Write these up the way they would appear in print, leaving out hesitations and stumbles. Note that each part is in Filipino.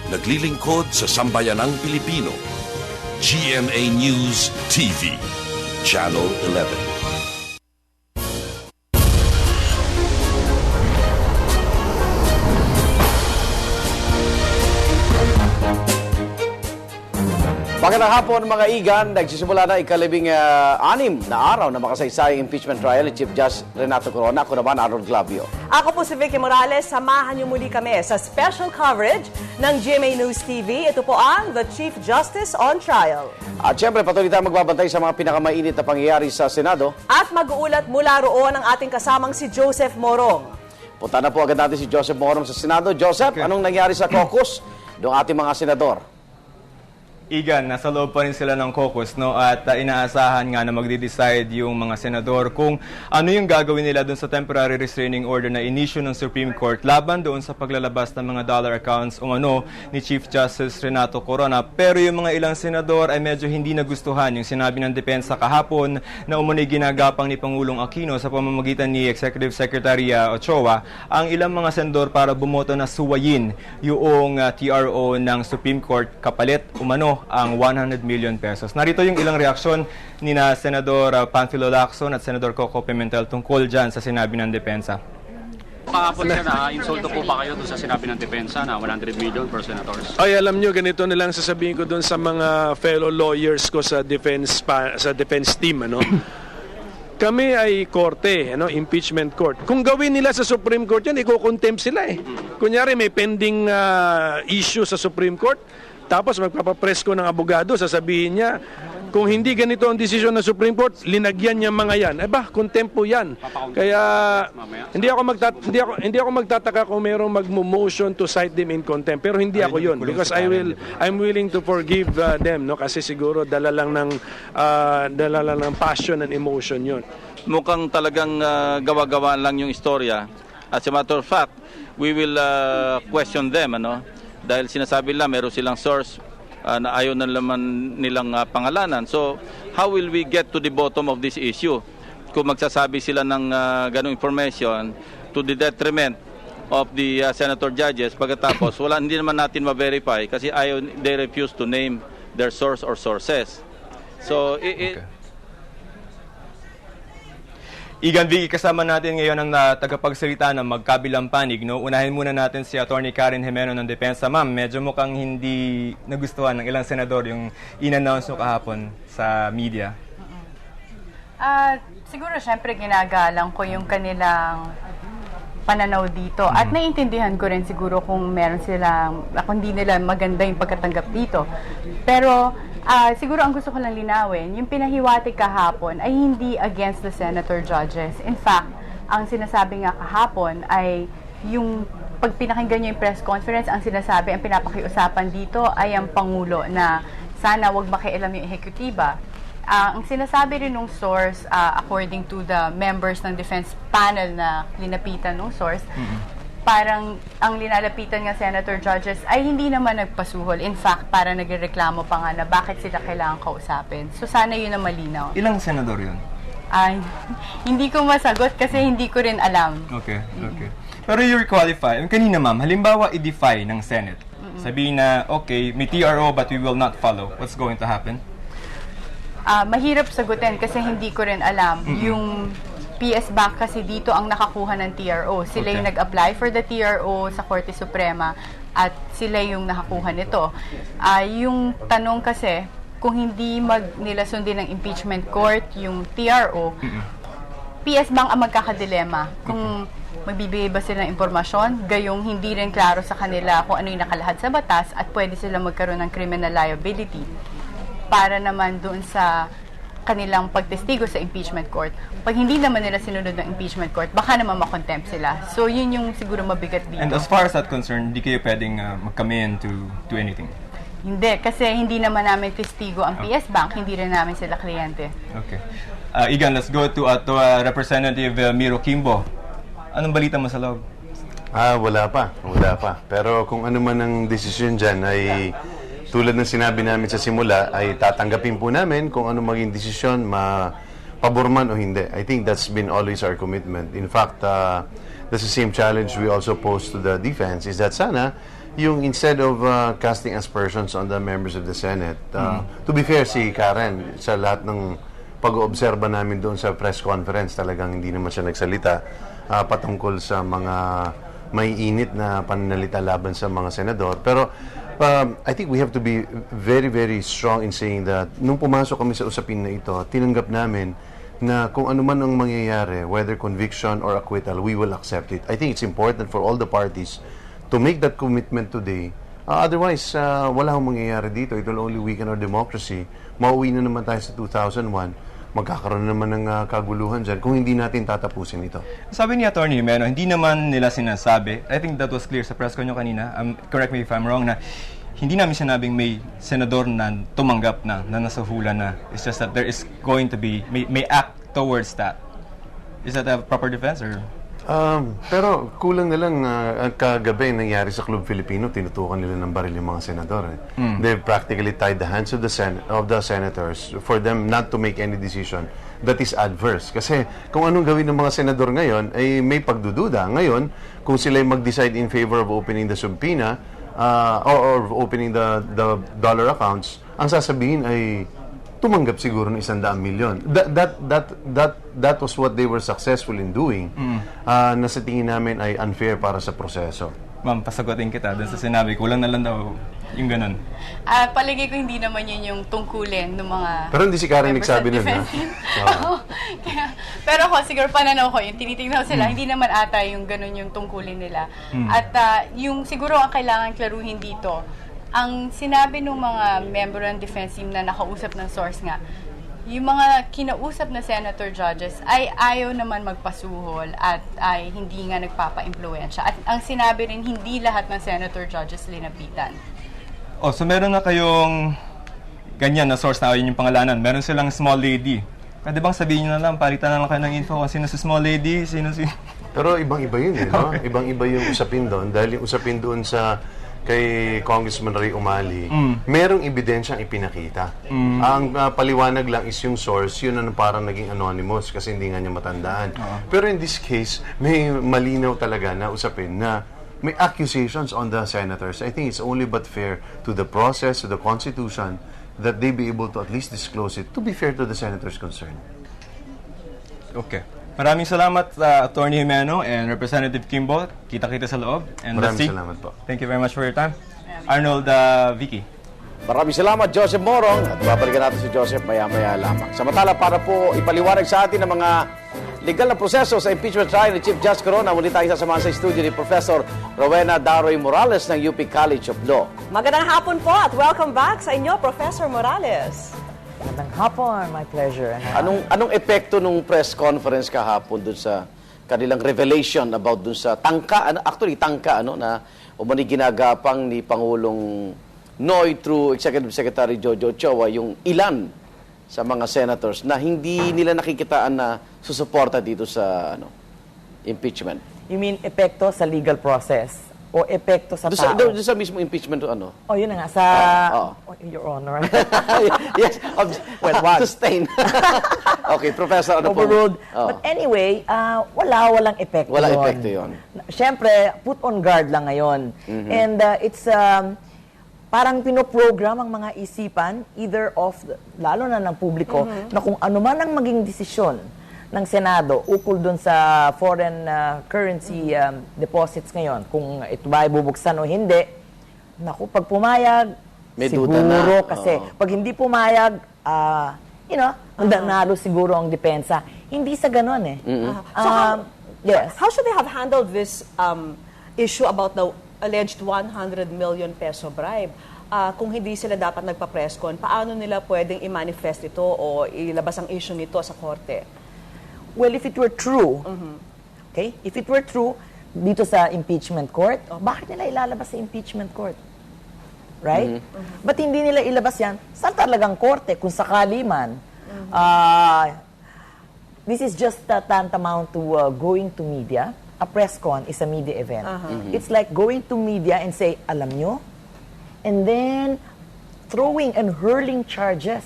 naglilingkod sa sambayanang Pilipino. GMA News TV, Channel 11. Magandang hapon mga igan, nagsisimula na ika-6 na araw na makasaysayang impeachment trial ni Chief Justice Renato Corona. Ako naman, Arnold Glavio. Ako po si Vicky Morales, samahan niyo muli kami sa special coverage ng GMA News TV. Ito po ang The Chief Justice on Trial. At syempre, patuloy tayo magbabantay sa mga pinakamainit na pangyayari sa Senado. At mag-uulat mula roon ang ating kasamang si Joseph Morong. Punta na po agad natin si Joseph Morong sa Senado. Joseph, anong nangyari sa caucus ng ating mga senador? Igan, nasa loob pa rin sila ng caucus, no? At inaasahan nga na magde-decide yung mga senador kung ano yung gagawin nila doon sa temporary restraining order na inisyu ng Supreme Court laban doon sa paglalabas ng mga dollar accounts ni Chief Justice Renato Corona. Pero yung mga ilang senador ay medyo hindi nagustuhan yung sinabi ng depensa kahapon na umunay ginagapang ni Pangulong Aquino sa pamamagitan ni Executive Secretary Ochoa ang ilang mga senador para bumoto na suwayin yung TRO ng Supreme Court kapalit ang 100 million pesos. Narito yung ilang reaksyon ni na Senador Panfilo Lacson at Senador Coco Pimentel tungkol dyan sa sinabi ng depensa. Kahapon na, insulto po ba kayo doon sa sinabi ng depensa na 100 million per senators? Ay, alam nyo, ganito na lang sasabihin ko doon sa mga fellow lawyers ko sa defense team, ano? Kami ay korte, impeachment court. Kung gawin nila sa Supreme Court yan, iko-contempt sila eh. Kunyari may pending issue sa Supreme Court, tapos magpapapress ko ng abogado, sasabihin niya, kung hindi ganito ang desisyon ng Supreme Court, linagyan niya mga yan. Contempt po yan. Kaya hindi ako magtataka kung mayroong mag-motion to cite them in contempt. Pero hindi ako yun. Because I'm willing to forgive them. No? Kasi siguro dala lang ng passion and emotion yun. Mukhang talagang gawa-gawa lang yung istorya. As a matter of fact, we will question them, dahil sinasabi nila meron silang source na ayaw na naman nilang pangalanan. So, how will we get to the bottom of this issue? Kung magsasabi sila ng ganong information to the detriment of the senator judges, pagkatapos hindi naman natin ma-verify kasi they refuse to name their source or sources. So, Igan, kasama natin ngayon ang tagapagsalita ng magkabilang panig. No? Unahin muna natin si Attorney Karen Jimeno ng Depensa. Ma'am, medyo mukhang hindi nagustuhan ng ilang senador yung in-announce nyo kahapon sa media. Siguro, syempre, ginagalang ko yung kanilang pananaw dito. At naiintindihan ko rin siguro kung meron silang, kung hindi nila maganda yung pagkatanggap dito. Pero, siguro ang gusto ko lang linawin, yung pinahiwatig kahapon ay hindi against the senator judges. In fact, ang sinasabi nga kahapon ay yung pag pinakinggan nyo yung press conference, ang sinasabi, ang pinapakiusapan dito ay ang Pangulo na sana wag makialam yung ehekutiba. Ang sinasabi rin ng source, according to the members ng defense panel na linapitan ng source, parang ang linalapitan nga senator judges ay hindi naman nagpasuhol. In fact, parang nagreklamo pa nga na bakit sila kailangan kausapin. So sana yun ang malinaw. Ilang senador yun? Hindi ko masagot kasi hindi ko rin alam. Okay. Pero you're qualified. Kanina ma'am, halimbawa i-defy ng Senate. Sabihin na, okay, may TRO but we will not follow. What's going to happen? Mahirap sagutin kasi hindi ko rin alam. Yung PS Bank kasi dito ang nakakuha ng TRO. Sila yung nag-apply for the TRO sa Korte Suprema at sila yung nakakuha nito. Yung tanong kasi, kung hindi nila sundin ng impeachment court, yung TRO, PS Bank ang magkakadilema. Kung magbibigay ba sila ng impormasyon, gayong hindi rin klaro sa kanila kung ano yung nakalahad sa batas at pwede sila magkaroon ng criminal liability para naman doon sa kanilang pagtestigo sa impeachment court. Pag hindi naman nila sinunod ng impeachment court, baka naman makontempt sila. So, yun yung siguro mabigat dito. And as far as that concerned, hindi kayo pwedeng mag-come in to anything? Hindi, kasi hindi naman namin testigo ang PS Bank, hindi rin namin sila kliyente. Okay. Igan, let's go to Representative Miro Kimbo. Anong balita mo sa loob? Wala pa. Pero kung ano man ang desisyon dyan ay tulad ng sinabi namin sa simula, ay tatanggapin po namin kung ano maging desisyon, pabor man o hindi. I think that's been always our commitment. In fact, that's the same challenge we also pose to the defense, is that sana yung instead of casting aspersions on the members of the Senate, to be fair, si Karen, sa lahat ng pag-oobserba namin doon sa press conference, talagang hindi naman siya nagsalita patungkol sa mga may init na pananalita laban sa mga senador. Pero I think we have to be very, very strong in saying that nung pumasok kami sa usapin na ito, tinanggap namin na kung ano man ang mangyayari, whether conviction or acquittal, we will accept it. I think it's important for all the parties to make that commitment today. Otherwise, wala akong mangyayari dito. It will only weaken our democracy. Mauwi na naman tayo sa 2001. Magkakaroon naman ng kaguluhan dyan kung hindi natin tatapusin ito. Sabi ni Atty. Meno, hindi naman nila sinasabi, I think that was clear sa press ko nyo kanina, correct me if I'm wrong, na hindi namin sinabing may senador na tumanggap na nasahulan na. It's just that there is going to be, may act towards that. Is that a proper defense or... Pero kulang na lang kagabi nangyari sa Club Filipino, tinutukan nila ng baril yung mga senador. They've practically tied the hands of the senators for them not to make any decision that is adverse. Kasi kung anong gawin ng mga senador ngayon, ay may pagdududa. Ngayon, kung sila mag-decide in favor of opening the subpoena or opening the dollar accounts, ang sasabihin ay tumanggap siguro ng 100 milyon. That was what they were successful in doing. Na sa tingin namin ay unfair para sa proseso. Ma'am, pasagutin kita dun sa sinabi. Kulang na lang daw yung ganun. Palagay ko hindi naman yun yung tungkulin ng mga... Pero hindi si Karen nagsabi nun, ha? Pero ako, siguro pananaw ko, yung tinitingnan ko sila, hindi naman ata yung ganun yung tungkulin nila. At yung siguro ang kailangan klaruhin dito, ang sinabi ng mga member ng defense team na nakausap ng source nga, yung mga kinausap na senator judges ay ayaw naman magpasuhol at ay hindi nga nagpapa-impluensya. At ang sinabi rin, hindi lahat ng senator judges linapitan. Oh, so meron na kayong ganyan na source na yun yung pangalanan. Meron silang small lady. Pwede bang sabihin nyo na lang, palitan na lang kayo ng info kung sino si small lady, sino si... Pero ibang-iba yun, no? Ibang-iba yung usapin doon. Dahil yung usapin doon sa kay Congressman Ray Umali, merong ebidensyang ipinakita. Ang paliwanag lang is yung source, yun ang parang naging anonymous kasi hindi nga niya matandaan. Pero in this case, may malinaw talaga na usapin na may accusations on the senators. I think it's only but fair to the process, to the Constitution, that they be able to at least disclose it to be fair to the senators concerned. Okay. Maraming salamat Attorney Jimeno and Representative Kimbo. Kita-kita sa loob. And maraming salamat po. Thank you very much for your time. Arnold, Vicky. Maraming salamat, Joseph Morong. At babalikan natin si Joseph maya-maya lamang. Samantala, para po ipaliwanag sa atin ang mga legal na proseso sa impeachment trial ni Chief Justice Corona, muli tayo sasamahan sa studio ni Professor Rowena Daroy Morales ng UP College of Law. Magandang hapon po at welcome back sa inyo, Professor Morales. Magandang hapon, my pleasure. Anong epekto nung press conference kahapon dun sa kanilang revelation about dun sa tangka, na umani ginagapang ni Pangulong Noy through Executive Secretary Jojo Ochoa yung ilan sa mga senators na hindi nila nakikitaan na susuporta dito sa impeachment? You mean epekto sa legal process? O epekto sa tao? Doon sa mismo impeachment Oh, yun na nga. Sa... Your Honor. Yes. Sustain. Okay, Professor, ano Overruled. But anyway, walang epekto Wala yun. epekto yun. Siyempre, put on guard lang ngayon. And it's... parang pinoprogram ang mga isipan, either of, lalo na ng publiko, na kung ano man ang maging desisyon ng Senado ukol doon sa foreign currency deposits ngayon, kung ito ba ay bubuksan o hindi, naku, pag pumayag, may siguro, kasi pag hindi pumayag, nanalo siguro ang depensa. Hindi sa ganon eh. So how should they have handled this issue about the alleged 100 million peso bribe? Kung hindi sila dapat nagpa-presscon, paano nila pwedeng i-manifest ito o ilabas ang issue nito sa korte? Well, if it were true, okay, if it were true, dito sa impeachment court, bakit nila ilalabas sa impeachment court? Right? But hindi nila ilabas yan sa talagang korte, kung sakali man. This is just tantamount to going to media. A press con is a media event. It's like going to media and say, alam nyo? And then, throwing and hurling charges.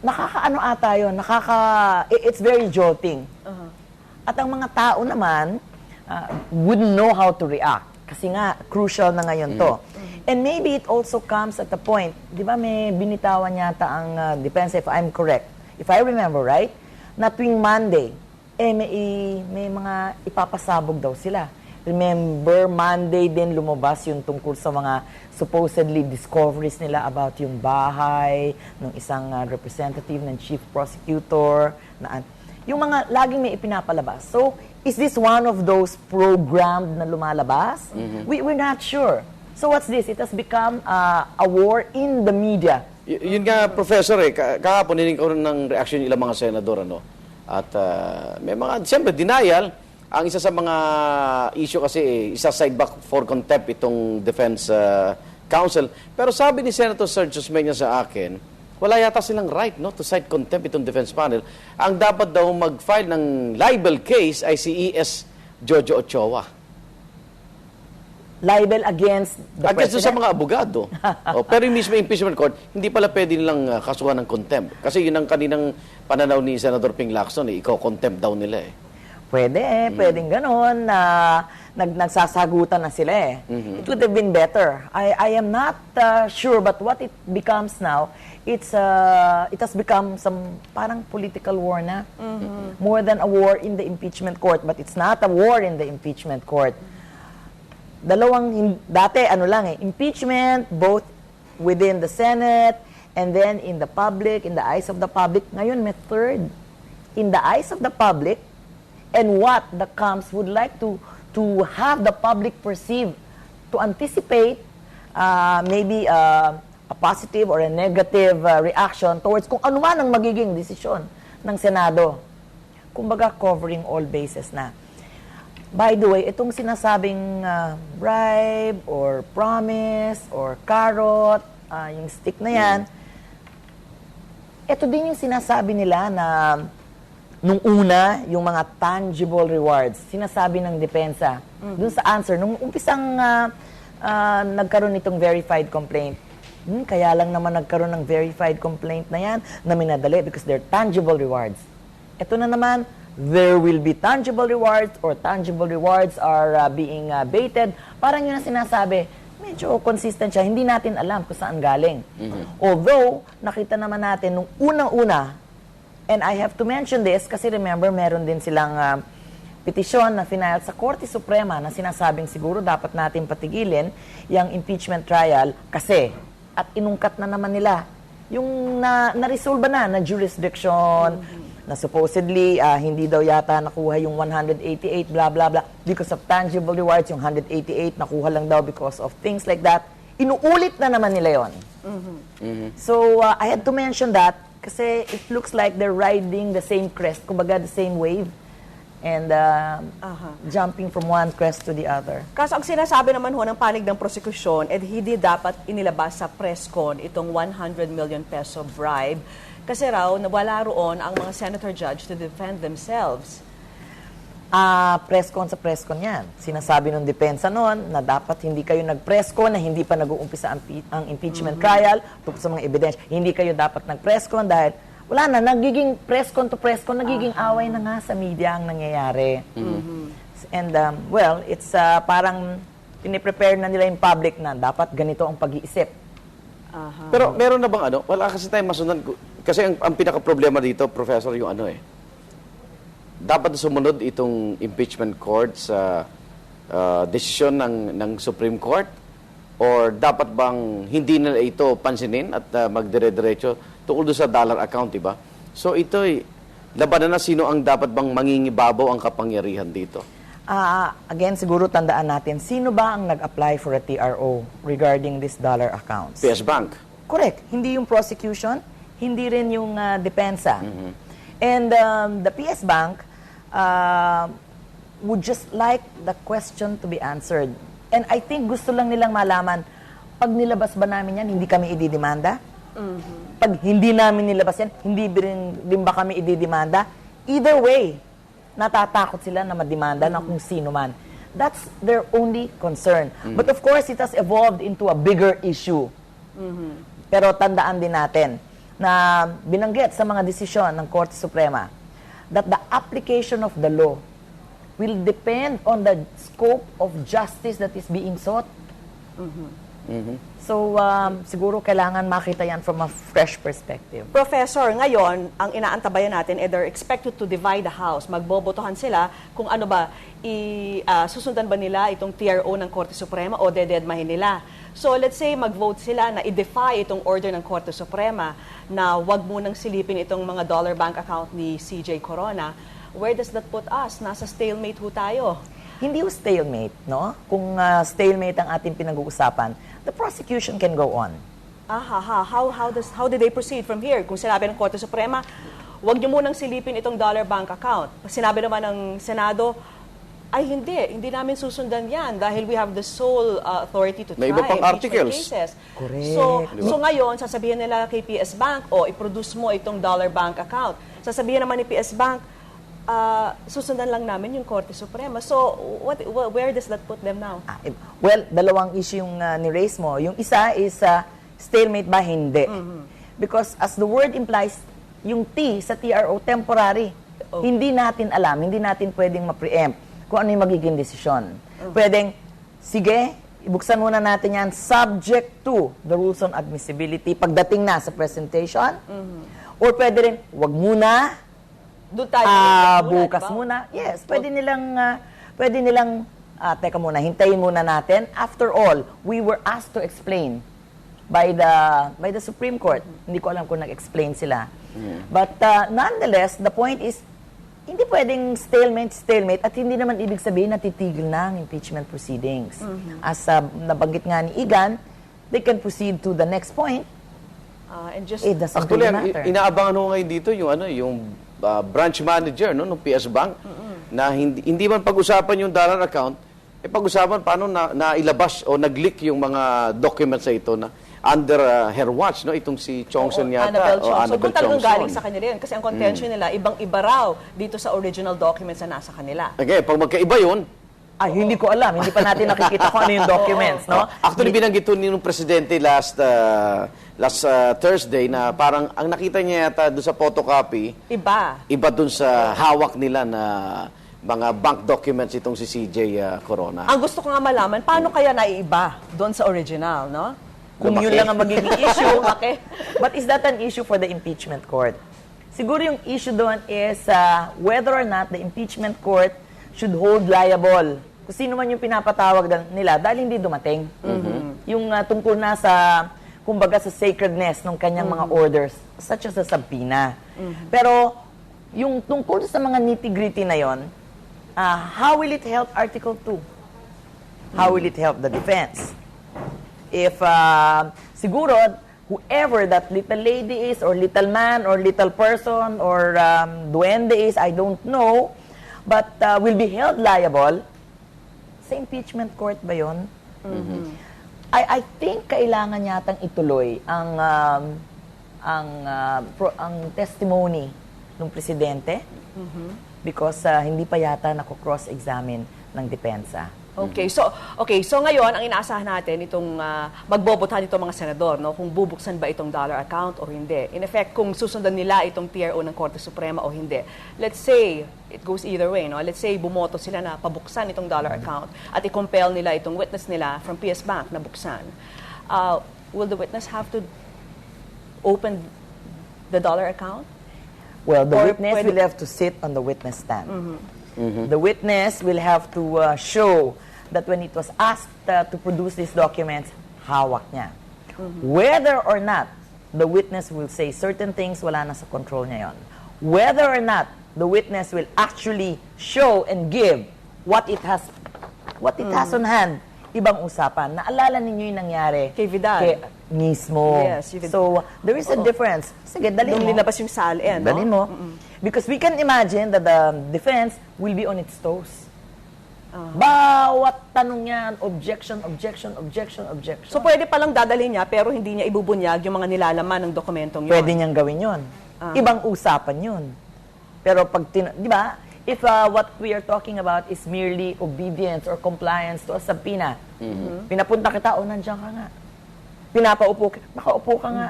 Nakakaano ata yun, it's very jolting. At ang mga tao naman wouldn't know how to react. Kasi nga, crucial na ngayon to. And maybe it also comes at the point, di ba may binitawan yata ang depensa, if I'm correct, if I remember right, na tuwing Monday, may mga ipapasabog daw sila. Remember, Monday din lumabas yung tungkol sa mga supposedly discoveries nila about yung bahay ng isang representative ng chief prosecutor. Yung mga laging may ipinapalabas. So, is this one of those programmed na lumalabas? We're not sure. So, what's this? It has become a war in the media. Yun nga, Professor, kahapon hining ko ng reaction ng ilang mga senador, At may mga, siyempre, denial. Ang isa sa mga issue kasi, isa side back for contempt itong Defense Counsel. Pero sabi ni Senator Sergio Osmeña sa akin, wala yata silang right to cite contempt itong defense panel. Ang dapat daw mag-file ng libel case ay si E.S. Jojo Ochoa. Libel against the Against president? sa mga abogado. Pero yung mismo impeachment court, hindi pala pwede nilang kasuhan ng contempt. Kasi yun ang kaninang pananaw ni Senator Ping Lacson, ikaw contempt daw nila Pwede, pwedeng ganon na nagsasagutan na sila It would have been better. I am not sure, but what it becomes now, it has become some parang political war na. More than a war in the impeachment court, but it's not a war in the impeachment court. Dati impeachment both within the Senate and then in the public, in the eyes of the public. Ngayon may third, in the eyes of the public, and what the COMS would like to have the public perceive, to anticipate maybe a positive or a negative reaction towards kung ano man ang magiging desisyon ng Senado. Kumbaga, covering all bases na. By the way, itong sinasabing bribe or promise or carrot, yung stick na yan, ito din yung sinasabi nila na nung una, yung mga tangible rewards, sinasabi ng depensa. Dun sa answer, nung umpisang nagkaroon nitong verified complaint, kaya lang naman nagkaroon ng verified complaint na yan, na minadali because they're tangible rewards. Ito na naman, there will be tangible rewards or tangible rewards are being baited. Parang yun ang sinasabi, medyo consistent siya. Hindi natin alam kung saan galing. Although, nakita naman natin nung unang-una, and I have to mention this kasi remember, meron din silang petisyon na final sa Korte Suprema na sinasabing siguro dapat natin patigilin yung impeachment trial kasi at inungkat na naman nila yung na-resolve na jurisdiction na supposedly hindi daw yata nakuha yung 188 blah blah blah because of tangible rewards, yung 188 nakuha lang daw because of things like that. Inuulit na naman nila yon. So I had to mention that kasi it looks like they're riding the same crest, kumbaga the same wave, and jumping from one crest to the other. Kaso ang sinasabi naman ng panig ng prosekusyon, hindi dapat inilabas sa press con itong 100 million peso bribe kasi raw wala roon ang mga senator judge to defend themselves. Press con sa press con yan. Sinasabi ng depensa noon na dapat hindi kayo nag-press con na hindi pa nag-uumpisa ang impeachment trial tungkol sa mga ebidensya. Hindi kayo dapat nag-press con dahil wala na, nagiging press con to press con, nagiging away na nga sa media ang nangyayari. And well, it's parang piniprepare na nila yung public na dapat ganito ang pag-iisip. Pero meron na bang wala kasi tayong masundan. Kasi ang pinaka-problema dito, Professor, yung dapat sumunod itong impeachment court sa desisyon ng Supreme Court or dapat bang hindi na ito pansinin at magdire-diretso tungkol sa dollar account, diba? So ito'y labanan na sino ang dapat bang mangingibabaw ang kapangyarihan dito? Again, siguro tandaan natin, sino ba ang nag-apply for a TRO regarding this dollar accounts? PS Bank. Correct. Hindi yung prosecution, hindi rin yung depensa. And the PS Bank would just like the question to be answered. And I think gusto lang nilang malaman, pag nilabas ba namin yan, hindi kami ididemanda? Pag hindi namin nilabas yan, hindi din ba kami ididemanda? Either way, natatakot sila na mademanda na kung sino man. That's their only concern. But of course, it has evolved into a bigger issue. Pero tandaan din natin na binanggit sa mga desisyon ng Korte Suprema that the application of the law will depend on the scope of justice that is being sought. So, siguro kailangan makita yan from a fresh perspective. Professor, ngayon, ang inaantabayan natin, they're expected to divide the House. Magbobotohan sila kung ano ba, susundan ba nila itong TRO ng Korte Suprema o dededmahin nila. So, let's say mag-vote sila na i-defy itong order ng Korte Suprema na wag munang silipin itong mga dollar bank account ni CJ Corona. Where does that put us? Nasa stalemate ho tayo. Hindi yung stalemate, no? Kung stalemate ang ating pinag-uusapan, the prosecution can go on. How did they proceed from here? Kung sinabi ng Korte Suprema, wag niyo munang silipin itong dollar bank account. Sinabi naman ng Senado, ay hindi namin susundan yan dahil we have the sole authority to try May iba pang impeachment articles. cases. Correct. So ngayon, sasabihin nila kay PS Bank, i-produce mo itong dollar bank account. Sasabihin naman ni PS Bank, susundan lang namin yung Korte Suprema. So, where does that put them now? Well, dalawang issue yung ni-raise mo. Yung isa is stalemate ba? Hindi. Because as the word implies, yung T sa TRO, temporary. Hindi natin alam, hindi natin pwedeng ma-preempt kung ano yung magiging desisyon. Pwedeng, sige, ibuksan muna natin yan subject to the rules on admissibility pagdating na sa presentation. Or pwede rin, wag muna, doon tayo bukas muna. Yes, pwede nilang, teka muna, hintayin muna natin. After all, we were asked to explain by the Supreme Court. Hindi ko alam kung nag-explain sila. But nonetheless, the point is, hindi pwedeng stalemate, at hindi naman ibig sabihin na titigil na ang impeachment proceedings. As nabanggit nga ni Igan, they can proceed to the next point. And just, it doesn't Actually, really matter. inaabangan ho ngayon dito yung branch manager ng PS Bank na hindi man pag-usapan yung dollar account, pag-usapan paano nailabas o nag-leak yung mga documents sa ito na under her watch, no? Itong si Chongson yata. Annabelle Chongson. Annabelle Kung talagang Chongson. galing sa kanila yun. Kasi ang contention nila, ibang-iba raw dito sa original documents na nasa kanila. Okay, pag magkaiba yun, hindi ko alam. Hindi pa natin nakikita kung ano yung documents, no? Actually, binanggit ni Presidente last Thursday na parang ang nakita niya yata doon sa photocopy, iba doon sa hawak nila na mga bank documents itong si CJ Corona. Ang gusto ko nga malaman, paano kaya naiiba doon sa original, no? Kung yun lang ang magiging issue. But is that an issue for the impeachment court? Siguro yung issue doon is whether or not the impeachment court should hold liable. Kung sino man yung pinapatawag nila dahil hindi dumating. Yung tungkol na sa, kumbaga sa sacredness ng kanyang mga orders, such as a subpoena. Pero yung tungkol sa mga nitty-gritty na yon, how will it help Article 2? How will it help the defense? If siguro whoever that little lady is or little man or little person or duende is, I don't know, but will be held liable sa impeachment court ba yun? I think kailangan yatang ituloy ang testimony ng presidente because hindi pa yata nako-cross-examine ng depensa. Okay, so ngayon ang inaasahan natin itong magbobotahan itong mga senador, no, kung bubuksan ba itong dollar account o hindi. In effect, kung susundan nila itong TRO ng Korte Suprema o hindi. Let's say it goes either way, no. Let's say bumoto sila na pabuksan itong dollar account at i-compel nila itong witness nila from PS Bank na buksan. Will the witness have to open the dollar account? Well, the witness will have to sit on the witness stand. The witness will have to show that when it was asked to produce these documents, hawak niya. Whether or not the witness will say certain things, wala na sa control niya yon. Whether or not the witness will actually show and give what it has on hand, ibang usapan. Naalala ninyo yung nangyari kay Vidal. Mismo. Yes, so, there is a difference. Sige, dalhin mo. Nung linabas yung salin, no? Dalhin mo. Because we can imagine that the defense will be on its toes. Bawat tanong yan, objection. So, pwede palang dadalhin niya, pero hindi niya ibubunyag yung mga nilalaman ng dokumentong yun. Pwede niyang gawin yun. Ibang usapan yun. Pero pag, di ba, if what we are talking about is merely obedience or compliance to a subpoena, pinapunta kita, nandiyan ka nga. Pinapaupo ka, makaupo ka nga.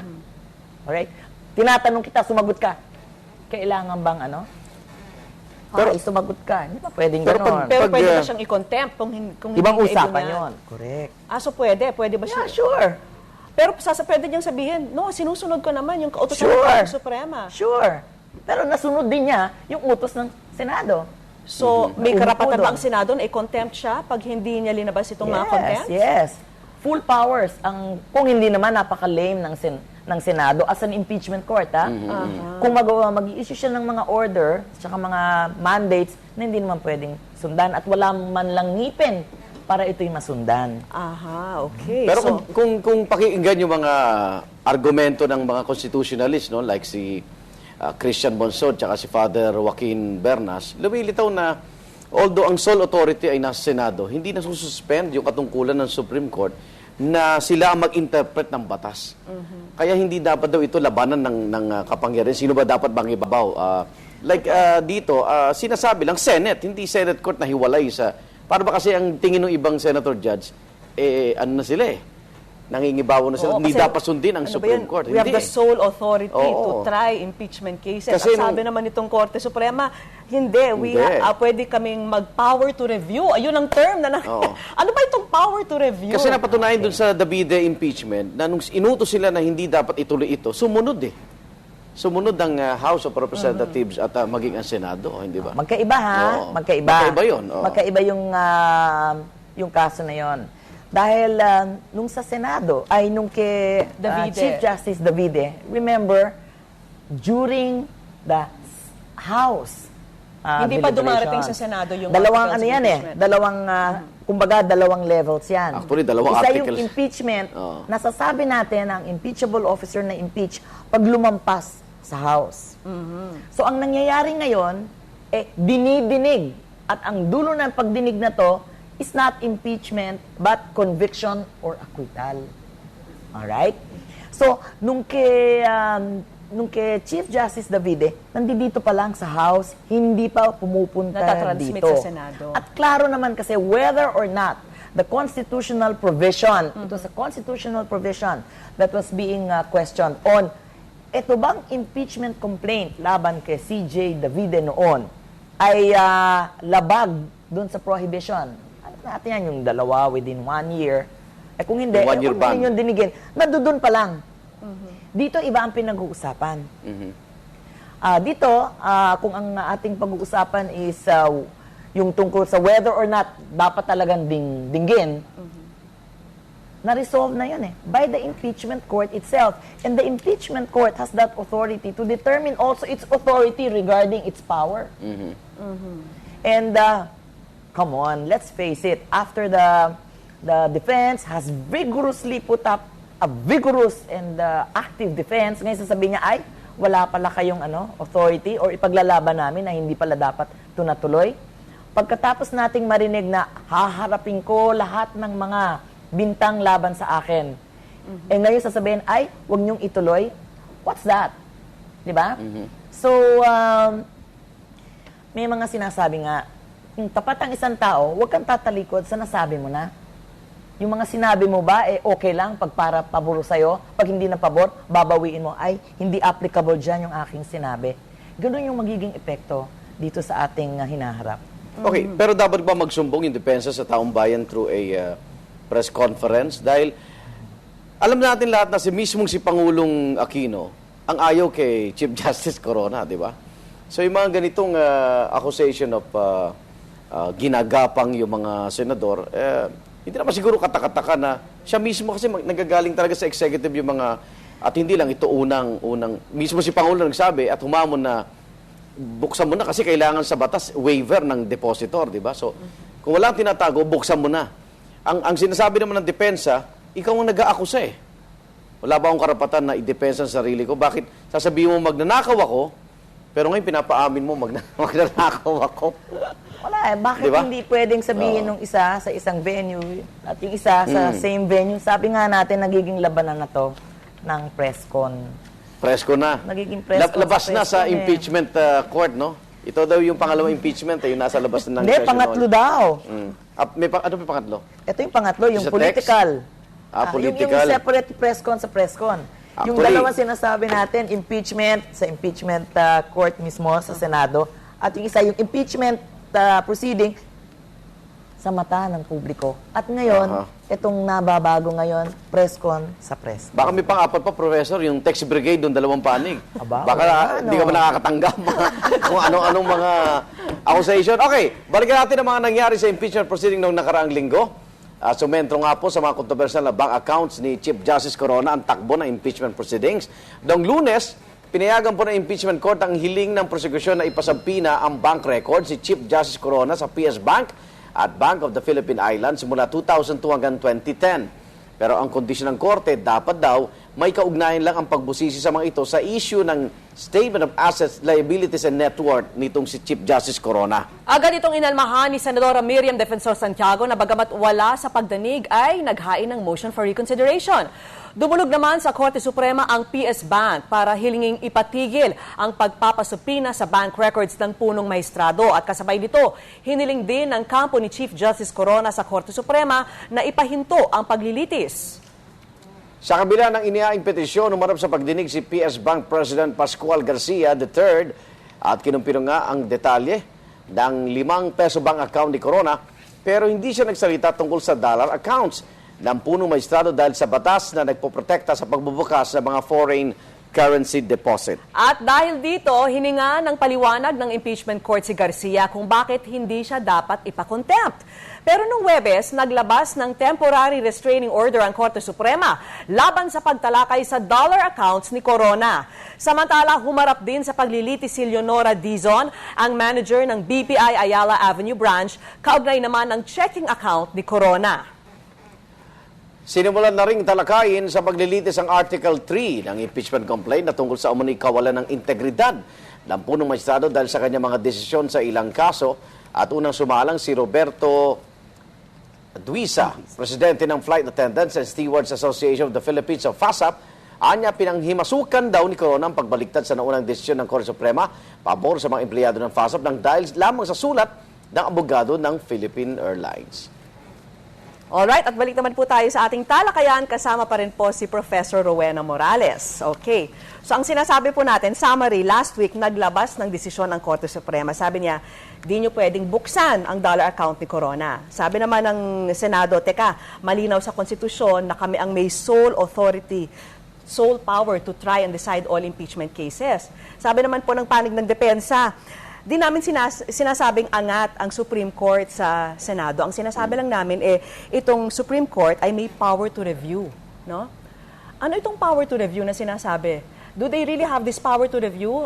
Alright? Tinatanong kita, sumagot ka. Kailangan bang Pero sumagot ka. Hindi pa pwedeng ganon. Pero pwede ba siyang i-contempt kung Ibang hindi niya usapan ibinyan? yon. Correct. So pwede ba siya? Yeah, sure. Pero pwede niyang sabihin, no, sinusunod ko naman yung kautosan ng Sure. Korte Suprema. Sure. Pero nasunod din niya yung utos ng Senado. So, may karapatan ba doon. ang Senado na i-contempt siya pag hindi niya linabas itong mga contempt? Yes. Full powers. Kung hindi naman napaka-lame ng Senado as an impeachment court, kung mag-i-issue siya ng mga order at mga mandates na hindi naman pwedeng sundan at wala man lang ngipin para ito'y masundan. Okay. Pero kung pakinggan yung mga argumento ng mga constitutionalists, no, like si Christian Bonsod at si Father Joaquin Bernas, lumilitaw na although ang sole authority ay nasa Senado, hindi na sususpend yung katungkulan ng Supreme Court na sila ang mag-interpret ng batas. Kaya hindi dapat daw ito labanan ng kapangyarihan. Sino ba dapat bang ibabaw? Dito, sinasabi lang Senate, hindi Senate Court na hiwalay sa... Para ba kasi ang tingin ng ibang senator judge, ano na sila nangingibawa na sila, hindi dapat sundin ang Supreme Court. We have the sole authority to try impeachment cases. Kasi at sabi naman itong Korte Suprema, hindi. Pwede kaming mag-power to review. Ayun ang term na ano ba itong power to review? Kasi napatunayan dun sa Davide impeachment na nung inutos sila na hindi dapat ituloy ito, sumunod Sumunod ang House of Representatives at maging ang Senado, hindi ba? Magkaiba Magkaiba. Magkaiba yun. Magkaiba yung kaso na yon. Dahil nung sa Senado, nung kay Chief Justice Davide, remember, during the House hindi pa dumarating sa Senado yung dalawang dalawang levels yan. Actually, dalawang Isa articles. yung impeachment, nasasabi natin ang impeachable officer na impeach pag lumampas sa House. So, ang nangyayari ngayon, dinidinig. At ang dulo ng pagdinig na to is not impeachment, but conviction or acquittal. Alright? So, nung kay Chief Justice Davide, nandito pa lang sa House, hindi pa pumupunta natatransmit dito. sa Senado. At klaro naman kasi whether or not the constitutional provision, it was a constitutional provision that was being questioned on, ito bang impeachment complaint laban kay CJ Davide noon ay labag doon sa prohibition. Ano natin yan, yung dalawa within 1 year. Kung hindi, Yung 1 year ban. yung dinigin, nandoon pa lang. Dito, iba ang pinag-uusapan. Dito, kung ang ating pag-uusapan is yung tungkol sa whether or not dapat talagang dinggin, na-resolve na yun by the impeachment court itself. And the impeachment court has that authority to determine also its authority regarding its power. And, come on, let's face it, after the defense has vigorously put up a vigorous and active defense, ngayon sasabihin niya, ay, wala pala kayong authority or ipaglalaban namin na hindi pala dapat ito natuloy. Pagkatapos nating marinig na haharapin ko lahat ng mga bintang laban sa akin, ngayon sasabihin, ay, huwag niyong ituloy. What's that? Diba? So, may mga sinasabi nga, kung tapat ang isang tao, huwag kang tatalikod sa nasabi mo na. Yung mga sinabi mo ba, okay lang pag para pabor sa'yo, pag hindi na pabor, babawiin mo, ay, hindi applicable dyan yung aking sinabi. Ganun yung magiging epekto dito sa ating hinaharap. Okay, pero dapat ba magsumbong yung depensa sa taong bayan through a press conference? Dahil alam natin lahat na mismong si Pangulong Aquino ang ayaw kay Chief Justice Corona, di ba? So yung mga ganitong accusation of ginagapang yung mga senador, hindi naman siguro katakataka na siya mismo kasi nagagaling talaga sa executive yung mga, at hindi lang ito unang, mismo si Pangulo nagsabi at humamon na buksan mo na kasi kailangan sa batas waiver ng depositor, di ba? So, kung walang tinatago, buksan mo na. Ang sinasabi naman ng depensa, ikaw ang nag-aakusa Wala ba akong karapatan na i-depensa sa sarili ko? Bakit sasabihin mo magnanakaw ako, pero ngayon pinapaamin mo magnanakaw ako? Wala bakit diba? Hindi pwedeng sabihin nung isa sa isang venue at yung isa sa same venue? Sabi nga natin, nagiging labanan na to ng press con. Presko na. Nagiging press con labas na sa impeachment court, no? Ito daw yung pangalawang impeachment, yung nasa labas na ng Hindi, pangatlo daw. Ano pa pangatlo? Ito yung pangatlo, yung political. Political. Yung separate press con sa press con. Yung Actually, dalawang sinasabi natin, impeachment sa impeachment court mismo sa Senado, At yung isa, yung impeachment proceeding sa mata ng publiko. At ngayon, itong nababago ngayon, press con sa press. Baka may pang-apat pa, Professor, yung text brigade doon, 2 panig. Aba, Baka hindi ka ba nakakatanggap kung ano-anong mga accusation. Okay, balikan natin ang mga nangyari sa impeachment proceeding noong nakaraang linggo. Sumentro nga po sa mga kontrobersyal na bank accounts ni Chief Justice Corona ang takbo ng impeachment proceedings. Noong Lunes, pinayagan po ng impeachment court ang hiling ng prosekusyon na ipasampina ang bank records si Chief Justice Corona sa PS Bank at Bank of the Philippine Islands mula 2002 hanggang 2010. Pero ang kondisyon ng korte, dapat daw may kaugnayan lang ang pagbusisi sa mga ito sa issue ng Statement of Assets, Liabilities and Net Worth nitong si Chief Justice Corona. Agad itong inalmahan ni Senadora Miriam Defensor Santiago na bagamat wala sa pagdanig ay naghain ng motion for reconsideration. Dumulog naman sa Korte Suprema ang PS Bank para hilinging ipatigil ang pagpapasupina sa bank records ng punong maestrado at kasabay nito, hiniling din ng kampo ni Chief Justice Corona sa Korte Suprema na ipahinto ang paglilitis. Sa kabila ng inihaing petisyon, umarap sa pagdinig si PS Bank President Pascual Garcia III at kinumpiro nga ang detalye ng 5 peso bank account ni Corona pero hindi siya nagsalita tungkol sa dollar accounts ng punong maestrado dahil sa batas na nagpoprotekta sa pagbubukas sa mga foreign currency deposit. At dahil dito, hininga ng paliwanag ng impeachment court si Garcia kung bakit hindi siya dapat ipakontempt. Pero nung Huwebes, naglabas ng temporary restraining order ang Korte Suprema laban sa pagtalakay sa dollar accounts ni Corona. Samantala, humarap din sa paglilitis si Leonora Dizon, ang manager ng BPI Ayala Avenue branch, kaugnay naman ng checking account ni Corona. Sinimulan na ring talakayin sa paglilitis ang Article 3 ng impeachment complaint na tungkol sa umuning kawalan ng integridad ng punong maestrado dahil sa kanyang mga desisyon sa ilang kaso. At unang sumalang si Roberto Duisa, presidente ng Flight Attendants and Stewards Association of the Philippines o FASAP. Anya, pinanghimasukan daw ni Corona ang pagbaliktad sa naunang desisyon ng Korte Suprema pabor sa mga empleyado ng FASAP nang dahil lamang sa sulat ng abogado ng Philippine Airlines. Alright, at balik naman po tayo sa ating talakayan. Kasama pa rin po si Professor Rowena Morales. Okay. So ang sinasabi po natin, summary, last week naglabas ng desisyon ng Korte Suprema. Sabi niya, di nyo pwedeng buksan ang dollar account ni Corona. Sabi naman ng Senado, teka, malinaw sa konstitusyon na kami ang may sole authority, sole power to try and decide all impeachment cases. Sabi naman po ng panig ng depensa, di namin sinasabing angat ang Supreme Court sa Senado. Ang sinasabi lang namin itong Supreme Court ay may power to review, no? Ano itong power to review na sinasabi? Do they really have this power to review?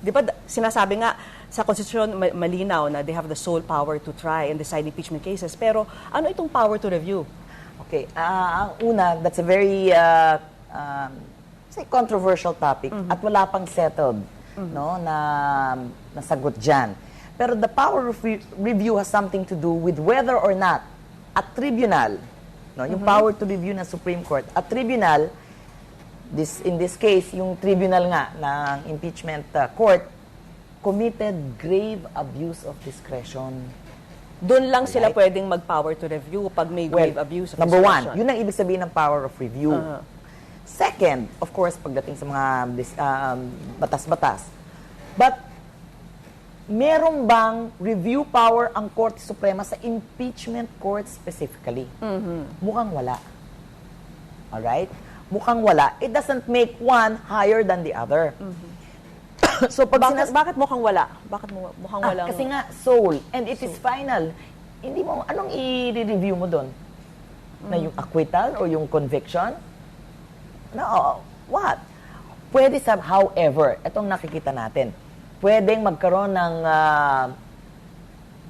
Di ba sinasabi nga sa Constitution malinaw na they have the sole power to try and decide impeachment cases. Pero ano itong power to review? Okay, ang una, that's a very controversial topic at wala pang settled no na nasagot diyan. Pero the power of review has something to do with whether or not a tribunal, no, yung power to review ng Supreme Court, a tribunal, in this case, yung tribunal nga ng impeachment court, committed grave abuse of discretion. Doon lang sila pwedeng mag-power to review pag may grave abuse of number discretion. One, yun ang ibig sabihin ng power of review. Second, of course, pagdating sa mga batas-batas. But, meron bang review power ang Korte Suprema sa impeachment court specifically? Mukhang wala. Alright? Mukhang wala. It doesn't make one higher than the other. So, bakit mukhang wala? Bakit mukhang walang... Kasi nga, sole. And it is final. Hindi mo, anong i-review mo doon? Na yung acquittal or yung conviction? No. What? Pwede sa, however, itong nakikita natin, pwedeng magkaroon ng,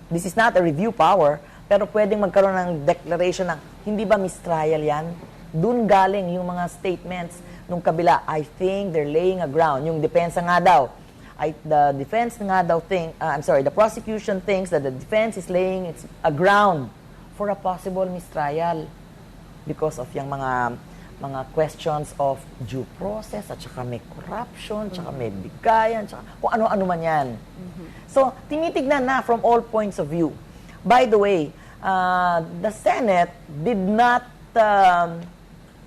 this is not a review power, pero pwedeng magkaroon ng declaration ng, hindi ba mistrial yan? Doon galing yung mga statements nung kabila. I think they're laying a ground. Yung depensa nga daw, the defense nga daw the prosecution thinks that the defense is laying a ground for a possible mistrial because of yung mga questions of due process, at saka may corruption, at saka may bigayan, at saka kung ano-ano man yan. So, tinitignan na from all points of view. By the way, the Senate did not,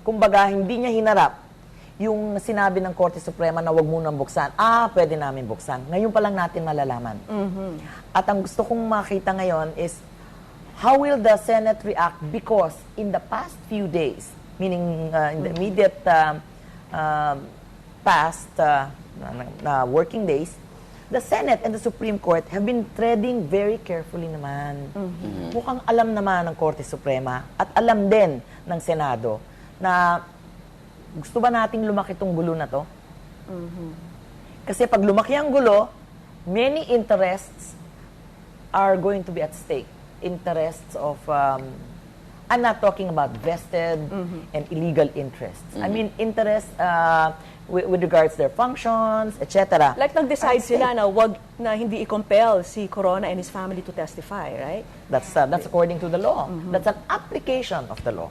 kumbaga, hindi niya hinarap yung sinabi ng Korte Suprema na wag munang buksan, pwede namin buksan. Ngayon pa lang natin malalaman. At ang gusto kong makita ngayon is, how will the Senate react? Because in the past few days, meaning in the immediate past working days, the Senate and the Supreme Court have been treading very carefully naman. Mukhang alam naman ng Korte Suprema at alam din ng Senado na gusto ba nating lumaki tong gulo na to? Kasi pag lumaki ang gulo, many interests are going to be at stake. Interests of, I'm not talking about vested and illegal interests. I mean, interests with regards to their functions, etc. Like nag-decide sila na hindi i-compel si Corona and his family to testify, right? That's according to the law. That's an application of the law.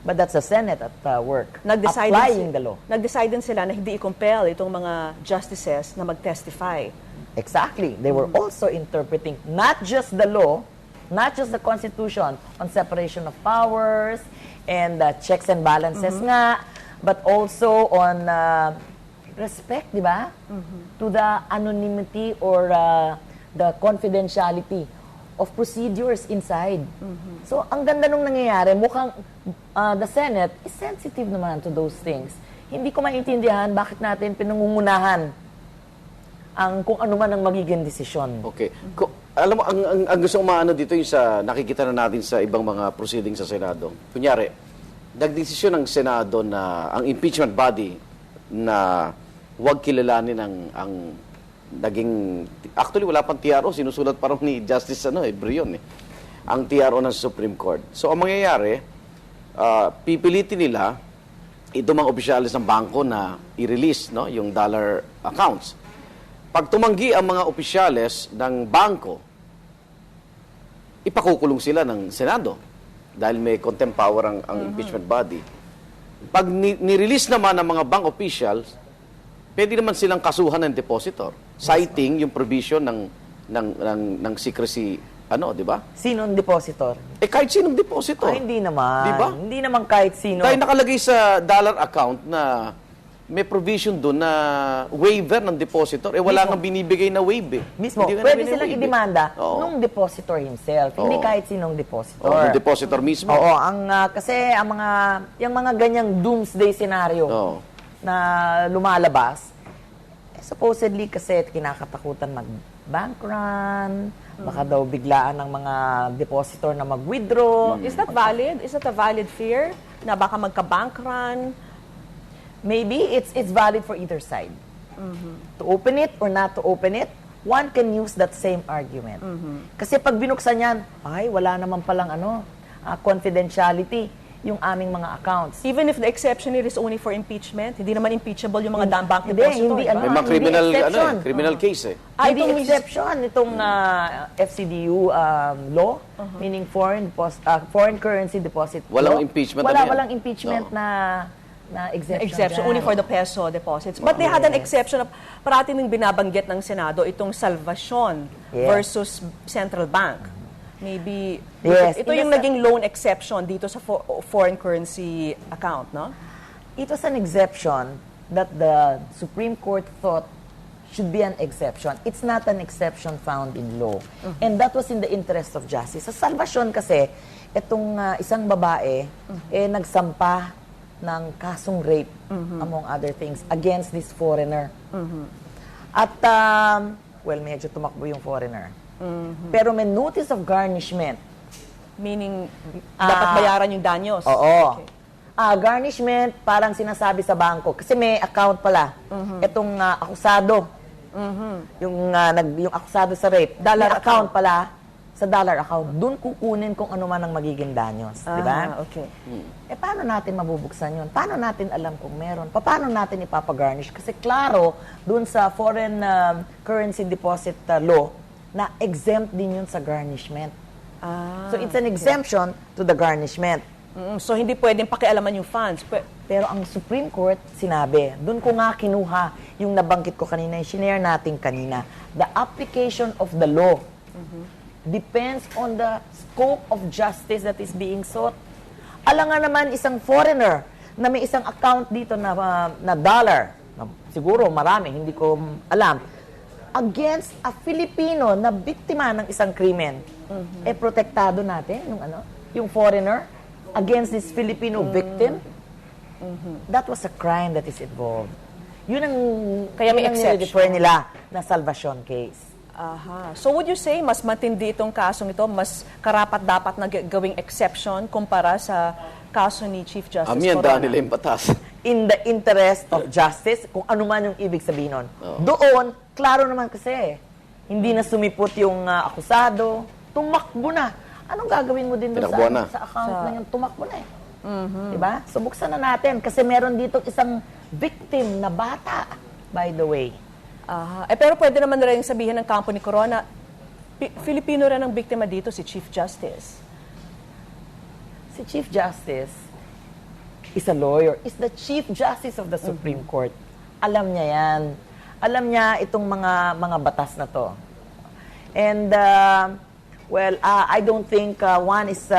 But that's the Senate at work, applying the law. Nag-decide din sila na hindi i-compel itong mga justices na mag-testify. Exactly. They were also interpreting not just the law, not just the Constitution on separation of powers and checks and balances nga, but also on respect, di ba? To the anonymity or the confidentiality of procedures inside. So, ang ganda nung nangyayari, mukhang the Senate is sensitive naman to those things. Hindi ko maintindihan bakit natin pinangungunahan kung ano man ang magiging desisyon. Okay. Alam mo, ang gusto kong maano dito yung sa nakikita na natin sa ibang mga proceedings sa Senado. Kunyari, nagdesisyon ng Senado na ang impeachment body na huwag kilalanin ang naging, actually wala pang TRO, sinusulat parang ni Justice Brion ang TRO ng Supreme Court. So ang mangyayari, pipilitin nila itong mga opisyalis ng bangko na i-release yung dollar accounts. Pag tumanggi ang mga opisyalis ng bangko, ipakukulong sila ng Senado dahil may contempt power ang impeachment body. Pag ni-release naman ng mga bank officials, pwede naman silang kasuhan ng depositor, citing yung provision ng secrecy, di ba? Sinong depositor? Kahit sinong depositor. Hindi naman. Di ba? Hindi naman kahit sino. Dahil nakalagay sa dollar account na may provision doon na waiver ng depositor. Wala nga binibigay na waive. Mismo, pwede silang idemanda nung depositor himself. Hindi kahit sinong depositor. Yung depositor mismo. Oo, kasi yung mga ganyang doomsday scenario na lumalabas, supposedly kasi kinakatakutan mag-bank run, baka daw biglaan ng mga depositor na mag-withdraw. Is that valid? Is that a valid fear na baka magka-bank run? Maybe it's valid for either side. To open it or not to open it, one can use that same argument. Kasi pag binuksan yan, wala naman palang confidentiality yung aming mga accounts. Even if the exception is only for impeachment, hindi naman impeachable yung mga bank depositor. Hindi, may mga criminal case Hindi exception itong FCDU law, meaning foreign currency deposit walang law. Impeachment Walang impeachment na exemption only for the peso deposits. But they had an exception of parating ng binabanggit ng Senado itong salvation versus central bank. Maybe ito yung naging loan exception dito sa foreign currency account, no? It was an exception that the Supreme Court thought should be an exception. It's not an exception found in law. And that was in the interest of justice. Sa salvation kasi, itong isang babae nagsampa ng kasong rape, among other things, against this foreigner. At, medyo tumakbo yung foreigner. Pero may notice of garnishment. Meaning, dapat bayaran yung danyos. Oo. Okay. Garnishment, parang sinasabi sa bangko. Kasi may account pala. Itong akusado. Yung akusado sa rape. Dollar account pala sa dollar account. Doon kukunin kung ano man ang magiging danyos. Di ba? Okay. Paano natin mabubuksan yun? Paano natin alam kung meron? Paano natin ipapagarnish? Kasi klaro, doon sa foreign currency deposit law, na exempt din yun sa garnishment. So it's an exemption to the garnishment. So hindi pwedeng pakialaman yung funds. Pero ang Supreme Court sinabi, doon ko nga kinuha yung nabanggit ko kanina, yung shinare natin kanina, the application of the law depends on the scope of justice that is being sought. Alam nga naman isang foreigner na may isang account dito na dollar, na siguro marami, hindi ko alam, against a Filipino na biktima ng isang krimen, protektado natin yung foreigner against this Filipino victim. That was a crime that is involved. Yun ang kaya may exception nila na salvation case. Aha. So would you say mas matindi itong kasong ito, mas karapat-dapat na gawing exception kumpara sa kaso ni Chief Justice Corona? Nila yung batas. In the interest of justice, kung ano man yung ibig sabihin nun. Doon, klaro naman kasi, hindi na sumipot yung akusado, tumakbo na. Anong gagawin mo din doon sa account na yung tumakbo na Diba? So buksan na natin kasi meron dito isang victim na bata, by the way. Pero pwede naman rin sabihin ng kampo ni Corona, Filipino rin ang biktima dito, si Chief Justice. Si Chief Justice is a lawyer, is the Chief Justice of the Supreme Court. Alam niya yan. Alam niya itong mga batas na to. And, I don't think one is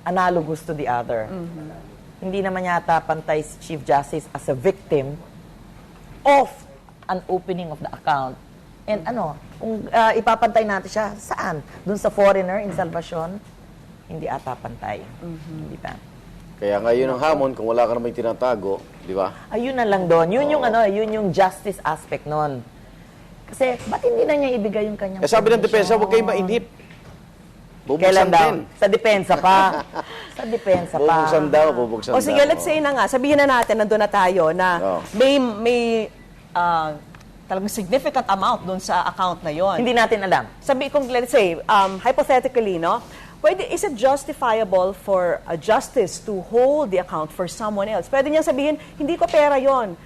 analogous to the other. Hindi naman yata pantay si Chief Justice as a victim of an opening of the account. And kung ipapantay natin siya, saan? Doon sa foreigner in salvation? Hindi ata pantay. Hindi ba? Kaya ngayon ang hamon, kung wala ka naman tinatago, di ba? Ayun na lang doon. Yun yung justice aspect nun. Kasi, ba't hindi na niya ibigay yung kanyang sabi ng depensa, huwag kayo mainip. Kailan daw? Sa depensa pa. Sa depensa pa. Bubuksan daw, bubuksan daw. O sige, let's say na nga, sabihin na natin, nandun na tayo, na may talagang significant amount doon sa account na yon. Hindi natin alam. Sabi kung, let's say, hypothetically, no? Is it justifiable for a justice to hold the account for someone else? Pwede niyang sabihin, hindi ko pera yon.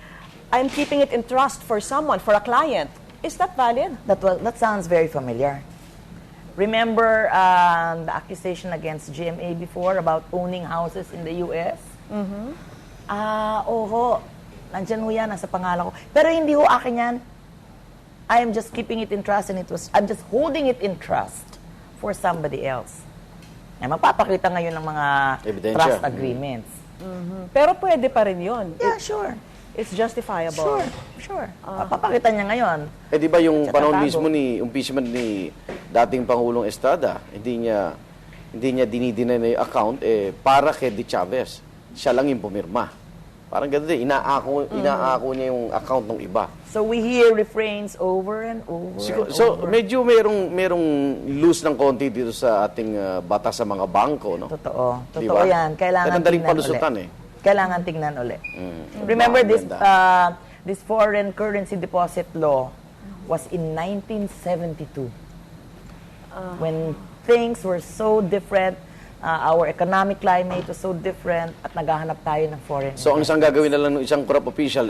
I'm keeping it in trust for someone, for a client. Is that valid? That sounds very familiar. Remember the accusation against GMA before about owning houses in the U.S.? Oho. Nandyan ho yan, nasa pangalan ko. Pero hindi ho akin yan. I am just keeping it in trust and I'm just holding it in trust for somebody else. Magpapakita ngayon ng mga trust agreements. Pero pwede pa rin yun. Yeah, sure. It's justifiable. Sure. Papakita niya ngayon. Di ba yung panahon mismo ni impeachment ni dating Pangulong Estrada, hindi niya dinidinay na yung account para kay De Chavez. Siya lang yung pumirma. Parang gano'n din, inaako niya yung account ng iba. So we hear refrains over and over. So medyo merong loose ng konti dito sa ating batas sa mga bangko, no? Totoo yan. Kailangan tingnan ulit. Kailangan tingnan ulit. Remember this foreign currency deposit law was in 1972. When things were so different, our economic climate was so different at naghahanap tayo ng foreign. So ang isang gagawin na lang ng isang corrupt official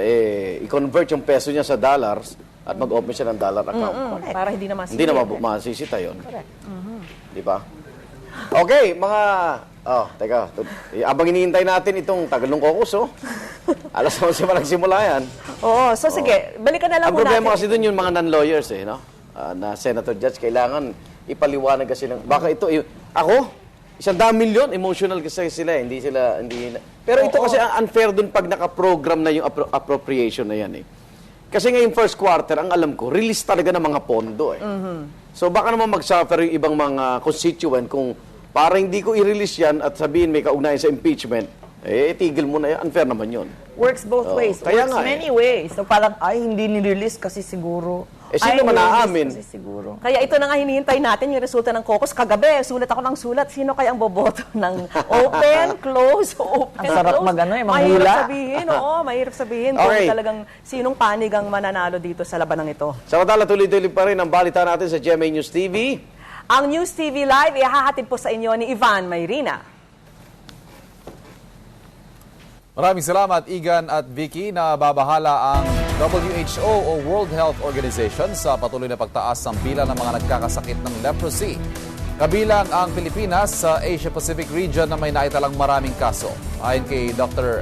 i-convert yung peso niya sa dollars at mag-open siya ng dollar account. Para hindi na masisita. Hindi na masisita yun. Correct. Di ba? Okay, mga teka, abang iniintay natin itong Tagalong Caucus, Alas 11 pa nagsimula yan. Oo, so sige, balikan na lang muna natin. Ang problema kasi doon yung mga non-lawyers, no? Na senator judge, kailangan ipaliwanag kasi ng, baka ito, ako, 100 milyon, emotional kasi sila, hindi. Pero ito kasi unfair dun pag naka-program na yung appropriation na yan, Kasi ngayong first quarter, ang alam ko, release talaga ng mga pondo, So baka naman mag-suffer yung ibang mga constituent kung para hindi ko i-release yan at sabihin may kaugnayan sa impeachment, tigil mo na yan. Unfair naman yun. Works both ways. Works many ways. So parang, hindi ni-release kasi siguro. Sino man aamin? Kaya ito na nga hinihintay natin yung resulta ng caucus. Kagabi, sulat ako ng sulat. Sino kaya ang boboto ng open, close, open, ang sarap close? Mahirap sabihin. Mahirap sabihin kung talagang sinong panig ang mananalo dito sa labanang ito. Samantala, tuloy-tuloy pa rin ang balita natin sa GMA News TV. Ang News TV Live, ihahatid po sa inyo ni Ivan Mayrina. Maraming salamat, Igan at Vicky, na babahala ang WHO o World Health Organization sa patuloy na pagtaas ng bilang ng mga nagkakasakit ng leprosy. Kabilang ang Pilipinas sa Asia-Pacific region na may naitalang maraming kaso. Ayon kay Dr.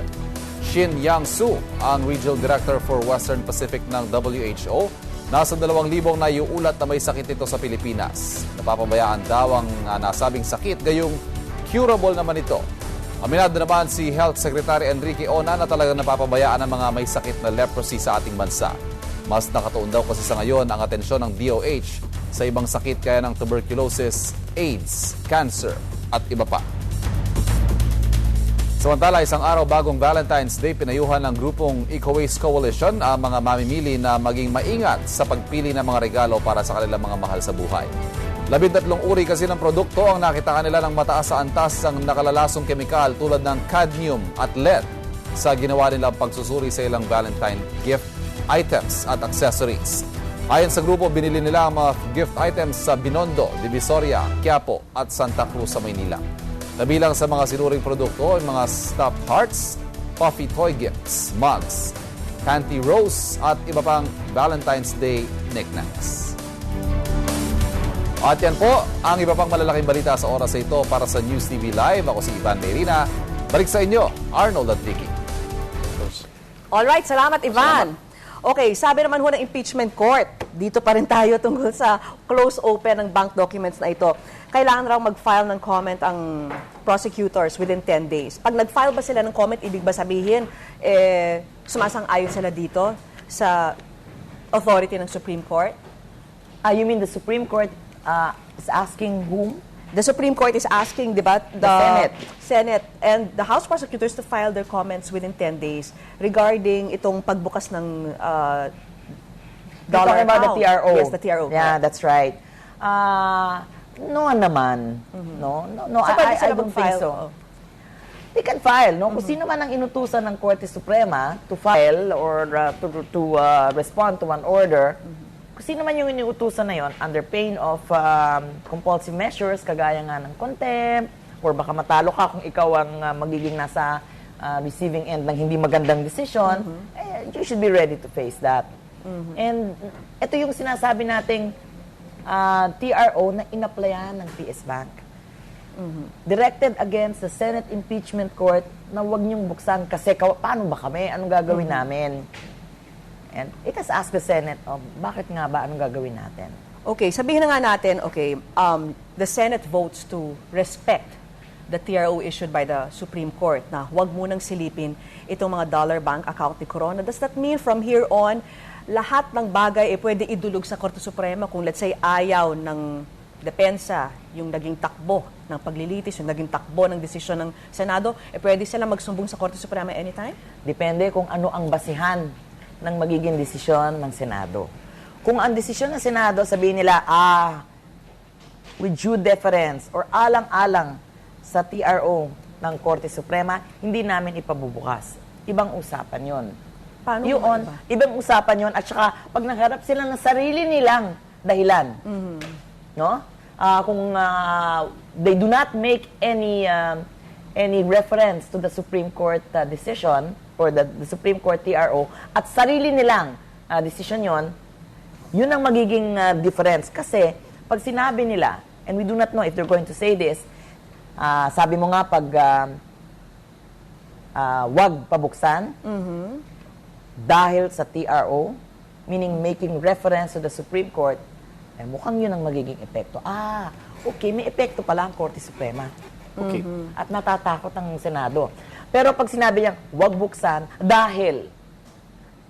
Shin Yang-su, ang Regional Director for Western Pacific ng WHO, nasa 2,000 na iuulat na may sakit ito sa Pilipinas. Napapabayaan daw ang nasabing sakit, gayong curable naman ito. Aminado naman si Health Secretary Enrique Ona na talagang napapabayaan ang mga may sakit na leprosy sa ating bansa. Mas nakatuon daw kasi sa ngayon ang atensyon ng DOH sa ibang sakit kaya ng tuberculosis, AIDS, cancer at iba pa. Samantala, isang araw bagong Valentine's Day, pinayuhan ng grupong Eco-Waste Coalition ang mga mamimili na maging maingat sa pagpili ng mga regalo para sa kanilang mga mahal sa buhay. 13 uri kasi ng produkto ang nakita kanila ng mataas sa antas ng nakalalasong kemikal tulad ng cadmium at lead sa ginawa nilang pagsusuri sa ilang Valentine gift items at accessories. Ayon sa grupo, binili nila ang mga gift items sa Binondo, Divisoria, Quiapo at Santa Cruz sa Maynila. Nabilang sa mga sinuring produkto ay mga stuffed hearts, puffy toy gifts, mugs, panty rose at iba pang Valentine's Day knickknacks. At yan po ang iba pang malalaking balita sa oras ito para sa News TV Live. Ako si Ivan Leyrina. Balik sa inyo, Arnold at Vicky. Alright, salamat Ivan. Okay, sabi naman ho ng impeachment court, dito pa rin tayo tungkol sa close open ng bank documents na ito. Kailangan raw mag-file ng comment ang prosecutors within 10 days. Pag nag-file ba sila ng comment, ibig ba sabihin, sumasang-ayon sila dito sa authority ng Supreme Court? You mean the Supreme Court is asking whom? The Supreme Court is asking, di ba, the Senate and the House prosecutors to file their comments within 10 days regarding itong pagbukas ng dollar about the TRO. Yes, the TRO. Yeah, that's right. No naman. No, So, pwede I sila don't think mag-file? so. They can file, no? Kung sino man ang inutusan ng Korte Suprema to file or to respond to an order, kung sino man yung inuutusan na yon under pain of compulsive measures, kagaya nga ng contempt, or baka matalo ka kung ikaw ang magiging nasa receiving end ng hindi magandang decision, you should be ready to face that. And ito yung sinasabi nating TRO na inaplayan ng TS Bank. Directed against the Senate Impeachment Court na huwag niyong buksan kasi paano ba kami? Anong gagawin namin? And it has asked the Senate, bakit nga ba? Anong gagawin natin? Okay, sabihin na nga natin, okay, the Senate votes to respect the TRO issued by the Supreme Court na huwag munang silipin itong mga dollar bank account ni Corona. Does that mean from here on, lahat ng bagay pwede idulog sa Korte Suprema kung let's say ayaw ng depensa, yung naging takbo ng paglilitis, yung naging takbo ng desisyon ng Senado, pwede sila magsumbong sa Korte Suprema anytime? Depende kung ano ang basihan ng magiging desisyon ng Senado. Kung ang desisyon ng Senado, sabihin nila, with due deference or alang-alang sa TRO ng Korte Suprema, hindi namin ipabubukas. Ibang usapan yon. Paano yun? Ibang usapan yon at saka pag nagharap sila ng sarili nilang dahilan, no? Kung they do not make any reference to the Supreme Court decision or the Supreme Court TRO at sarili nilang decision yun ang magiging difference. Kasi pag sinabi nila, and we do not know if they're going to say this, sabi mo nga pag wag pabuksan dahil sa TRO, meaning making reference to the Supreme Court, mukhang yun ang magiging epekto. Okay, may epekto pala ang Korte Suprema. Okay. At natatakot ang Senado. Pero pag sinabi niya, wag buksan dahil,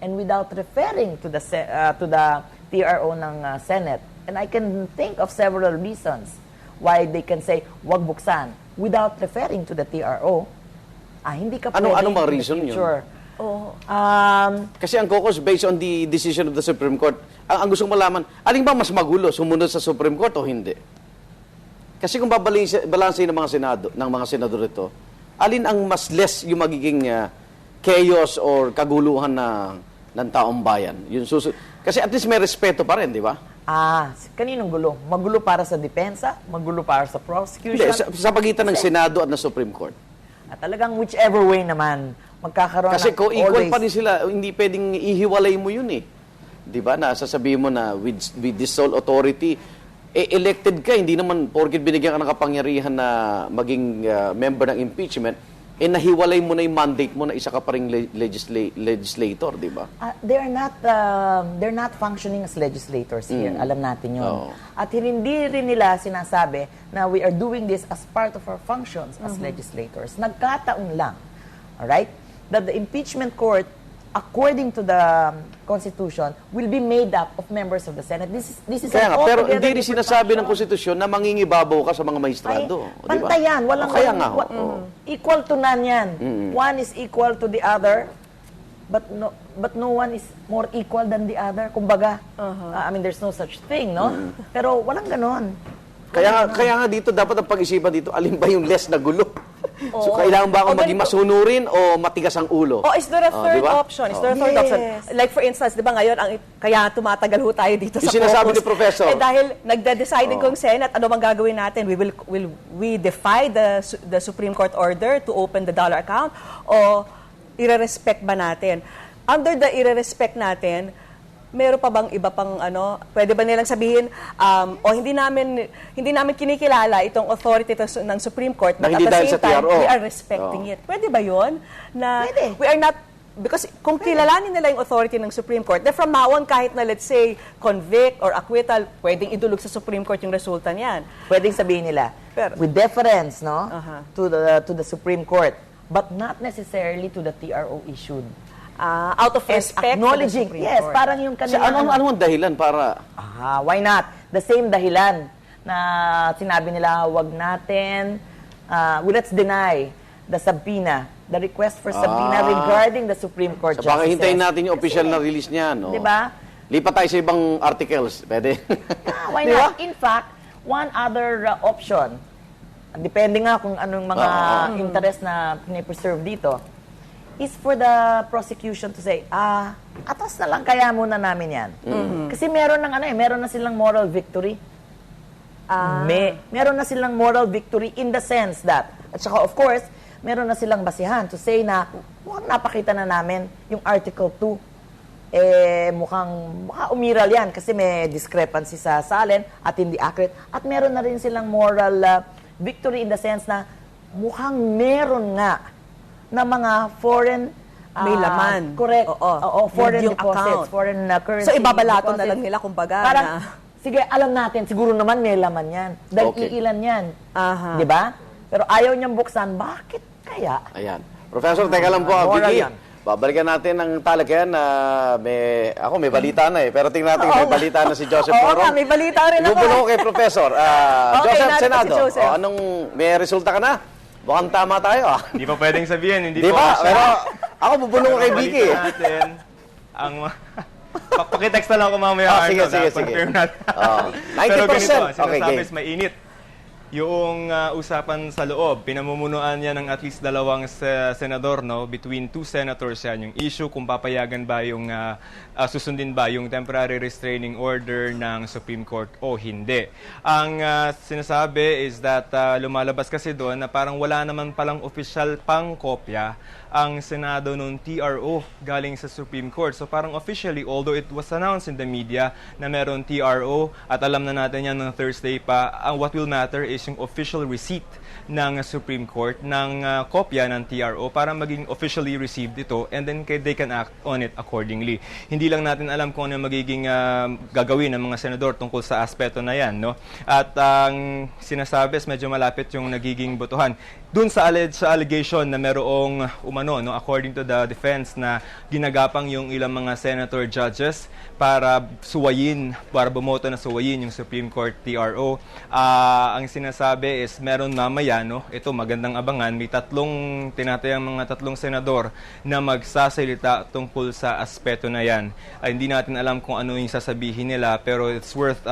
and without referring to the TRO ng Senate, and I can think of several reasons why they can say, wag buksan, without referring to the TRO, hindi ka pwede ano mga reason yun? Kasi ang caucus based on the decision of the Supreme Court, ang gustong malaman, alin ba mas magulo, sumunod sa Supreme Court o hindi? Kasi kung babalansin ng mga senador ito, alin ang mas less yung magiging chaos or kaguluhan ng taong bayan? Kasi at least may respeto pa rin, di ba? Kaninong gulo? Magulo para sa depensa? Magulo para sa prosecution? Hindi, sa pagitan ng Senado at ng Supreme Court. At talagang whichever way naman, magkakaroon kasi kung equal pa rin sila, hindi pwedeng ihiwalay mo yun eh. Di ba? Sasabihin mo na with this sole authority, elected ka, hindi naman porket binigyan ka ng kapangyarihan na maging member ng impeachment, nahiwalay mo na yung mandate mo na isa ka pa ring legislator, di ba? They're not functioning as legislators here. Alam natin yun. At hindi rin nila sinasabi na we are doing this as part of our functions as legislators. Nagkataon lang, alright, that the impeachment court, according to the Constitution, will be made up of members of the Senate. This is Kaya nga, pero hindi rin sinasabi ng Konstitusyon na mangingibabaw ka sa mga maestrado. Pantayan, walang equal to none yan. One is equal to the other, but no one is more equal than the other. Kumbaga, I mean, there's no such thing, no? Pero walang ganon. Kaya nga dito, dapat ang pag-isipan dito, alin ba yung less na gulo? So, kailangan ba ako maging masunurin o matigas ang ulo? Is there a third option? Is there a third option? Like for instance, di ba ngayon, kaya tumatagal ho tayo dito sa caucus. Yung sinasabi ni Professor. Dahil nagde-decide kong Senate, ano bang gagawin natin? Will we defy the Supreme Court order to open the dollar account? O ire-respect ba natin? Under the ire-respect natin, meron pa bang iba pang pwede ba nilang sabihin hindi namin kinikilala itong authority ng Supreme Court, but at the same time we are respecting it. Pwede ba 'yon? Na pwede. We are not, because kung kilalanin nila yung authority ng Supreme Court, then from now on, kahit na let's say convict or acquittal, pwedeng idulog sa Supreme Court yung resulta niyan. Pwedeng sabihin nila with deference to the Supreme Court, but not necessarily to the TRO issued. Out of respect acknowledging, yes, Court. Parang yung kanina. Anong dahilan para? Why not? The same dahilan na sinabi nila, wag natin, let's deny the subpoena, the request for subpoena regarding the Supreme Court justices. Baka hintayin natin yung official na release niya, no? Diba? Lipat tayo sa ibang articles. Pwede? Why not? In fact, one other option, depende nga kung anong mga interest na pinipreserve dito, is for the prosecution to say, atas na lang kaya muna namin yan. Kasi meron na silang moral victory. Meron na silang moral victory in the sense that, at saka of course, meron na silang basihan to say na, napakita na namin yung Article 2. Mukhang umiral yan kasi may discrepancy sa salin at hindi accurate. At meron na rin silang moral victory in the sense na mukhang meron nga na mga foreign may laman. Correct. Foreign deposits, foreign currency. So ibabalato na lang nila kumbaga. Parang, sige, alam natin, siguro naman may laman yan. Dahil iilan yan. Di ba? Pero ayaw niyang buksan. Bakit kaya? Ayan. Professor, teka lang po, Vicky. Babalikan natin ang talakayan na may balita na Pero tingnan natin, may balita na si Joseph Morong. May balita rin ako. Bubulong ko kay Professor. Joseph Senado, may resulta ka na? Mukhang tama tayo. Hindi pa pwedeng sabihin, hindi pa. Pero ako bubulong ko kay Vicky. Pakitext na lang ako mamaya. Sige. Confirm natin. 90%. Pero ganito, sinasabi Okay. is mainit. Yung usapan sa loob, pinamumunuan niya ng at least dalawang senador, between two senators yan. Yung issue kung papayagan ba yung, susundin ba yung temporary restraining order ng Supreme Court o hindi. Ang sinasabi is that lumalabas kasi doon na parang wala naman palang official pang kopya ang Senado nung TRO galing sa Supreme Court. So parang officially, although it was announced in the media na meron TRO at alam na natin yan ng Thursday pa, what will matter is yung official receipt ng Supreme Court ng kopya ng TRO para maging officially received ito and then they can act on it accordingly. Hindi lang natin alam kung ano magiging gagawin ng mga senador tungkol sa aspeto na yan. At ang sinasabi is medyo malapit yung nagiging botohan. Dun sa allegation na merong according to the defense na ginagapang yung ilang mga senator judges para bumoto na suwayin yung Supreme Court TRO. Ang sinasabi is meron mamaya, ito magandang abangan, may tinatayang mga tatlong senador na magsasalita tungkol sa aspeto na yan. Hindi natin alam kung ano yung sasabihin nila, pero it's worth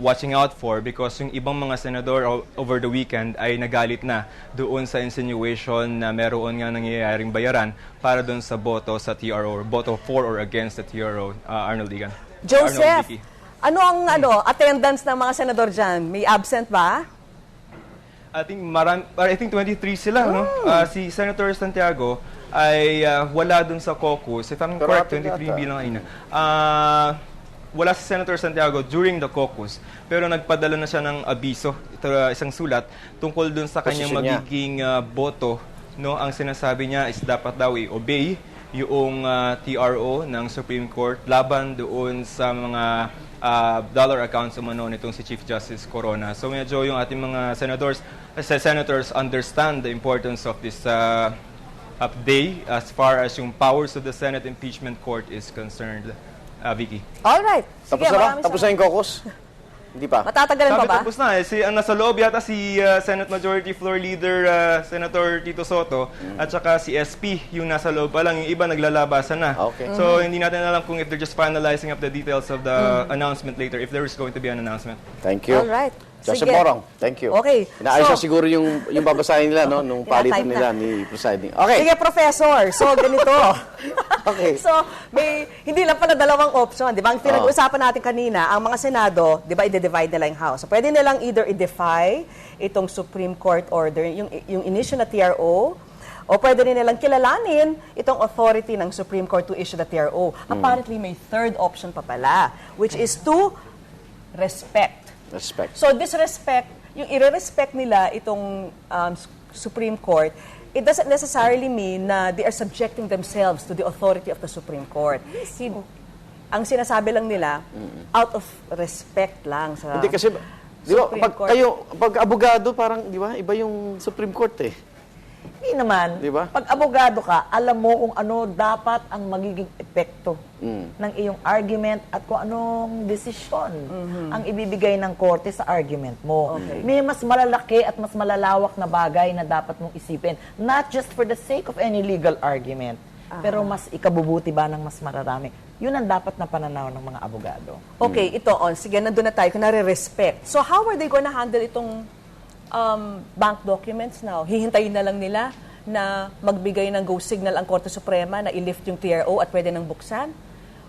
watching out for because yung ibang mga senador over the weekend ay nagalit na doon sa insinuation na meron nga nangyayaring bayaran para doon sa boto sa TRO or boto for or against the TRO. Arnold Igan. Joseph, ano ang attendance ng mga senador dyan? May absent ba? I think 23 sila, si Senator Santiago ay wala doon sa caucus. If I'm correct, 23 bilang ayun. Wala si Senator Santiago during the caucus, pero nagpadala na siya ng abiso, isang sulat, tungkol dun sa kanyang magiging boto no, ang sinasabi niya is dapat daw i-obey yung TRO ng Supreme Court laban doon sa mga dollar accounts umano nitong si Chief Justice Corona. So medyo yung ating mga senators understand the importance of this day as far as yung powers of the Senate Impeachment Court is concerned. Vicky. All right. Tapos na ba? Tapos na yung caucus? Hindi pa. Matatagalan pa ba? Tapos na. Ang nasa loob yata si Senate Majority Floor Leader Senator Tito Soto at saka si SP yung nasa loob pa lang. Yung iba naglalabasan na. Okay. So hindi natin alam kung if they're just finalizing up the details of the announcement later, if there is going to be an announcement. Thank you. All right. Justice Sige. Morong, thank you. Okay. Inaayos So- na siguro yung babasahin nila, no? Nung palitan Tinatype nila na. ni presiding. Okay. Sige, Professor. So, ganito. Okay. So, hindi lang pala dalawang option. Di ba? Ang pinag-uusapan natin kanina, ang mga Senado, di ba, i-divide nila yung House. So, pwede nilang either i-defy itong Supreme Court order, yung initial na TRO, o pwede rin nilang kilalanin itong authority ng Supreme Court to issue the TRO. Apparently, may third option pa pala, which is to respect. Respect. So, disrespect, yung i-respect nila itong Supreme Court, it doesn't necessarily mean na they are subjecting themselves to the authority of the Supreme Court. Ang sinasabi lang nila, out of respect lang sa Hindi kasi, di ba, Supreme Court. pag abogado, parang, di ba, iba yung Supreme Court eh. Hindi naman. Diba? Pag abogado ka, alam mo kung ano dapat ang magiging epekto ng iyong argument at kung anong desisyon ang ibibigay ng korte sa argument mo. Okay. May mas malalaki at mas malalawak na bagay na dapat mong isipin. Not just for the sake of any legal argument, pero mas ikabubuti ba ng mas mararami. Yun ang dapat na pananaw ng mga abogado. Okay, ito on. Sige, nandun na tayo. Kunwari, respect. So, how are they gonna handle itong bank documents now? Hihintayin na lang nila na magbigay ng go signal ang Korte Suprema na i-lift yung TRO at pwede nang buksan?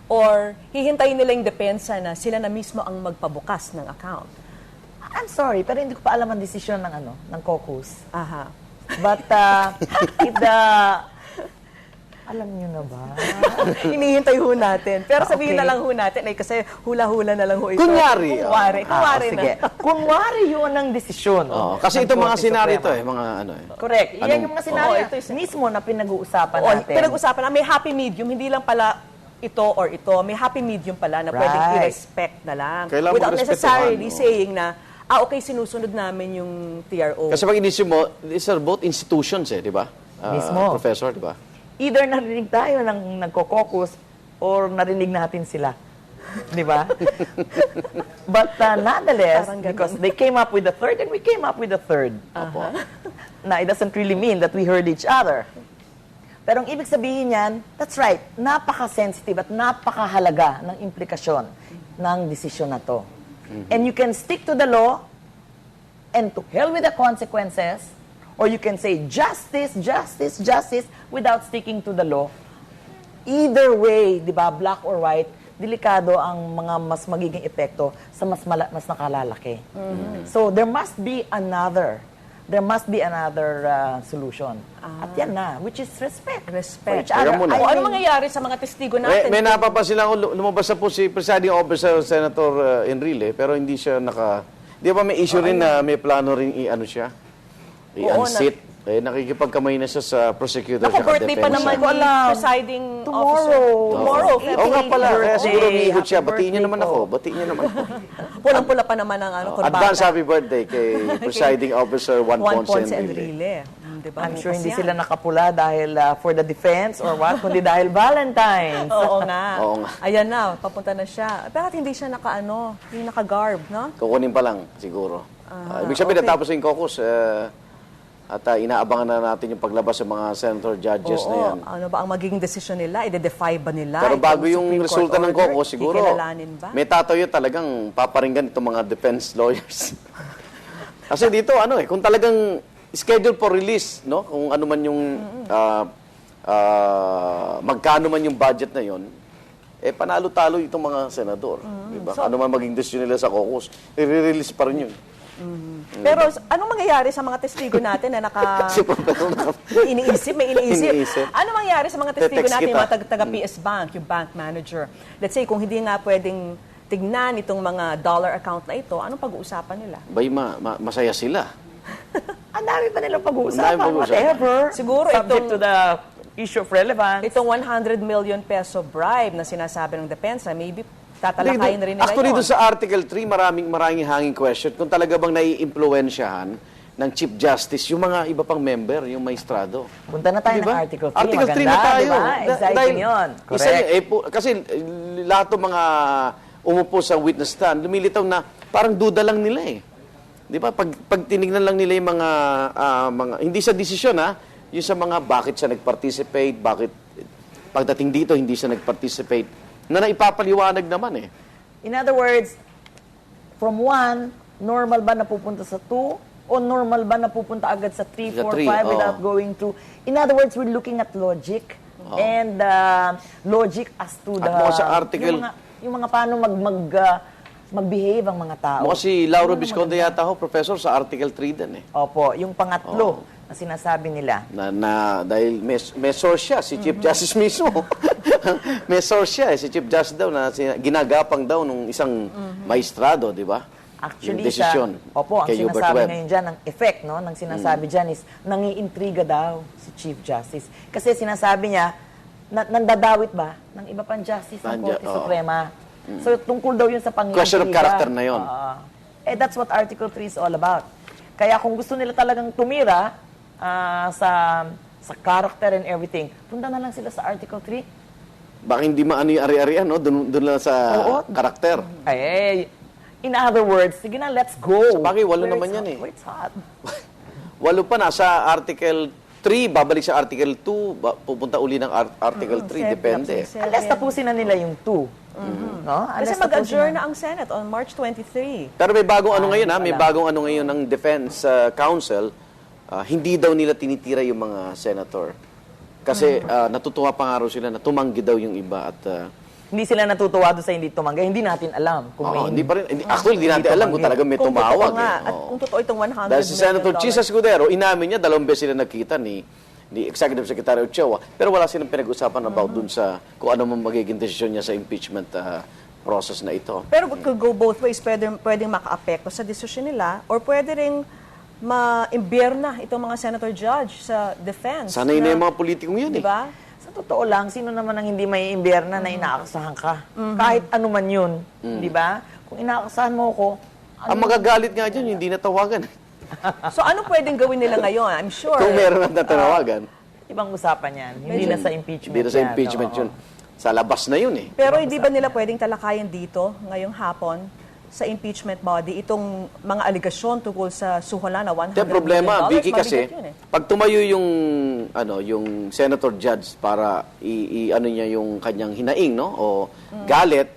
Or hihintayin nila yung depensa na sila na mismo ang magpabukas ng account? I'm sorry, pero hindi ko pa alam ang desisyon ng caucus. Aha. But alam niyo na ba? Hinihintay ho natin. Pero sabihin na lang ho natin, ay kasi hula-hula na lang ho ito. Kunyari. Kunwari na. Sige. Kunwari yun ang desisyon. Kasi ng itong mga Korte senaryo ito Suprema. mga ano eh. Correct. Yan yung mga senaryo ito yung- mismo na pinag-uusapan Oo, natin. pinag-usapan na may happy medium, hindi lang pala ito or ito. May happy medium pala na pwedeng Right. i-respect na lang. Kailangan Without magrespetuhan, necessarily oo. saying na, okay, sinusunod namin yung TRO. Kasi pag inisip mo, these are both institutions eh, di ba? Mismo. Professor, di ba? Either narinig tayo ng nagko-caucus or narinig natin sila. Di ba? But nonetheless, Parang ganun. because they came up with the third and we came up with the third. Na it doesn't really mean that we heard each other. Pero ang ibig sabihin yan, that's right, napaka-sensitive at napakahalaga ng implikasyon ng desisyon na to. And you can stick to the law and to hell with the consequences, or you can say justice, justice, justice without sticking to the law. Either way, di ba, black or white, delikado ang mga mas magiging epekto sa mas nakalalaki. So there must be another solution. At yan na, which is respect. For Respect. each other. Teka muna. O ano mangyayari sa mga testigo natin? May napapansin lang ako, lumabas na po si Presiding Officer Senator Enrile, pero hindi siya di ba may issue rin na may plano rin i-ano siya? I-unseat. Nakikipagkamay na siya sa prosecutor Naku, siya birthday pa naman Ko ni alam. presiding Tomorrow. officer. Tomorrow. Oo nga pala, kaya siguro may ikot siya. Happy Batiin niyo naman birthday ako. Batiin niyo naman ako. Pulang-pula pa naman ang kurbata. Advance happy birthday kay Presiding Officer Juan Ponce Enrile. Enrile. Diba? I'm sure Bukas hindi yan. sila nakapula dahil for the defense or what, kundi dahil Valentine's. Oo nga. Oo nga. Ayan na, papunta na siya. Pero hindi siya hindi naka-garb, no? Kukunin pa lang, siguro. Ibig sabihin, okay. natapos yung caucus. At inaabangan na natin yung paglabas ng mga senator judges na yan. Ano ba ang magiging desisyon nila? I-defy ba nila? Pero bago itong yung Supreme resulta Court ng order? caucus, siguro, Kikilalanin ba? may tatayo talagang paparinggan itong mga defense lawyers. Kasi dito, kung talagang schedule for release, no? Kung ano man yung, magkano man yung budget na yon, panalo-talo itong mga senador. Diba? Ano man maging desisyon nila sa caucus, i-release pa rin yun. Pero anong mangyayari sa mga testigo natin na Kasi may iniisip? Iniisip. Ano mangyayari sa mga testigo Te-text natin, yung kita. mga taga-PS Bank, yung bank manager? Let's say, kung hindi nga pwedeng tignan itong mga dollar account na ito, anong pag-uusapan nila? Bay, masaya sila. Ang dami pa nilang Ang dami pag-uusapan, pag-uusapan. whatever. Siguro subject itong- to the issue of relevance. Itong 100 million peso bribe na sinasabi ng depensa, maybe tatalakayin na rin nila Actually, yun. doon sa Article 3, maraming hanging question kung talaga bang nai-impluensyahan ng Chief Justice yung mga iba pang member, yung maestrado. Punta na tayo Diba? ng Article 3. Article 3 na Maganda, tayo. diba? Exciting yun. Isa yun, kasi lahat ng mga umupo sa witness stand, lumilitaw na parang duda lang nila eh. Di ba? Pag tinignan lang nila yung mga hindi sa desisyon yung sa mga bakit siya nag-participate, bakit pagdating dito hindi siya nag-participate, na naipapaliwanag naman eh. In other words, from 1, normal ba napupunta sa 2? O normal ba napupunta agad sa 3, 4, 5 without going to... In other words, we're looking at logic and logic as to the... At mo sa article... Yung mga paano mag-behave ang mga tao. Mo si Lauro Visconde yata Professor, sa Article 3 din eh. Opo, yung pangatlo na sinasabi nila. Dahil may source siya, si Chief Justice mismo. May source siya, si Chief Justice daw na ginagapang daw nung isang maestrado, di ba? Actually, yung desisyon ang kay Hubert sinasabi Webb. ngayon dyan, ang effect, ng sinasabi dyan is, nangiintriga daw si Chief Justice. Kasi sinasabi niya, nandadawit ba ng iba pang justice ng Korte Suprema? So, tungkol daw yun sa pangintriga. Question of character na yun. That's what Article 3 is all about. Kaya kung gusto nila talagang tumira sa character and everything, punta na lang sila sa Article 3. Baka hindi maano yung ari-arian, no? Doon lang sa karakter. In other words, sige na, let's go. Sa bagay, 8 naman yan eh. Where it's hot. 8 pa, nasa Article 3, babalik sa Article 2, pupunta uli ng Article 3, depende. Unless tapusin na nila yung 2. No? Kasi mag-adjourn na ang Senate on March 23. Pero may bagong ano ngayon, may bagong ano ngayon ng Defense Council, hindi daw nila tinitira yung mga senator. Kasi natutuwa pa nga raw sila na tumanggi daw yung iba at... hindi sila natutuwa doon sa hindi tumanggi. Hindi natin alam kung may... Hindi pa rin. Actually, hindi natin alam kung talaga may tumawag. At kung totoo itong 100 Dahil si Senator Chisa Escudero, inamin niya, 2 beses sila nagkita ni Executive Secretary Ochoa, pero wala silang pinag-usapan about dun sa kung ano man magiging desisyon niya sa impeachment process na ito. Pero it could go both ways. Pwedeng maka-apekto sa desisyon nila or pwede rin ma-imbierna itong mga senator judge sa defense. Sanay na yung mga politikong yun diba? Sa totoo lang, sino naman ang hindi may imbierna na inaakasahan ka? Kahit ano man yun. Di ba? Kung inaakasahan mo ko... Ang magagalit nga dyan, hindi natawagan. So ano pwedeng gawin nila ngayon? I'm sure. Kung meron na natawagan. Ibang usapan yan. Hindi na sa impeachment Hindi na sa impeachment yun. Sa labas na yun eh. Pero hindi ba nila pwedeng talakayan dito ngayong hapon sa impeachment body itong mga aligasyon tungkol sa suhulan na $100 million? Problema, Vicky, kasi yun, pag tumayo yung senator judge para ano niya yung kanyang hinaing, no? O galit,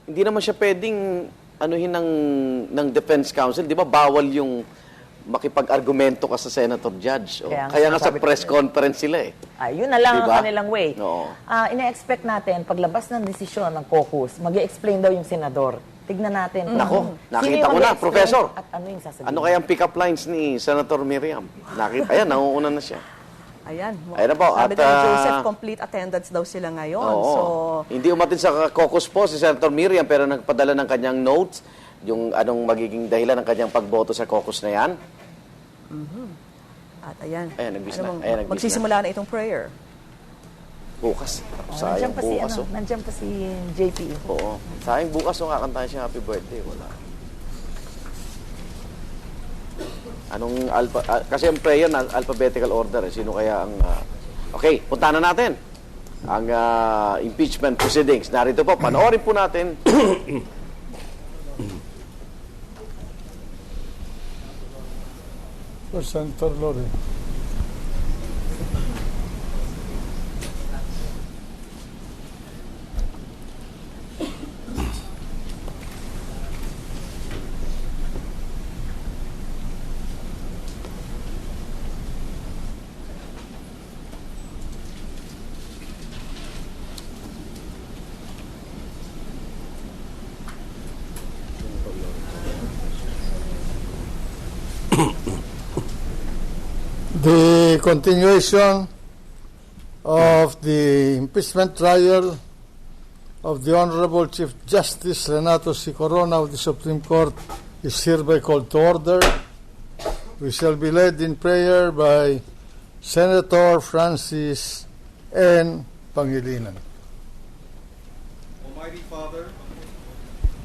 hindi naman siya pwedeng anuhin ng defense counsel, 'di ba? Bawal yung makipag-argumento ka sa senator judge. Kaya nga sa press conference sila eh. Yun na lang diba? ang kanilang way. Oo. Ina-expect natin, paglabas ng desisyon ng caucus, mag-explain daw yung senador. Tignan natin. Nako, nakita ko na, Professor. At ano yung sasabihin? Ano kaya ang pick-up lines ni Senator Miriam? Ayan, nanguuna na siya. Ayan. Ayan na po. Sabi ni Joseph, complete attendance daw sila ngayon. Oo. So, hindi umatin sa caucus po si Senator Miriam pero nagpadala ng kanyang notes, yung anong magiging dahilan ng kanyang pagboto sa caucus na yan. At ayan. Ayan, nagbis na. Magsisimula na itong prayer. Bukas. Sayang bukas. Nandiyan pa si JP. Oo. Sayang bukas kakantahin siya happy birthday. Wala. Kasi ang prayer na alphabetical order. Sino kaya ang... Okay, punta na natin ang impeachment proceedings. Narito po, panoorin po natin. Senator Lore. The continuation of the impeachment trial of the Honorable Chief Justice Renato Corona of the Supreme Court is hereby called to order. We shall be led in prayer by Senator Francis N. Pangilinan. Almighty Father,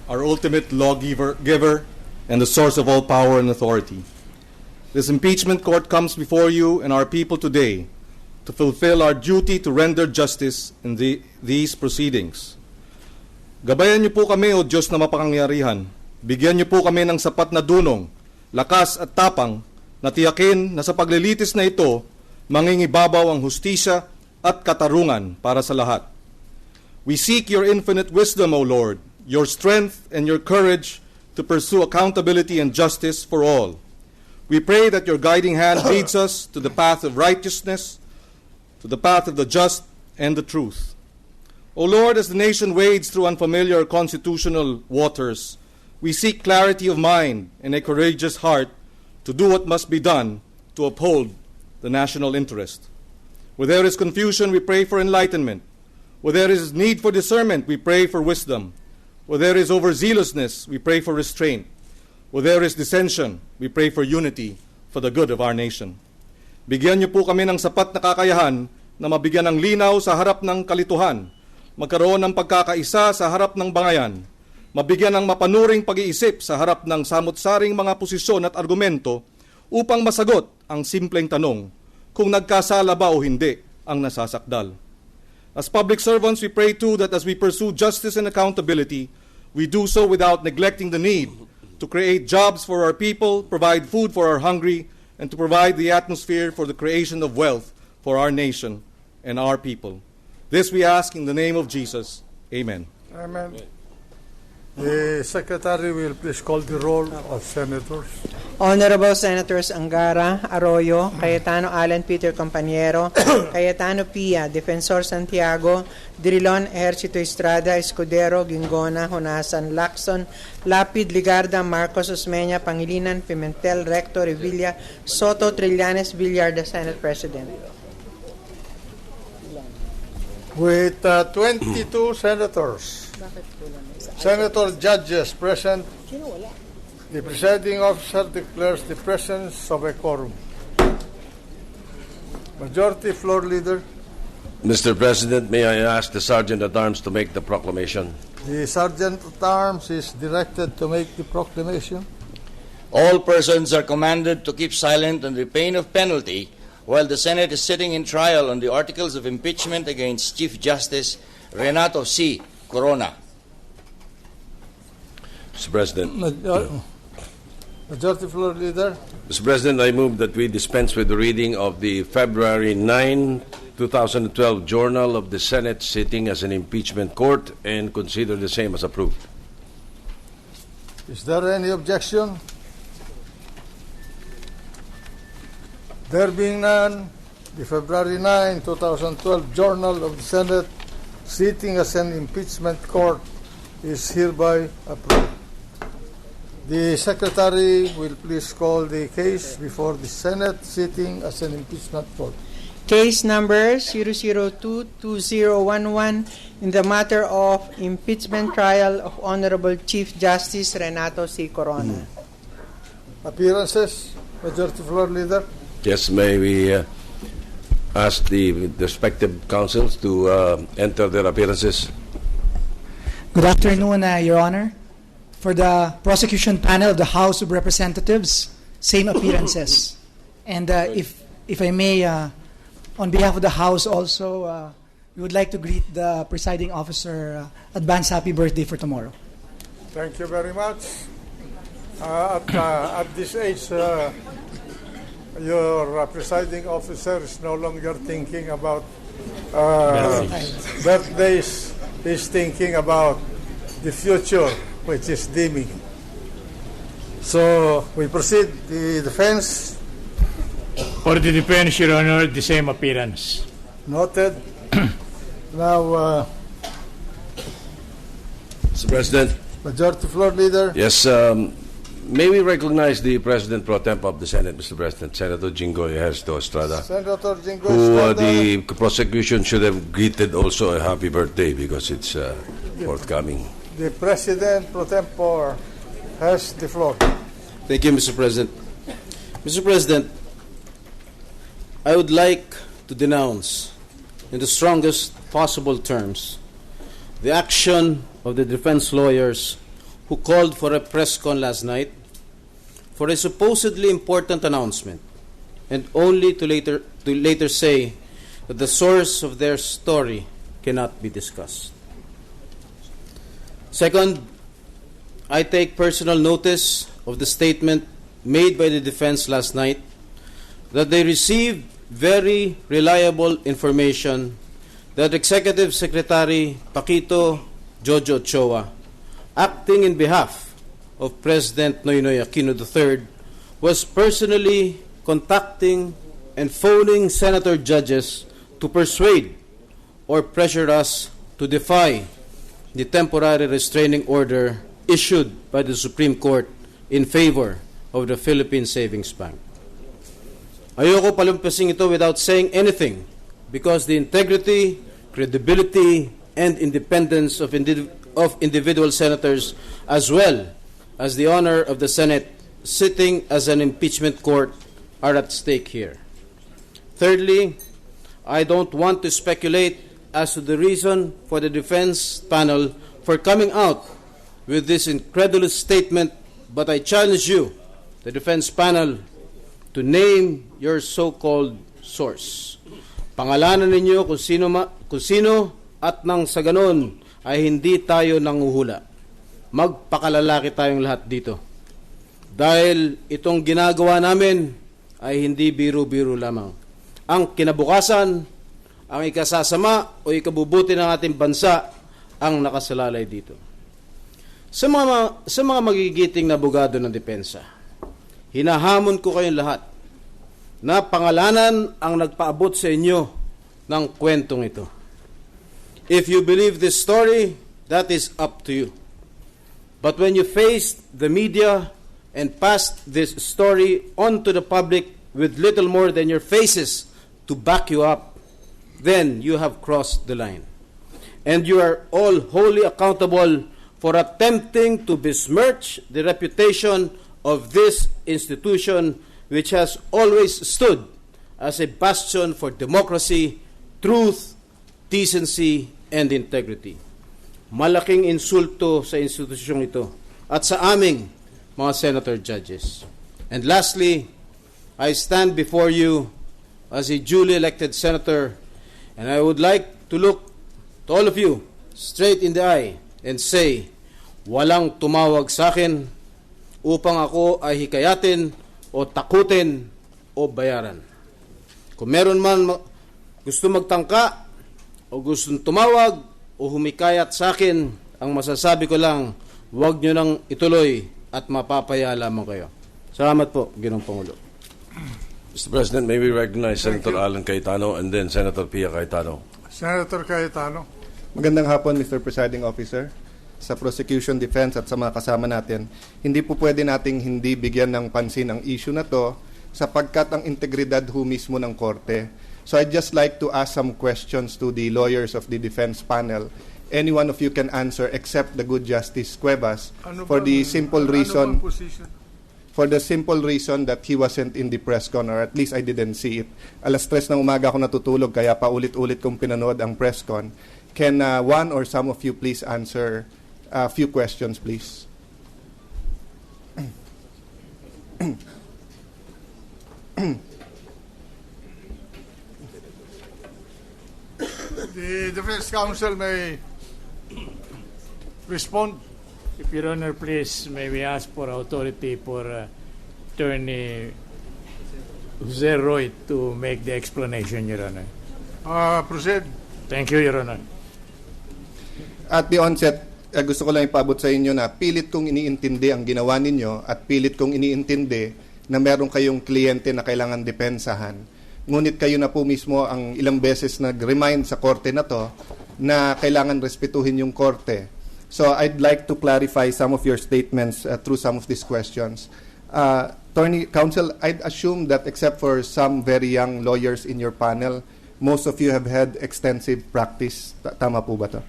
our ultimate lawgiver and the source of all power and authority, this impeachment court comes before you and our people today to fulfill our duty to render justice in these proceedings. Gabayan niyo po kami, O Diyos na mapangyarihan. Bigyan niyo po kami ng sapat na dunong, lakas at tapang na tiyakin na sa paglilitis na ito, mangingibabaw ang hustisya at katarungan para sa lahat. We seek your infinite wisdom, O Lord, your strength and your courage to pursue accountability and justice for all. We pray that your guiding hand leads us to the path of righteousness, to the path of the just and the truth. O Lord, as the nation wades through unfamiliar constitutional waters, we seek clarity of mind and a courageous heart to do what must be done to uphold the national interest. Where there is confusion, we pray for enlightenment. Where there is need for discernment, we pray for wisdom. Where there is overzealousness, we pray for restraint. Where there is dissension, we pray for unity for the good of our nation. Bigyan niyo po kami ng sapat na kakayahan na mabigyan ng linaw sa harap ng kalituhan, magkaroon ng pagkakaisa sa harap ng bangayan, mabigyan ng mapanuring pag-iisip sa harap ng samot-saring mga posisyon at argumento upang masagot ang simpleng tanong kung nagkasala ba o hindi ang nasasakdal. As public servants, we pray too that as we pursue justice and accountability, we do so without neglecting the need to create jobs for our people, provide food for our hungry, and to provide the atmosphere for the creation of wealth for our nation and our people. This we ask in the name of Jesus. Amen. Amen. The Secretary will please call the roll of Senators. Honorable Senators Angara, Arroyo, Cayetano Alan Peter Compañero, Cayetano Pia, Defensor Santiago, Drilon Ejercito Estrada, Escudero, Gingona, Honasan, Lacson, Lapid, Ligarda, Marcos Osmeña, Pangilinan, Pimentel, Recto, Revilla, Soto, Trillanes, Villar, the Senate President. With 22 senators, senator judges present, the presiding officer declares the presence of a quorum. Majority Floor Leader. Mr. President, may I ask the Sergeant-at-Arms to make the proclamation? The Sergeant-at-Arms is directed to make the proclamation. All persons are commanded to keep silent under pain of penalty while the Senate is sitting in trial on the articles of impeachment against Chief Justice Renato C. Corona. Mr. President. Majority Floor Leader. Mr. President, I move that we dispense with the reading of the February 9, 2012 Journal of the Senate sitting as an impeachment court and consider the same as approved. Is there any objection? There being none, the February 9, 2012 Journal of the Senate sitting as an impeachment court is hereby approved. The Secretary will please call the case before the Senate sitting as an impeachment court. Case number 0022011 in the matter of impeachment trial of Honorable Chief Justice Renato C. Corona. Appearances, Majority Floor Leader. Yes, may we ask the respective counsels to enter their appearances. Good afternoon, Your Honor. For the prosecution panel of the House of Representatives, same appearances. And if I may, on behalf of the House also, we would like to greet the presiding officer, advance happy birthday for tomorrow. Thank you very much. At this age, your presiding officer is no longer thinking about birthdays. He's thinking about the future, which is dimming. So we proceed. The defense. For the defense, Your Honor, the same appearance. Noted. Now, Mr. President. Majority Floor Leader. Yes, may we recognize the President Pro Tem of the Senate, Mr. President, Senator Jingoy Ejercito Estrada, Senator Jingoy who Estrada. the prosecution should have greeted also a happy birthday because it's forthcoming. The President Pro Tempore has the floor. Thank you, Mr. President. Mr. President, I would like to denounce in the strongest possible terms the action of the defense lawyers who called for a press con last night for a supposedly important announcement, and only to later say that the source of their story cannot be discussed. Second, I take personal notice of the statement made by the defense last night that they received very reliable information that Executive Secretary Paquito Jojo Ochoa, acting in behalf of President Noynoy Aquino III, was personally contacting and phoning senator judges to persuade or pressure us to defy the temporary restraining order issued by the Supreme Court in favor of the Philippine Savings Bank. Ayoko palumpasin ito without saying anything because the integrity, credibility, and independence of individual senators, as well as the honor of the Senate sitting as an impeachment court, are at stake here. Thirdly, I don't want to speculate as to the reason for the defense panel for coming out with this incredulous statement, but I challenge you, the defense panel, to name your so-called source. Pangalanan ninyo kung sino at nang sa ganon ay hindi tayo nanguhula. Magpakalalaki tayong lahat dito. Dahil itong ginagawa namin ay hindi biro-biro lamang. Ang kinabukasan, ang ikasasama o ikabubuti ng ating bansa ang nakasalalay dito. Sa mga magigiting na abogado ng depensa, hinahamon ko kayong lahat na pangalanan ang nagpaabot sa inyo ng kwentong ito. If you believe this story, that is up to you. But when you faced the media and passed this story on to the public with little more than your faces to back you up, then you have crossed the line. And you are all wholly accountable for attempting to besmirch the reputation of this institution, which has always stood as a bastion for democracy, truth, decency, and integrity. Malaking insulto sa institusyong ito at sa aming mga senator judges. And lastly, I stand before you as a duly elected senator, and I would like to look to all of you straight in the eye and say, walang tumawag sa akin upang ako ay hikayatin o takutin o bayaran. Kung meron man gusto magtangka o gustong tumawag o humikayat sa akin, ang masasabi ko lang, huwag nyo nang ituloy at mapapaya lamang kayo. Salamat po, Ginoong Pangulo. Mr. President, may we recognize Senator Alan Cayetano and then Senator Pia Cayetano. Senator Cayetano. Magandang hapon, Mr. Presiding Officer, sa prosecution, defense at sa mga kasama natin. Hindi po pwede nating hindi bigyan ng pansin ang issue na to sapagkat ang integridad ho mismo ng korte. So I'd just like to ask some questions to the lawyers of the defense panel. Any one of you can answer except the good Justice Cuevas for the simple reason that he wasn't in the press con, or at least I didn't see it. 3:00 ng umaga ako natutulog kaya paulit-ulit kong pinanood ang press con. Can one or some of you please answer a few questions, please? The defense counsel may respond. If Your Honor, please, may we ask for authority for Attorney Jose Roy to make the explanation, Your Honor. Proceed. Thank you, Your Honor. At the onset, gusto ko lang ipaabot sa inyo na pilit kong iniintindi ang ginawa ninyo at pilit kong iniintindi na meron kayong kliyente na kailangan depensahan. Ngunit kayo na po mismo ang ilang beses nag-remind sa korte na to na kailangan respetuhin yung korte. So I'd like to clarify some of your statements through some of these questions. Attorney Counsel, I'd assume that except for some very young lawyers in your panel, most of you have had extensive practice. Tama po ba to?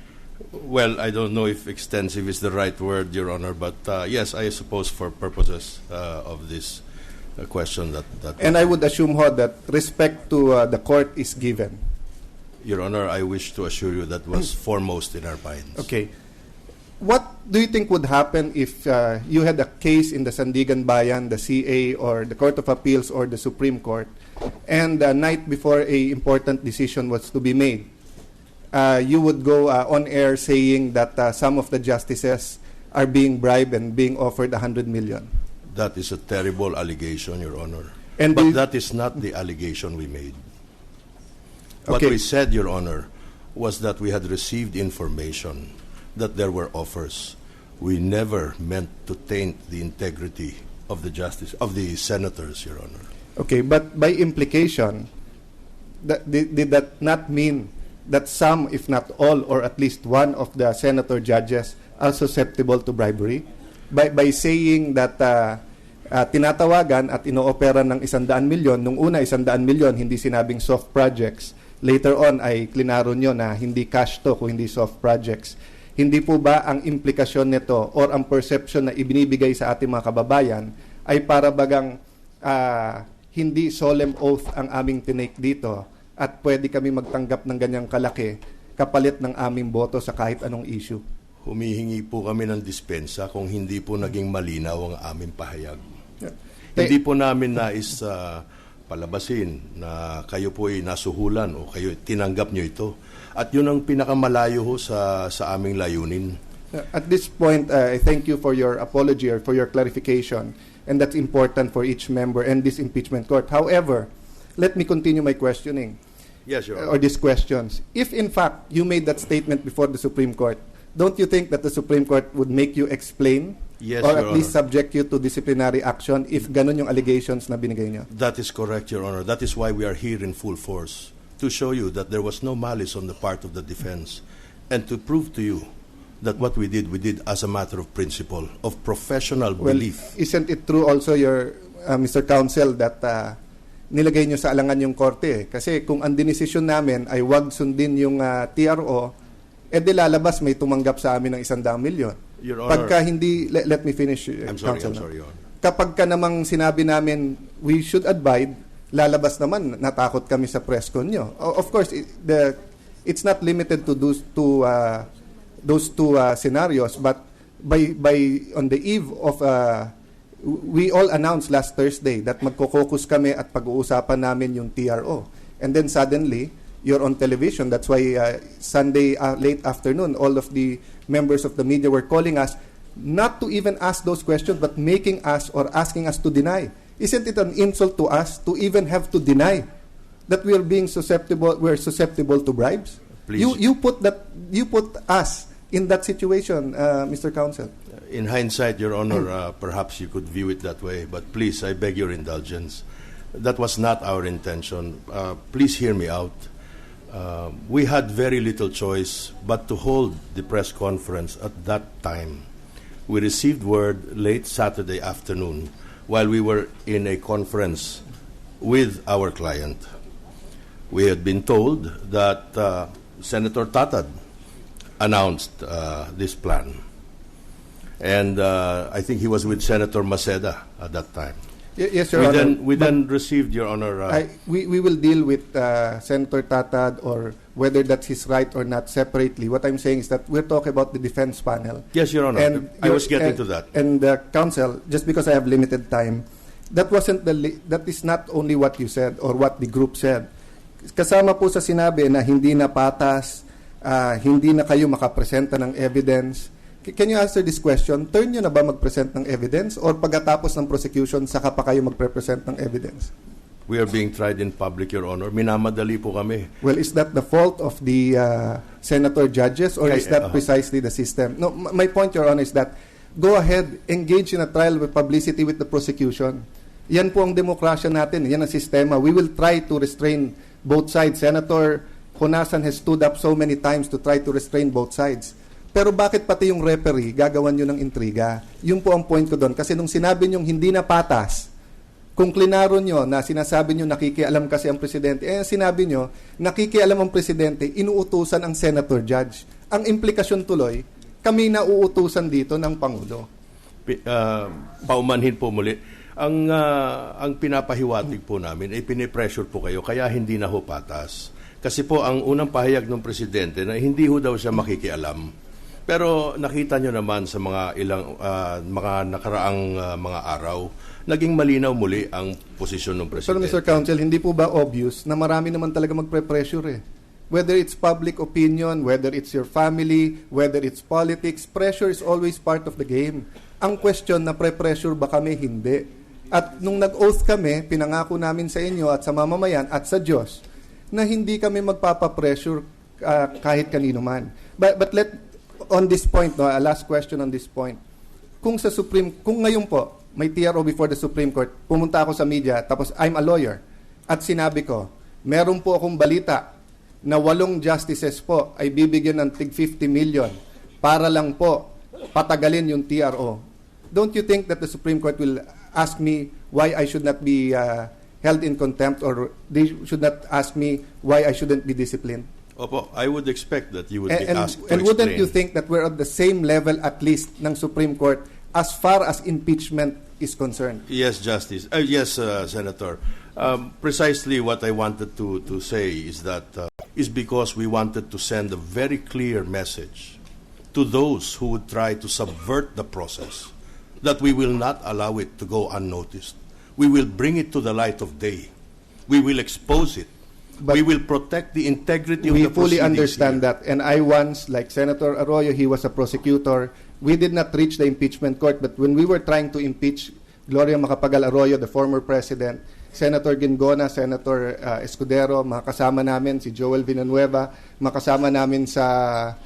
Well, I don't know if extensive is the right word, Your Honor, but yes, I suppose for purposes of this question that. And I would assume ho that respect to the court is given. Your Honor, I wish to assure you that was foremost in our minds. Okay. What do you think would happen if you had a case in the Sandigan Bayan, the CA, or the Court of Appeals, or the Supreme Court, and the night before a important decision was to be made, you would go on air saying that some of the justices are being bribed and being offered 100 million? That is a terrible allegation, Your Honor. But that is not the allegation we made. What Okay. we said, Your Honor, was that we had received information that there were offers. We never meant to taint the integrity of the senators, Your Honor. Okay, but by implication, did that not mean that some, if not all, or at least one of the senator judges are susceptible to bribery? By saying that tinatawagan at inoopera ng 100 milyon, nung una 100 milyon, hindi sinabing soft projects. Later on ay klinaro nyo na hindi cash to kung hindi soft projects. Hindi po ba ang implikasyon nito or ang perception na ibinibigay sa ating mga kababayan ay para bagang hindi solemn oath ang aming tinake dito at pwede kami magtanggap ng ganyang kalaki kapalit ng aming boto sa kahit anong issue? Humihingi po kami ng dispensa kung hindi po naging malinaw ang aming pahayag. Yeah. Hindi po namin nais palabasin na kayo po ay nasuhulan o kayo tinanggap nyo ito. At yun ang pinakamalayo ho sa aming layunin. At this point, I thank you for your apology or for your clarification, and that's important for each member and this impeachment court. However, let me continue my questioning. Yes, Your Honor. Or these questions. If in fact you made that statement before the Supreme Court, don't you think that the Supreme Court would make you explain? Yes, or Your at least Honor. subject you to disciplinary action if ganun yung allegations na binigay nyo? That is correct, Your Honor. That is why we are here in full force, to show you that there was no malice on the part of the defense, and to prove to you that what we did as a matter of principle, of professional belief. Isn't it true also, Mr. Counsel, that nilagay nyo sa alangan yung korte? Kasi kung ang dinesisyon namin ay wag sundin yung TRO, di lalabas may tumanggap sa amin ng 100 milyon. Your Honor, Pagka hindi, let me finish, I'm sorry, Counsel. Your Honor. Kapag ka namang sinabi namin we should abide, lalabas naman, natakot kami sa press con nyo. Of course, it's not limited to those two scenarios, but by on the eve of we all announced last Thursday that magko-focus kami at pag-uusapan namin yung TRO. And then suddenly, you're on television. That's why Sunday late afternoon, all of the members of the media were calling us not to even ask those questions, but making us or asking us to deny. Isn't it an insult to us to even have to deny that we're susceptible to bribes? Please. You put us in that situation, Mr. Counsel. In hindsight, Your Honor, perhaps you could view it that way, but please, I beg your indulgence. That was not our intention. Please hear me out. We had very little choice but to hold the press conference at that time. We received word late Saturday afternoon while we were in a conference with our client. We had been told that Senator Tatad announced this plan. And I think he was with Senator Maceda at that time. Yes, Your Honor. We then received, Your Honor... we will deal with Senator Tatad or whether that's his right or not separately. What I'm saying is that we're talking about the defense panel. Yes, Your Honor. And I was getting to that. And Counsel, just because I have limited time, that is not only what you said or what the group said. Kasama po sa sinabi na hindi na patas, hindi na kayo makapresenta ng evidence. Can you answer this question? Turn nyo na ba mag-present ng evidence or pagkatapos ng prosecution, saka pa kayo mag-present ng evidence? We are being tried in public, Your Honor. Minamadali po kami. Well, is that the fault of the senator judges or is that precisely the system? No, my point, Your Honor, is that go ahead, engage in a trial with publicity with the prosecution. Yan po ang demokrasya natin. Yan ang sistema. We will try to restrain both sides. Senator Honasan has stood up so many times to try to restrain both sides. Pero bakit pati yung referee, gagawan nyo ng intriga? Yun po ang point ko doon. Kasi nung sinabi nyo hindi na patas, kung klinaro nyo na sinasabi nyo nakikialam kasi ang presidente, sinabi nyo nakikialam ang presidente, inuutusan ang senator judge. Ang implikasyon tuloy, kami na uutusan dito ng Pangulo. Paumanhin po muli. Ang pinapahiwatig po namin ay pinipressure po kayo kaya hindi na ho patas. Kasi po ang unang pahayag ng presidente na hindi ho daw siya makikialam. Pero nakita nyo naman sa mga nakaraang mga araw, naging malinaw muli ang posisyon ng presidente. Pero Mr. Counsel, hindi po ba obvious na marami naman talaga magpe-pressure eh? Whether it's public opinion, whether it's your family, whether it's politics, pressure is always part of the game. Ang question na pre-pressure ba kami? Hindi. At nung nag-oath kami, pinangako namin sa inyo at sa mamamayan at sa Diyos na hindi kami magpapa-pressure kahit kanino man. But on this point, no, a last question on this point. Kung ngayon po, may TRO before the Supreme Court, pumunta ako sa media, tapos I'm a lawyer, at sinabi ko, meron po akong balita na 8 justices po ay bibigyan ng tig 50 million para lang po patagalin yung TRO. Don't you think that the Supreme Court will ask me why I should not be held in contempt, or they should not ask me why I shouldn't be disciplined? Opo, I would expect that you would be asked to and wouldn't explain. you think that we're at the same level at least ng Supreme Court as far as impeachment is concerned? Yes, Justice. Yes, Senator. Precisely what I wanted to say is that is because we wanted to send a very clear message to those who would try to subvert the process, that we will not allow it to go unnoticed. We will bring it to the light of day. We will expose it. But we will protect the integrity of the proceedings. We fully understand that. And I once, like Senator Arroyo, he was a prosecutor. We did not reach the impeachment court, but when we were trying to impeach Gloria Macapagal Arroyo, the former president, Senator Gingona, Senator Escudero, makasama namin si Joel Villanueva, makasama namin sa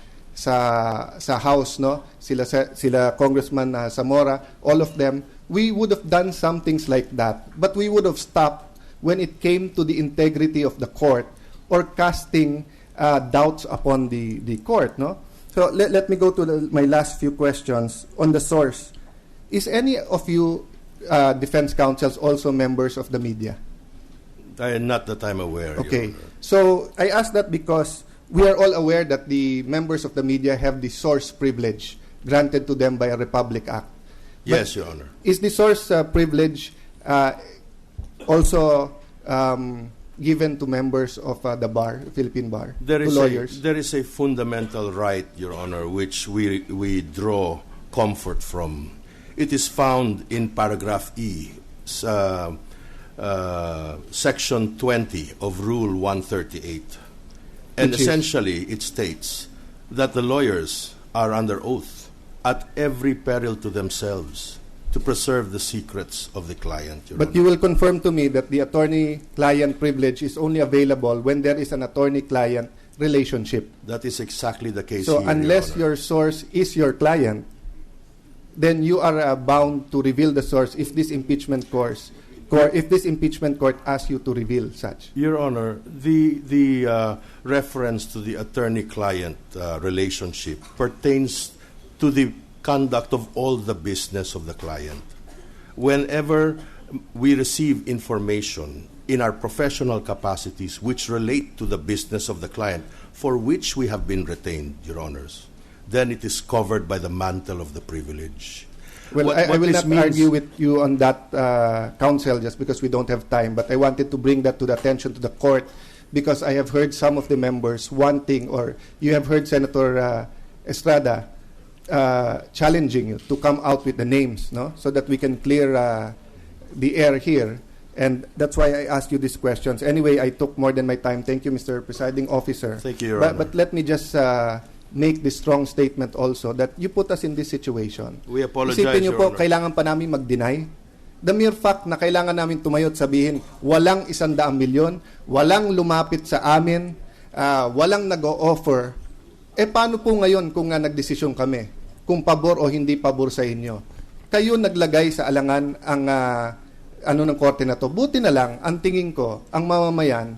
House, no? Sila Congressman Zamora, all of them, we would have done some things like that. But we would have stopped when it came to the integrity of the court or casting doubts upon the court, no? So let me go to my last few questions on the source. Is any of you defense counsels also members of the media? Not that I'm aware. Okay. So I ask that because we are all aware that the members of the media have the source privilege granted to them by a Republic Act. Yes, Your Honor. Is the source privilege also given to members of the bar, Philippine Bar, to lawyers? There is a fundamental right, Your Honor, which we draw comfort from. It is found in paragraph E, section 20 of Rule 138. And essentially, it states that the lawyers are under oath at every peril to themselves to preserve the secrets of the client. But you will confirm to me that the attorney-client privilege is only available when there is an attorney-client relationship. That is exactly the case so here, unless your source is your client, then you are bound to reveal the source if this impeachment court asks you to reveal such. Your Honor, the reference to the attorney-client relationship pertains to the conduct of all the business of the client. Whenever we receive information in our professional capacities which relate to the business of the client for which we have been retained, Your Honors, then it is covered by the mantle of the privilege. Well, I will not argue with you on that, counsel, just because we don't have time, but I wanted to bring that to the attention to the court because I have heard some of the members wanting, or you have heard Senator Estrada challenging you to come out with the names, no, so that we can clear the air here. And that's why I asked you these questions. Anyway, I took more than my time. Thank you, Mr. Presiding Officer. Thank you, Your Honor. But let me just make this strong statement also that you put us in this situation. We apologize, Isipin niyo Your po, Honor. kailangan pa namin mag-deny. The mere fact na kailangan namin tumayo at sabihin, walang 100 milyon, walang lumapit sa amin, walang nag-o-offer, paano po ngayon kung nagdesisyon kami? Kung pabor o hindi pabor sa inyo? Kayo naglagay sa alangan ang ng korte na to. Buti na lang, ang tingin ko, ang mamamayan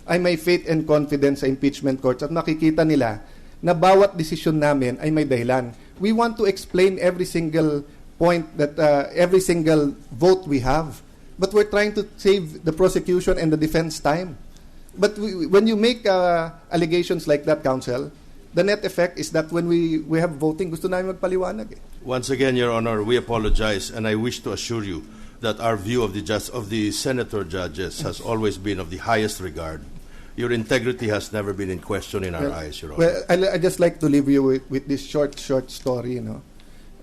ay may faith and confidence sa impeachment courts at makikita nila na bawat desisyon namin ay may dahilan. We want to explain every single point that every single vote we have. But we're trying to save the prosecution and the defense time. But when you make allegations like that, counsel, the net effect is that when we have voting, gusto namin magpaliwanag. Once again, Your Honor, we apologize, and I wish to assure you that our view of the senator judges has always been of the highest regard. Your integrity has never been in question in our eyes, Your Honor. Well, I just like to leave you with this short story, no.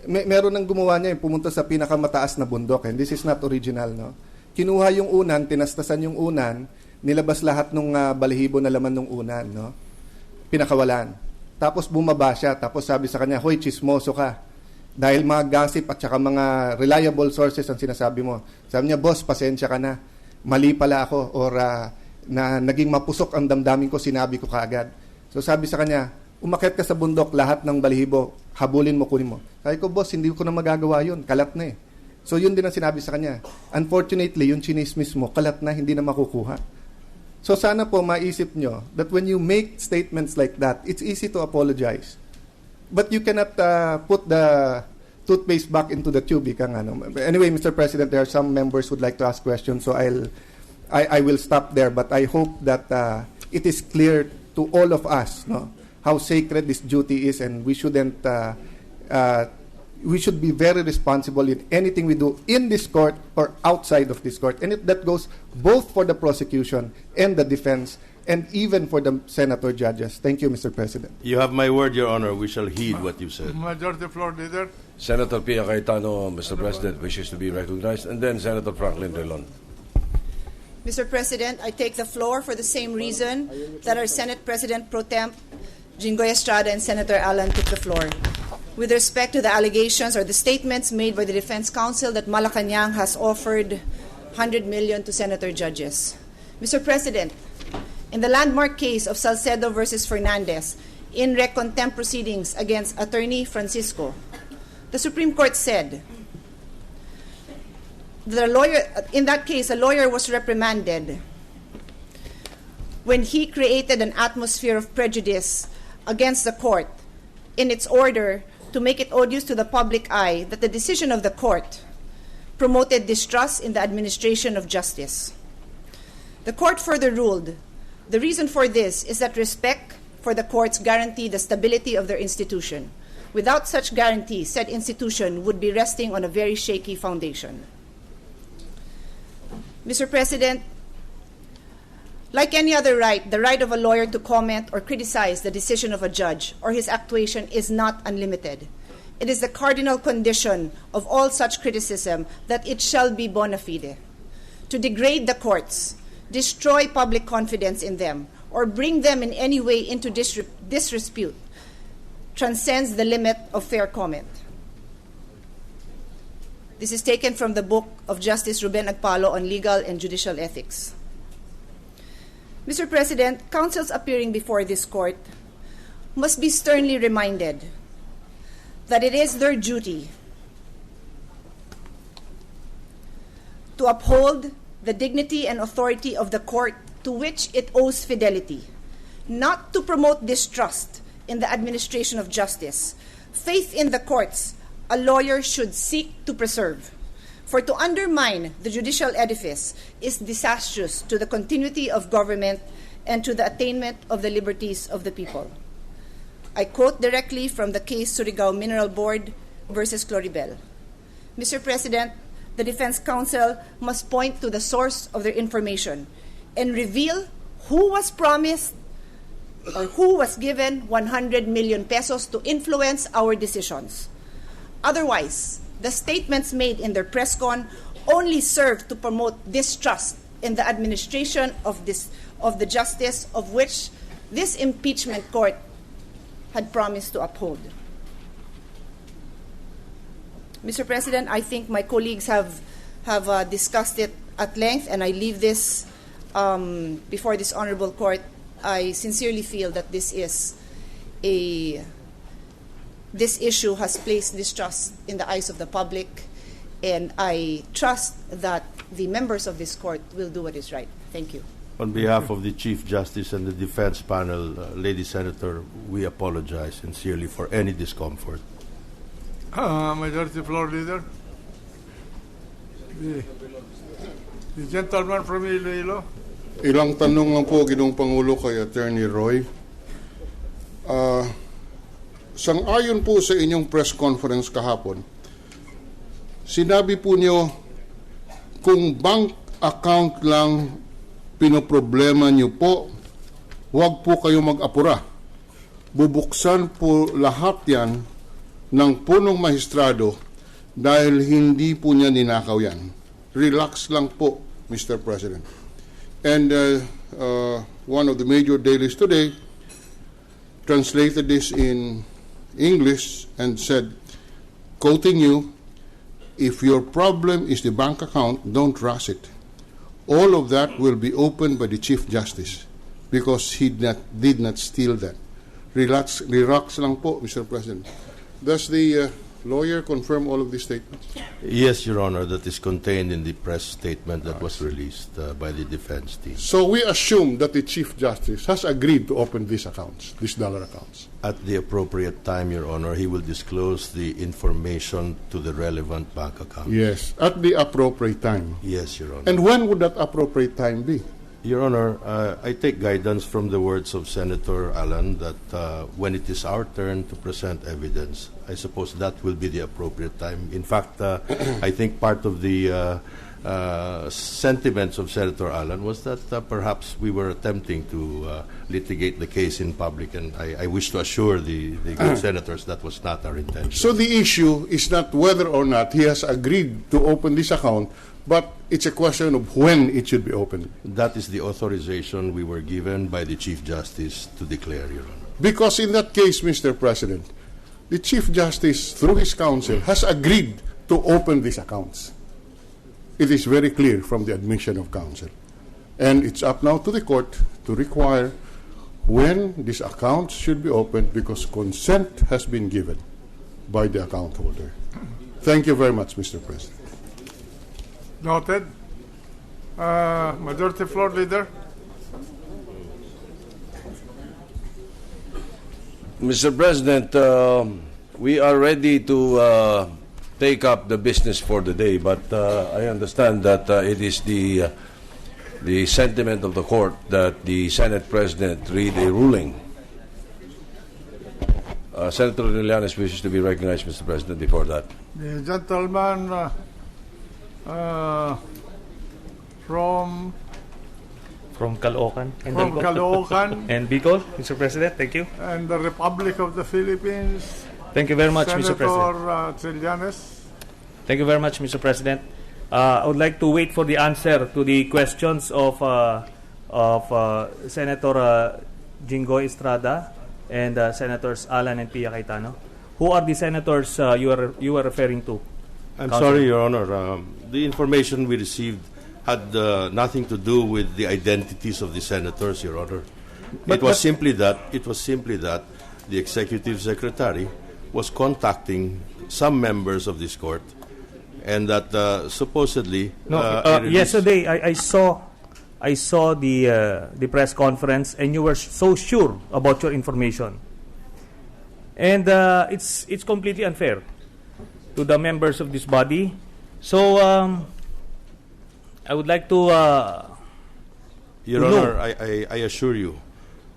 Meron nang gumawa niya, pumunta sa pinakamataas na bundok, and this is not original, no. Kinuha yung unan, tinastasan yung unan, nilabas lahat ng balahibo na laman ng unan, no. Pinakawalan. Tapos bumaba siya, tapos sabi sa kanya, "Hoy, chismoso ka." Dahil mga gossip at saka mga reliable sources ang sinasabi mo. Sabi niya, "Boss, pasensya ka na. Mali pala ako," or na naging mapusok ang damdamin ko, sinabi ko kaagad. So sabi sa kanya, "Umakyat ka sa bundok, lahat ng balahibo, habulin mo, kunin mo." Sabi ko, "Boss, hindi ko na magagawa yun. Kalat na eh." So yun din ang sinabi sa kanya. Unfortunately, yung chinismis mo, kalat na, hindi na makukuha. So sana po maisip nyo that when you make statements like that, it's easy to apologize. But you cannot put the toothpaste back into the tube. Anyway, Mr. President, there are some members who would like to ask questions, so I will stop there. But I hope that it is clear to all of us, no, how sacred this duty is, and we shouldn't. We should be very responsible in anything we do in this court or outside of this court. And that goes both for the prosecution and the defense, and even for the senator judges. Thank you, Mr. President. You have my word, Your Honor. We shall heed what you said. Majority Floor Leader. Senator Pia Cayetano, Mr. President, wishes to be recognized, and then Senator Franklin Drilon. Mr. President, I take the floor for the same reason that our Senate President Pro Temp, Jinggoy Estrada, and Senator Alan took the floor. With respect to the allegations or the statements made by the Defense Counsel that Malacanang has offered 100 million to senator judges. Mr. President, in the landmark case of Salcedo versus Fernandez, in rec contempt proceedings against Attorney Francisco, the Supreme Court said that in that case, a lawyer was reprimanded when he created an atmosphere of prejudice against the court in its order to make it odious to the public eye that the decision of the court promoted distrust in the administration of justice. The court further ruled, the reason for this is that respect for the courts guarantee the stability of their institution. Without such guarantee, said institution would be resting on a very shaky foundation. Mr. President, like any other right, the right of a lawyer to comment or criticize the decision of a judge or his actuation is not unlimited. It is the cardinal condition of all such criticism that it shall be bona fide. To degrade the courts, destroy public confidence in them, or bring them in any way into disrepute transcends the limit of fair comment. This is taken from the book of Justice Ruben Agpalo on legal and judicial ethics. Mr. President, counsels appearing before this court must be sternly reminded that it is their duty to uphold the dignity and authority of the court to which it owes fidelity, not to promote distrust in the administration of justice. Faith in the courts a lawyer should seek to preserve. For to undermine the judicial edifice is disastrous to the continuity of government and to the attainment of the liberties of the people. I quote directly from the case Surigao Mineral Board versus Cloribel. Mr. President, the Defense Counsel must point to the source of their information and reveal who was promised or who was given 100 million pesos to influence our decisions. Otherwise, the statements made in their press con only serve to promote distrust in the administration of the justice of which this impeachment court had promised to uphold. Mr. President, I think my colleagues have discussed it at length, and I leave this before this honorable court. I sincerely feel that this issue has placed distrust in the eyes of the public, and I trust that the members of this court will do what is right. Thank you. On behalf of the Chief Justice and the defense panel, Lady Senator, we apologize sincerely for any discomfort. Majority Floor Leader. The gentleman from Iloilo. Ilang tanong lang po, Ginoong Pangulo, kay Attorney Roy. Sang-ayon po sa inyong press conference kahapon, sinabi po niyo kung bank account lang pinoproblema niyo po, huwag po kayo mag-apura. Bubuksan po lahat yan ng punong mahistrado dahil hindi po niya ninakaw yan. Relax lang po, Mr. President. And one of the major dailies today translated this in English and said, quoting you, if your problem is the bank account, don't rush it. All of that will be opened by the Chief Justice because he did not steal that. Relax lang po, Mr. President. Does the lawyer confirm all of these statements? Yes, Your Honor, that is contained in the press statement that was released by the defense team. So we assume that the Chief Justice has agreed to open these accounts, these dollar accounts. At the appropriate time, Your Honor, he will disclose the information to the relevant bank account. Yes, at the appropriate time. Yes, Your Honor. And when would that appropriate time be? Your Honor, I take guidance from the words of Senator Allen that when it is our turn to present evidence, I suppose that will be the appropriate time. In fact, I think part of the sentiments of Senator Allen was that perhaps we were attempting to litigate the case in public, and I wish to assure the good senators that was not our intention. So the issue is not whether or not he has agreed to open this account, but it's a question of when it should be opened. That is the authorization we were given by the Chief Justice to declare, Your Honor. Because in that case, Mr. President, the Chief Justice, through his counsel, has agreed to open these accounts. It is very clear from the admission of counsel. And it's up now to the court to require when these accounts should be opened because consent has been given by the account holder. Thank you very much, Mr. President. Noted. Majority Floor Leader. Mr. President, we are ready to take up the business for the day, but I understand that it is the sentiment of the court that the Senate President read a ruling. Senator Trillanes wishes to be recognized, Mr. President, before that. The gentleman from Caloocan and Bicol, Mr. President, thank you. And the Republic of the Philippines. Thank you very much, Senator Mr. President. Trillanes. Thank you very much, Mr. President. I would like to wait for the answer to the questions of Senator Jinggoy Estrada and Senators Alan and Pia Cayetano. Who are the senators you are referring to? I'm sorry, Your Honor. The information we received had nothing to do with the identities of the senators, Your Honor. It was simply that the executive secretary was contacting some members of this court, and that supposedly yesterday I saw the press conference, and you were so sure about your information, and it's completely unfair to the members of this body. So I would like to Your Honor, I assure you,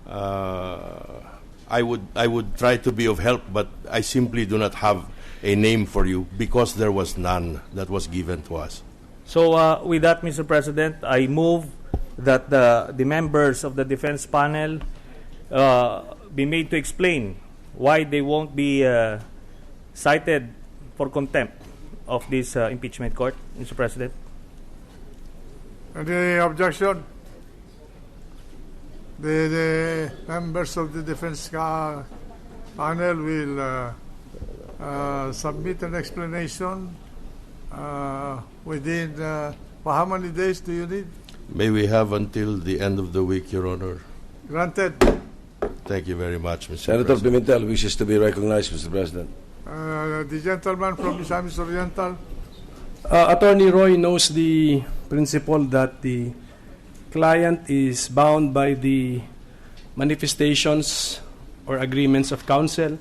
I would try to be of help, but I simply do not have a name for you because there was none that was given to us. So with that, Mr. President, I move that the members of the defense panel be made to explain why they won't be cited for contempt of this impeachment court, Mr. President. Any objection? The members of the defense panel will submit an explanation within how many days do you need? May we have until the end of the week, Your Honor. Granted. Thank you very much, Mr. Senator President. Pimentel wishes to be recognized, Mr. President. The gentleman from Misamis Oriental. Attorney Roy knows the principle that the client is bound by the manifestations or agreements of counsel.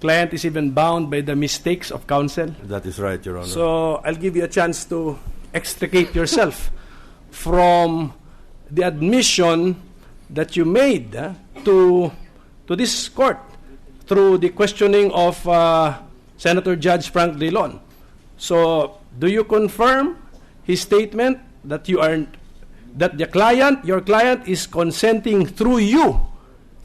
Client is even bound by the mistakes of counsel. That is right, Your Honor. So I'll give you a chance to extricate yourself from the admission that you made to this court through the questioning of Senator Judge Frank Drilon. So do you confirm his statement that your client is consenting through you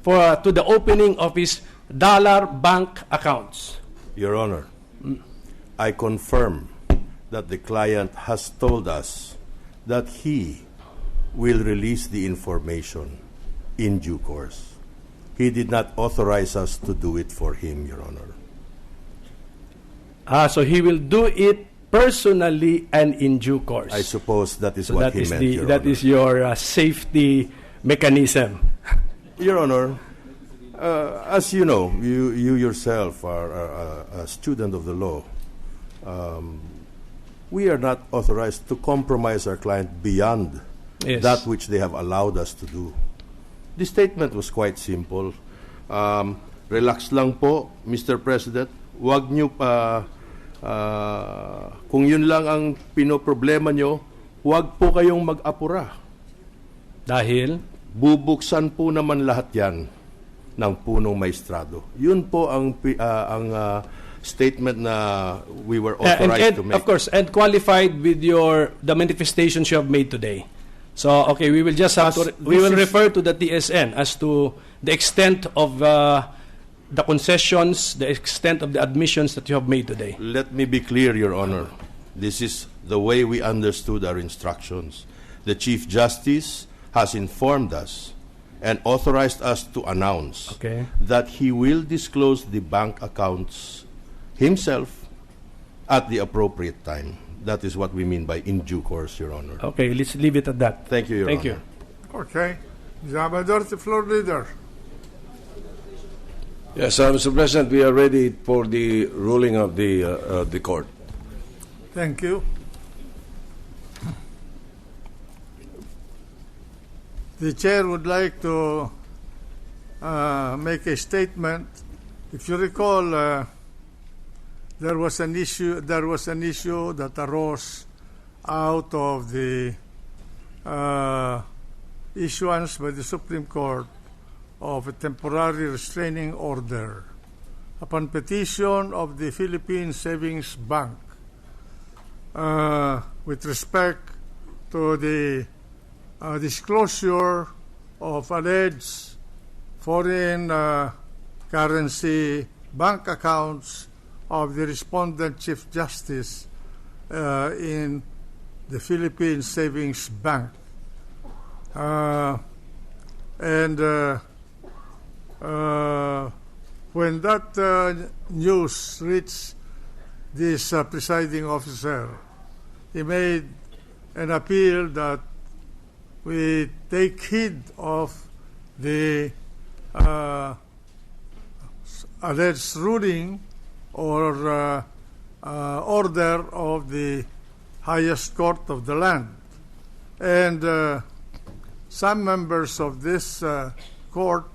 to the opening of his dollar bank accounts. Your Honor, I confirm that the client has told us that he will release the information in due course. He did not authorize us to do it for him, Your Honor. So he will do it personally and in due course. I suppose that is what he meant, Your That Honor. is your safety mechanism. Your Honor, as you know, you yourself are a student of the law. We are not authorized to compromise our client beyond that which they have allowed us to do. The statement was quite simple. Relax lang po, Mr. President. Huwag nyo kung yun lang ang pinoproblema nyo, huwag po kayong mag-apura. Dahil? Bubuksan po naman lahat yan ng punong maestrado. Yun po ang statement na we were authorized to make. Of course, and qualified with the manifestations you have made today. So, okay, we will just have we will refer to the TSN as to the extent of the concessions, the extent of the admissions that you have made today. Let me be clear, Your Honor. This is the way we understood our instructions. The Chief Justice has informed us and authorized us to announce that he will disclose the bank accounts himself at the appropriate time. That is what we mean by in due course, Your Honor. Okay, let's leave it at that. Thank you, Your Honor. Okay. The Majority Floor Leader. Yes, Mr. President, we are ready for the ruling of the court. Thank you. The chair would like to make a statement. If you recall, there was an issue that arose out of the issuance by the Supreme Court of a temporary restraining order upon petition of the Philippine Savings Bank with respect to the disclosure of alleged foreign currency bank accounts of the respondent Chief Justice in the Philippine Savings Bank. When that news reached this presiding officer, he made an appeal that we take heed of the alleged ruling or order of the highest court of the land. And some members of this court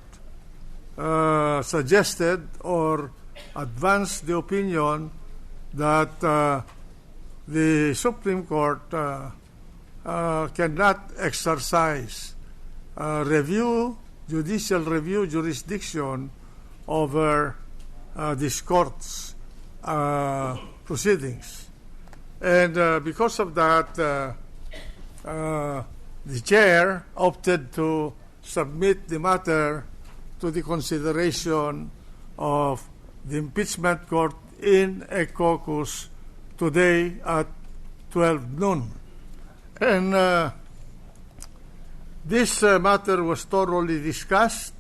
suggested or advanced the opinion that the Supreme Court cannot exercise judicial review jurisdiction over this court's proceedings. And because of that, the chair opted to submit the matter to the consideration of the impeachment court in a caucus today at 12 noon. And this matter was thoroughly discussed.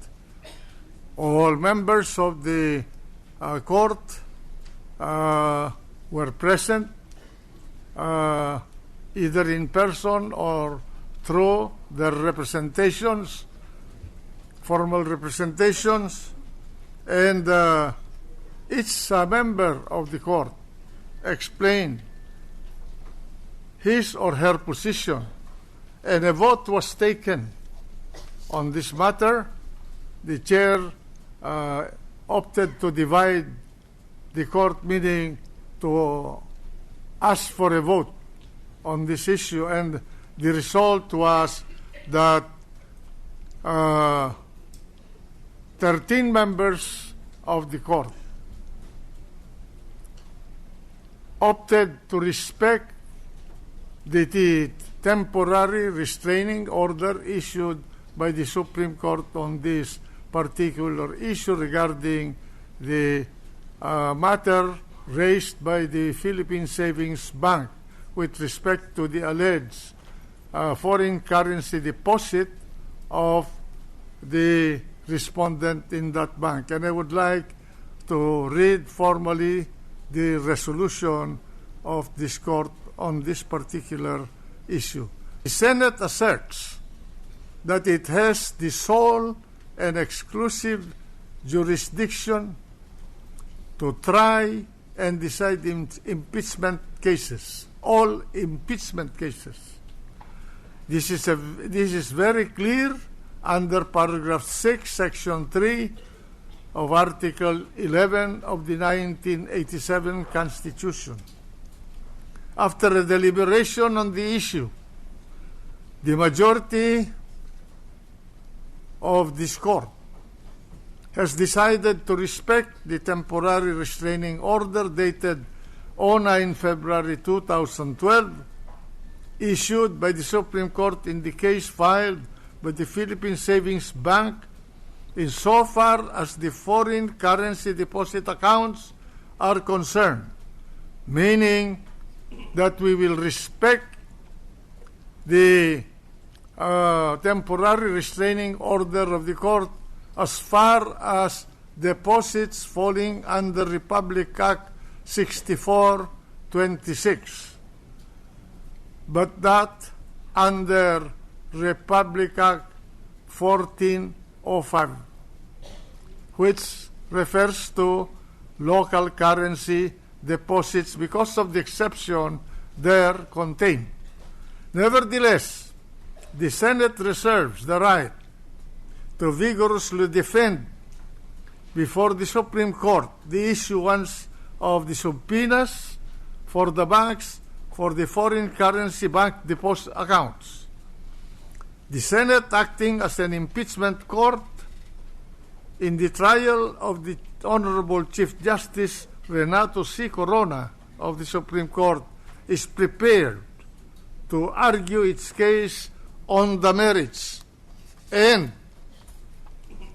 All members of the court were present, either in person or through their representations, formal representations, and each member of the court explained his or her position, and a vote was taken on this matter. The chair opted to divide the court, meaning to ask for a vote on this issue, and the result was that 13 members of the court opted to respect the temporary restraining order issued by the Supreme Court on this particular issue regarding the matter raised by the Philippine Savings Bank with respect to the alleged foreign currency deposit of the respondent in that bank. And I would like to read formally the resolution of this court on this particular issue. The Senate asserts that it has the sole and exclusive jurisdiction to try and decide impeachment cases, all impeachment cases. This is very clear under paragraph 6, section 3 of Article 11 of the 1987 Constitution. After a deliberation on the issue, the majority of this court has decided to respect the temporary restraining order dated 09 February 2012 issued by the Supreme Court in the case filed by the Philippine Savings Bank insofar as the foreign currency deposit accounts are concerned, meaning that we will respect the temporary restraining order of the court as far as deposits falling under Republic Act 6426, but not under Republic Act 1405, which refers to local currency deposits because of the exception there contained. Nevertheless, the Senate reserves the right to vigorously defend before the Supreme Court the issuance of the subpoenas for the banks for the foreign currency bank deposit accounts. The Senate, acting as an impeachment court in the trial of the Honorable Chief Justice Renato C. Corona of the Supreme Court, is prepared to argue its case on the merits and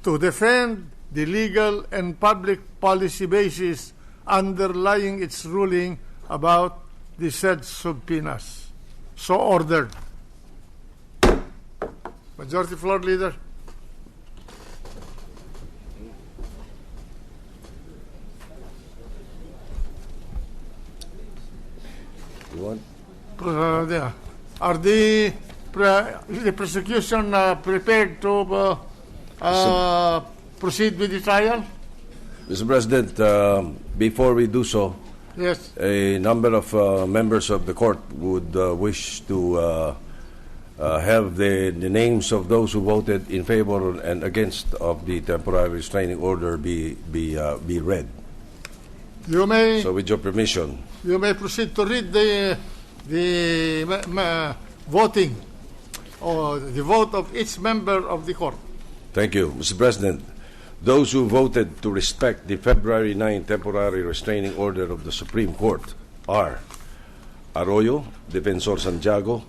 to defend the legal and public policy basis underlying its ruling about the said subpoenas. So ordered. Majority Floor Leader. You want? Are the prosecution prepared to proceed with the trial? Mr. President, before we do so, yes, a number of members of the court would wish to have the names of those who voted in favor and against of the temporary restraining order be read. You may. So, with your permission, you may proceed to read the voting or the vote of each member of the court. Thank you, Mr. President. Those who voted to respect the February 9 temporary restraining order of the Supreme Court are Arroyo, Defensor Santiago,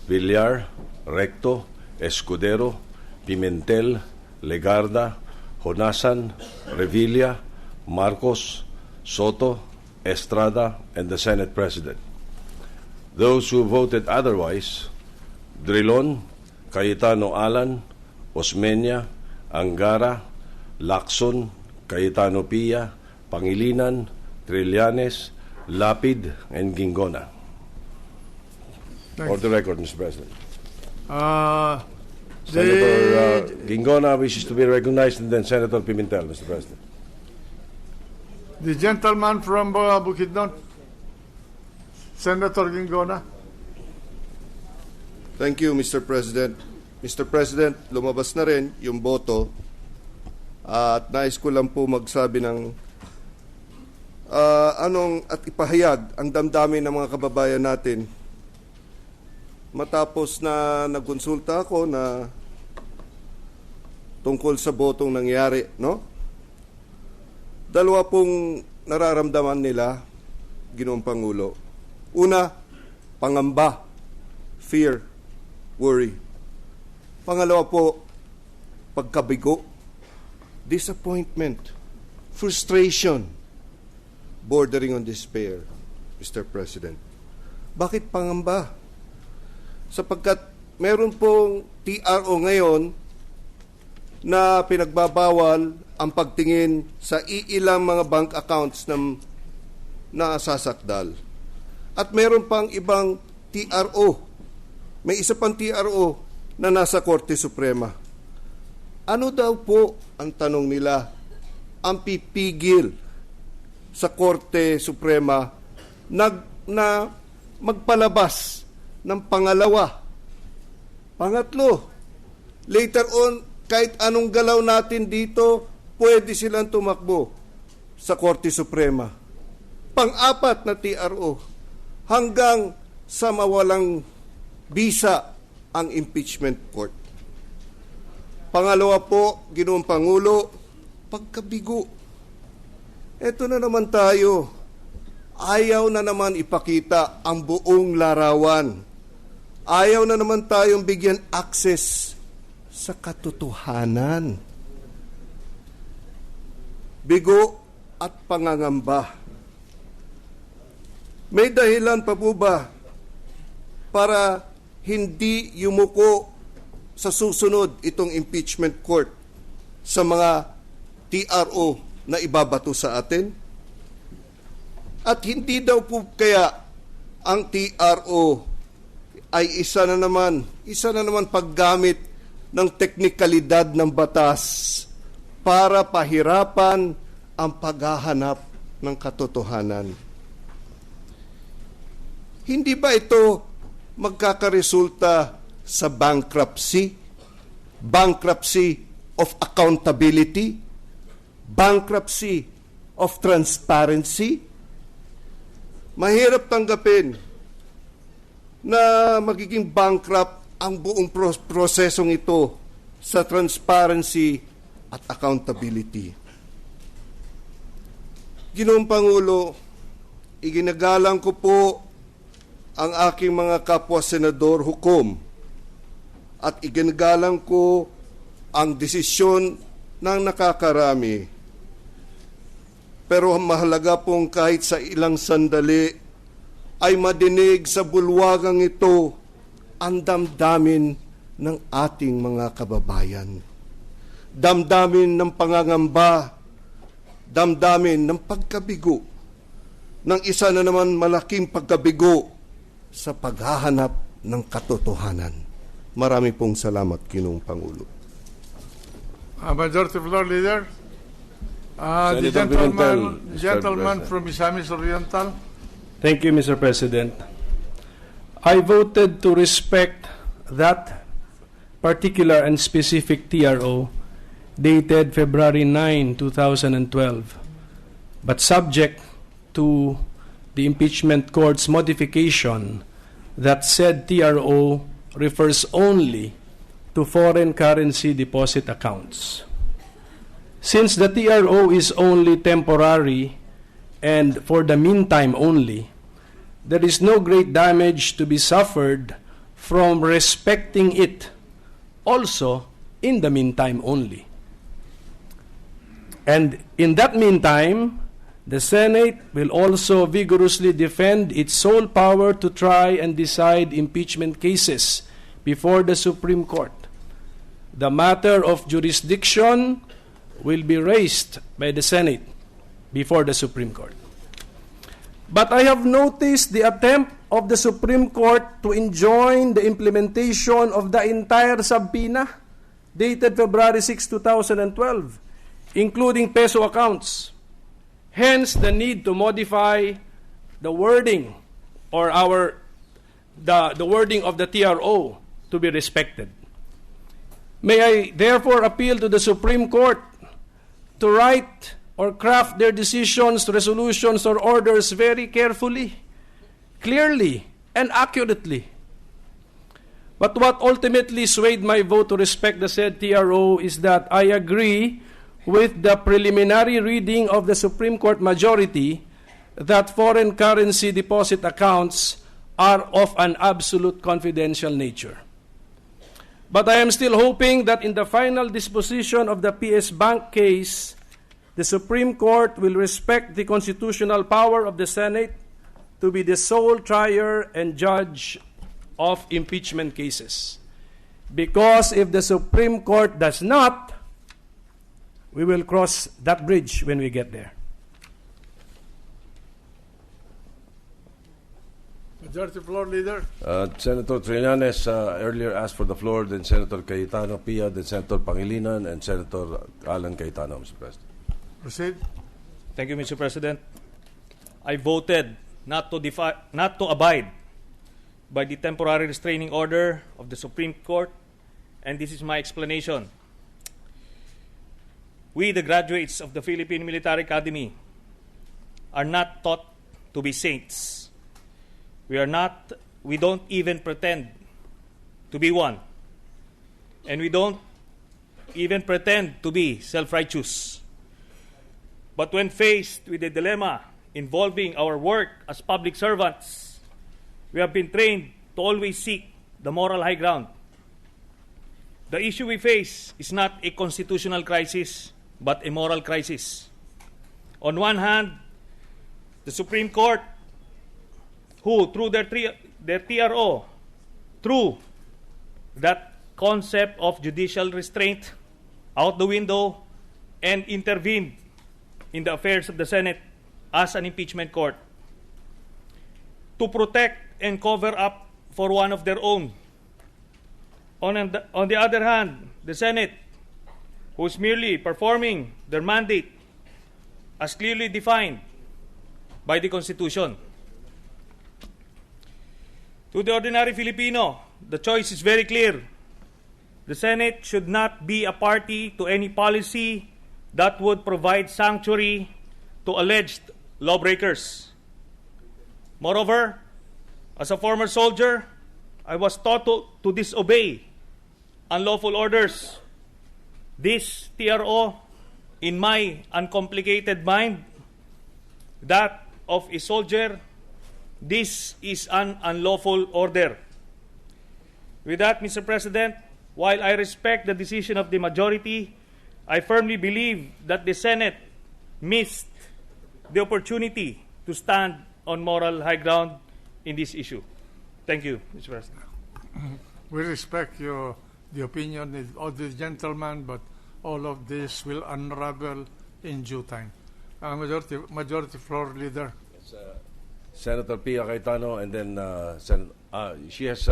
Villar, Recto, Escudero, Pimentel, Legarda, Honasan, Revilla, Marcos, Soto, Estrada, and the Senate President. Those who voted otherwise, Drilon, Cayetano Alan, Osmeña, Angara, Lacson, Cayetano Pia, Pangilinan, Trillanes, Lapid, and Gingona. For the record, Mr. President. Senator Gingona wishes to be recognized, and then Senator Pimentel, Mr. President. The gentleman from Bukidnon, Senator Gingona. Thank you, Mr. President. Mr. President, lumabas na rin yung boto at nais ko lang po magsabi ng at ipahayag ang damdamin ng mga kababayan natin. Matapos na nagkonsulta ako na tungkol sa botong nangyari, no? Dalawa pong nararamdaman nila, Ginoong Pangulo. Una, pangamba fear, worry. Pangalawa po, pagkabigo, disappointment, frustration, bordering on despair, Mr. President. Bakit pangamba? Sapagkat meron pong TRO ngayon na pinagbabawal ang pagtingin sa iilang mga bank accounts ng nasasakdal. At meron pang ibang TRO. May isa pang TRO na nasa Korte Suprema. Ano daw po ang tanong nila ang pipigil sa Korte Suprema na magpalabas ng pangalawa, pangatlo, later on, kahit anong galaw natin dito, pwede silang tumakbo sa Korte Suprema. Pang-apat na TRO, hanggang sa mawalang bisa ang impeachment court. Pangalawa po, Ginoong Pangulo, pagkabigo. Eto na naman tayo. Ayaw na naman ipakita ang buong larawan. Ayaw na naman tayong bigyan access sa katotohanan. Bigo at pangangamba. May dahilan pa po ba para hindi yumuko sa susunod itong impeachment court sa mga TRO na ibabato sa atin? At hindi daw po kaya ang TRO ay isa na naman paggamit ng teknikalidad ng batas para pahirapan ang paghahanap ng katotohanan. Hindi ba ito magkakaresulta sa bankruptcy? Bankruptcy of accountability? Bankruptcy of transparency? Mahirap tanggapin na magiging bankrupt ang buong prosesong ito sa transparency at accountability. Ginoong Pangulo, iginagalang ko po ang aking mga kapwa senador hukom at iginagalang ko ang desisyon ng nakakarami. Pero mahalaga pong kahit sa ilang sandali ay madinig sa bulwagang ito ang damdamin ng ating mga kababayan. Damdamin ng pangangamba, damdamin ng pagkabigo, ng isa na naman malaking pagkabigo sa paghahanap ng katotohanan. Marami pong salamat, Ginoong Pangulo. Majority Floor Leader, the gentleman from Misamis Oriental. Thank you, Mr. President. I voted to respect that particular and specific TRO dated February 9, 2012, but subject to the impeachment court's modification that said TRO refers only to foreign currency deposit accounts. Since the TRO is only temporary and for the meantime only, there is no great damage to be suffered from respecting it also in the meantime only. And in that meantime, the Senate will also vigorously defend its sole power to try and decide impeachment cases before the Supreme Court. The matter of jurisdiction will be raised by the Senate before the Supreme Court. But I have noticed the attempt of the Supreme Court to enjoin the implementation of the entire subpoena dated February 6, 2012, including peso accounts. Hence, the need to modify the wording or the wording of the TRO to be respected. May I therefore appeal to the Supreme Court to write or craft their decisions, resolutions, or orders very carefully, clearly, and accurately. But what ultimately swayed my vote to respect the said TRO is that I agree with the preliminary reading of the Supreme Court majority that foreign currency deposit accounts are of an absolute confidential nature. But I am still hoping that in the final disposition of the PS Bank case, the Supreme Court will respect the constitutional power of the Senate to be the sole trier and judge of impeachment cases. Because if the Supreme Court does not, we will cross that bridge when we get there. Majority Floor Leader. Senator Trillanes earlier asked for the floor, then Senator Cayetano Pia, then Senator Pangilinan, and Senator Alan Cayetano, Mr. President. Proceed. Thank you, Mr. President. I voted not to abide by the temporary restraining order of the Supreme Court, and this is my explanation. We, the graduates of the Philippine Military Academy, are not taught to be saints. We don't even pretend to be one. And we don't even pretend to be self-righteous. But when faced with a dilemma involving our work as public servants, we have been trained to always seek the moral high ground. The issue we face is not a constitutional crisis, but a moral crisis. On one hand, the Supreme Court, who, through their TRO, threw that concept of judicial restraint out the window and intervened in the affairs of the Senate as an impeachment court to protect and cover up for one of their own. On the other hand, the Senate, who is merely performing their mandate as clearly defined by the Constitution. To the ordinary Filipino, the choice is very clear. The Senate should not be a party to any policy that would provide sanctuary to alleged lawbreakers. Moreover, as a former soldier, I was taught to disobey unlawful orders. This TRO, in my uncomplicated mind, that of a soldier, this is an unlawful order. With that, Mr. President, while I respect the decision of the majority, I firmly believe that the Senate missed the opportunity to stand on moral high ground in this issue. Thank you, Mr. President. We respect the opinion of the gentleman, but all of this will unravel in due time. Majority Floor Leader. Senator Pia Cayetano, and then she has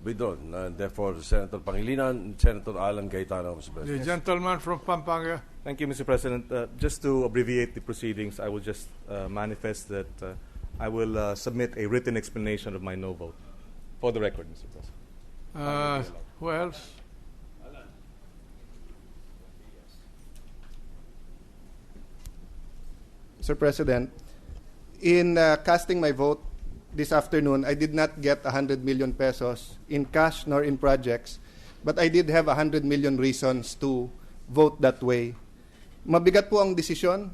withdrawn. Therefore, Senator Pangilinan and Senator Alan Cayetano, Mr. President. The gentleman from Pampanga. Thank you, Mr. President. Just to abbreviate the proceedings, I will just manifest that I will submit a written explanation of my no vote. For the record, Mr. President. Who else? Mr. President, in casting my vote this afternoon, I did not get 100 million pesos in cash nor in projects, but I did have 100 million reasons to vote that way. Mabigat po ang desisyon.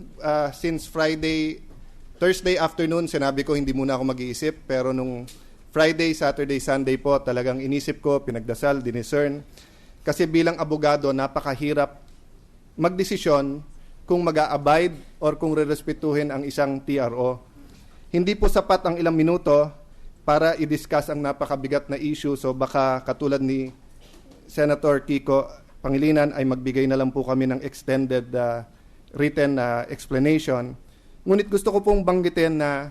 Since Thursday afternoon, sinabi ko hindi muna ako mag-iisip, pero nung Friday, Saturday, Sunday po, talagang inisip ko, pinagdasal, diniscern. Kasi bilang abogado, napakahirap magdesisyon kung mag-a-abide or kung rerespetuhin ang isang TRO. Hindi po sapat ang ilang minuto para i-discuss ang napakabigat na issue. So baka katulad ni Senator Kiko Pangilinan ay magbigay na lang po kami ng extended written explanation. Ngunit gusto ko pong banggitin na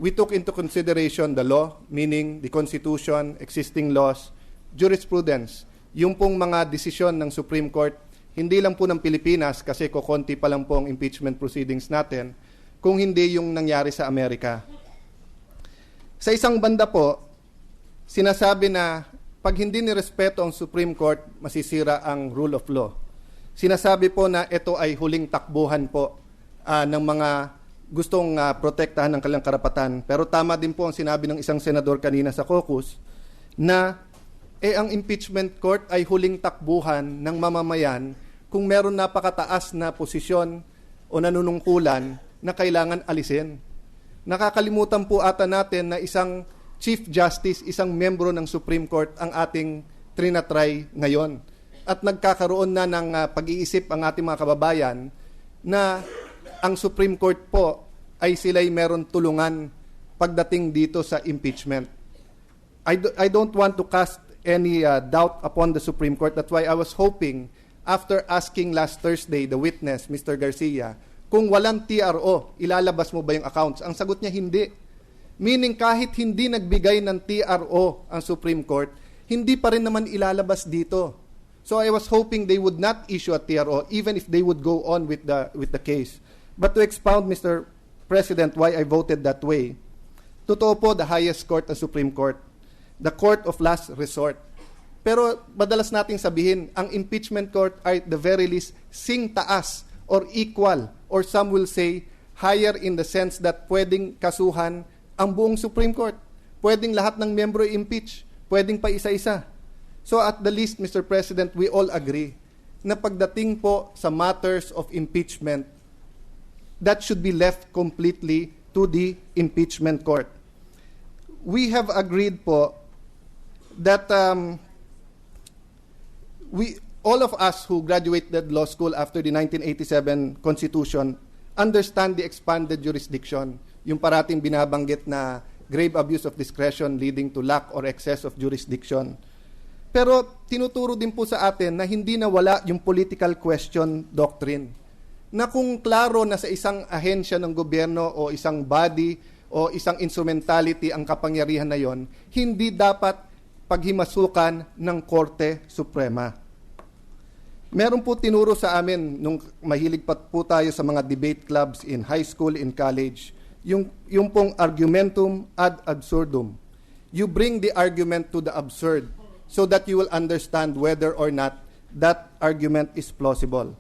we took into consideration the law, meaning the Constitution, existing laws, jurisprudence. Yung pong mga desisyon ng Supreme Court, hindi lang po ng Pilipinas kasi kokonti pa lang po ang impeachment proceedings natin, kung hindi yung nangyari sa Amerika. Sa isang banda po, sinasabi na pag hindi nirespeto ang Supreme Court, masisira ang rule of law. Sinasabi po na ito ay huling takbuhan po ng mga gustong protektahan ng kanilang karapatan. Pero tama din po ang sinabi ng isang senador kanina sa caucus na ang impeachment court ay huling takbuhan ng mamamayan kung meron napakataas na posisyon o nanunungkulan na kailangan alisin. Nakakalimutan po ata natin na isang Chief Justice, isang membro ng Supreme Court ang ating trinatry ngayon. At nagkakaroon na ng pag-iisip ang ating mga kababayan na ang Supreme Court po ay sila'y meron tulungan pagdating dito sa impeachment. I don't want to cast any doubt upon the Supreme Court. That's why I was hoping, after asking last Thursday the witness, Mr. Garcia, kung walang TRO, ilalabas mo ba yung accounts? Ang sagot niya, hindi. Meaning kahit hindi nagbigay ng TRO ang Supreme Court, hindi pa rin naman ilalabas dito. So I was hoping they would not issue a TRO even if they would go on with the case. But to expound, Mr. President, why I voted that way, totoo po, the highest court ang Supreme Court, the court of last resort. Pero madalas nating sabihin, ang impeachment court ay at the very least sing taas or equal, or some will say higher in the sense that pwedeng kasuhan ang buong Supreme Court. Pwedeng lahat ng miyembro i-impeach, pwedeng pa isa-isa. So at the least, Mr. President, we all agree na pagdating po sa matters of impeachment, that should be left completely to the impeachment court. We have agreed po that all of us who graduated law school after the 1987 Constitution understand the expanded jurisdiction, yung parating binabanggit na grave abuse of discretion leading to lack or excess of jurisdiction. Pero tinuturo din po sa atin na hindi nawala yung political question doctrine, na kung klaro na sa isang ahensya ng gobyerno o isang body o isang instrumentality ang kapangyarihan na yon, hindi dapat paghimasukan ng Korte Suprema. Meron po tinuro sa amin, nung mahilig pa po tayo sa mga debate clubs in high school, in college, yung pong argumentum ad absurdum. You bring the argument to the absurd so that you will understand whether or not that argument is plausible.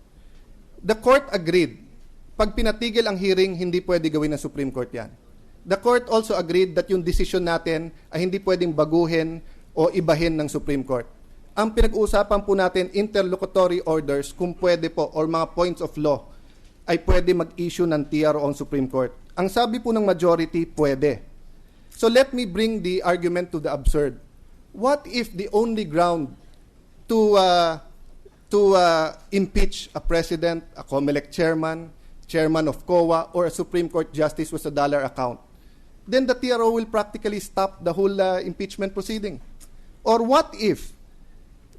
The court agreed. Pag pinatigil ang hearing, hindi pwede gawin ng Supreme Court yan. The court also agreed that yung decision natin ay hindi pwedeng baguhin o ibahin ng Supreme Court. Ang pinag-uusapan po natin, interlocutory orders, kung pwede po, or mga points of law, ay pwede mag-issue ng TRO ang Supreme Court. Ang sabi po ng majority, pwede. So let me bring the argument to the absurd. What if the only ground to impeach a president, a COMELEC chairman, chairman of COA, or a Supreme Court justice was a dollar account? Then the TRO will practically stop the whole impeachment proceeding. Or what if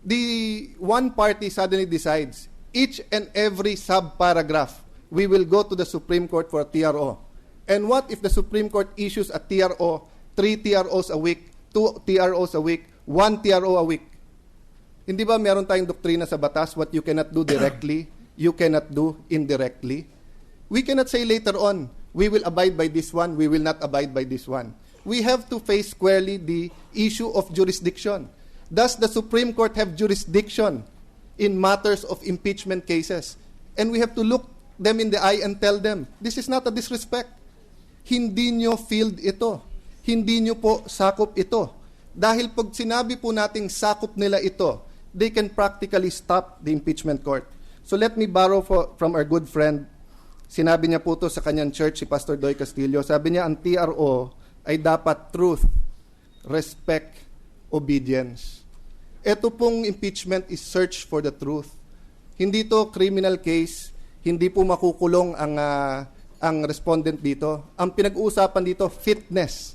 the one party suddenly decides each and every sub-paragraph, we will go to the Supreme Court for a TRO? And what if the Supreme Court issues a TRO, 3 TROs a week, 2 TROs a week, 1 TRO a week? Hindi ba meron tayong doktrina sa batas, what you cannot do directly, you cannot do indirectly? We cannot say later on, we will abide by this one, we will not abide by this one. We have to face squarely the issue of jurisdiction. Does the Supreme Court have jurisdiction in matters of impeachment cases? And we have to look them in the eye and tell them, this is not a disrespect. Hindi nyo field ito. Hindi nyo po sakop ito. Dahil pag sinabi po nating sakop nila ito, they can practically stop the impeachment court. So let me borrow from our good friend. Sinabi niya po to sa kanyang church, si Pastor Doy Castillo. Sabi niya, ang TRO ay dapat truth, respect, obedience. Ito pong impeachment is search for the truth. Hindi to criminal case, hindi po makukulong ang respondent dito. Ang pinag-uusapan dito, fitness,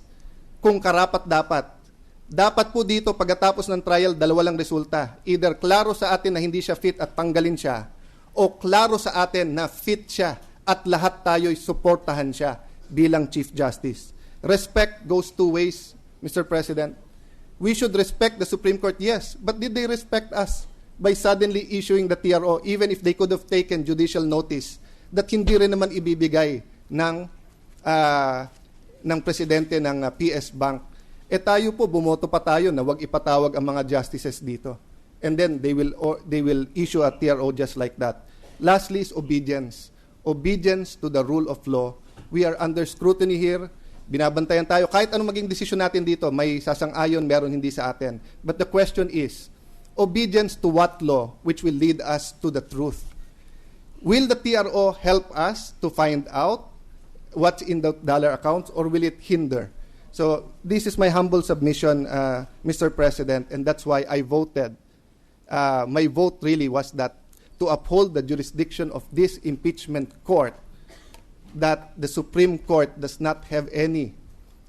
kung karapat-dapat. Dapat po dito, pagkatapos ng trial, dalawa lang resulta. Either klaro sa atin na hindi siya fit at tanggalin siya, o klaro sa atin na fit siya at lahat tayo'y suportahan siya bilang Chief Justice. Respect goes two ways, Mr. President. We should respect the Supreme Court, yes, but did they respect us by suddenly issuing the TRO, even if they could have taken judicial notice that hindi rin naman ibibigay ng presidente ng PS Bank? Tayo po, bumoto pa tayo na wag ipatawag ang mga justices dito. And then they will issue a TRO just like that. Lastly is obedience. Obedience to the rule of law. We are under scrutiny here. Binabantayan tayo. Kahit anong maging desisyon natin dito, may sasang-ayon, meron hindi sa atin. But the question is, obedience to what law which will lead us to the truth? Will the TRO help us to find out what's in the dollar accounts, or will it hinder? So this is my humble submission, Mr. President, and that's why I voted. My vote really was that to uphold the jurisdiction of this impeachment court, that the Supreme Court does not have any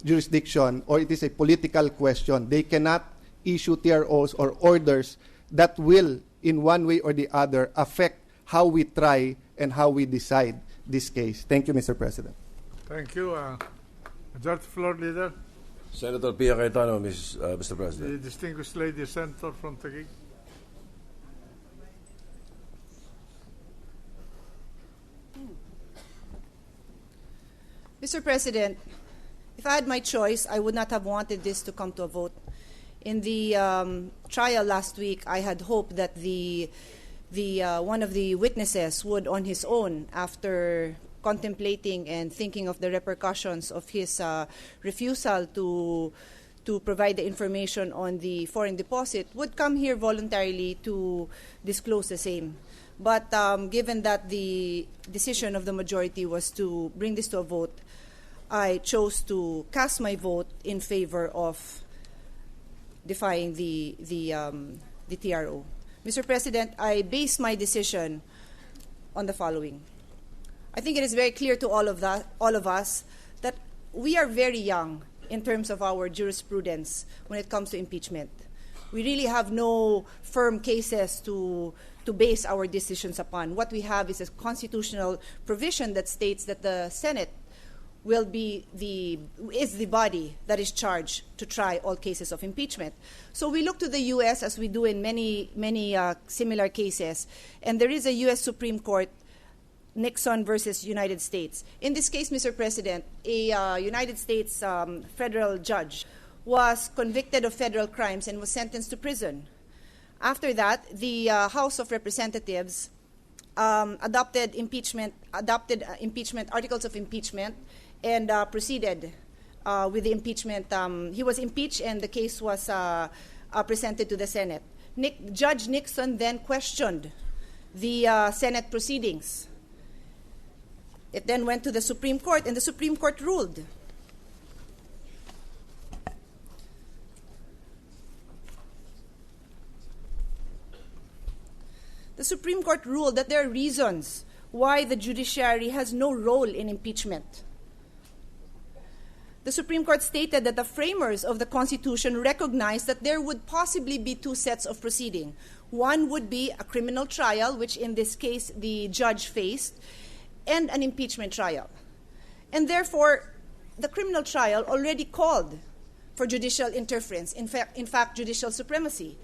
jurisdiction, or it is a political question. They cannot issue TROs or orders that will, in one way or the other, affect how we try and how we decide this case. Thank you, Mr. President. Thank you. Majority Floor Leader. Senator Pia Cayetano, Mr. President. The distinguished lady senator from Taguig. Mr. President, if I had my choice, I would not have wanted this to come to a vote. In the trial last week, I had hoped that one of the witnesses would, on his own, after contemplating and thinking of the repercussions of his refusal to provide the information on the foreign deposit, would come here voluntarily to disclose the same. But given that the decision of the majority was to bring this to a vote, I chose to cast my vote in favor of defying the TRO. Mr. President, I base my decision on the following. I think it is very clear to all of us that we are very young in terms of our jurisprudence when it comes to impeachment. We really have no firm cases to base our decisions upon. What we have is a constitutional provision that states that the Senate is the body that is charged to try all cases of impeachment. So we look to the U.S. as we do in many similar cases, and there is a U.S. Supreme Court, Nixon versus United States. In this case, Mr. President, a United States federal judge was convicted of federal crimes and was sentenced to prison. After that, the House of Representatives adopted impeachment articles of impeachment, and proceeded with the impeachment. He was impeached, and the case was presented to the Senate. Judge Nixon then questioned the Senate proceedings. It then went to the Supreme Court, and the Supreme Court ruled. The Supreme Court ruled that there are reasons why the judiciary has no role in impeachment. The Supreme Court stated that the framers of the Constitution recognized that there would possibly be two sets of proceeding. One would be a criminal trial, which in this case the judge faced, and an impeachment trial. And therefore, the criminal trial already called for judicial interference, in fact, judicial supremacy.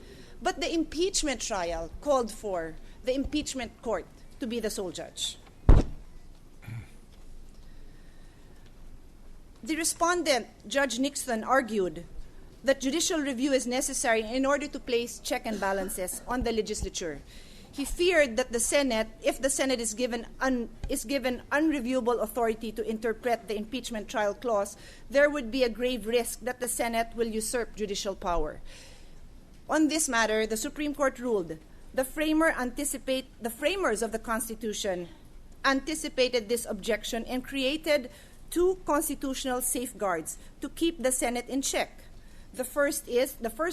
But the impeachment trial called for the impeachment court to be the sole judge. The respondent, Judge Nixon, argued that judicial review is necessary in order to place check and balances on the legislature. He feared that the Senate, if the Senate is given unreviewable authority to interpret the impeachment trial clause, there would be a grave risk that the Senate will usurp judicial power. On this matter, the Supreme Court ruled the framers of the Constitution anticipated this objection and created two constitutional safeguards to keep the Senate in check. The first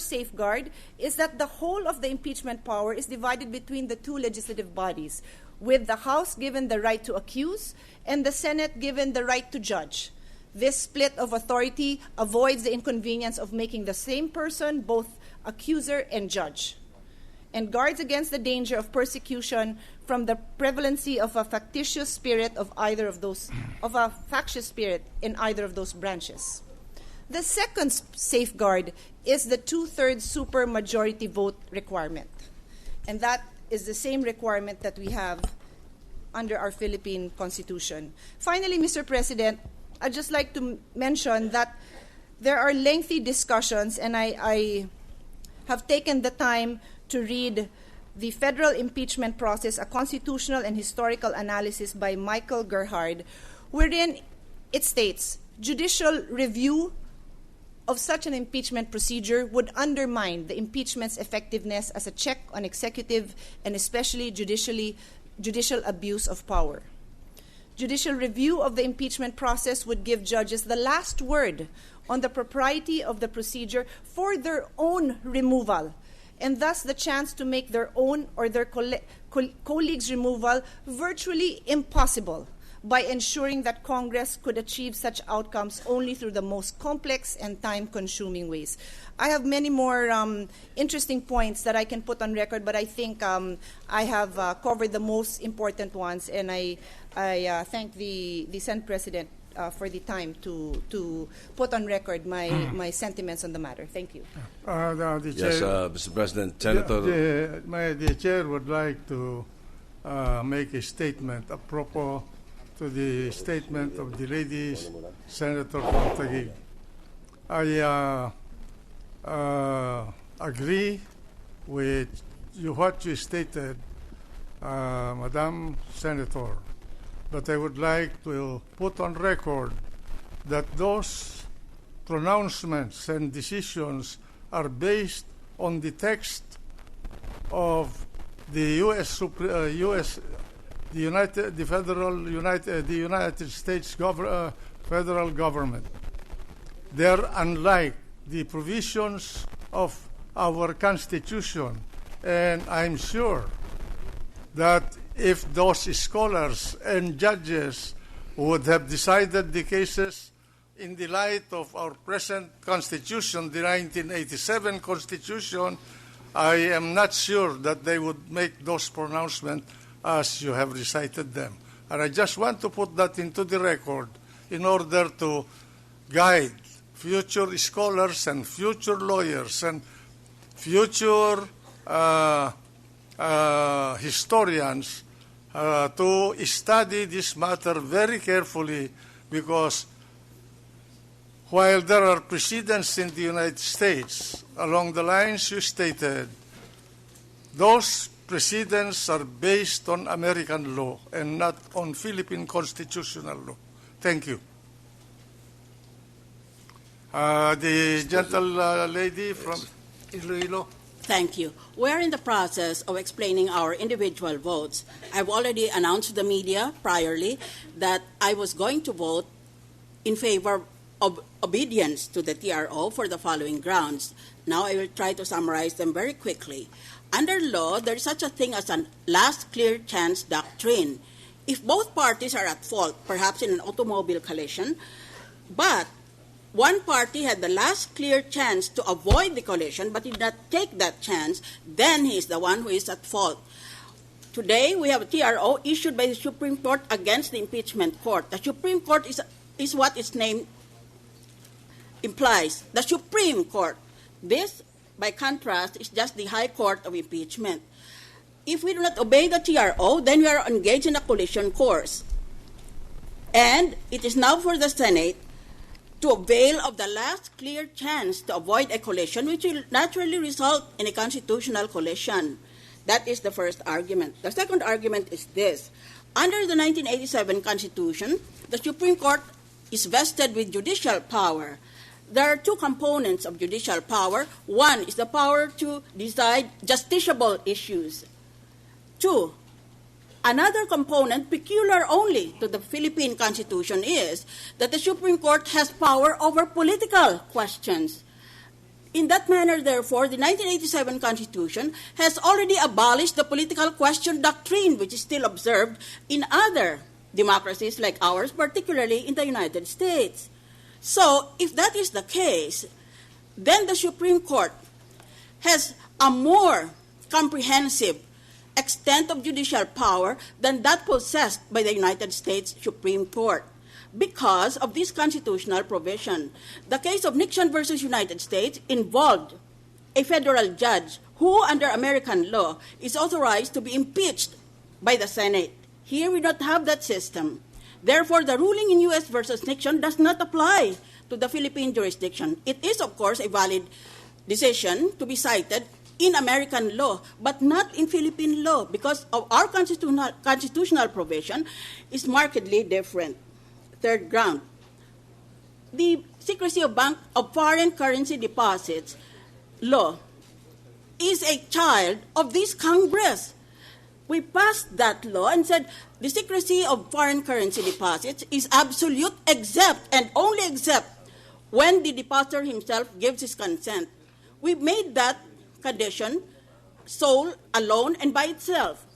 safeguard is that the whole of the impeachment power is divided between the two legislative bodies, with the House given the right to accuse and the Senate given the right to judge. This split of authority avoids the inconvenience of making the same person both accuser and judge, and guards against the danger of persecution from the prevalency of a factious spirit in either of those branches. The second safeguard is the 2/3 supermajority vote requirement, and that is the same requirement that we have under our Philippine Constitution. Finally, Mr. President, I'd just like to mention that there are lengthy discussions, and I have taken the time to read the Federal Impeachment Process, a Constitutional and Historical Analysis by Michael Gerhard, wherein it states, judicial review of such an impeachment procedure would undermine the impeachment's effectiveness as a check on executive and especially judicial abuse of power. Judicial review of the impeachment process would give judges the last word on the propriety of the procedure for their own removal, and thus the chance to make their own or their colleagues' removal virtually impossible by ensuring that Congress could achieve such outcomes only through the most complex and time-consuming ways. I have many more interesting points that I can put on record, but I think I have covered the most important ones, and I thank the Senate President for the time to put on record my sentiments on the matter. Thank you. The Yes, chair, Mr. President, Senator. the chair would like to make a statement apropos to the statement of the lady Senator from Taguig. I agree with what you stated, Madam Senator, but I would like to put on record that those pronouncements and decisions are based on the text of the the United States federal government. They're unlike the provisions of our Constitution, and I'm sure that if those scholars and judges would have decided the cases in the light of our present Constitution, the 1987 Constitution, I am not sure that they would make those pronouncements as you have recited them. And I just want to put that into the record in order to guide future scholars and future lawyers and future historians to study this matter very carefully, because while there are precedents in the United States along the lines you stated, those precedents are based on American law and not on Philippine constitutional law. Thank you. The gentle lady from Iloilo. Thank you. We're in the process of explaining our individual votes. I've already announced to the media priorly that I was going to vote in favor of obedience to the TRO for the following grounds. Now I will try to summarize them very quickly. Under law, there is such a thing as a last clear chance doctrine. If both parties are at fault, perhaps in an automobile collision, but one party had the last clear chance to avoid the collision but did not take that chance, then he is the one who is at fault. Today, we have a TRO issued by the Supreme Court against the impeachment court. The Supreme Court is what its name implies, the Supreme Court. This, by contrast, is just the High Court of Impeachment. If we do not obey the TRO, then we are engaged in a collision course. And it is now for the Senate to avail of the last clear chance to avoid a collision, which will naturally result in a constitutional collision. That is the first argument. The second argument is this. Under the 1987 Constitution, the Supreme Court is vested with judicial power. There are two components of judicial power. One is the power to decide justiciable issues. Two, another component, peculiar only to the Philippine Constitution, is that the Supreme Court has power over political questions. In that manner, therefore, the 1987 Constitution has already abolished the political question doctrine, which is still observed in other democracies like ours, particularly in the United States. So, if that is the case, then the Supreme Court has a more comprehensive extent of judicial power than that possessed by the United States Supreme Court because of this constitutional provision. The case of Nixon versus United States involved a federal judge who, under American law, is authorized to be impeached by the Senate. Here we don't have that system. Therefore, the ruling in U.S. versus Nixon does not apply to the Philippine jurisdiction. It is, of course, a valid decision to be cited in American law, but not in Philippine law, because of our constitutional provision is markedly different. Third ground, the secrecy of foreign currency deposits law is a child of this Congress. We passed that law and said the secrecy of foreign currency deposits is absolute except and only except when the depositor himself gives his consent. We made that condition sole, alone, and by itself.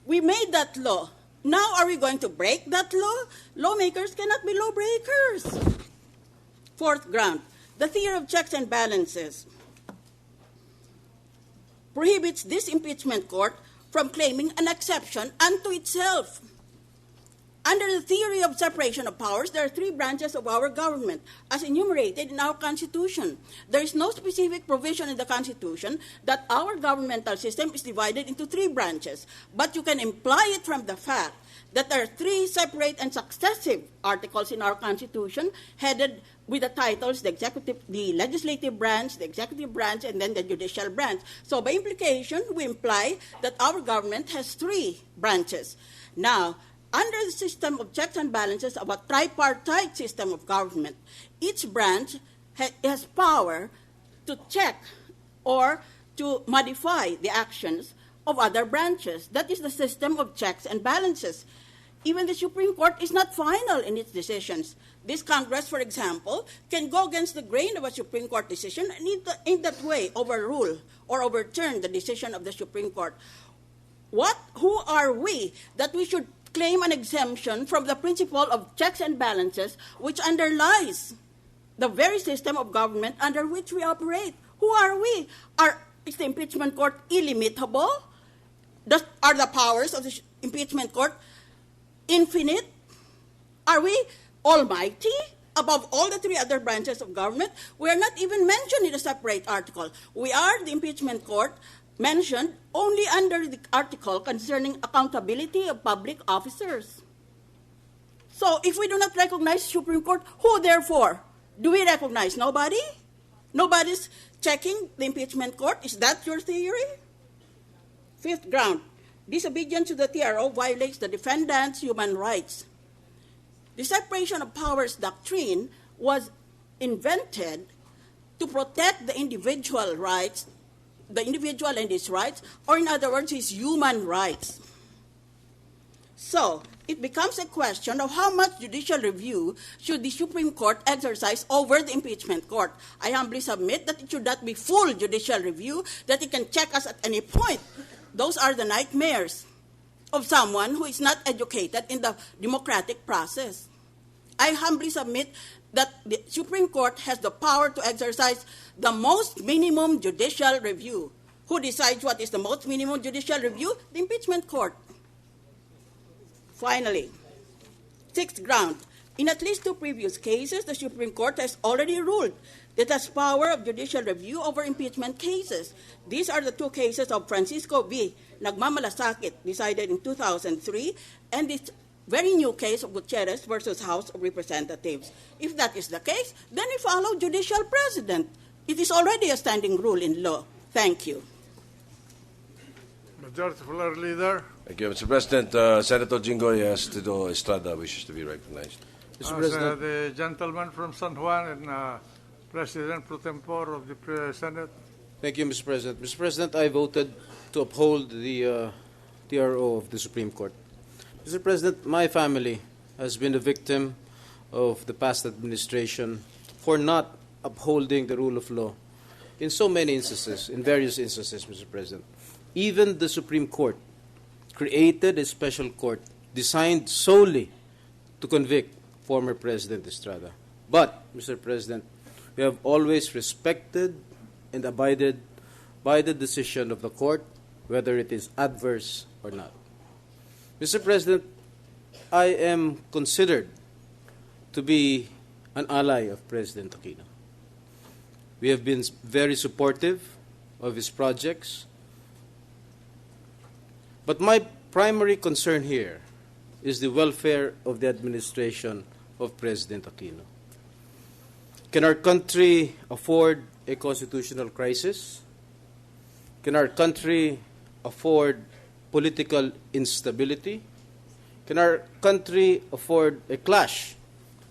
We made that law. Now are we going to break that law? Lawmakers cannot be lawbreakers. Fourth ground, the theory of checks and balances prohibits this impeachment court from claiming an exception unto itself. Under the theory of separation of powers, there are three branches of our government, as enumerated in our Constitution. There is no specific provision in the Constitution that our governmental system is divided into three branches, but you can imply it from the fact that there are three separate and successive articles in our Constitution headed with the titles, the legislative branch, the executive branch, and then the judicial branch. So by implication, we imply that our government has three branches. Now, under the system of checks and balances of a tripartite system of government, each branch has power to check or to modify the actions of other branches. That is the system of checks and balances. Even the Supreme Court is not final in its decisions. This Congress, for example, can go against the grain of a Supreme Court decision and in that way overrule or overturn the decision of the Supreme Court. Who are we that we should claim an exemption from the principle of checks and balances which underlies the very system of government under which we operate? Who are we? Is the impeachment court illimitable? Are the powers of the impeachment court infinite? Are we almighty above all the three other branches of government? We are not even mentioned in a separate article. We are the impeachment court mentioned only under the article concerning accountability of public officers. So if we do not recognize Supreme Court, who therefore? Do we recognize? Nobody? Nobody's checking the impeachment court? Is that your theory? Fifth ground, disobedience to the TRO violates the defendant's human rights. The separation of powers doctrine was invented to protect the individual rights, the individual and his rights, or in other words, his human rights. So, it becomes a question of how much judicial review should the Supreme Court exercise over the impeachment court. I humbly submit that it should not be full judicial review, that it can check us at any point. Those are the nightmares of someone who is not educated in the democratic process. I humbly submit that the Supreme Court has the power to exercise the most minimum judicial review. Who decides what is the most minimum judicial review? The impeachment court. Finally, sixth ground, in at least two previous cases, the Supreme Court has already ruled it has power of judicial review over impeachment cases. These are the two cases of Francisco V. Nagmamalasakit, decided in 2003, and this very new case of Gutierrez versus House of Representatives. If that is the case, then we follow judicial precedent. It is already a standing rule in law. Thank you. Majority Floor Leader. Thank you, Mr. President. Senator Jinggoy Astudillo Estrada wishes to be recognized. Mr. President. The gentleman from San Juan and President pro tempore of the Senate. Thank you, Mr. President. Mr. President, I voted to uphold the TRO of the Supreme Court. Mr. President, my family has been a victim of the past administration for not upholding the rule of law in so many instances, in various instances, Mr. President. Even the Supreme Court created a special court designed solely to convict former President Estrada. But, Mr. President, we have always respected and abided by the decision of the court, whether it is adverse or not. Mr. President, I am considered to be an ally of President Aquino. We have been very supportive of his projects. But my primary concern here is the welfare of the administration of President Aquino. Can our country afford a constitutional crisis? Can our country afford political instability? Can our country afford a clash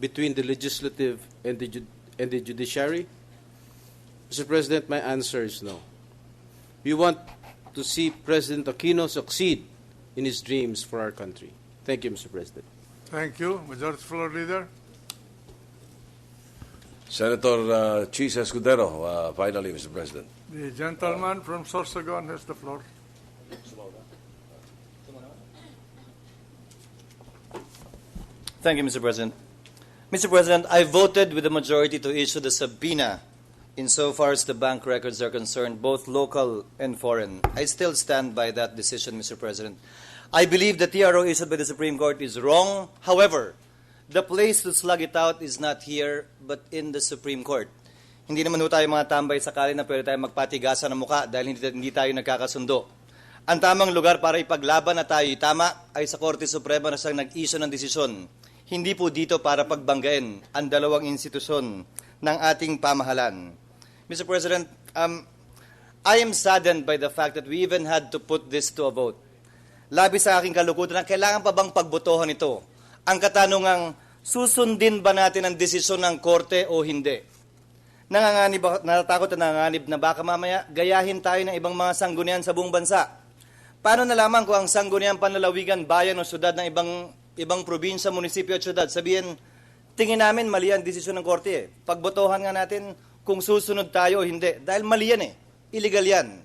between the legislative and the judiciary? Mr. President, my answer is no. We want to see President Aquino succeed in his dreams for our country. Thank you, Mr. President. Thank you. Majority Floor Leader. Senator Cheese Escudero, finally, Mr. President. The gentleman from Sorsogon has the floor. Thank you, Mr. President. Mr. President, I voted with the majority to issue the subpoena insofar as the bank records are concerned, both local and foreign. I still stand by that decision, Mr. President. I believe the TRO issued by the Supreme Court is wrong. However, the place to slug it out is not here, but in the Supreme Court. Hindi naman ho tayo mga tambay sakali na pwede tayo magpatigasan ng muka dahil hindi tayo nagkakasundo. Ang tamang lugar para ipaglaban na tayo tama ay sa Korte Suprema na siyang nag-issue ng desisyon. Hindi po dito para pagbanggain ang dalawang institusyon ng ating pamahalan. Mr. President, I am saddened by the fact that we even had to put this to a vote. Labi sa aking kalukutan na kailangan pa bang pagbotohan ito? Ang katanungang, susundin ba natin ang desisyon ng Korte o hindi? Natatakot na nanganganib na baka mamaya gayahin tayo ng ibang mga sanggunian sa buong bansa. Paano nalaman ko ang sangguniang panlalawigan, bayan o syudad ng ibang probinsya, munisipyo at syudad? Sabihin, tingin namin mali ang desisyon ng Korte. Pagbotohan nga natin kung susunod tayo o hindi. Dahil mali yan illegal yan.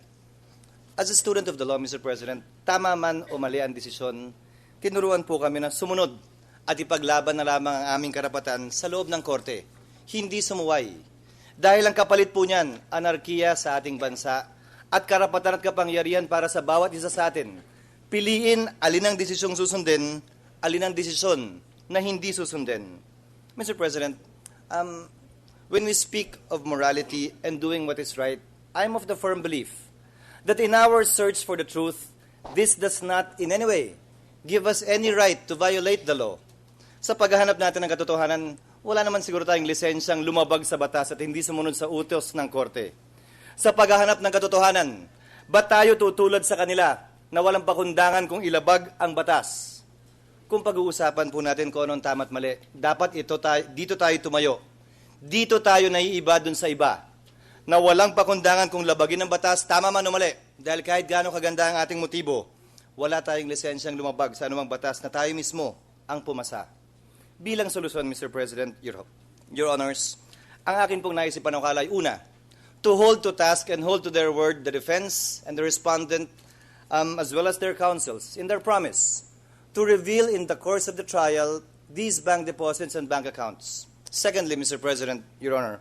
As a student of the law, Mr. President, tama man o mali ang desisyon, tinuruan po kami na sumunod at ipaglaban na lamang ang aming karapatan sa loob ng Korte. Hindi sumuway. Dahil ang kapalit po niyan, anarkiya sa ating bansa at karapatan at kapangyarihan para sa bawat isa sa atin. Piliin alin ang desisyong susundin, alin ang desisyon na hindi susundin. Mr. President, when we speak of morality and doing what is right, I'm of the firm belief that in our search for the truth, this does not in any way give us any right to violate the law. Sa paghahanap natin ng katotohanan, wala naman siguro tayong lisensyang lumabag sa batas at hindi sumunod sa utos ng Korte. Sa paghahanap ng katotohanan, ba't tayo tutulad sa kanila na walang pakundangan kung ilabag ang batas? Kung pag-uusapan po natin kung anong tama at mali, dapat dito tayo tumayo. Dito tayo naiiba dun sa iba na walang pakundangan kung labagin ang batas, tama man o mali. Dahil kahit gaano kaganda ang ating motibo, wala tayong lisensyang lumabag sa anumang batas na tayo mismo ang pumasa. Bilang solusyon, Mr. President, Your Honors, ang akin pong naisipan ng kalay, una, to hold to task and hold to their word the defense and the respondent as well as their counsels in their promise to reveal in the course of the trial these bank deposits and bank accounts. Secondly, Mr. President, Your Honor,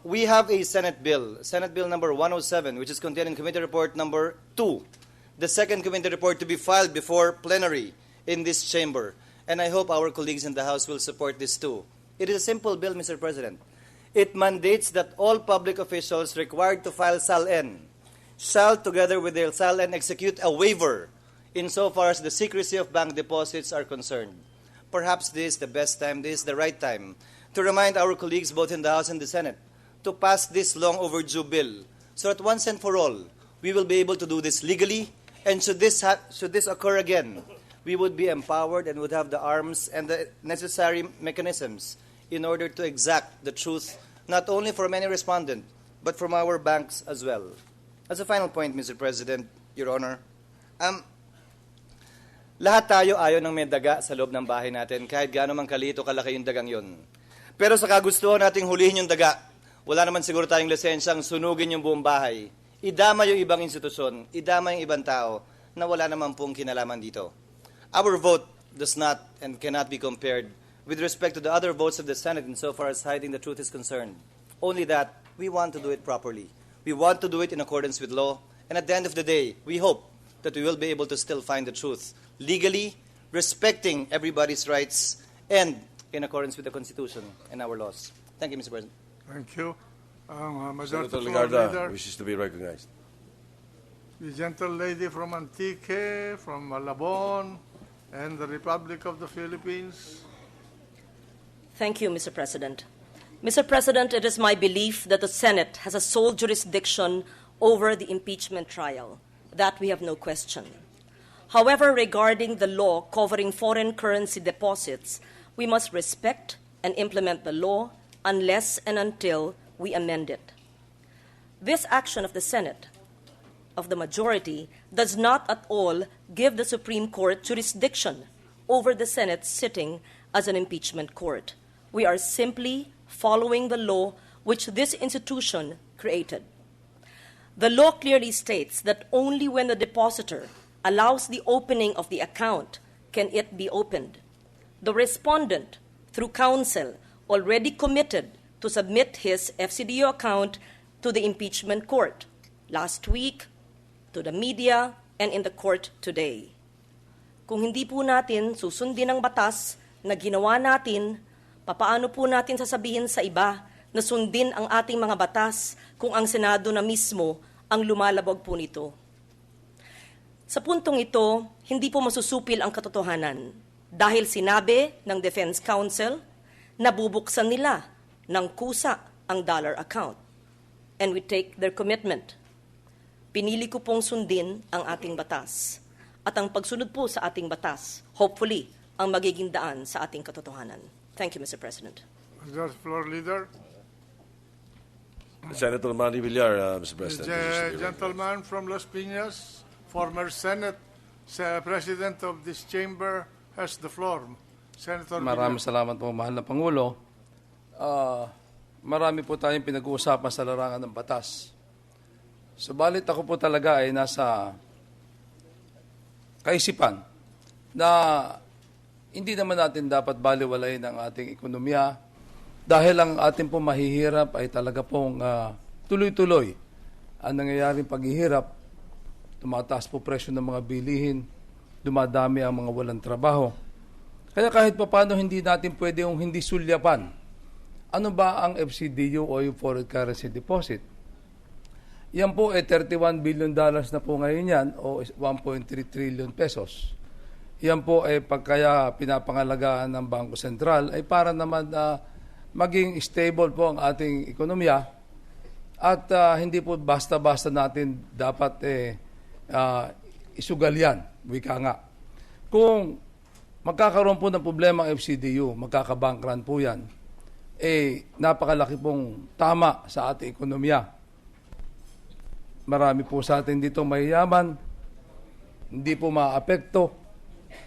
we have a Senate bill number 107, which is contained in Committee Report number 2, the second committee report to be filed before plenary in this chamber. And I hope our colleagues in the House will support this too. It is a simple bill, Mr. President. It mandates that all public officials required to file SAL-N shall, together with their SAL-N, execute a waiver insofar as the secrecy of bank deposits are concerned. Perhaps this is the best time, this is the right time, to remind our colleagues both in the House and the Senate to pass this long overdue bill so that once and for all, we will be able to do this legally, and should this occur again, we would be empowered and would have the arms and the necessary mechanisms in order to exact the truth, not only from any respondent, but from our banks as well. As a final point, Mr. President, Your Honor, lahat tayo ayaw ng may daga sa loob ng bahay natin, kahit gaano man kalito kalaki yung dagang yun. Pero sa kagustuhan nating hulihin yung daga, wala naman siguro tayong lisensyang sunugin yung buong bahay. Idama yung ibang institusyon, idama yung ibang tao na wala naman pong kinalaman dito. Our vote does not and cannot be compared with respect to the other votes of the Senate insofar as hiding the truth is concerned. Only that we want to do it properly. We want to do it in accordance with law, and at the end of the day, we hope that we will be able to still find the truth legally, respecting everybody's rights, and in accordance with the Constitution and our laws. Thank you, Mr. President. Thank you. Senator Ligarda wishes to be recognized. The gentle lady from Antique, from Malabon, and the Republic of the Philippines. Thank you, Mr. President. Mr. President, it is my belief that the Senate has a sole jurisdiction over the impeachment trial. That we have no question. However, regarding the law covering foreign currency deposits, we must respect and implement the law unless and until we amend it. This action of the Senate of the majority does not at all give the Supreme Court jurisdiction over the Senate sitting as an impeachment court. We are simply following the law which this institution created. The law clearly states that only when the depositor allows the opening of the account can it be opened. The respondent, through counsel, already committed to submit his FCDO account to the impeachment court last week, to the media, and in the court today. Kung hindi po natin susundin ang batas na ginawa natin, papaano po natin sasabihin sa iba na sundin ang ating mga batas kung ang Senado na mismo ang lumalabag po nito? Sa puntong ito, hindi po masusupil ang katotohanan dahil sinabi ng Defense Counsel na bubuksan nila ng kusa ang dollar account. And we take their commitment. Pinili ko pong sundin ang ating batas. At ang pagsunod po sa ating batas, hopefully, ang magiging daan sa ating katotohanan. Thank you, Mr. President. Mr. Floor Leader. Senator Manny Villar, Mr. President. The gentleman from Las Piñas, former Senate President of this chamber, has the floor. Senator Maraming salamat po, mahal na Pangulo. Marami po tayong pinag-uusapan sa larangan ng batas. Subalit ako po talaga ay nasa kaisipan na hindi naman natin dapat baliwalayin ang ating ekonomiya dahil ang ating pong mahihirap ay talaga pong tuloy-tuloy ang nangyayaring paghihirap. Tumataas po presyo ng mga bilihin, dumadami ang mga walang trabaho. Kaya kahit papaano hindi natin pwede yung hindi sulyapan. Ano ba ang FCDU o yung Foreign Currency Deposit? Yan po ay $31 billion na po ngayon yan o 1.3 trillion pesos. Yan po ay pagkaya pinapangalagaan ng Bangko Sentral ay para naman maging stable po ang ating ekonomiya at hindi po basta-basta natin dapat isugal yan, wika nga. Kung magkakaroon po ng problema ang FCDU, magkakabankran po yan, napakalaki pong tama sa ating ekonomiya. Marami po sa atin dito mayayaman, hindi po maapekto.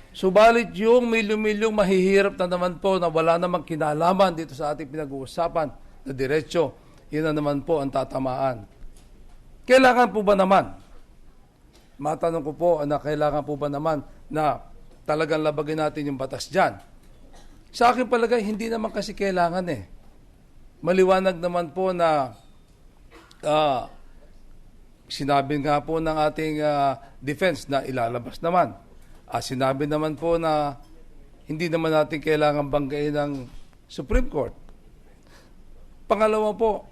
Subalit yung milyong-milyong mahihirap na naman po na wala namang kinalaman dito sa ating pinag-uusapan na diretsyo, yun na naman po ang tatamaan. Kailangan po ba naman? Matanong ko po na kailangan po ba naman na talagang labagin natin yung batas dyan? Sa akin palagay, hindi naman kasi kailangan Maliwanag naman po na sinabi nga po ng ating defense na ilalabas naman. Sinabi naman po na hindi naman natin kailangan banggain ng Supreme Court. Pangalawa po,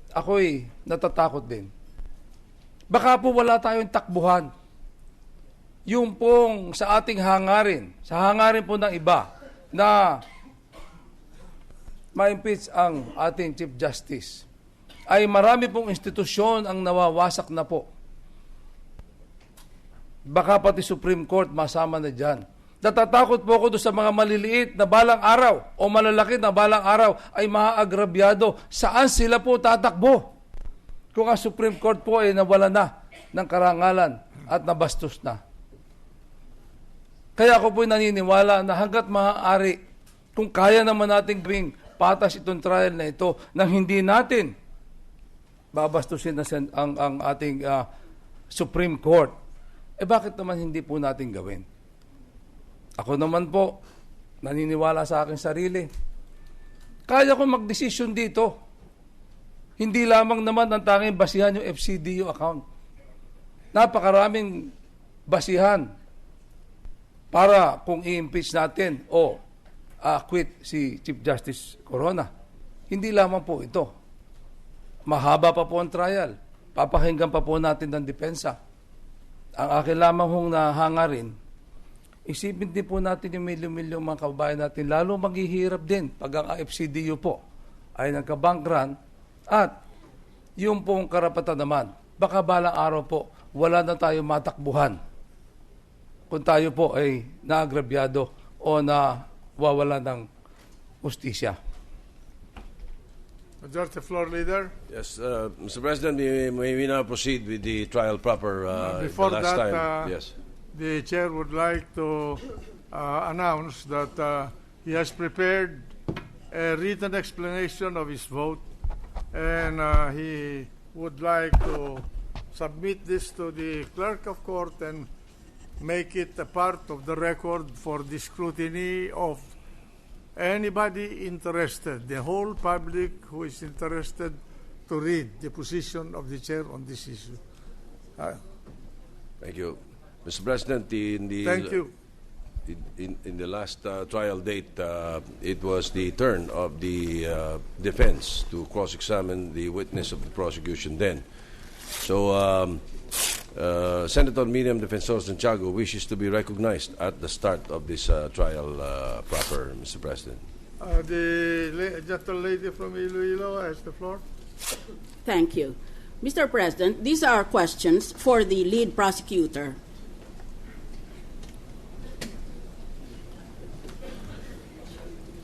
ako'y natatakot din. Baka po wala tayong takbuhan. Yung pong sa ating hangarin, sa hangarin po ng iba, na ma-impeach ang ating Chief Justice, ay marami pong institusyon ang nawawasak na po. Baka pati Supreme Court masama na dyan. Natatakot po ako doon sa mga maliliit na balang araw o malalaki na balang araw ay maaagrabyado. Saan sila po tatakbo? Kung ang Supreme Court po ay nawala na ng karangalan at nabastos na. Kaya ako po naniniwala na hanggat maaari, kung kaya naman natin gawing patas itong trial na ito, nang hindi natin babastusin na ang ating Supreme Court, bakit naman hindi po natin gawin? Ako naman po, naniniwala sa aking sarili. Kaya ko magdesisyon dito. Hindi lamang naman ang tanging basihan yung FCDU account. Napakaraming basihan para kung i-impeach natin o acquit si Chief Justice Corona. Hindi lamang po ito. Mahaba pa po ang trial. Papakinggan pa po natin ng depensa. Ang akin lamang hong nahangarin, isipin din po natin yung milyon-milyong mga kababayan natin, lalo maghihirap din pag ang FCDU po ay nagkabankran at yung pong karapatan naman, baka balang araw po, wala na tayo matakbuhan kung tayo po ay naagrabyado o nawawala ng hustisya. Majority Floor Leader. Yes, Mr. President, may we now proceed with the trial proper. Before the last that, time. Yes. the Chair would like to announce that he has prepared a written explanation of his vote, and he would like to submit this to the Clerk of Court and make it a part of the record for the scrutiny of anybody interested, the whole public who is interested to read the position of the Chair on this issue. Thank you. Mr. President, Thank you. In the last trial date, it was the turn of the defense to cross-examine the witness of the prosecution then. So, Senator Miriam Defensor Santiago wishes to be recognized at the start of this trial proper, Mr. President. The gentle lady from Iloilo has the floor. Thank you. Mr. President, these are questions for the lead prosecutor.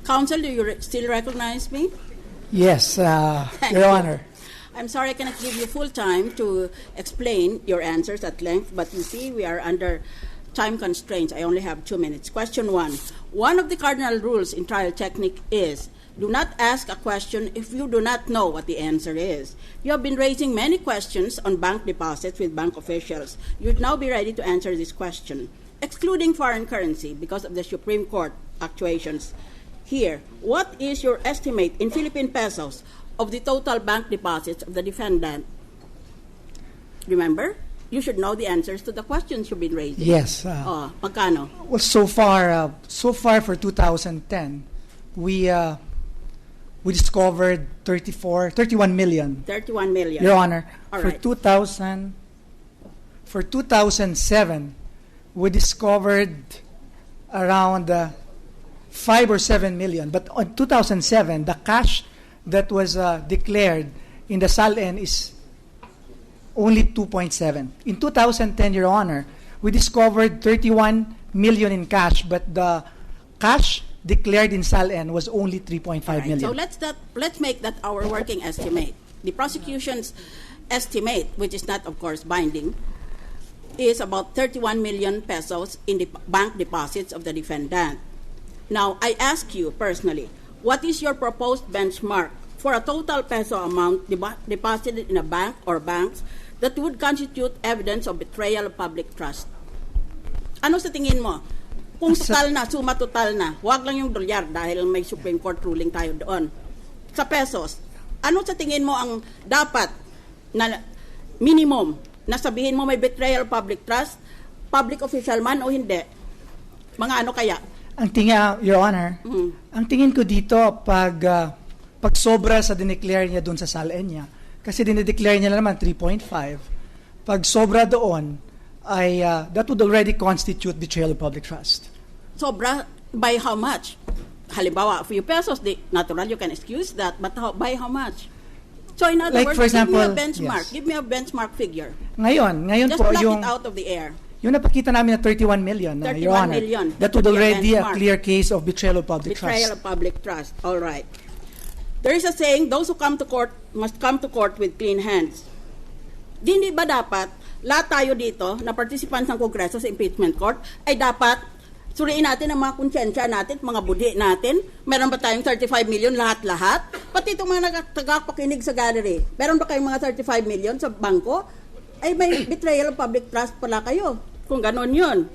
Counsel, do you still recognize me? Yes, Your Honor. I'm sorry I cannot give you full time to explain your answers at length, but you see we are under time constraints. I only have 2 minutes. Question 1. One of the cardinal rules in trial technique is do not ask a question if you do not know what the answer is. You have been raising many questions on bank deposits with bank officials. You would now be ready to answer this question, excluding foreign currency because of the Supreme Court actuations. Here, what is your estimate in Philippine pesos of the total bank deposits of the defendant? Remember, you should know the answers to the questions you've been raising. Yes. Magkano? Well, so far for 2010, we discovered 31 million. 31 million. Your Honor, All for right. 2007, we discovered around 5 or 7 million. But on 2007, the cash that was declared in the SALN is only 2.7. In 2010, Your Honor, we discovered 31 million in cash, but the cash declared in SALN was only 3.5 million. So let's make that our working estimate. The prosecution's estimate, which is not, of course, binding, is about 31 million pesos in the bank deposits of the defendant. Now, I ask you personally, what is your proposed benchmark for a total peso amount deposited in a bank or banks that would constitute evidence of betrayal of public trust? Ano sa tingin mo? Kung total na, suma total na, wag lang yung dolyar dahil may Supreme Court ruling tayo doon. Sa pesos, ano sa tingin mo ang dapat na minimum na sabihin mo may betrayal of public trust, public official man o hindi? Mga ano kaya? Ang tingin, Your Honor, ang tingin ko dito pag sobra sa dineclare niya doon sa SALN niya, kasi dinedeclare niya naman 3.5, pag sobra doon, ay that would already constitute betrayal of public trust. Sobra by how much? Halimbawa, a few pesos, natural you can excuse that, but by how much? So in other words, for example, give me a benchmark. yes. Give me a benchmark figure. Ngayon Just po pluck yung it out of the air. Yung napakita namin na 31 million, 31 Your Honor, million. that would already a benchmark. clear case of betrayal of public Betrayal trust. of public trust. All right. There is a saying, those who come to court must come to court with clean hands. Di ba dapat, lahat tayo dito na participants ng Kongreso sa impeachment court ay dapat suriin natin ang mga konsyensya natin, mga budi natin. Meron ba tayong 35 million lahat-lahat? Pati itong mga tagapakinig sa gallery. Meron ba kayong mga 35 million sa bangko? Ay may betrayal of public trust pala kayo. Kung ganon yun.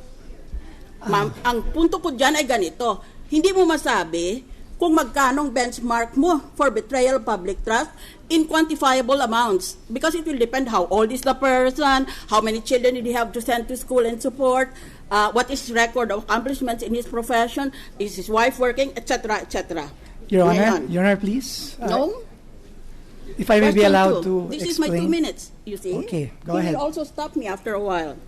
Ma'am, ang punto ko dyan ay ganito. Hindi mo masabi kung magkanong benchmark mo for betrayal of public trust in quantifiable amounts. Because it will depend how old is the person, how many children did he have to send to school and support, what is his record of accomplishments in his profession, is his wife working, etc., etc. Your Honor, please. No? If I may be Question allowed two. to This explain. is my 2 minutes, you see. Okay, go He ahead. will also stop me after a while.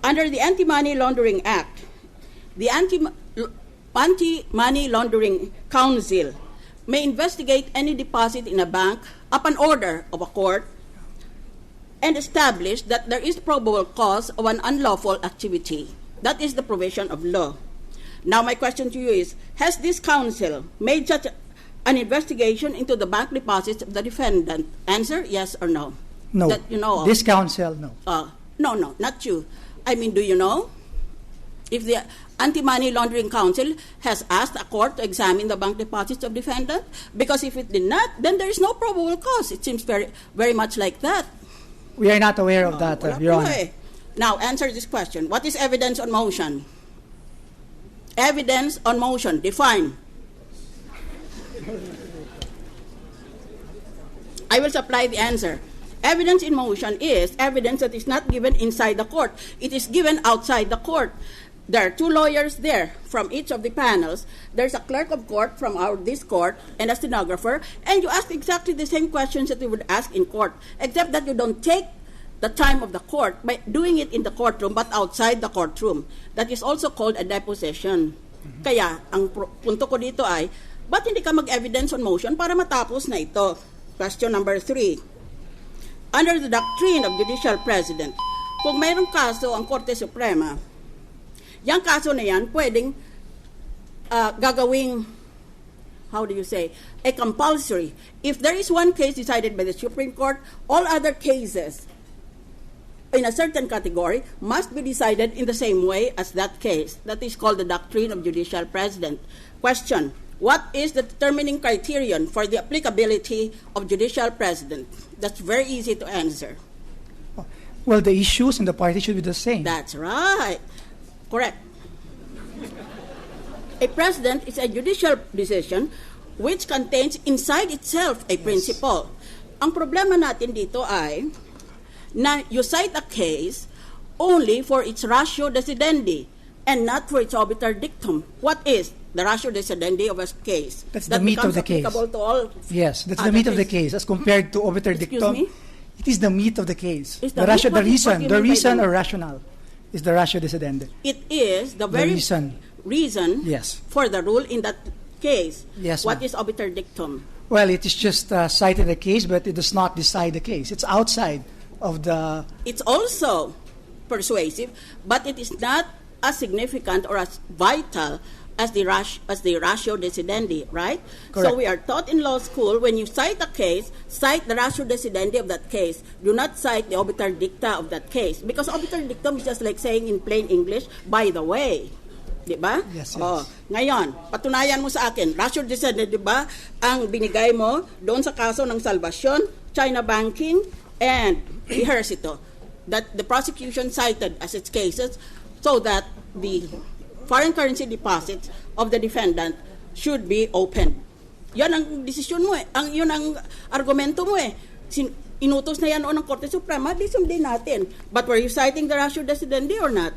Under the Anti-Money Laundering Act, the Anti-Money Laundering Council may investigate any deposit in a bank upon order of a court and establish that there is probable cause of an unlawful activity. That is the provision of law. Now, my question to you is, has this council made such an investigation into the bank deposits of the defendant? Answer, yes or no? No. That you know of. This counsel, no. No, not you. I mean, do you know if the Anti-Money Laundering Council has asked a court to examine the bank deposits of defendant? Because if it did not, then there is no probable cause. It seems very, very much like that. We are not aware of that, Your Honor. Okay. Now, answer this question. What is evidence on motion? Evidence on motion. Define. I will supply the answer. Evidence in motion is evidence that is not given inside the court. It is given outside the court. There are two lawyers there from each of the panels. There's a clerk of court from this court and a stenographer, and you ask exactly the same questions that you would ask in court, except that you don't take the time of the court by doing it in the courtroom but outside the courtroom. That is also called a deposition. Kaya, ang punto ko dito ay, ba't hindi ka mag-evidence on motion para matapos na ito? Question number 3. Under the doctrine of judicial president, kung mayroong kaso ang Korte Suprema, yung kaso na yan, pwedeng gagawing, how do you say, a compulsory. If there is one case decided by the Supreme Court, all other cases in a certain category must be decided in the same way as that case. That is called the doctrine of judicial president. Question, what is the determining criterion for the applicability of judicial president? That's very easy to answer. Well, the issues and the parties should be the same. That's right. Correct. A president is a judicial decision which contains inside itself a principle. Ang problema natin dito ay na you cite a case only for its ratio decidendi and not for its obiter dictum. What is the ratio decidendi of a case? That's the meat of the case. To all yes, that's the meat of the case as compared to obiter dictum. Me? It is the meat of the case. The reason or rationale is the ratio decidendi. It is the very reason yes. for the rule in that case. Yes, what is obiter dictum? Well, it is just cited the case, but it does not decide the case. It's outside of the... It's also persuasive, but it is not as significant or as vital as the ratio decidendi, right? Correct. So we are taught in law school, when you cite a case, cite the ratio decidendi of that case. Do not cite the obiter dicta of that case. Because obiter dictum is just like saying in plain English, by the way. Di ba? Yes, yes. Oh, ngayon, patunayan mo sa akin, ratio decidendi, di ba, ang binigay mo doon sa kaso ng salvation, China banking, and Ejercito, that the prosecution cited as its cases so that the foreign currency deposits of the defendant should be opened. Yan ang desisyon mo eh. Yun ang argumento mo eh. Inutos na yan noon ng Korte Suprema, di sundin natin. But were you citing the ratio decidendi or not?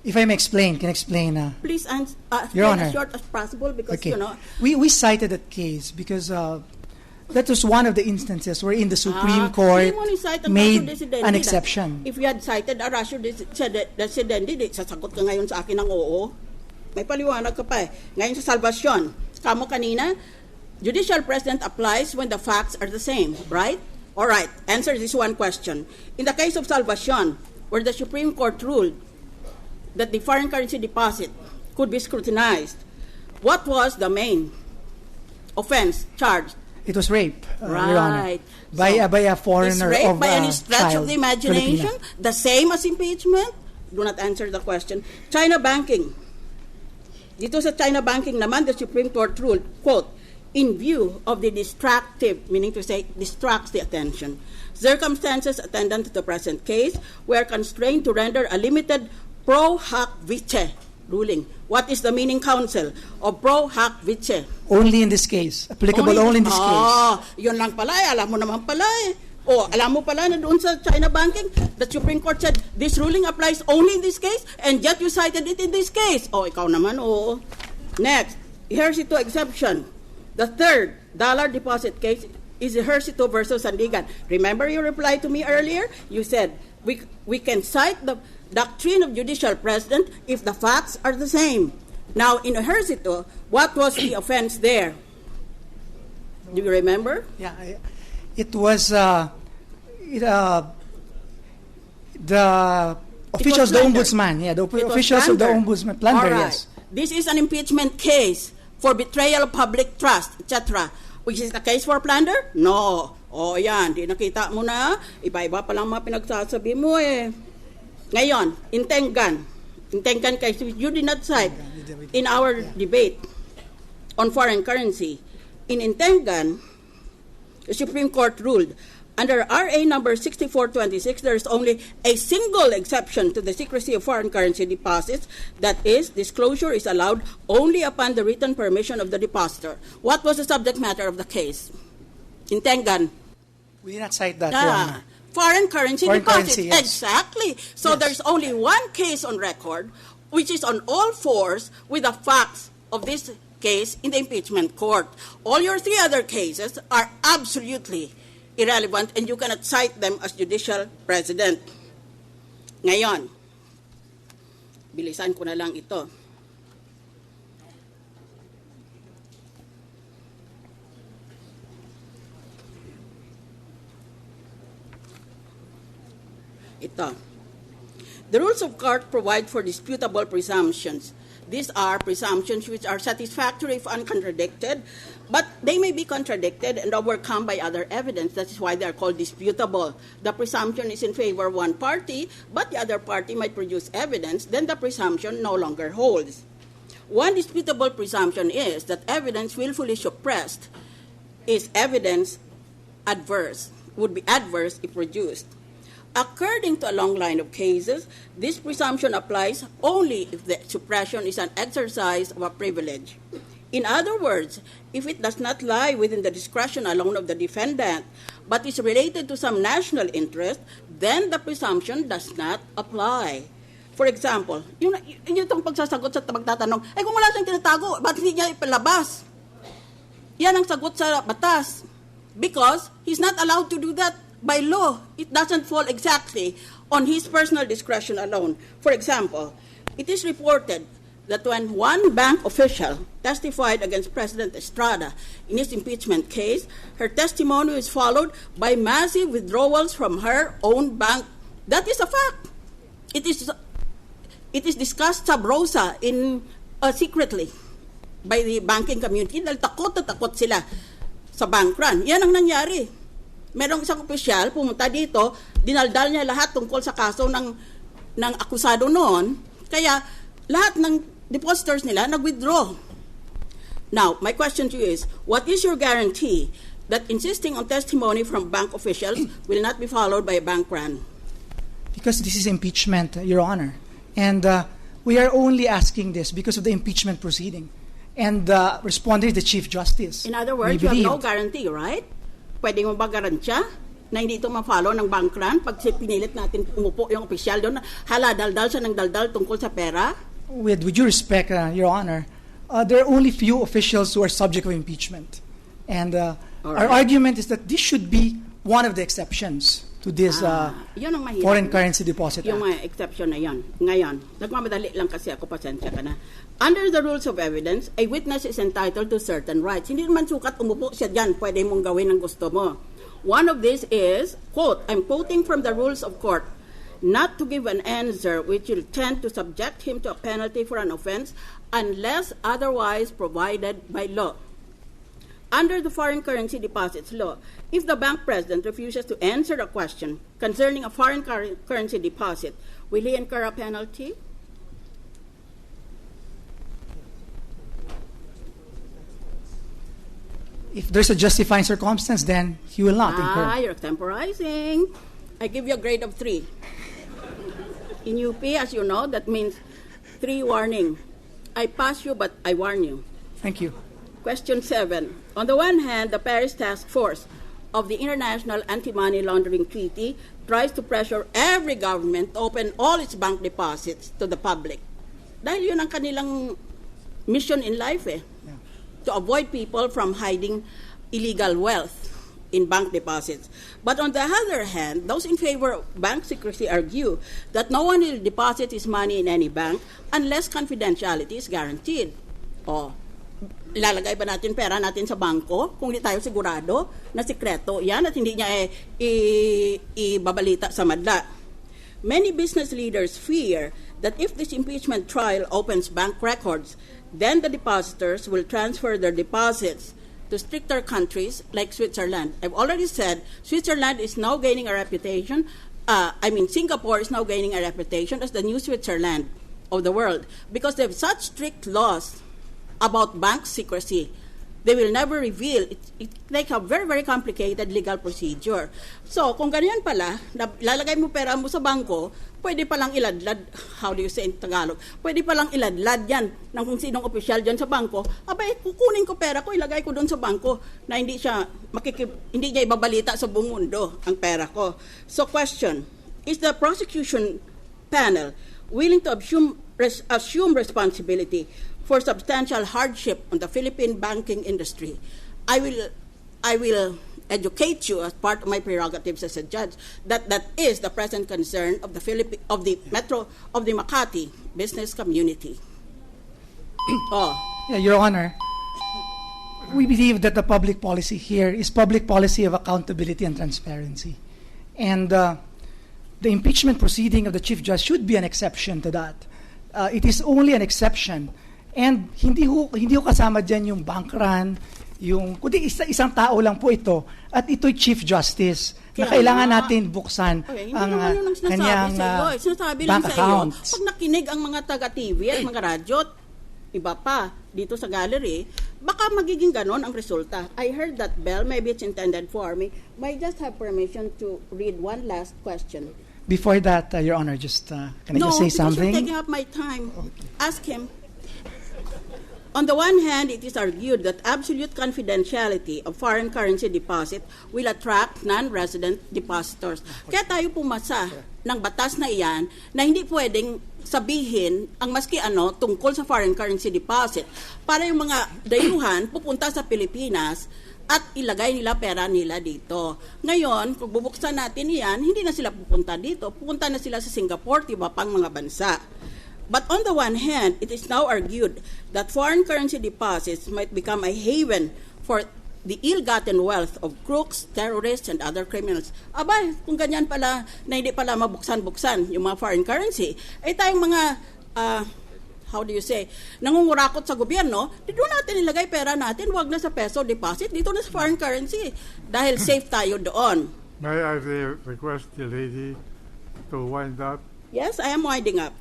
If I may explain, can explain. Please answer Your Honor. as short as possible because, okay. you know. We cited that case because that was one of the instances wherein the Supreme Court made an exception. If you had cited a ratio decidendi, sasagot ka ngayon sa akin ng oo. May paliwanag ka pa eh. Ngayon sa salvation, kamo kanina, judicial president applies when the facts are the same, right? All right, answer this one question. In the case of salvation, where the Supreme Court ruled that the foreign currency deposit could be scrutinized, what was the main offense charged? It was rape, right. Your Honor, by a foreigner is rape of by any stretch child, of the imagination, Filipina. the same as impeachment? Do not answer the question. China banking. Dito sa China banking naman, the Supreme Court ruled, quote, in view of the distractive, meaning to say distracts the attention, circumstances attendant to the present case were constrained to render a limited pro hac vice ruling. What is the meaning, counsel, of pro hac vice? Only in this case. Applicable only in this case. Yun lang pala eh. Alam mo naman pala eh. Alam mo pala na doon sa China banking, the Supreme Court said, this ruling applies only in this case, and yet you cited it in this case. Ikaw naman, oo. Next, Ejercito exception. The third dollar deposit case is Ejercito versus Sandigan. Remember you replied to me earlier? You said, we can cite the doctrine of judicial president if the facts are the same. Now, in Ejercito, what was the offense there? Do you remember? Yeah, it was the officials, the ombudsman. Yeah, the officials of the ombudsman. Plunder, right. yes. this is an impeachment case for betrayal of public trust, etc. Which is the case for plunder? No. O yan, di nakita mo na, iba-iba pa lang mga pinagsasabi mo eh. Ngayon, Intengan case, you did not cite in our debate on foreign currency. In Intengan, the Supreme Court ruled, under RA number 6426, there is only a single exception to the secrecy of foreign currency deposits. That is, disclosure is allowed only upon the written permission of the depositor. What was the subject matter of the case? Intengan. We did not cite that, Your Honor. Foreign currency deposits. Currency, yes. Exactly. So there's only one case on record, which is on all fours with the facts of this case in the impeachment court. All your three other cases are absolutely irrelevant and you cannot cite them as judicial precedent. Ngayon, bilisan ko na lang ito. The rules of court provide for disputable presumptions. These are presumptions which are satisfactory if uncontradicted, but they may be contradicted and overcome by other evidence. That is why they are called disputable. The presumption is in favor of one party, but the other party might produce evidence, then the presumption no longer holds. One disputable presumption is that evidence willfully suppressed is evidence would be adverse if produced. According to a long line of cases, this presumption applies only if the suppression is an exercise of a privilege. In other words, if it does not lie within the discretion alone of the defendant, but is related to some national interest, then the presumption does not apply. For example, yung itong pagsasagot sa pagtatanong, kung wala siyang tinatago, ba't hindi niya ipalabas? Yan ang sagot sa batas. Because he's not allowed to do that. By law, it doesn't fall exactly on his personal discretion alone. For example, it is reported that when one bank official testified against President Estrada in his impeachment case, her testimony was followed by massive withdrawals from her own bank. That is a fact. It is discussed sub rosa secretly by the banking community dahil takot na takot sila sa bank run. Yan ang nangyari. Merong isang opisyal pumunta dito, dinaldal niya lahat tungkol sa kaso ng akusado noon, kaya lahat ng depositors nila nag-withdraw. Now, my question to you is, what is your guarantee that insisting on testimony from bank officials will not be followed by a bank run? Because this is impeachment, Your Honor. And we are only asking this because of the impeachment proceeding. And responding to the Chief Justice. In other words, you have no guarantee, right? Pwede mo ba garansya na hindi ito ma-follow ng bank run pag pinilit natin umupo yung opisyal doon, daldal siya ng daldal tungkol sa pera? With due respect, Your Honor, there are only few officials who are subject of impeachment. And our argument is that this should be one of the exceptions to this foreign currency deposit yung mga exception na yan. Ngayon, nagmamadali lang kasi ako, pasensya ka na. Under the rules of evidence, a witness is entitled to certain rights. Hindi naman sukat umupo siya dyan, pwede mong gawin ang gusto mo. One of these is, quote, I'm quoting from the rules of court, not to give an answer which will tend to subject him to a penalty for an offense unless otherwise provided by law. Under the foreign currency deposits law, if the bank president refuses to answer a question concerning a foreign currency deposit, will he incur a penalty? If there's a justifying circumstance, then he will not incur. You're temporizing. I give you a grade of 3. In UP, as you know, that means 3 warning. I pass you, but I warn you. Thank you. Question 7. On the one hand, the Paris Task Force of the International Anti-Money Laundering Treaty tries to pressure every government to open all its bank deposits to the public. Dahil yun ang kanilang mission in life to avoid people from hiding illegal wealth in bank deposits. But on the other hand, those in favor of bank secrecy argue that no one will deposit his money in any bank unless confidentiality is guaranteed. Ilalagay ba natin pera natin sa bangko kung hindi tayo sigurado na sikreto yan at hindi niya ibabalita sa madla? Many business leaders fear that if this impeachment trial opens bank records, then the depositors will transfer their deposits to stricter countries like Switzerland. I've already said Switzerland is now gaining a reputation. Singapore is now gaining a reputation as the new Switzerland of the world because they have such strict laws about bank secrecy. They will never reveal. It's like a very, very complicated legal procedure. So, kung ganyan pala, lalagay mo pera mo sa bangko, pwede palang iladlad, how do you say in Tagalog, pwede palang iladlad yan ng kung sinong opisyal dyan sa bangko, abay, kukunin ko pera ko, ilagay ko doon sa bangko na hindi niya ibabalita sa buong mundo ang pera ko. So, question, is the prosecution panel willing to assume responsibility for substantial hardship on the Philippine banking industry? I will educate you as part of my prerogatives as a judge that is the present concern of the Makati business community. Yeah, Your Honor, we believe that the public policy here is public policy of accountability and transparency, and the impeachment proceeding of the Chief Justice should be an exception to that. It is only an exception. And hindi ho kasama diyan yung bank run, kundi isang tao lang po ito at ito'y Chief Justice na kailangan natin buksan ang kanyang bank accounts. Pag nakinig ang mga taga-TV at mga radyo, iba pa dito sa gallery, baka magiging ganon ang resulta. I heard that bell, maybe it's intended for me. May I just have permission to read one last question? Before that, Your Honor, just can I just say something? No, because you're taking up my time. Ask him. On the one hand, it is argued that absolute confidentiality of foreign currency deposit will attract non-resident depositors. Kaya tayo pumasa ng batas na iyan na hindi pwedeng sabihin ang maski ano tungkol sa foreign currency deposit para yung mga dayuhan pupunta sa Pilipinas at ilagay nila pera nila dito. Ngayon, kung bubuksan natin iyan, hindi na sila pupunta dito. Pupunta na sila sa Singapore, iba pang mga bansa. But on the one hand, it is now argued that foreign currency deposits might become a haven for the ill-gotten wealth of crooks, terrorists, and other criminals. Abay, kung ganyan pala, na hindi pala mabuksan-buksan yung mga foreign currency, ay tayong mga, nangungurakot sa gobyerno, dito natin ilagay pera natin, wag na sa peso deposit, dito na sa foreign currency, dahil safe tayo doon. May I request the lady to wind up? Yes, I am winding up.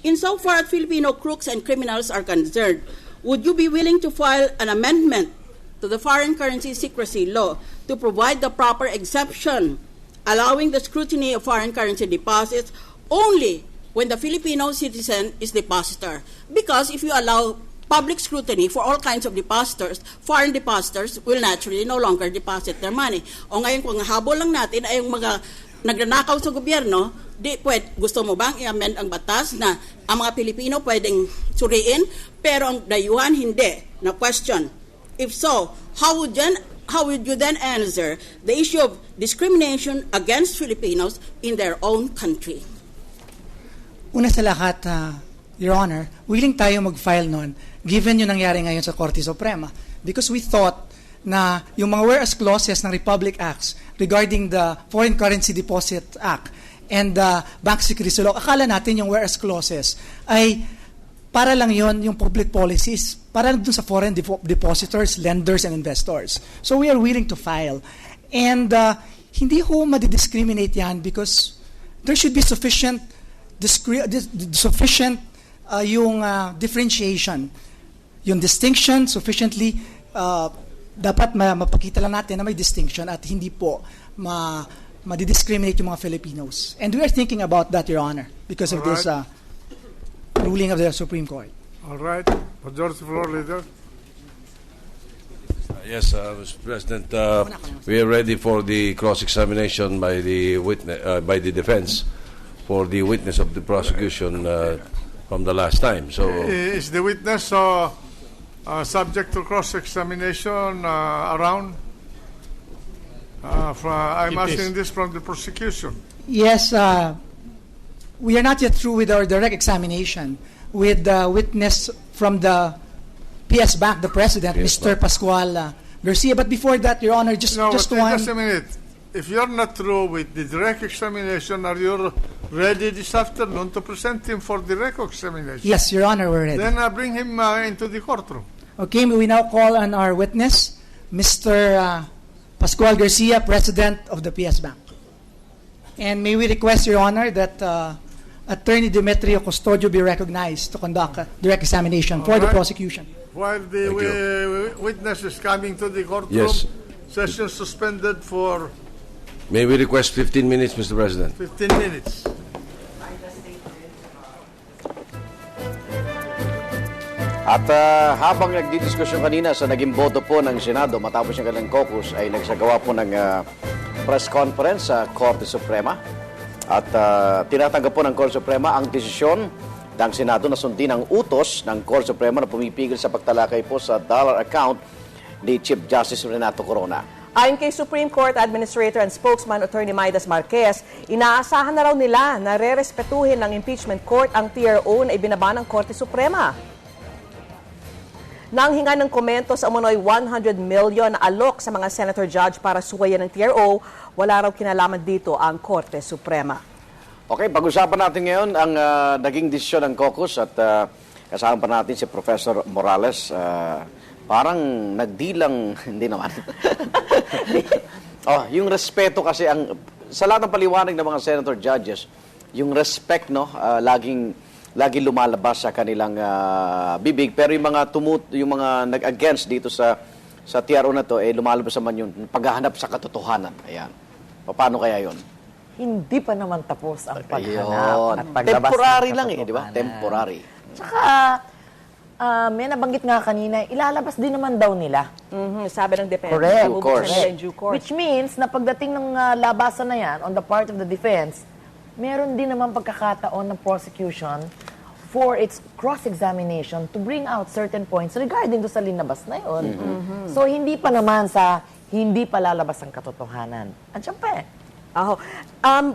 Insofar as Filipino crooks and criminals are concerned, would you be willing to file an amendment to the foreign currency secrecy law to provide the proper exception, allowing the scrutiny of foreign currency deposits only when the Filipino citizen is depositor? Because if you allow public scrutiny for all kinds of depositors, foreign depositors will naturally no longer deposit their money. O ngayon, kung habol lang natin ay yung mga nagnanakaw sa gobyerno, gusto mo bang i-amend ang batas na ang mga Pilipino pwedeng suriin, pero ang dayuhan hindi? Na question. If so, how would you then answer the issue of discrimination against Filipinos in their own country? Una sa lahat, Your Honor, willing tayo mag-file nun given yung nangyari ngayon sa Korte Suprema. Because we thought na yung mga whereas clauses ng Republic Acts regarding the Foreign Currency Deposit Act and the Bank Secrecy Law, akala natin yung whereas clauses ay para lang yon yung public policies, para lang dun sa foreign depositors, lenders, and investors. So we are willing to file. And hindi ho madidiscriminate yan because there should be sufficient yung differentiation, yung distinction sufficiently dapat mapakita lang natin na may distinction at hindi po madidiscriminate yung mga Filipinos. And we are thinking about that, Your Honor, because of this ruling of the Supreme Court. All right. Majority Floor Leader. Yes, Mr. President, we are ready for the cross-examination by the witness, by the defense, for the witness of the prosecution from the last time. So, is the witness subject to cross-examination around? I'm asking this from the prosecution. Yes, we are not yet through with our direct examination with the witness from the PS Bank, the president, Mr. Pascual Garcia. But before that, Your Honor, just one. Just a minute. If you're not through with the direct examination, are you ready this afternoon to present him for the examination. Yes, Your Honor, we're ready. Then bring him into the courtroom. Okay, we now call on our witness, Mr. Pascual Garcia, President of the PS Bank. And may we request, Your Honor, that Attorney Demetrio Custodio be recognized to conduct a direct examination for the prosecution. While the witness is coming to the courtroom, Yes. session suspended for May we request 15 minutes, Mr. President? 15 minutes. At habang nagdidiskusyon kanina sa naging boto po ng Senado matapos yung kanilang caucus ay nagsagawa po ng press conference sa Korte Suprema. At tinatanggap po ng Korte Suprema ang desisyon ng Senado na sundin ang utos ng Korte Suprema na pumipigil sa pagtalakay po sa dollar account ni Chief Justice Renato Corona. Ayon kay Supreme Court Administrator and Spokesman Attorney Maidas Marquez, inaasahan na raw nila na rerespetuhin ng impeachment court ang TRO na ibinaba ng Korte Suprema. Nang hinga ng komento sa umunoy 100 million na alok sa mga senator judge para suwayan ng TRO, wala raw kinalaman dito ang Korte Suprema. Okay, pag-usapan natin ngayon ang naging desisyon ng caucus at kasama pa natin si Professor Morales. Parang nagdilang, hindi naman. Yung respeto kasi, sa lahat ng paliwanag ng mga senator judges, yung respect, no, lagi lumalabas sa kanilang bibig, pero yung mga nag-against dito sa TRO na to, lumalabas naman yung paghahanap sa katotohanan. Ayan. Paano kaya yon? Hindi pa naman tapos ang paghanap Ayun. at paglabas Temporary ng lang di ba? Temporary. Tsaka, may nabanggit nga kanina, ilalabas din naman daw nila. Sabi ng defense. Correct. Due course. In due course. Which means, na pagdating ng labasan na yan, on the part of the defense, meron din naman pagkakataon ng prosecution for its cross-examination to bring out certain points regarding do sa linabas na yun. So, hindi pa naman hindi pa lalabas ang katotohanan. At syempre,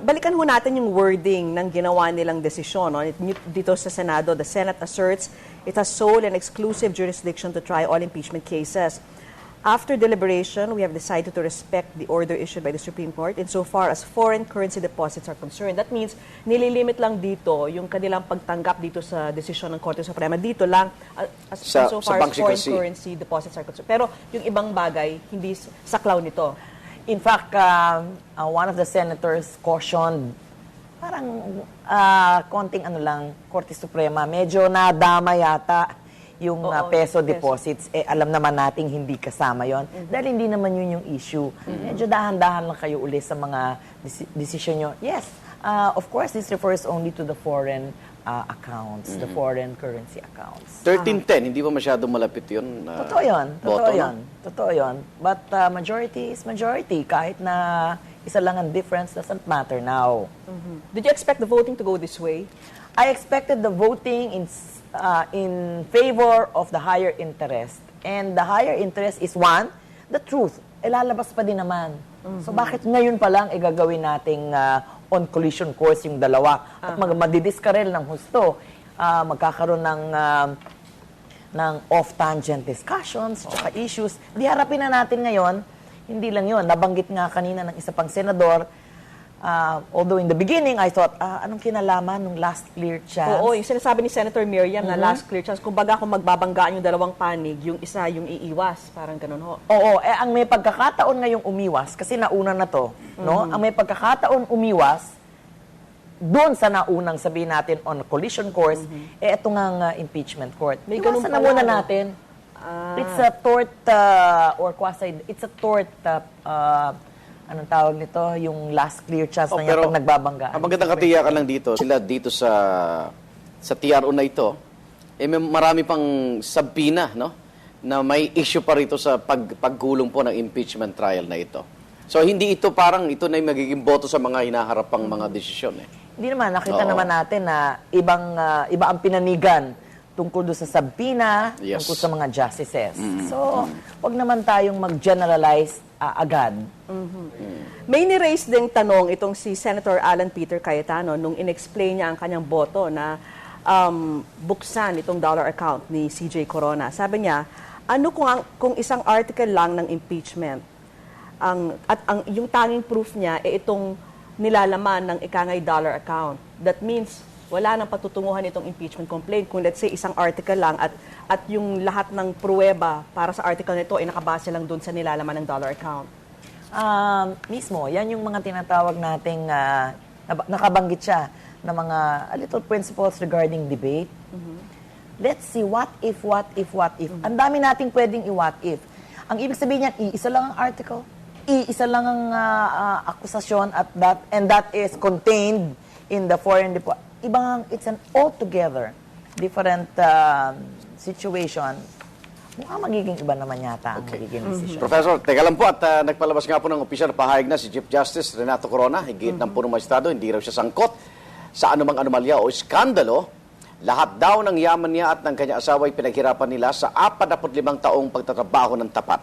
balikan ho natin yung wording ng ginawa nilang desisyon. No? Dito sa Senado, the Senate asserts it has sole and exclusive jurisdiction to try all impeachment cases. After deliberation, we have decided to respect the order issued by the Supreme Court insofar as foreign currency deposits are concerned. That means, nililimit lang dito yung kanilang pagtanggap dito sa desisyon ng Korte Suprema. Dito lang, so far as foreign currency deposits are concerned. Pero yung ibang bagay, hindi saklaw nito. in fact, one of the senators cautioned, parang konting Korte Suprema, medyo nadama yata yung peso deposits, alam naman nating hindi kasama yon dahil hindi naman yun yung issue. Medyo dahan-dahan lang kayo uli sa mga decision nyo. Yes, of course, this refers only to the foreign accounts, the foreign currency accounts. 1310, hindi ba masyado malapit yun? Totoo yun. Totoo yun. But majority is majority. Kahit na isa lang ang difference, doesn't matter now. Did you expect the voting to go this way? I expected the voting in favor of the higher interest. And the higher interest is one, the truth. Lalabas pa din naman. So bakit ngayon pa lang gagawin nating on collision course yung dalawa at madidiskarel ng husto, magkakaroon ng off-tangent discussions tsaka issues. Di harapin na natin ngayon, hindi lang yun. Nabanggit nga kanina ng isa pang senador, although in the beginning, I thought, anong kinalaman nung last clear chance? Oo, yung sinasabi ni Senator Miriam na last clear chance, kumbaga kung magbabanggaan yung dalawang panig, yung isa yung iiwas, parang ganun ho. Oo, ang may pagkakataon ngayong umiwas, kasi nauna na to, no? Ang may pagkakataon umiwas, doon sa naunang sabihin natin on collision course, ito nga impeachment court. May ganun Iwasan na muna natin. It's a tort, or quasi, it's a tort, anong tawag nito, yung last clear chance na yan pag nagbabanggaan. Ang magandang katiyakan lang dito, sila dito sa TRO na ito, may marami pang sabina, no? Na may issue pa rito sa paggulong po ng impeachment trial na ito. So hindi ito parang ito na yung magiging boto sa mga hinaharap pang mga desisyon Hindi naman, nakita naman natin na iba ang pinanigan tungkol doon sa sabina, tungkol sa mga justices. So, wag naman tayong mag-generalize agad. May ni-raise ding tanong itong si Senator Alan Peter Cayetano nung in-explain niya ang kanyang boto na buksan itong dollar account ni CJ Corona. Sabi niya, ano kung isang article lang ng impeachment yung tanging proof niya itong nilalaman ng ikangay dollar account. that means wala nang patutunguhan itong impeachment complaint. Kung let's say isang article lang at yung lahat ng pruweba para sa article nito ay nakabase lang doon sa nilalaman ng dollar account. Mismo, yan yung mga tinatawag nating nakabanggit siya na mga little principles regarding debate. Let's see, what if. Ang dami nating pwedeng i-what if. Ang ibig sabihin niyan, iisa lang ang article, iisa lang ang akusasyon and that is contained in the foreign department. It's an altogether different situation. Mukhang magiging iba naman yata ang magiging decision. Professor, teka lang po at nagpalabas nga po ng opisyal na pahayag na si Chief Justice Renato Corona, higit ng punong magistrado, hindi raw siya sangkot sa anumang anomalya o iskandalo. Lahat daw ng yaman niya at ng kanyang asawa ay pinaghirapan nila sa 45 taong pagtatrabaho ng tapat.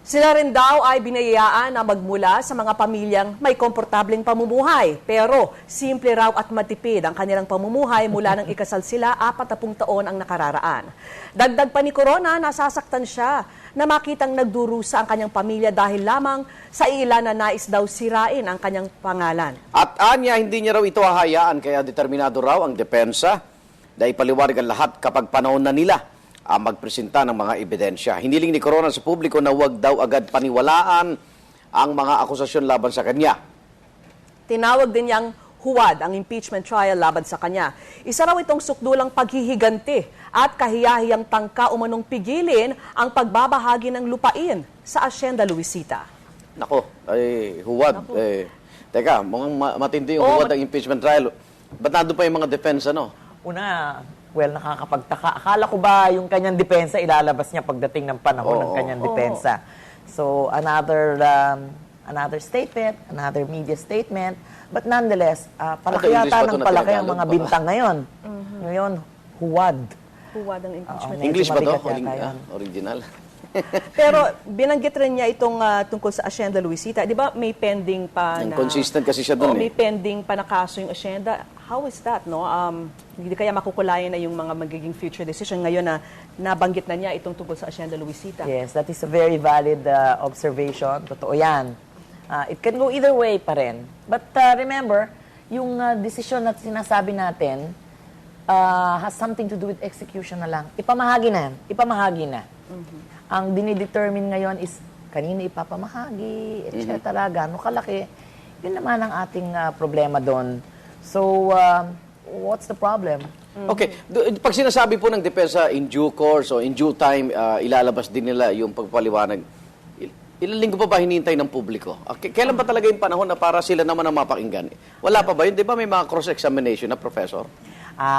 Sila rin daw ay binayaan na magmula sa mga pamilyang may komportableng pamumuhay. Pero simple raw at matipid ang kanilang pamumuhay mula nang ikasal sila 40 taon ang nakararaan. Dagdag pa ni Corona, nasasaktan siya na makitang nagdurusa ang kanyang pamilya dahil lamang sa ilan na nais daw sirain ang kanyang pangalan. At anya, hindi niya raw ito hahayaan kaya determinado raw ang depensa na ipaliwanag ang lahat kapag panahon na nila ang magpresenta ng mga ebidensya. Hiniling ni Corona sa publiko na huwag daw agad paniwalaan ang mga akusasyon laban sa kanya. Tinawag din niyang huwad ang impeachment trial laban sa kanya. Isa raw itong sukdulang paghihiganti at kahiyahiyang tangka umanong pigilin ang pagbabahagi ng lupain sa Hacienda Luisita. Nako, ay huwad. Teka, mukhang matindi yung huwad ang impeachment trial. Ba't nandun pa yung mga defense, ano? Una, nakakapagtaka. Akala ko ba yung kanyang depensa ilalabas niya pagdating ng panahon ng kanyang depensa. So, another statement, another media statement. But nonetheless, palaki yata ng palaki ang mga bintang ngayon. Ngayon, huwad. Huwad ang impeachment. English ba to? Original. Pero binanggit rin niya itong tungkol sa Hacienda Luisita. Di ba may pending pa na... Consistent kasi siya doon may pending pa na kaso yung Hacienda. How is that, no? Hindi kaya makukulayan na yung mga magiging future decision ngayon na nabanggit na niya itong tungkol sa Hacienda Luisita. Yes, that is a very valid observation. Totoo yan. It can go either way pa rin. But remember, yung decision na sinasabi natin has something to do with execution na lang. Ipamahagi na. Ang dinidetermine ngayon is kanina ipapamahagi, etc. Gano'ng kalaki. Yun naman ang ating problema doon. So, what's the problem? Okay. Pag sinasabi po ng depensa in due course o in due time, ilalabas din nila yung pagpaliwanag. Ilang linggo pa ba hinihintay ng publiko? Kailan pa talaga yung panahon na para sila naman ang mapakinggan? Wala pa ba yun? Di ba may mga cross-examination na, Professor?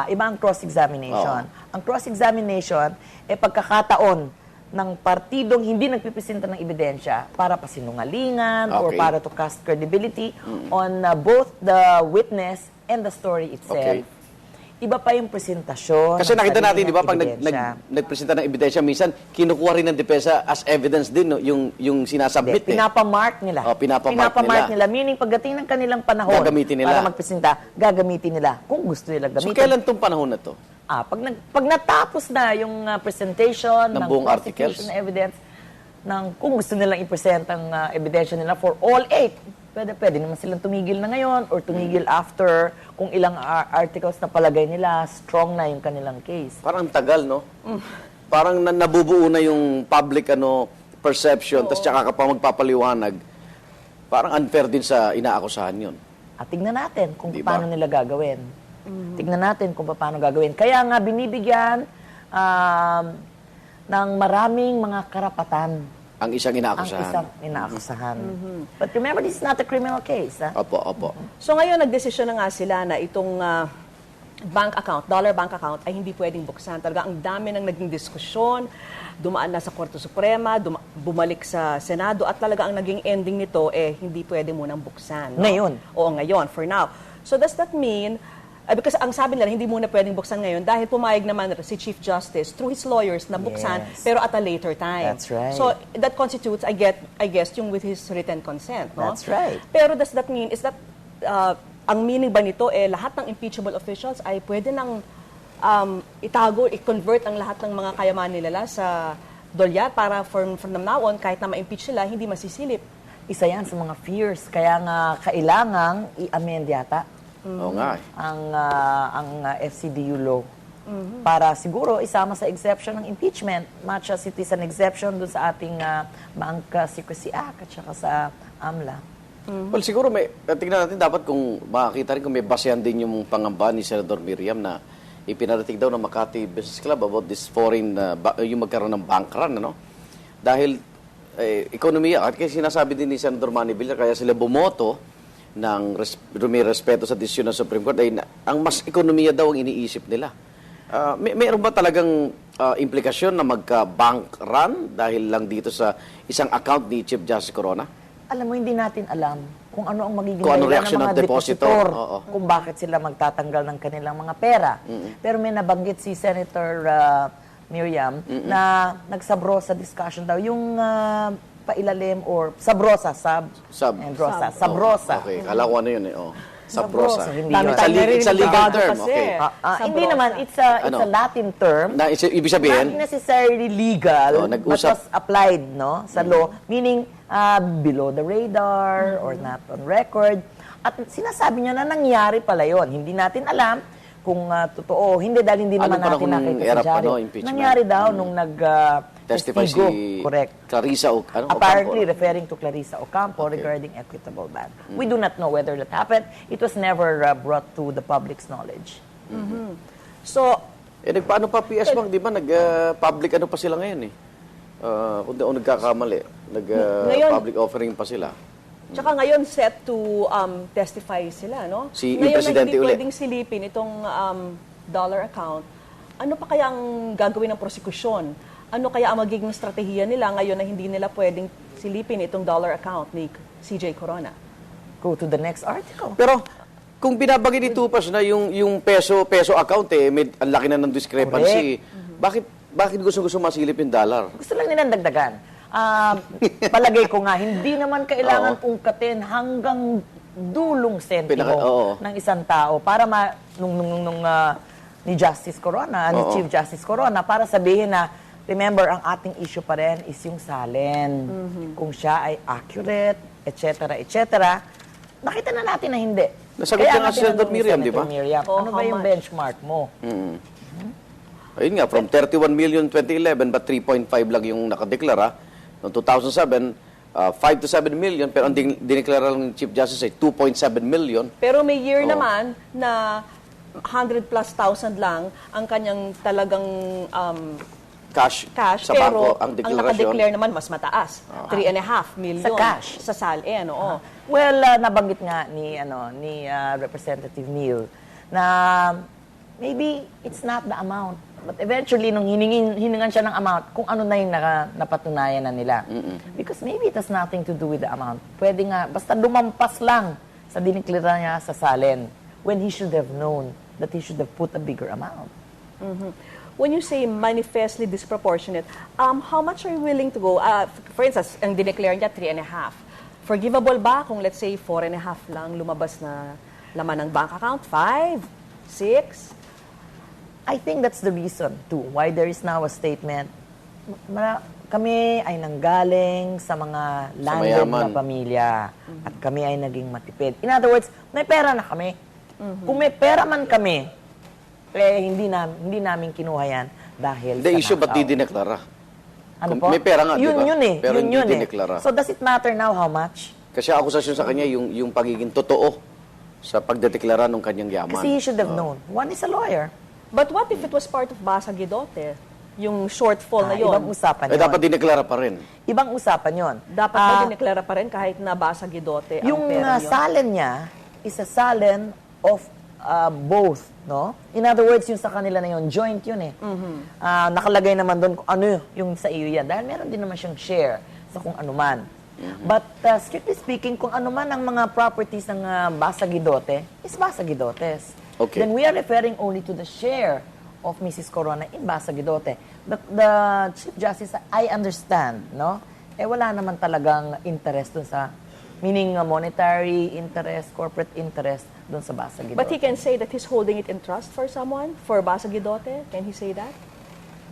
Iba ang cross-examination. Ang cross-examination, pagkakataon ng partidong hindi nagpipresenta ng ebidensya para pasinungalingan or para to cast credibility on both the witness and the story itself. Iba pa yung presentasyon. Kasi nakita natin, di ba, pag nagpresenta ng ebidensya, minsan kinukuha rin ng depensa as evidence din, no? yung sinasubmit. Pinapamark nila. Pinapamark nila. Meaning, pagdating ng kanilang panahon para magpresenta, gagamitin nila kung gusto nila gamitin. So, kailan itong panahon na to? Pag natapos na yung presentation ng buong articles na evidence, kung gusto nilang i-present ang ebidensya nila for all 8, pwede naman silang tumigil na ngayon or tumigil after kung ilang articles na palagay nila, strong na yung kanilang case. Parang tagal, no? Parang nabubuo na yung public perception, tapos tsaka ka pa magpapaliwanag. Parang unfair din sa inaakusahan yun. At tignan natin kung paano nila gagawin. Tignan natin kung paano gagawin. Kaya nga binibigyan ng maraming mga karapatan ang isang inaakusahan. But remember, this is not a criminal case. Opo. So ngayon, nagdesisyon na nga sila na itong bank account, dollar bank account, ay hindi pwedeng buksan. Talaga, ang dami nang naging diskusyon, dumaan na sa Korte Suprema, bumalik sa Senado, at talaga ang naging ending nito, hindi pwede munang buksan. No? Ngayon? Oo, ngayon, for now. So does that mean, because ang sabi nila, hindi muna pwedeng buksan ngayon dahil pumayag naman si Chief Justice through his lawyers na buksan, pero at a later time. That's right. So that constitutes, I guess, yung with his written consent. No? That's right. Pero does that mean, is that, ang meaning ba nito, lahat ng impeachable officials ay pwede nang itago, i-convert ang lahat ng mga kayamanan nila sa dolyar para from now on, kahit na ma-impeach sila, hindi masisilip. Isa yan sa mga fears. Kaya nga kailangang i-amend yata Oo nga eh. ang FCDU law. Para siguro isama sa exception ng impeachment, much as it is an exception dun sa ating Bank Secrecy Act at saka sa AMLA. Well, siguro tingnan natin dapat kung makakita rin kung may basehan din yung pangamba ni Senator Miriam na ipinarating daw ng Makati Business Club about this foreign, yung magkaroon ng bank run, ano? Dahil ekonomiya, at kasi sinasabi din ni Senator Manny Villar, kaya sila bumoto ng may respeto sa desisyon ng Supreme Court, ay ang mas ekonomiya daw ang iniisip nila. Mayroon ba talagang implikasyon na magka-bank run dahil lang dito sa isang account ni Chief Justice Corona? Alam mo, hindi natin alam kung ano ang magiging kung ano dahilan reaction ng mga ng depositor, kung bakit sila magtatanggal ng kanilang mga pera. Pero may nabanggit si Senator Miriam na nagsabro sa discussion daw yung pailalim or sabrosa, sabrosa. Okay, kala ko ano yun eh. Sabrosa. It's a legal term. Okay. Hindi naman, it's a Latin term. Ibig sabihin? Not necessarily legal, but was applied sa law. Meaning, below the radar or not on record. At sinasabi niya na nangyari pala yon. Hindi natin alam kung totoo. Hindi dahil hindi naman natin nakita sa jari. Nangyari daw nung testify si correct. Clarissa apparently referring to Clarissa Ocampo regarding equitable ban. We do not know whether that happened. It was never brought to the public's knowledge. So, nagpaano pa PS Bank, di ba? Nag-public ano pa sila ngayon eh. Kung di ako nagkakamali, nag-public offering pa sila. Tsaka ngayon set to testify sila, no? Yung presidente ngayon na hindi pwedeng silipin itong dollar account, ano pa kaya ang gagawin ng prosekusyon? Ano kaya ang magiging strategiya nila ngayon na hindi nila pwedeng silipin itong dollar account ni CJ Corona? Go to the next article. Pero kung binabagi ni Tupas na yung peso account may ang laki na ng discrepancy, bakit gusto masilip yung dollar? Gusto lang nilang dagdagan. Palagay ko nga, hindi naman kailangan ungkatin hanggang dulong sentimo ng isang tao para ni Justice Corona, ni Chief Justice Corona, para sabihin na, remember, ang ating issue pa rin is yung salin. Kung siya ay accurate, etc., etc., nakita na natin na hindi. Nasagot ka nga si Senator Miriam, di ba? Ano ba yung benchmark mo? Ayun nga, from 31 million 2011, but 3.5 lang yung nakadeklara. Noong 2007, 5 to 7 million, pero ang dineklara ng Chief Justice ay 2.7 million. Pero may year naman na 100 plus thousand lang ang kanyang talagang cash sa pero bangko, ang deklarasyon. Ang nakadeclare naman mas mataas. 3.5 million. Sa cash. Sa SAL-E, Well, nabanggit nga ni Representative Neil na maybe it's not the amount. But eventually, nung hiningan siya ng amount, kung ano na yung napatunayan na nila. Because maybe it has nothing to do with the amount. Pwede nga, basta lumampas lang sa diniklara niya sa salin when he should have known that he should have put a bigger amount. When you say manifestly disproportionate, how much are you willing to go? For instance, ang dineclare niya 3.5. Forgivable ba kung let's say 4.5 lang lumabas na laman ng bank account? 5? 6? I think that's the reason too why there is now a statement. Kami ay nanggaling sa mga landed na pamilya at kami ay naging matipid. In other words, may pera na kami. Kung may pera man kami, hindi namin kinuha yan dahil the issue ba't di dineklara? Ano po? May pera nga, di ba? Yun eh. Pero yun hindi dineklara. So does it matter now how much? Kasi akusasyon sa kanya yung pagiging totoo sa pagdedeklara ng kanyang yaman. Kasi he should have known. One is a lawyer. But what if it was part of Basagidote? Yung shortfall na yon. Ibang usapan yun. Dapat dineklara pa rin. Ibang usapan yon. Dapat ba dineklara pa rin kahit na Basagidote ang yung pera yun? Yung salin niya is a salin of both, no? In other words, yung sa kanila na yun, joint yun eh. Nakalagay naman doon kung ano yung sa iyo yan. Dahil meron din naman siyang share sa kung ano man. But strictly speaking, kung ano man ang mga properties ng Basagidote, is Basagidotes. Okay. Then we are referring only to the share of Mrs. Corona in Basagidote. The Chief Justice, I understand, no? Wala naman talagang interest dun sa, meaning monetary interest, corporate interest dun sa Basagidote. But he can say that he's holding it in trust for someone, for Basagidote? Can he say that?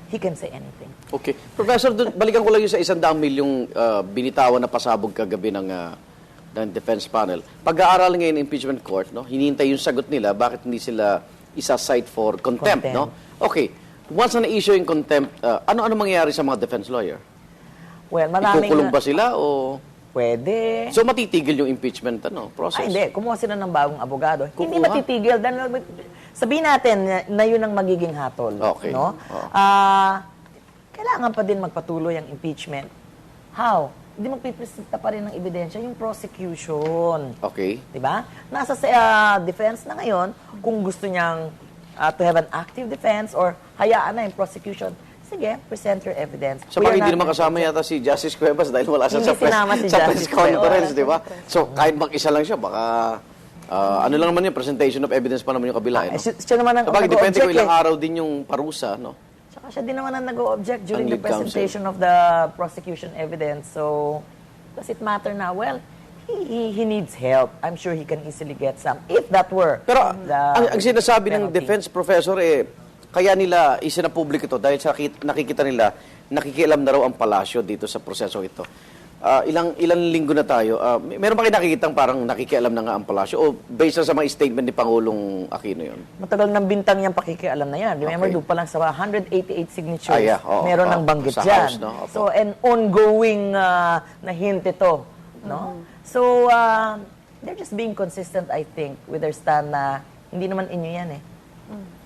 He can say anything. Okay. Professor, balikan ko lang yung sa 100 milyong binitawan na pasabog kagabi ng ng defense panel. Pag-aaral ngayon ng impeachment court, no, hinihintay yung sagot nila, bakit hindi sila isa-cite for contempt, no? Okay, once na issue yung contempt, ano-ano mangyayari sa mga defense lawyer? Well, maraming... Ikukulong ba sila o... Pwede. So matitigil yung impeachment process? Ay, hindi. Kumuha sila ng bagong abogado. Hindi matitigil. Dahil, sabihin natin na yun ang magiging hatol. Okay. No? Kailangan pa din magpatuloy ang impeachment. How? Hindi magpipresenta pa rin ng ebidensya yung prosecution. Okay. Diba? Nasa sa defense na ngayon, kung gusto niyang to have an active defense or hayaan na yung prosecution, sige, present your evidence. Sa hindi naman kasama yata si Justice Cuevas dahil wala siya sa press conference, di ba? So, kahit mag-isa lang siya, baka ano lang naman yung presentation of evidence pa naman yung kabila. Siya naman ang nag-object. Depende kung ilang araw din yung parusa, no? Tsaka siya din naman ang nag-object during the presentation of the prosecution evidence. So, does it matter now? Well, he needs help. I'm sure he can easily get some. If that were Pero ang sinasabi ng defense professor, kaya nila isinapublic ito dahil sa nakikita nila, nakikialam na raw ang palasyo dito sa proseso ito. Ilang linggo na tayo. Meron ba kayo nakikitang parang nakikialam na nga ang palasyo? O based sa mga statement ni Pangulong Aquino yun? Matagal nang bintang niyang pakikialam na yan. Remember, doon pa lang sa 188 signatures, meron ng banggit dyan. House, no? So, an ongoing na hint ito. No? So, they're just being consistent, I think, with their stand na hindi naman inyo yan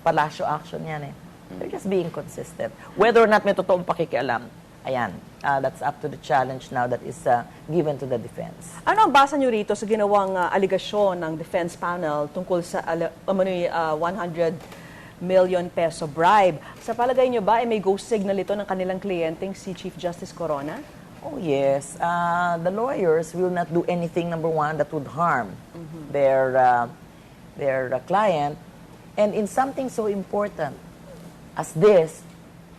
palasyo action yan They're just being consistent. Whether or not may totoong pakikialam, ayan, that's up to the challenge now that is given to the defense. Ano ang basa nyo rito sa ginawang aligasyon ng defense panel tungkol sa 100 million peso bribe? Sa palagay nyo ba, may go signal ito ng kanilang kliyenteng si Chief Justice Corona? Oh, yes. The lawyers will not do anything, number one, that would harm their client. And in something so important as this,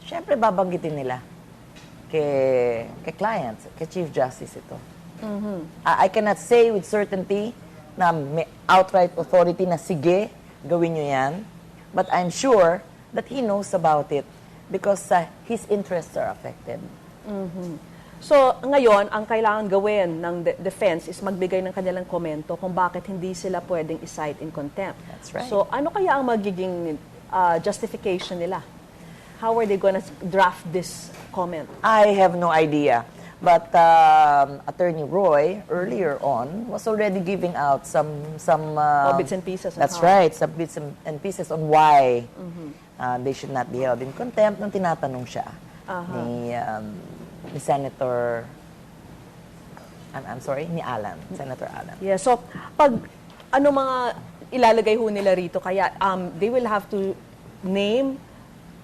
syempre babanggitin nila kay clients, kay Chief Justice ito. I cannot say with certainty na may outright authority na sige, gawin nyo yan. But I'm sure that he knows about it because his interests are affected. So, ngayon, ang kailangan gawin ng defense is magbigay ng kanilang komento kung bakit hindi sila pwedeng i-cite in contempt. That's right. So, ano kaya ang magiging justification nila? How are they gonna draft this comment? I have no idea. But Attorney Roy, earlier on, was already giving out some bits and pieces. That's right, some bits and pieces on why they should not be held in contempt nung tinatanong siya ni Senator, I'm sorry, ni Alan, Senator Alan. Yeah, so pag ano mga ilalagay ho nila rito, kaya they will have to name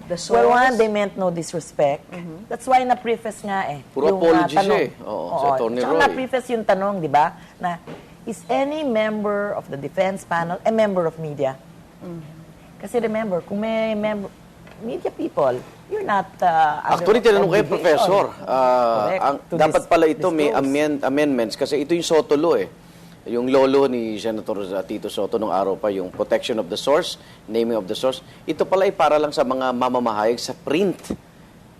the source. Well, one, they meant no disrespect. That's why na-preface nga Puro apology siya Oo, si Atty. Roy. na-preface yung tanong, di ba? Na, is any member of the defense panel a member of media? Kasi remember, kung may media people, you're not Actually, tinanong kayo, Professor. Dapat pala ito may amendments kasi ito yung SOTO law Yung lolo ni Senator Tito Soto nung araw pa, yung protection of the source, naming of the source. Ito pala ay para lang sa mga mamamahayag sa print.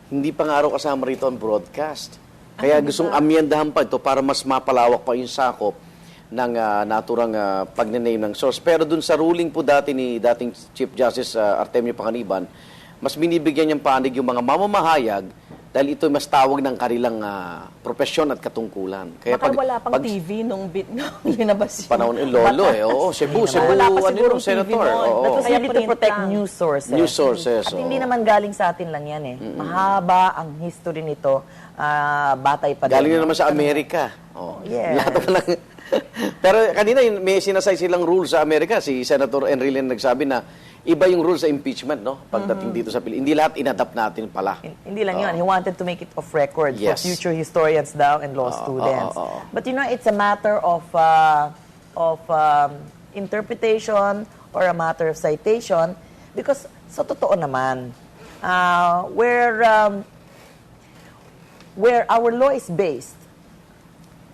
Hindi pa nga araw kasama rito ang broadcast. Kaya gustong amyendahan pa ito para mas mapalawak pa yung sakop ng naturang pag-name ng source. Pero dun sa ruling po dati ni dating Chief Justice Artemio Pangaliban, mas binibigyan niyang panig yung mga mamamahayag dahil ito mas tawag ng kanilang profesyon at katungkulan. Kaya wala pang TV nung linabas yun. Panahon ng lolo Oo, Cebu, wala pa siguro Senator. That was really to protect news sources. News sources. At hindi naman galing sa atin lang yan Mahaba ang history nito. Batay pa galing na naman sa Amerika. Yes. Pero kanina may sinasay silang rules sa Amerika. Si Senator Enrile nagsabi na iba yung rules sa impeachment, no? Pagdating dito sa Pilipinas. Hindi lahat inadapt natin pala. Hindi lang yun. He wanted to make it off record for future historians daw and law students. But you know, it's a matter of interpretation or a matter of citation because sa totoo naman, where our law is based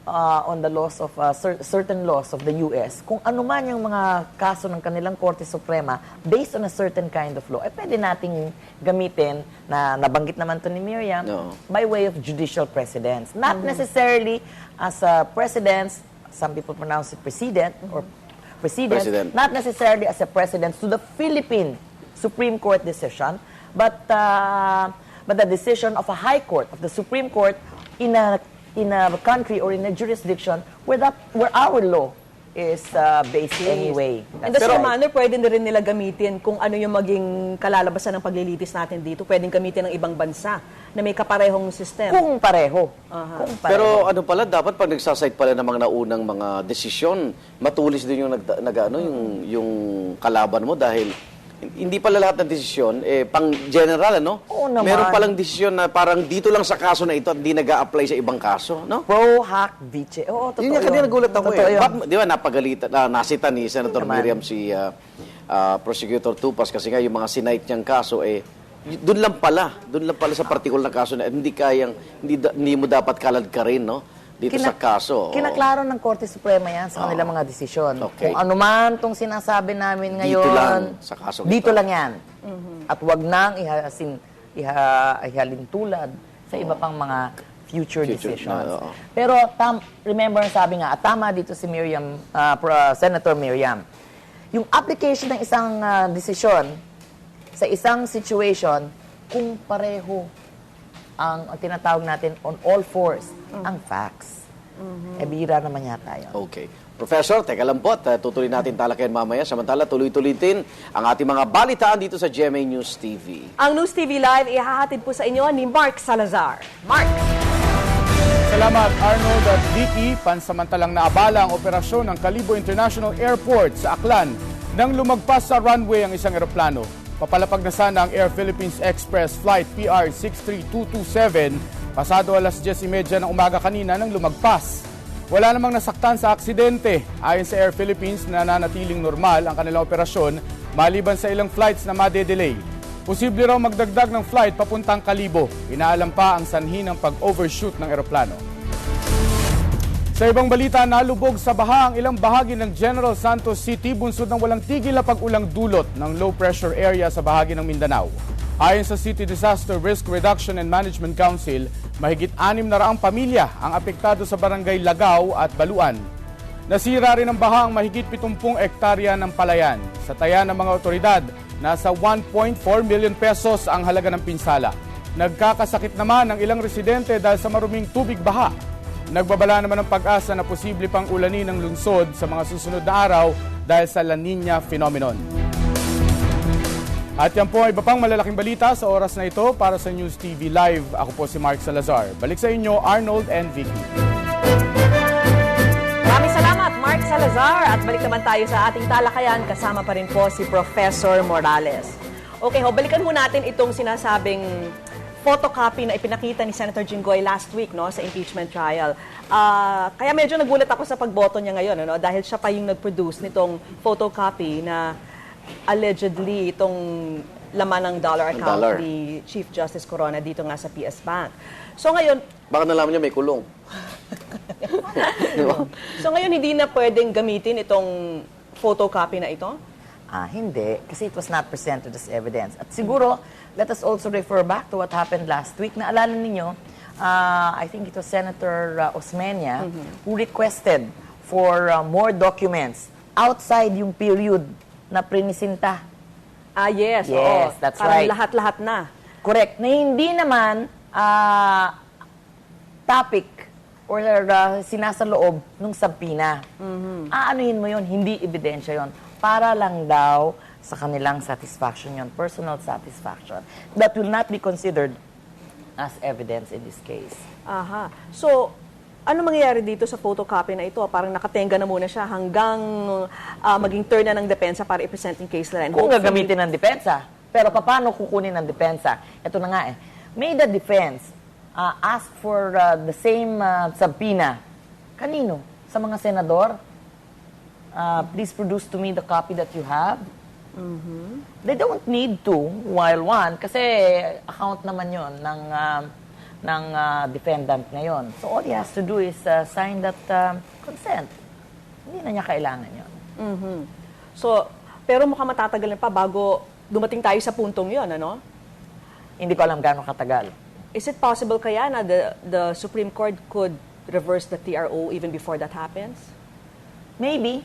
on the laws of certain laws of the U.S., kung ano man yung mga kaso ng kanilang Korte Suprema based on a certain kind of law, pwede nating gamitin na nabanggit naman to ni Miriam by way of judicial precedents. Not necessarily as presidents some people pronounce it precedent or precedent, President. not necessarily as a precedent to the Philippine Supreme Court decision, but the decision of a high court, of the Supreme Court in a country or in a jurisdiction where our law is based anyway. In the same manner, pwede na rin nila gamitin kung ano yung maging kalalabasan ng paglilitis natin dito. Pwedeng gamitin ng ibang bansa na may kaparehong sistema. Kung pareho. Pero ano pala, dapat pag nagsasite pala ng mga naunang mga desisyon, matulis din yung yung kalaban mo dahil hindi pala lahat ng desisyon, pang general, ano? Oo naman. Meron palang desisyon na parang dito lang sa kaso na ito at hindi nag-a-apply sa ibang kaso, no? Pro hac vice. Oo, totoo yun. Yung kanina nagulat ako Totoo Di ba, napagalitan, nasita ni Senator Miriam si Prosecutor Tupas kasi nga yung mga sinight niyang kaso, doon lang pala sa particular na kaso na hindi mo dapat kalad ka rin, no? Dito sa kaso. Kinaklaro ng Korte Suprema yan sa kanilang mga desisyon. Okay. Kung ano man itong sinasabi namin ngayon, dito lang sa kaso dito lang yan. At wag nang ihalintulad sa iba pang mga future decisions. Pero remember, sabi nga, at tama dito si Senator Miriam, yung application ng isang desisyon sa isang situation, kung pareho ang tinatawag natin on all fours, ang facts. Bihira naman yata yun. Okay. Professor, teka lang po, tutuloy natin talakayan mamaya. Samantala, tuloy-tulitin ang ating mga balitaan dito sa GMA News TV. Ang News TV Live, ihahatid po sa inyo ni Mark Salazar. Mark! Salamat, Arnold at Vicky. Pansamantalang naabala ang operasyon ng Calibo International Airport sa Aklan nang lumagpas sa runway ang isang eroplano. Papalapag na sana ang Air Philippines Express Flight PR 63227 pasado alas 10:30 ng umaga kanina nang lumagpas. Wala namang nasaktan sa aksidente. Ayon sa Air Philippines, nananatiling normal ang kanilang operasyon maliban sa ilang flights na madedelay. Posible raw magdagdag ng flight papuntang Calibo. Inaalam pa ang sanhi ng pag-overshoot ng eroplano. Sa ibang balita, nalubog sa baha ang ilang bahagi ng General Santos City bunsod ng walang tigil na pag-ulang dulot ng low-pressure area sa bahagi ng Mindanao. Ayon sa City Disaster Risk Reduction and Management Council, mahigit 600 pamilya ang apektado sa barangay Lagaw at Baluan. Nasira rin ang baha ang mahigit 70 ektarya ng palayan. Sa taya ng mga otoridad, nasa 1.4 million pesos ang halaga ng pinsala. Nagkakasakit naman ang ilang residente dahil sa maruming tubig baha. Nagbabala naman ng pag-asa na posible pang ulanin ng lungsod sa mga susunod na araw dahil sa La Nina phenomenon. At yan po ay iba pang malalaking balita sa oras na ito para sa News TV Live. Ako po si Mark Salazar. Balik sa inyo, Arnold and Vicky. Maraming salamat, Mark Salazar. At balik naman tayo sa ating talakayan. Kasama pa rin po si Professor Morales. Okay, balikan mo natin itong sinasabing photocopy na ipinakita ni Senator Jinggoy last week, no, sa impeachment trial. Kaya medyo nagulat ako sa pagboto niya ngayon, no, dahil siya pa yung nag-produce nitong photocopy na allegedly itong laman ng dollar account ni Chief Justice Corona dito nga sa PS Bank. So ngayon, baka nalaman niya may kulong. So ngayon hindi na pwedeng gamitin itong photocopy na ito? Hindi, kasi it was not presented as evidence. At siguro, let us also refer back to what happened last week. Naalala ninyo, I think it was Senator Osmeña who requested for more documents outside yung period na prinisinta. Yes, yes, that's right. Parang lahat-lahat na. Correct. Na hindi naman topic or sinasaloob nung sabpina. Aanuhin mo yun, hindi ebidensya yun. Para lang daw sa kanilang satisfaction yun, personal satisfaction. That will not be considered as evidence in this case. Aha. So, ano mangyayari dito sa photocopy na ito? Parang nakatenga na muna siya hanggang maging turn na ng depensa para i-present yung case na rin. Kung gagamitin ng depensa. Pero paano kukunin ng depensa? Ito na nga May the defense ask for the same subpoena. Kanino? Sa mga senador? Please produce to me the copy that you have. They don't need to, while one, kasi account naman yon ng defendant ngayon. So all he has to do is sign that consent. Hindi na niya kailangan yon. So, pero mukhang matatagal na pa bago dumating tayo sa puntong yon, ano? Hindi ko alam gaano katagal. Is it possible kaya na the Supreme Court could reverse the TRO even before that happens? Maybe.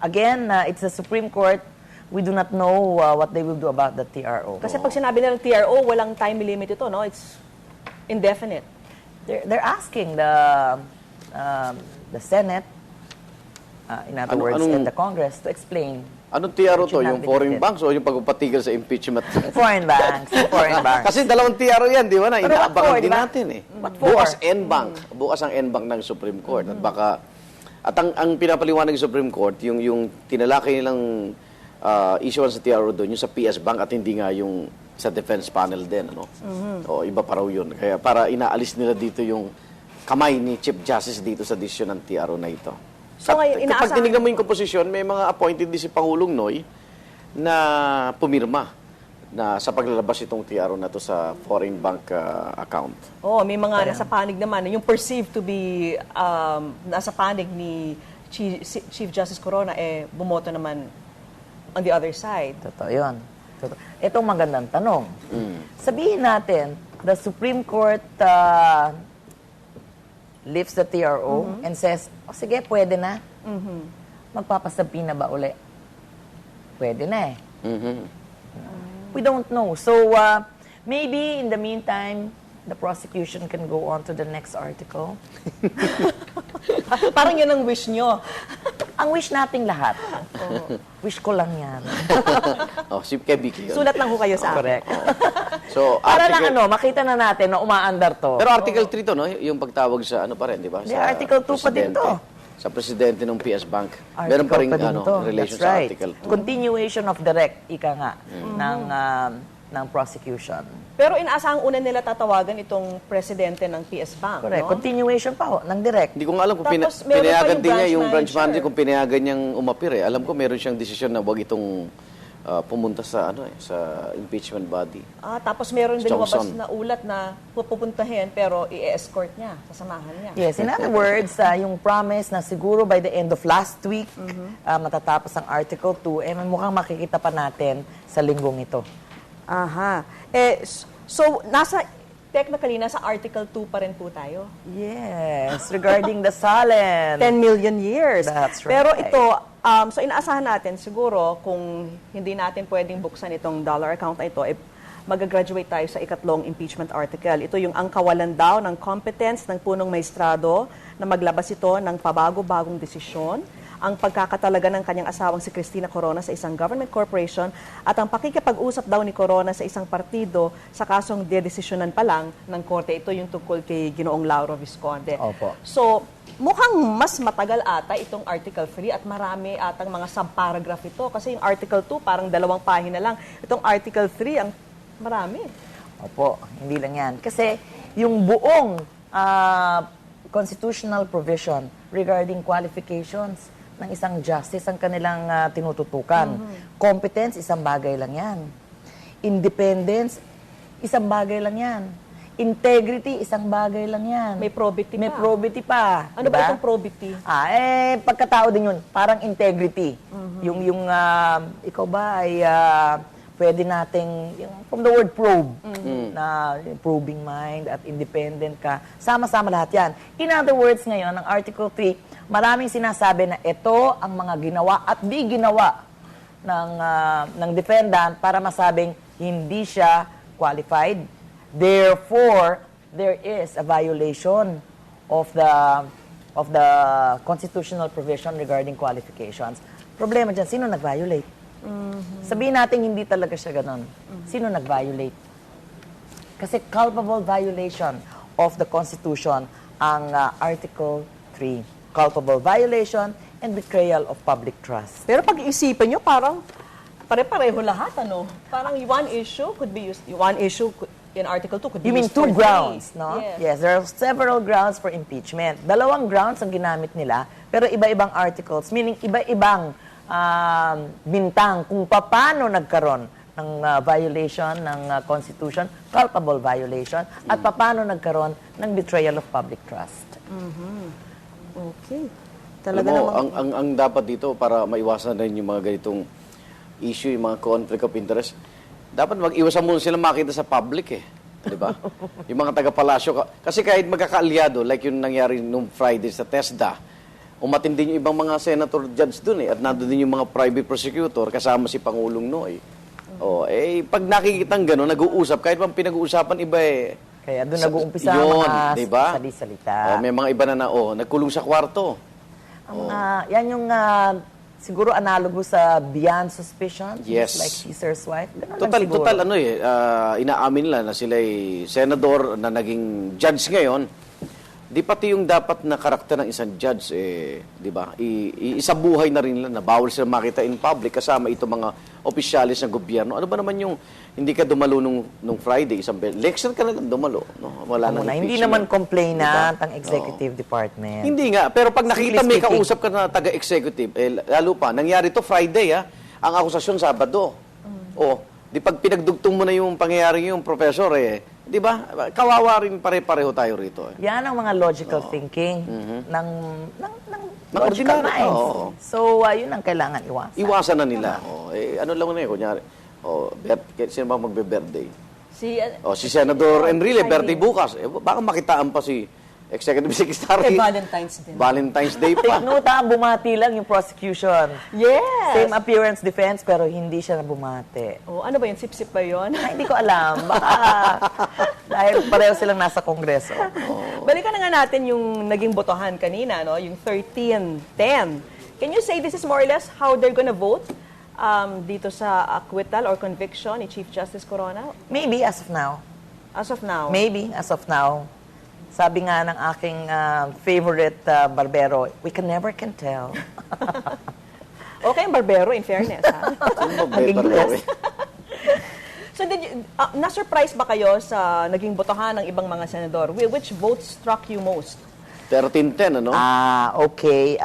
Again, it's the Supreme Court. We do not know what they will do about the TRO. Kasi pag sinabi nila ng TRO, walang time limit ito, no? It's indefinite. They're asking the Senate, in other words, and the Congress to explain. Anong TRO to? Yung foreign banks o yung pagpapatigil sa impeachment? Foreign banks. Kasi dalawang TRO yan, di ba na? Inaabangan din natin eh. Bukas N-Bank. Bukas ang N-Bank ng Supreme Court. At baka, ang pinapaliwanag ng Supreme Court, yung tinalakay nilang issuance sa TRO doon, yung sa PS Bank at hindi nga yung sa defense panel din, ano? O iba pa raw yun. Kaya para inaalis nila dito yung kamay ni Chief Justice dito sa desisyon ng TRO na ito. So, kapag tinignan mo yung komposisyon, may mga appointed din si Pangulong Noy na pumirma na sa paglalabas itong TRO na to sa foreign bank account. May mga nasa panig naman. Yung perceived to be nasa panig ni Chief Justice Corona, bumoto naman on the other side. Totoo yun. Itong magandang tanong. Sabihin natin, the Supreme Court lifts the TRO and says, sige, pwede na. Magpapasabi na ba uli? Pwede na eh. We don't know. So, maybe in the meantime, the prosecution can go on to the next article. Parang yun ang wish nyo. Ang wish nating lahat. Wish ko lang yan. Si Kebiki yun. Sulat lang ko kayo sa Correct. So, para lang makita na natin na umaandar to. Pero Article 3 to, no? Yung pagtawag sa ano pa rin, di ba? Sa Article 2 pa din to. Sa presidente ng PS Bank. Meron pa rin relation sa Article 2. Continuation of direct, ika nga, ng prosecution. Pero inaasahang una nila tatawagan itong presidente ng PS Bank, Correct. no? Continuation pa ng direct. Hindi ko nga alam kung pinayagan din niya yung branch manager kung pinayagan niyang umapir eh. Alam ko meron siyang desisyon na wag itong pumunta sa sa impeachment body. Tapos meron din lumabas na ulat na pupuntahin pero i-escort niya, sasamahan niya. Yes, in other words, yung promise na siguro by the end of last week matatapos ang Article 2, mukhang makikita pa natin sa linggong ito. So, technically, nasa Article 2 pa rin po tayo. Yes, regarding the Salin. 10 million years. That's right. Pero ito, so inaasahan natin, siguro, kung hindi natin pwedeng buksan itong dollar account na ito, mag-graduate tayo sa ikatlong impeachment article. Ito yung ang kawalan daw ng competence ng punong maestrado na maglabas ito ng pabago-bagong desisyon, ang pagkakatalaga ng kanyang asawang si Cristina Corona sa isang government corporation at ang pakikipag-usap daw ni Corona sa isang partido sa kasong dedesisyonan pa lang ng korte. Ito yung tungkol kay Ginoong Lauro Visconde. Opo. So, mukhang mas matagal ata itong Article 3 at marami atang mga subparagraph ito kasi yung Article 2 parang 2 pahina lang. Itong Article 3 ang marami. Opo, hindi lang yan. Kasi yung buong constitutional provision regarding qualifications ng isang justice ang kanilang tinututukan. Competence, isang bagay lang yan. Independence, isang bagay lang yan. Integrity, isang bagay lang yan. May probity May probity pa. Ano ba itong probity? Pagkatao din yun. Parang integrity. Yung ikaw ba ay pwede nating, from the word probe, na probing mind at independent ka, sama-sama lahat yan. In other words ngayon, ng Article 3, maraming sinasabi na ito ang mga ginawa at di ginawa ng defendant para masabing hindi siya qualified. Therefore, there is a violation of the constitutional provision regarding qualifications. Problema dyan, sino nag-violate? Sabihin natin hindi talaga siya ganon. Sino nag-violate? Kasi culpable violation of the Constitution ang Article 3. Culpable violation and betrayal of public trust. Pero pag-iisipan nyo, parang pare-pareho lahat, ano? Parang one issue could be used, one issue in Article 2 could be You mean used for two grounds, three. no? Yes. Yes, there are several grounds for impeachment. 2 grounds ang ginamit nila, pero iba-ibang articles, meaning iba-ibang bintang kung paano nagkaroon ng violation ng Constitution, culpable violation, at paano nagkaroon ng betrayal of public trust. Okay. Alam mo, ang dapat dito para maiwasan rin yung mga ganitong issue, yung mga conflict of interest, dapat mag-iwasan muna sila makita sa public eh. Di ba? Yung mga taga-palasyo. Kasi kahit magkakaalyado, like yung nangyari nung Friday sa TESDA, umatindi yung ibang mga senator judge dun at nandun din yung mga private prosecutor kasama si Pangulong Noy. Pag nakikita ng gano'n, nag-uusap, kahit pang pinag-uusapan iba Kaya doon nag-uumpisa ang mga diba? salita. May mga iba na nagkulong sa kwarto. Yan yung siguro analogo sa beyond suspicion, Yes. just like Caesar's wife. Ganun lang Total, siguro. inaamin nila na sila'y senador na naging judge ngayon. Di pati yung dapat na karakter ng isang judge, di ba? Isabuhay na rin nila na bawal sila makita in public kasama itong mga opisyalis ng gobyerno. Ano ba naman yung hindi ka dumalo nung Friday, isang election ka na lang dumalo. No? Wala nang Hindi impeachment. naman complainant Diba? ang executive department. Hindi nga, pero pag nakita Simply may speaking. kausap ka na taga-executive, lalo pa, nangyari to Friday, ang akusasyon Sabado. Di pag pinagdugtong mo na yung pangyayari yung professor, di ba? Kawawa rin pare-pareho tayo rito. Yan ang mga logical thinking ng logical ordinary, minds. So, yun ang kailangan iwasan. Iwasan na nila. Ano lang na kunyari, sino ba magbe-birthday? Si Senador Enrile, birthday bukas. Baka makitaan pa si Executive Secretary. Valentine's Day. Valentine's Day pa. Take note, bumati lang yung prosecution. Yes! Same appearance defense, pero hindi siya na bumati. Ano ba yun? Sip-sip ba yun? Hindi ko alam. Baka dahil pareho silang nasa Kongreso. Balikan na nga natin yung naging botohan kanina, no? Yung 13-10. Can you say this is more or less how they're gonna vote dito sa acquittal or conviction ni Chief Justice Corona? Maybe as of now. As of now? Maybe as of now. Sabi nga ng aking favorite barbero, we can never can tell. Okay, barbero, in fairness. Mag-Ingles. So, na-surprise ba kayo sa naging botohan ng ibang mga senador? Which vote struck you most? 13-10, ano? Okay.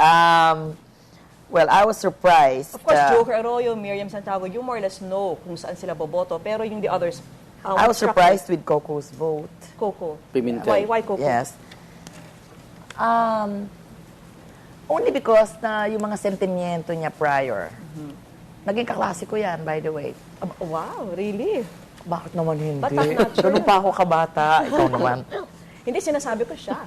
Well, I was surprised. Of course, Joker Arroyo, Miriam Santiago, you more or less know kung saan sila boboto. Pero yung the others, I was surprised with Coco's vote. Coco. Pimentel. Why Coco? Yes. Only because na yung mga sentimiento niya prior. Naging kaklasiko yan, by the way. Wow, really? Bakit naman hindi? But I'm not sure. Ganun pa ako kabata. Ikaw naman. Hindi, sinasabi ko siya.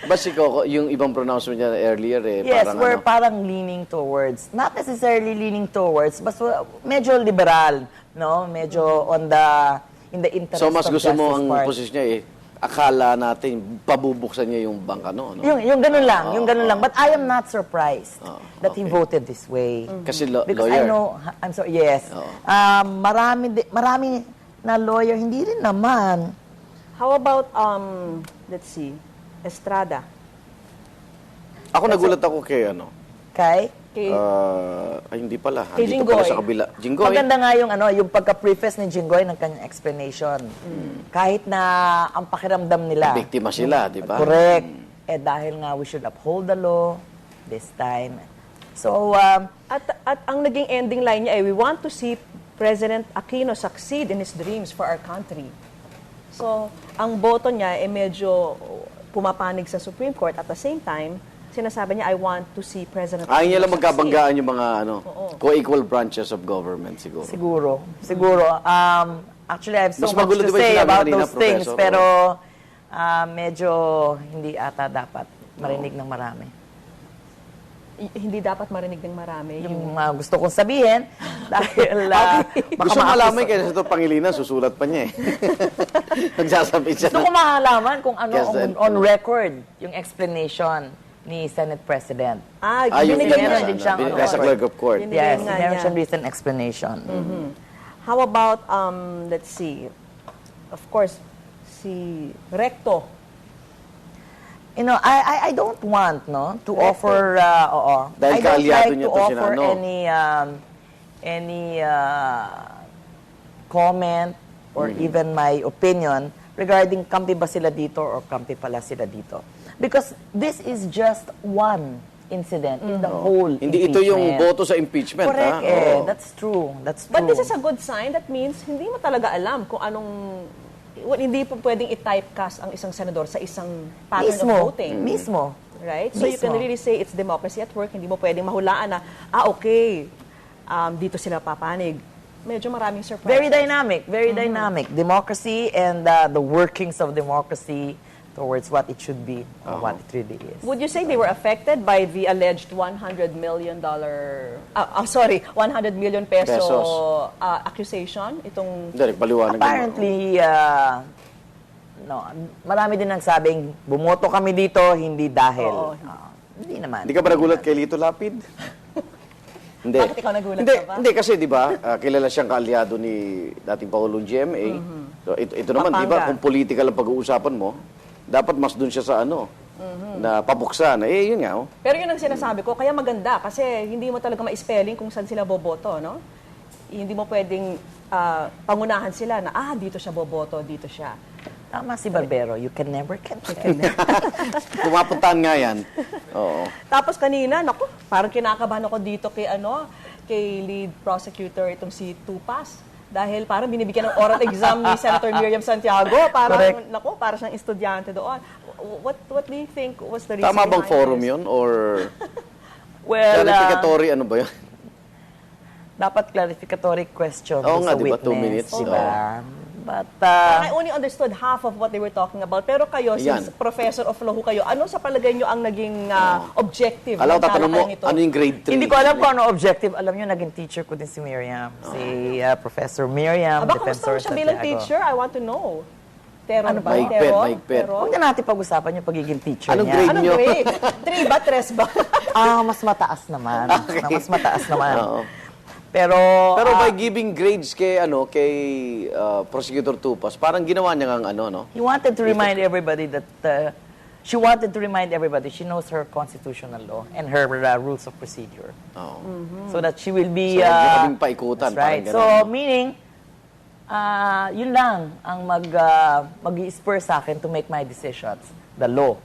Basta yung ibang pronouncement niya earlier, Yes, parang we're parang leaning towards, not necessarily leaning towards, basta medyo liberal, no? Medyo in the interest So, mas of gusto mo justice ang part. posisyon niya akala natin, pabubuksan niya yung bangka, no? Yung ganun lang, yung ganun lang. But I am not surprised that he voted this way. Kasi Because lawyer. I know, I'm sorry, yes. Marami na lawyer, hindi rin naman. How about, let's see, Estrada? Ako nagulat ako kay Kay? hindi pala. Kay Dito pala Jinggoy. sa kabila. Jinggoy. Maganda nga yung pagka-preface ni Jinggoy ng kanyang explanation. Kahit na ang pakiramdam nila. Biktima sila, di ba? Correct. Dahil nga we should uphold the law this time. So, At ang naging ending line niya we want to see President Aquino succeed in his dreams for our country. So, ang boto niya medyo pumapanig sa Supreme Court. At the same time, sinasabi niya, I want to see President Aquino Ayaw niya lang succeed. magkabanggaan yung mga co-equal branches of government siguro. Siguro. Actually, I have so Mas much magulo, to di ba, say sinabi about kanina, those things, Professor? pero medyo hindi ata dapat marinig ng marami. Hindi dapat marinig ng marami. Yung gusto kong sabihin, dahil Gusto mo malaman kaya sa ito Pangilinan, susulat pa niya Nagsasabi siya. Gusto ko malaman kung ano Yes, on record yung explanation ni Senate President. yung meron din siyang nasa clerk of court. Yes, nga meron niya. siyang recent explanation. How about, let's see, of course, si Recto. You know, I don't want to offer Dahil I don't kaalyado like niya to to offer sila, any comment or even my opinion regarding kampi ba sila dito or kampi pala sila dito. Because this is just one incident in the whole Hindi ito yung boto sa impeachment. Correct, Oo. that's true. That's true. But this is a good sign. That means hindi mo talaga alam kung anong... hindi po pwedeng i-typecast ang isang senador sa isang pattern Mismo. of voting. Mismo. Right? So you can Mismo. really say it's democracy at work. Hindi mo pwedeng mahulaan na, okay, dito sila papanig. Medyo maraming surprises. Very dynamic, very dynamic. Democracy and the workings of democracy towards what it should be or what it really is. Would you say they were affected by the alleged $100 million, $100 million peso accusation? Itong apparently, no, marami din nagsabing bumoto kami dito, hindi dahil. Hindi naman. Hindi ka ba nagulat kay Lito Lapid? Hindi. Bakit ikaw nagulat Hindi, ka ba? hindi kasi 'di ba, kilala siyang kaalyado ni dating Pangulong GMA. So ito naman 'di ba, kung political ang pag-uusapan mo, dapat mas doon siya sa na pabuksan. Yun nga. Pero yun ang sinasabi ko, kaya maganda kasi hindi mo talaga ma-spelling kung saan sila boboto, no? Hindi mo pwedeng pangunahan sila na dito siya boboto, dito siya. Tama si Barbero, you can never tell. Pumapuntahan nga yan. Oo. Tapos kanina, naku, parang kinakabahan ako dito kay lead prosecutor itong si Tupas. Dahil parang binibigyan ng oral exam ni Senator Miriam Santiago. Parang, naku, parang siyang estudyante doon. What do you think was the reason Tama bang behind forum this? yun? Or clarificatory, ano ba yun? Dapat clarificatory question Oo nga, sa di ba? witness. 2 minutes. Diba? But, I only understood half of what they were talking about. Pero kayo, since professor of law kayo, ano sa palagay nyo ang naging objective? Alam ko, tatanong mo, ano yung grade 3? Hindi ko alam kung ano objective. Alam nyo, naging teacher ko din si Miriam. Si Professor Miriam, kamusta mo Defensor siya bilang Santiago. teacher? I want to know. Terror Ano ba? ba? Mahigpit. Huwag na natin pag-usapan yung pagiging teacher Anong niya. grade Anong nyo? grade? 3 ba? 3 ba? Mas mataas naman. Okay. Mas mataas naman. Oo. Pero by giving grades kay Prosecutor Tupas, parang ginawa niya ng no? he wanted to remind everybody that she wanted to remind everybody she knows her constitutional law and her rules of procedure. So that she will be So, hindi kaming paikutan, that's right. parang So ganun. meaning yun lang ang mag-i-spur sa akin to make my decisions, the law,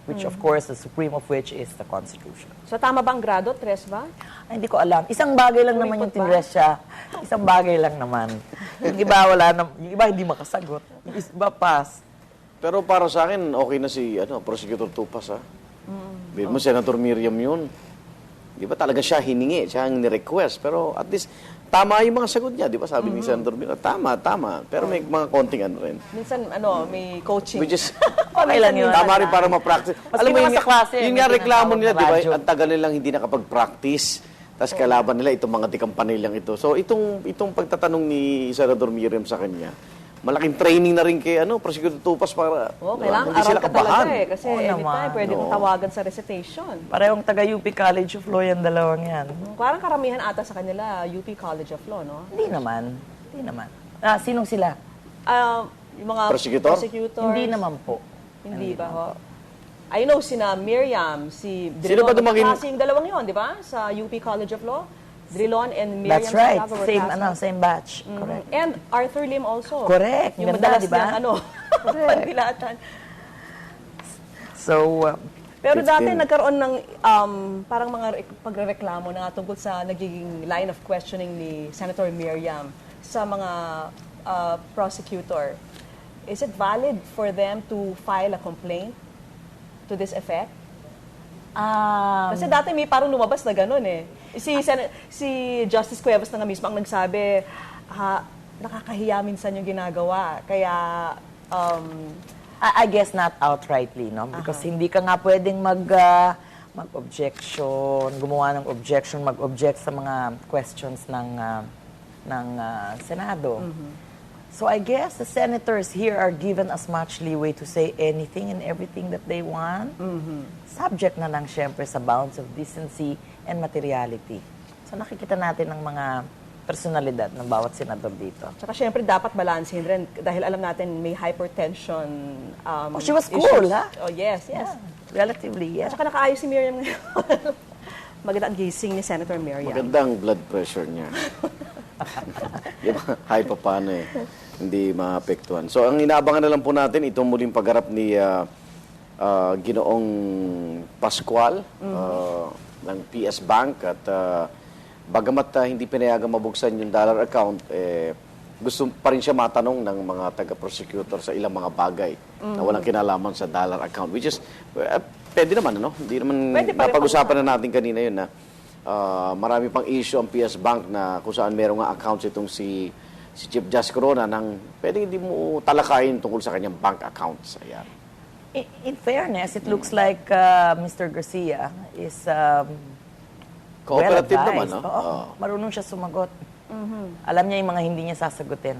which of course the supreme of which is the Constitution. So tama bang grado? 3 ba? Ay, hindi ko alam. Isang bagay lang naman yung tinrest siya. Isang bagay lang naman. Yung iba yung iba hindi makasagot. Yung iba pass. Pero para sa akin, okay na si Prosecutor Tupas, ha? Bill mo, Senator Miriam yun. Di ba talaga siya hiningi, siya ang ni-request. Pero at least, tama yung mga sagot niya. Di ba sabi ni Senator Miriam, tama. Pero may mga konting rin. Minsan, may coaching. Which is, Okay lang yun. tama rin para ma-practice. Maski naman sa klase, yun may nga reklamo tinatawag nila, na di ba? radyo. Ang tagal nilang hindi nakapag-practice. Tapos kalaban nila itong mga tikampanilyang ito. So itong pagtatanong ni Senator Miriam sa kanya, malaking training na rin kay Prosecutor Tupas para kailangan hindi sila aral ka kabahan. talaga kasi anytime pwede mong tawagan sa recitation. Parehong taga-UP College of Law yan, dalawang yan. Parang karamihan ata sa kanila, UP College of Law, no? Hindi naman. Sinong sila? Yung mga Prosecutor? prosecutors. Hindi naman po. Hindi ba ho? I know sina Miriam, si Sino ba Drilon, dumagin- yung dalawang yon, di ba? Sa UP College of Law. Drilon and Miriam That's right. Santiago were Same, classmates. same batch. Correct. And Arthur Lim also. Correct. Yung Ganda, madalas di ba? niyang pagbilatan. So, Pero 15. dati nagkaroon ng parang mga pagrereklamo na tungkol sa nagiging line of questioning ni Senator Miriam sa mga prosecutor. Is it valid for them to file a complaint to this effect? Kasi dati may parang lumabas na gano'n eh. Si Justice Cuevas na nga mismo ang nagsabi, nakakahiya minsan yung ginagawa. Kaya, I guess not outrightly, no? Because hindi ka nga pwedeng mag-objection, gumawa ng objection, mag-object sa mga questions ng Senado. So I guess the senators here are given as much leeway to say anything and everything that they want. Subject na lang syempre sa bounds of decency and materiality. So nakikita natin ng mga personalidad ng bawat senador dito. Tsaka syempre dapat balansin rin dahil alam natin may hypertension she was cool, issues. ha? Oh, yes. Relatively, yeah. At saka nakaayos si Miriam ngayon. Maganda ang gising ni Senator Miriam. Magandang blood pressure niya. High pa paano eh. Hindi maapektuhan. So, ang inaabangan na lang po natin, itong muling pagharap ni Ginoong Pascual ng PS Bank at bagamat hindi pinayagang mabuksan yung dollar account, gusto pa rin siya matanong ng mga taga-prosecutor sa ilang mga bagay na walang kinalaman sa dollar account. Which is, pwede naman, ano? Hindi naman, napag-usapan na natin kanina yun na marami pang issue ang PS Bank na kung saan merong nga accounts itong si Chief Justice Corona nang pwede hindi mo talakayin tungkol sa kanyang bank accounts. Ayan. In fairness, it looks like Mr. Garcia is Cooperative well naman, advised. no? Oo, marunong siya sumagot. Alam niya yung mga hindi niya sasagutin.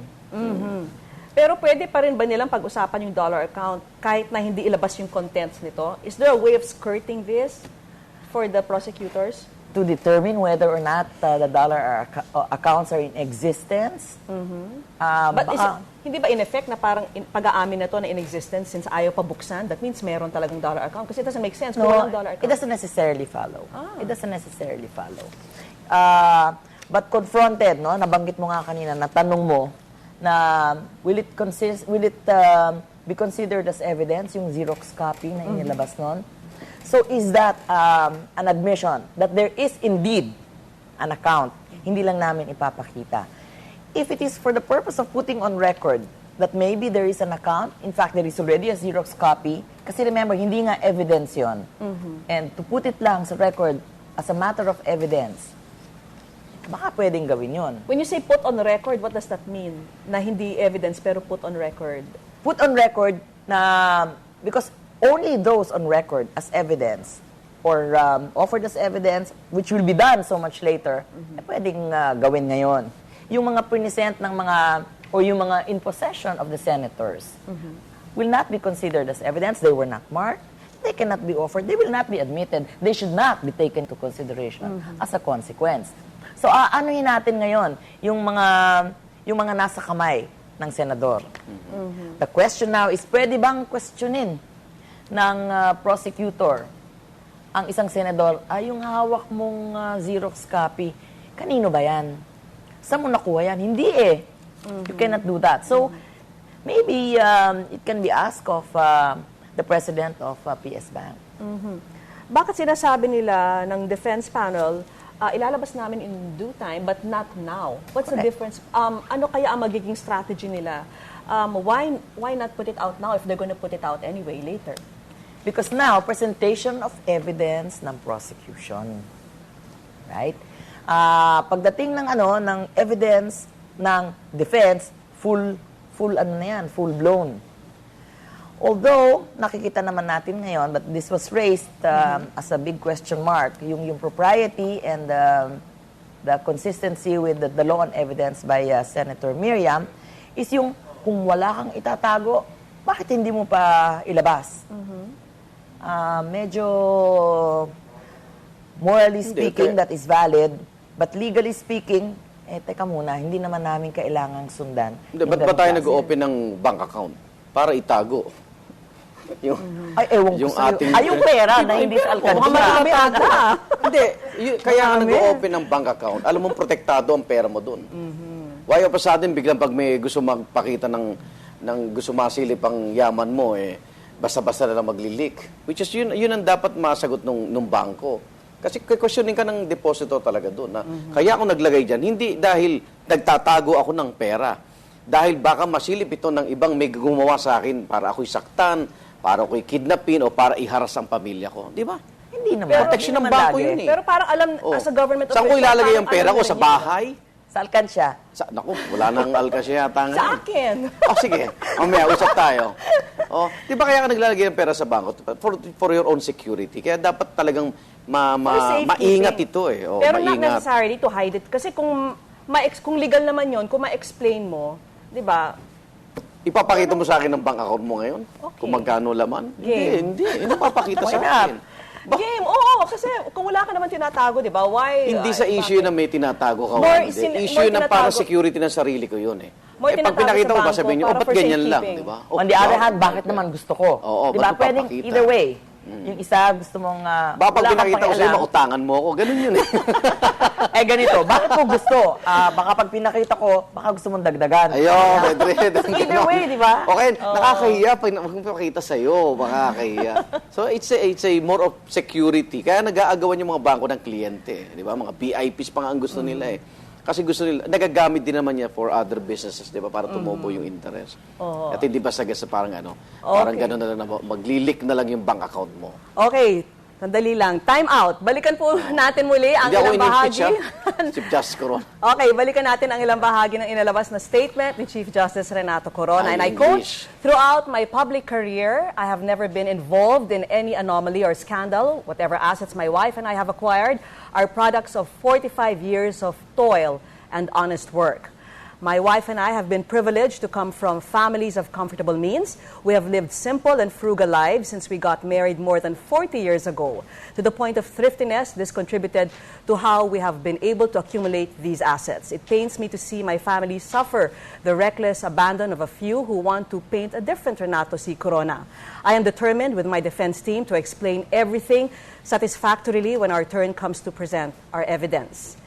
Pero pwede pa rin ba nilang pag-usapan yung dollar account kahit na hindi ilabas yung contents nito? Is there a way of skirting this for the prosecutors? To determine whether or not the dollar accounts are in existence. But hindi ba in effect na parang pag-aamin na to na in existence since ayaw pa buksan? That means meron talagang dollar account. Kasi it doesn't make sense kung walang dollar account. It doesn't necessarily follow. It doesn't necessarily follow. But confronted, no? Nabanggit mo nga kanina, natanong mo na will it be considered as evidence yung Xerox copy na inilabas nun? So is that an admission that there is indeed an account? Hindi lang namin ipapakita. If it is for the purpose of putting on record that maybe there is an account, in fact, there is already a Xerox copy, kasi remember, hindi nga evidence yun. And to put it lang sa record as a matter of evidence, baka pwedeng gawin yun. When you say put on record, what does that mean? Na hindi evidence pero put on record? Put on record na, because only those on record as evidence or offered as evidence, which will be done so much later, pwedeng gawin ngayon. Yung mga present ng mga, or yung mga in possession of the senators, will not be considered as evidence. They were not marked. They cannot be offered. They will not be admitted. They should not be taken into consideration as a consequence. So, anuhin natin ngayon yung mga nasa kamay ng senador. The question now is, pwede bang questionin ng prosecutor ang isang senador, yung hawak mong Xerox copy, kanino ba yan? Saan mo nakuha yan? Hindi eh. You cannot do that. So, maybe it can be asked of the president of PS Bank. Bakit sinasabi nila ng defense panel, ilalabas namin in due time, but not now? What's the difference? Ano kaya ang magiging strategy nila? Why not put it out now if they're going to put it out anyway later? Because now, presentation of evidence ng prosecution. Right? Pagdating ng evidence ng defense, full blown. Although, nakikita naman natin ngayon, but this was raised as a big question mark, yung propriety and the consistency with the law and evidence by Senator Miriam, is yung kung wala kang itatago, bakit hindi mo pa ilabas? Medyo morally speaking, that is valid, but legally speaking, teka muna, hindi naman namin kailangang sundan. Ba't ba tayo nag-open ng bank account? Para itago. Yung ating... yung pera na hindi sa alkansya. Hindi, kaya nga nag-open ng bank account. Alam mo, protektado ang pera mo dun. Why pa sa atin, biglang pag may gusto magpakita ng gusto masilip ang yaman mo, basta-basta na lang magli-leak. Which is, yun ang dapat masagot nung bangko. Kasi questioning ka ng deposito talaga doon. Kaya ako naglagay dyan, hindi dahil nagtatago ako ng pera. Dahil baka masilip ito ng ibang may gumawa sa akin para ako'y saktan, para ako'y kidnapin, o para iharas ang pamilya ko. Di ba? Hindi naman. Protection ng bangko yun Pero parang alam, as a government official, saan ko ilalagay ang pera ko? Sa bahay? Sa alkansya. Naku, wala nang alkansya yata ngayon. Sa akin. Sige. Mamaya, usap tayo. Di ba kaya ka naglalagay ng pera sa bangko? For your own security. Kaya dapat talagang maingat ito eh. Pero not necessarily to hide it. Kasi kung legal naman yon, kung ma-explain mo, di ba? Ipapakita mo sa akin ng bank account mo ngayon? Okay. Kung magkano laman? Hindi. Hindi papakita sa akin. Game, oo. Kasi kung wala ka naman tinatago, di ba? Why? Hindi sa issue na may tinatago ka. Issue na para security ng sarili ko yun eh. Pag pinakita mo, sabihin nyo, ba't ganyan lang? Di ba? On the other hand, bakit naman gusto ko? Di ba? Pwedeng either way. Yung isa gusto mong pag pinakita ko sa'yo, mautangan mo ako. Ganun yun eh. Ganito. Bakit mo gusto? Baka pag pinakita ko, baka gusto mong dagdagan. Ayun. Either way, di ba? Okay, nakakahiya pag pinakita sa'yo. Makakahiya. So, it's a more of security. Kaya nag-aagawan yung mga bangko ng kliyente. Di ba? Mga VIPs pa nga ang gusto nila eh. Kasi gusto nila, nagagamit din naman niya for other businesses, di ba? Para tumubo yung interest. At hindi ba sa parang parang gano'n na lang, maglilik na lang yung bank account mo. Okay. Sandali lang. Time out. Balikan po natin muli ang Hindi ako ilang bahagi. Chief Justice Corona. Okay, balikan natin ang ilang bahagi ng inalabas na statement ni Chief Justice Renato Corona. And I quote, "Throughout my public career, I have never been involved in any anomaly or scandal. Whatever assets my wife and I have acquired are products of 45 years of toil and honest work. My wife and I have been privileged to come from families of comfortable means. We have lived simple and frugal lives since we got married more than 40 years ago. To the point of thriftiness, this contributed to how we have been able to accumulate these assets. It pains me to see my family suffer the reckless abandon of a few who want to paint a different Renato C. Corona. I am determined with my defense team to explain everything satisfactorily when our turn comes to present our evidence.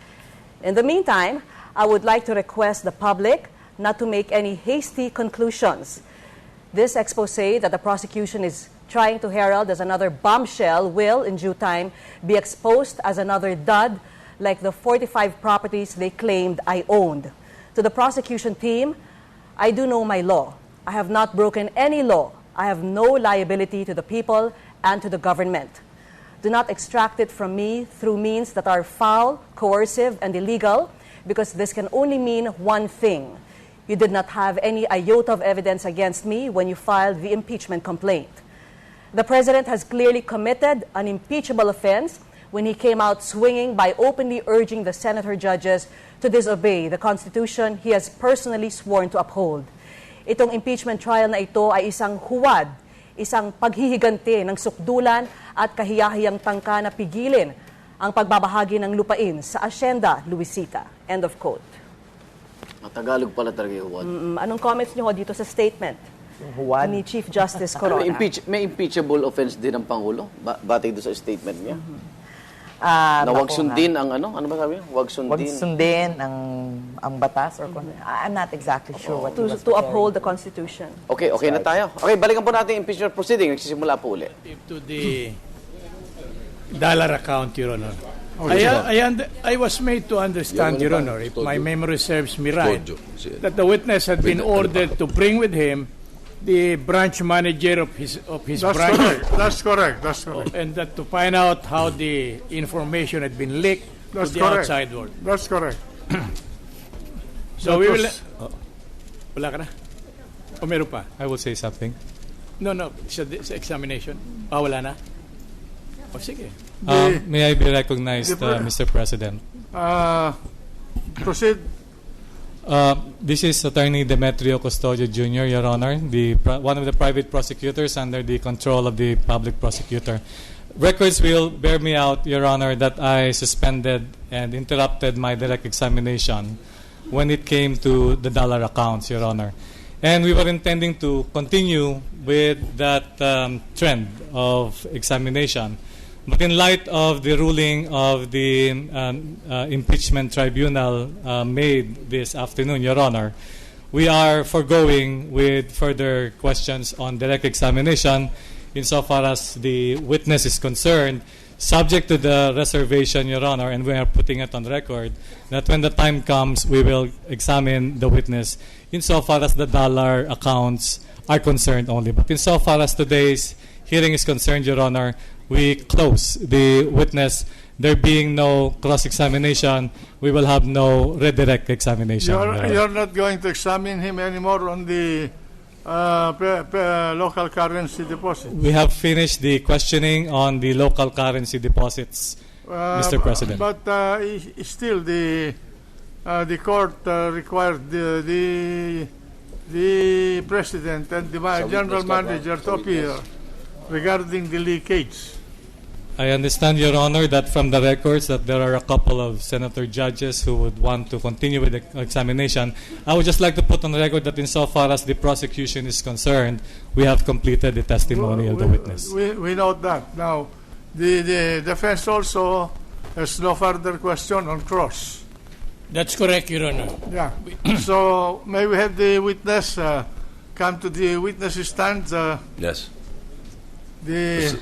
In the meantime, I would like to request the public not to make any hasty conclusions. This expose that the prosecution is trying to herald as another bombshell will, in due time, be exposed as another dud like the 45 properties they claimed I owned. To the prosecution team, I do know my law. I have not broken any law. I have no liability to the people and to the government. Do not extract it from me through means that are foul, coercive, and illegal, because this can only mean one thing. You did not have any iota of evidence against me when you filed the impeachment complaint. The President has clearly committed an impeachable offense when he came out swinging by openly urging the senator judges to disobey the Constitution he has personally sworn to uphold. Itong impeachment trial na ito ay isang huwad, isang paghihiganti ng sukdulan at kahiyahiyang tangka na pigilin ang pagbabahagi ng lupain sa Hacienda Luisita. End of quote. Tagalog pala talaga yung huwad. Anong comments niyo ho dito sa statement ni Chief Justice Corona? May impeachable offense din ng Pangulo? Batay doon sa statement niya? Na wag sundin ang ano? Ano ba sabi niya? Wag sundin ang batas or I'm not exactly sure what to uphold the Constitution. Okay na tayo. Okay, balikan po natin impeachment proceeding. Nagsisimula po uli. To the dollar account, Your Honor. I was made to understand, Your Honor, if my memory serves me right, that the witness had been ordered to bring with him the branch manager of his branch. That's correct. And that to find out how the information had been leaked to the outside world. That's correct. So we will... Wala ka na? O meron pa? I will say something. No, sa examination. Wala na? O sige. May I be recognized, Mr. President? Proceed. This is Attorney Demetrio Custodio Jr., Your Honor, one of the private prosecutors under the control of the public prosecutor. Records will bear me out, Your Honor, that I suspended and interrupted my direct examination when it came to the dollar accounts, Your Honor. And we were intending to continue with that trend of examination. But in light of the ruling of the impeachment tribunal made this afternoon, Your Honor, we are foregoing with further questions on direct examination insofar as the witness is concerned, subject to the reservation, Your Honor, and we are putting it on record, that when the time comes, we will examine the witness insofar as the dollar accounts are concerned only. But insofar as today's hearing is concerned, Your Honor, we close the witness. There being no cross-examination, we will have no redirect examination. You're not going to examine him anymore on the local currency deposit. We have finished the questioning on the local currency deposits, Mr. President. But still, the court required the president and the general manager to appear regarding the leakage. I understand, Your Honor, that from the records that there are a couple of senator judges who would want to continue with the examination. I would just like to put on record that insofar as the prosecution is concerned, we have completed the testimony of the witness. We note that. Now, the defense also has no further question on cross. That's correct, Your Honor. Yeah. So, may we have the witness come to the witness stand? Yes. The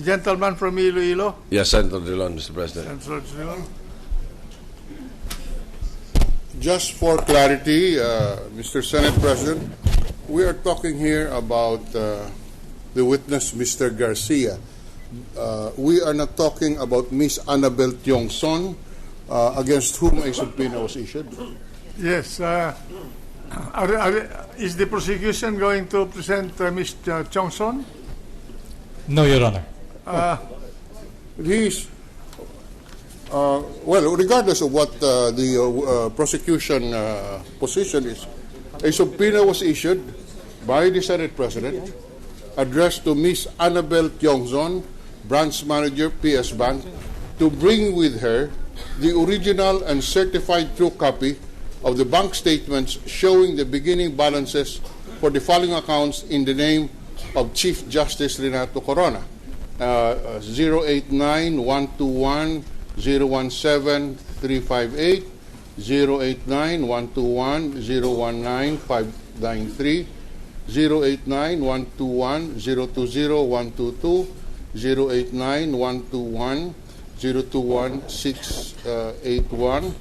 gentleman from Iloilo? Yes, Senator Drilon, Mr. President. Senator Drilon. Just for clarity, Mr. Senate President, we are talking here about the witness, Mr. Garcia. we are not talking about Miss Annabel Tiongson, against whom a subpoena was issued. Yes. Is the prosecution going to present Ms. Chongson? No, Your Honor. Well, regardless of what the prosecution position is, a subpoena was issued by the Senate President addressed to Ms. Annabel Tiongson, branch manager, PS Bank, to bring with her the original and certified true copy of the bank statements showing the beginning balances for the following accounts in the name of Chief Justice Renato Corona. 089-121-017-358, 089-121-019-593, 089-121-020-122, 089-121-021-681,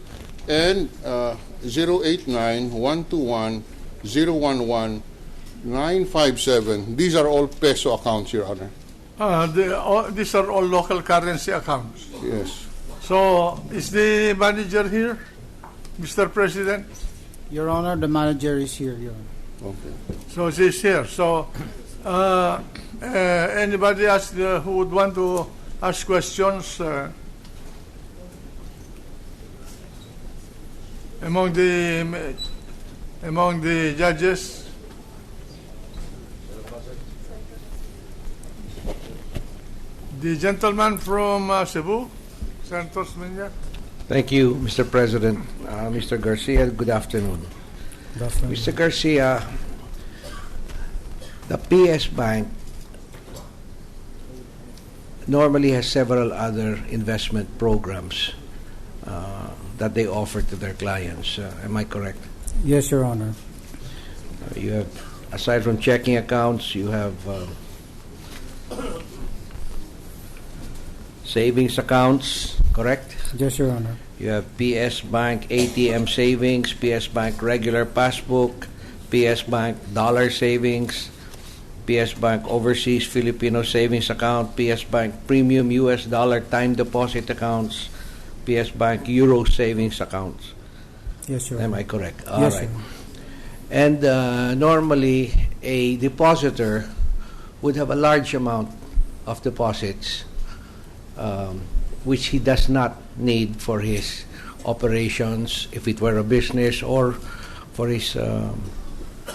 and 089-121-011-957. These are all peso accounts, Your Honor. These are all local currency accounts. Yes. So, is the manager here, Mr. President? Your Honor, the manager is here, Your Honor. Okay. So, she's here. So, anybody else who would want to ask questions among the judges? The gentleman from Cebu, Santos Minya. Thank you, Mr. President. Mr. Garcia, good afternoon. Good afternoon. Mr. Garcia, the PS Bank normally has several other investment programs that they offer to their clients. Am I correct? Yes, Your Honor. You have, aside from checking accounts, you have savings accounts, correct? Yes, Your Honor. You have PS Bank ATM savings, PS Bank regular passbook, PS Bank dollar savings, PS Bank overseas Filipino savings account, PS Bank premium US dollar time deposit accounts, PS Bank euro savings accounts. Yes, Your Honor. Am I correct? Yes, All right. Your Honor. And normally a depositor would have a large amount of deposits which he does not need for his operations, if it were a business, or for his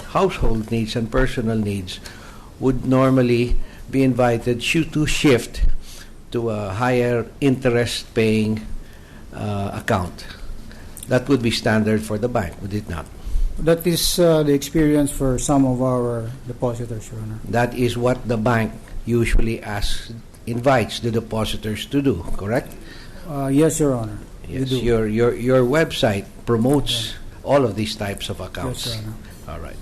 household needs and personal needs, would normally be invited to shift to a higher interest-paying account. That would be standard for the bank, would it not? That is the experience for some of our depositors, Your Honor. That is what the bank usually invites the depositors to do, correct? Yes, Your Honor. Yes, your website promotes all of these types of accounts. Yes, Your Honor. All right.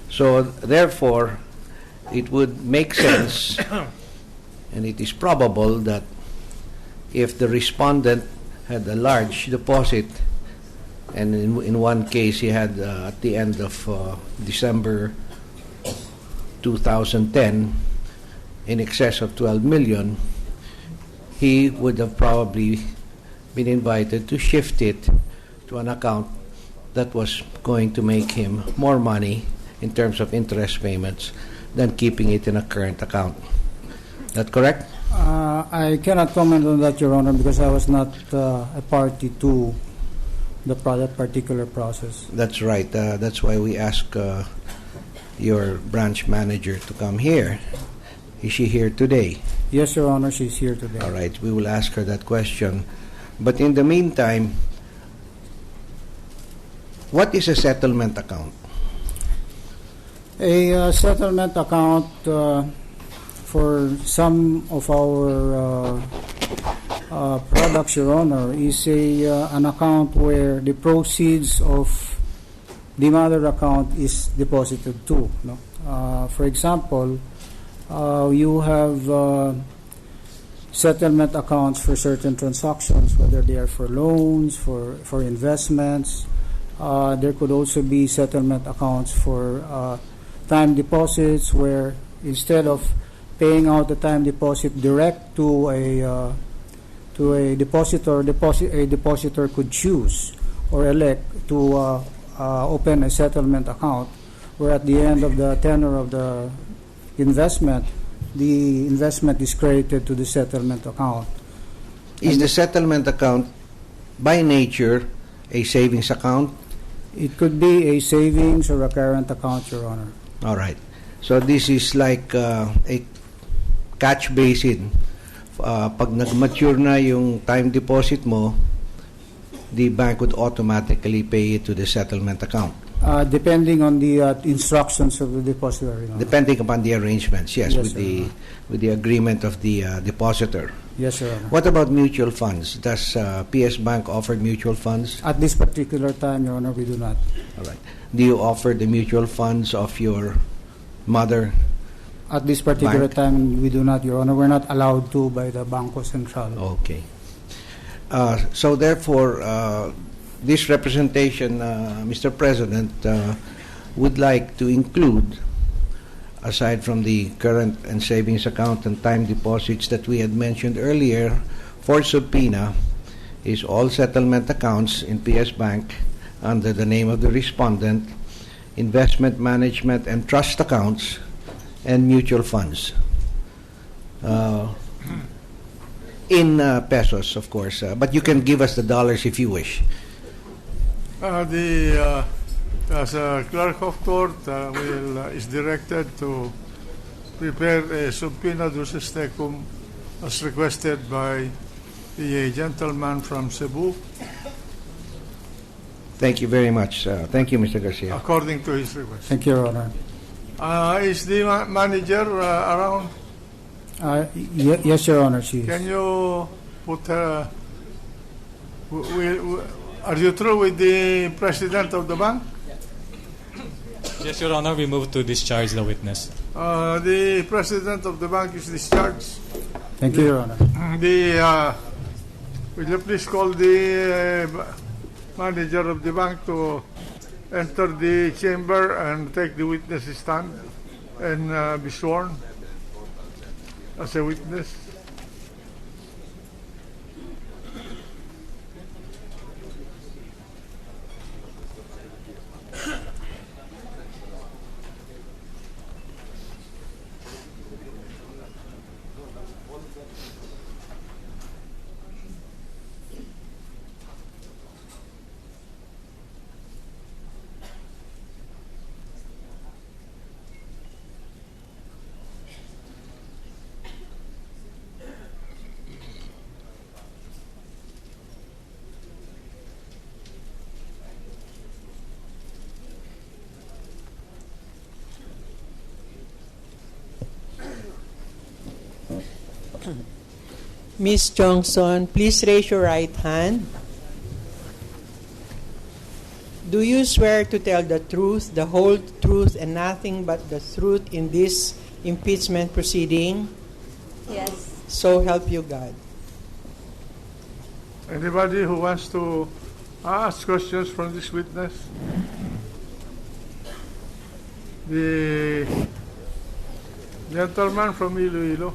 So therefore, it would make sense, and it is probable that if the respondent had a large deposit, and in one case he had at the end of December 2010 in excess of 12 million, he would have probably been invited to shift it to an account that was going to make him more money in terms of interest payments than keeping it in a current account. That correct? I cannot comment on that, Your Honor, because I was not a party to that particular process. That's right. That's why we ask your branch manager to come here. Is she here today? Yes, Your Honor, she's here today. All right, we will ask her that question. But in the meantime, what is a settlement account? A settlement account for some of our products, Your Honor, is an account where the proceeds of the mother account is deposited to. No? For example, you have settlement accounts for certain transactions, whether they are for loans, for investments. There could also be settlement accounts for time deposits, where instead of paying out the time deposit direct to a depositor. A depositor could choose or elect to open a settlement account, where at the end of the tenure of the investment is credited to the settlement account. Is the settlement account by nature a savings account? It could be a savings or a current account, Your Honor. All right. So this is like a catch basin. Pag nag-mature na yung time deposit mo, the bank would automatically pay it to the settlement account. Depending on the instructions of the depository. No? Depending upon the arrangements, yes, Yes, with the agreement of the depositor. Yes, Your Honor. What about mutual funds? Does PS Bank offer mutual funds? At this particular time, Your Honor, we do not. All right. Do you offer the mutual funds of your mother? At this particular bank? time, we do not, Your Honor. We're not allowed to by the Banco Central. Okay. So therefore, this representation, Mr. President, would like to include, aside from the current and savings account and time deposits that we had mentioned earlier, for subpoena is all settlement accounts in PS Bank under the name of the respondent, investment management and trust accounts, and mutual funds. In pesos, of course, but you can give us the dollars if you wish. As a clerk of court is directed to prepare a subpoena duces tecum as requested by the gentleman from Cebu. Thank you very much. Thank you, Mr. Garcia. According to his request. Thank you, Your Honor. Is the manager around? Yes, Your Honor, she is. Can you put are you through with the president of the bank? Yes, Your Honor, we move to discharge the witness. The president of the bank is discharged. Thank you, Your Honor. Will you please call the manager of the bank to enter the chamber and take the witness stand and be sworn as a witness? Ms. Johnson, please raise your right hand. Do you swear to tell the truth, the whole truth, and nothing but the truth in this impeachment proceeding? Yes. So help you God. Anybody who wants to ask questions from this witness? The gentleman from Iloilo.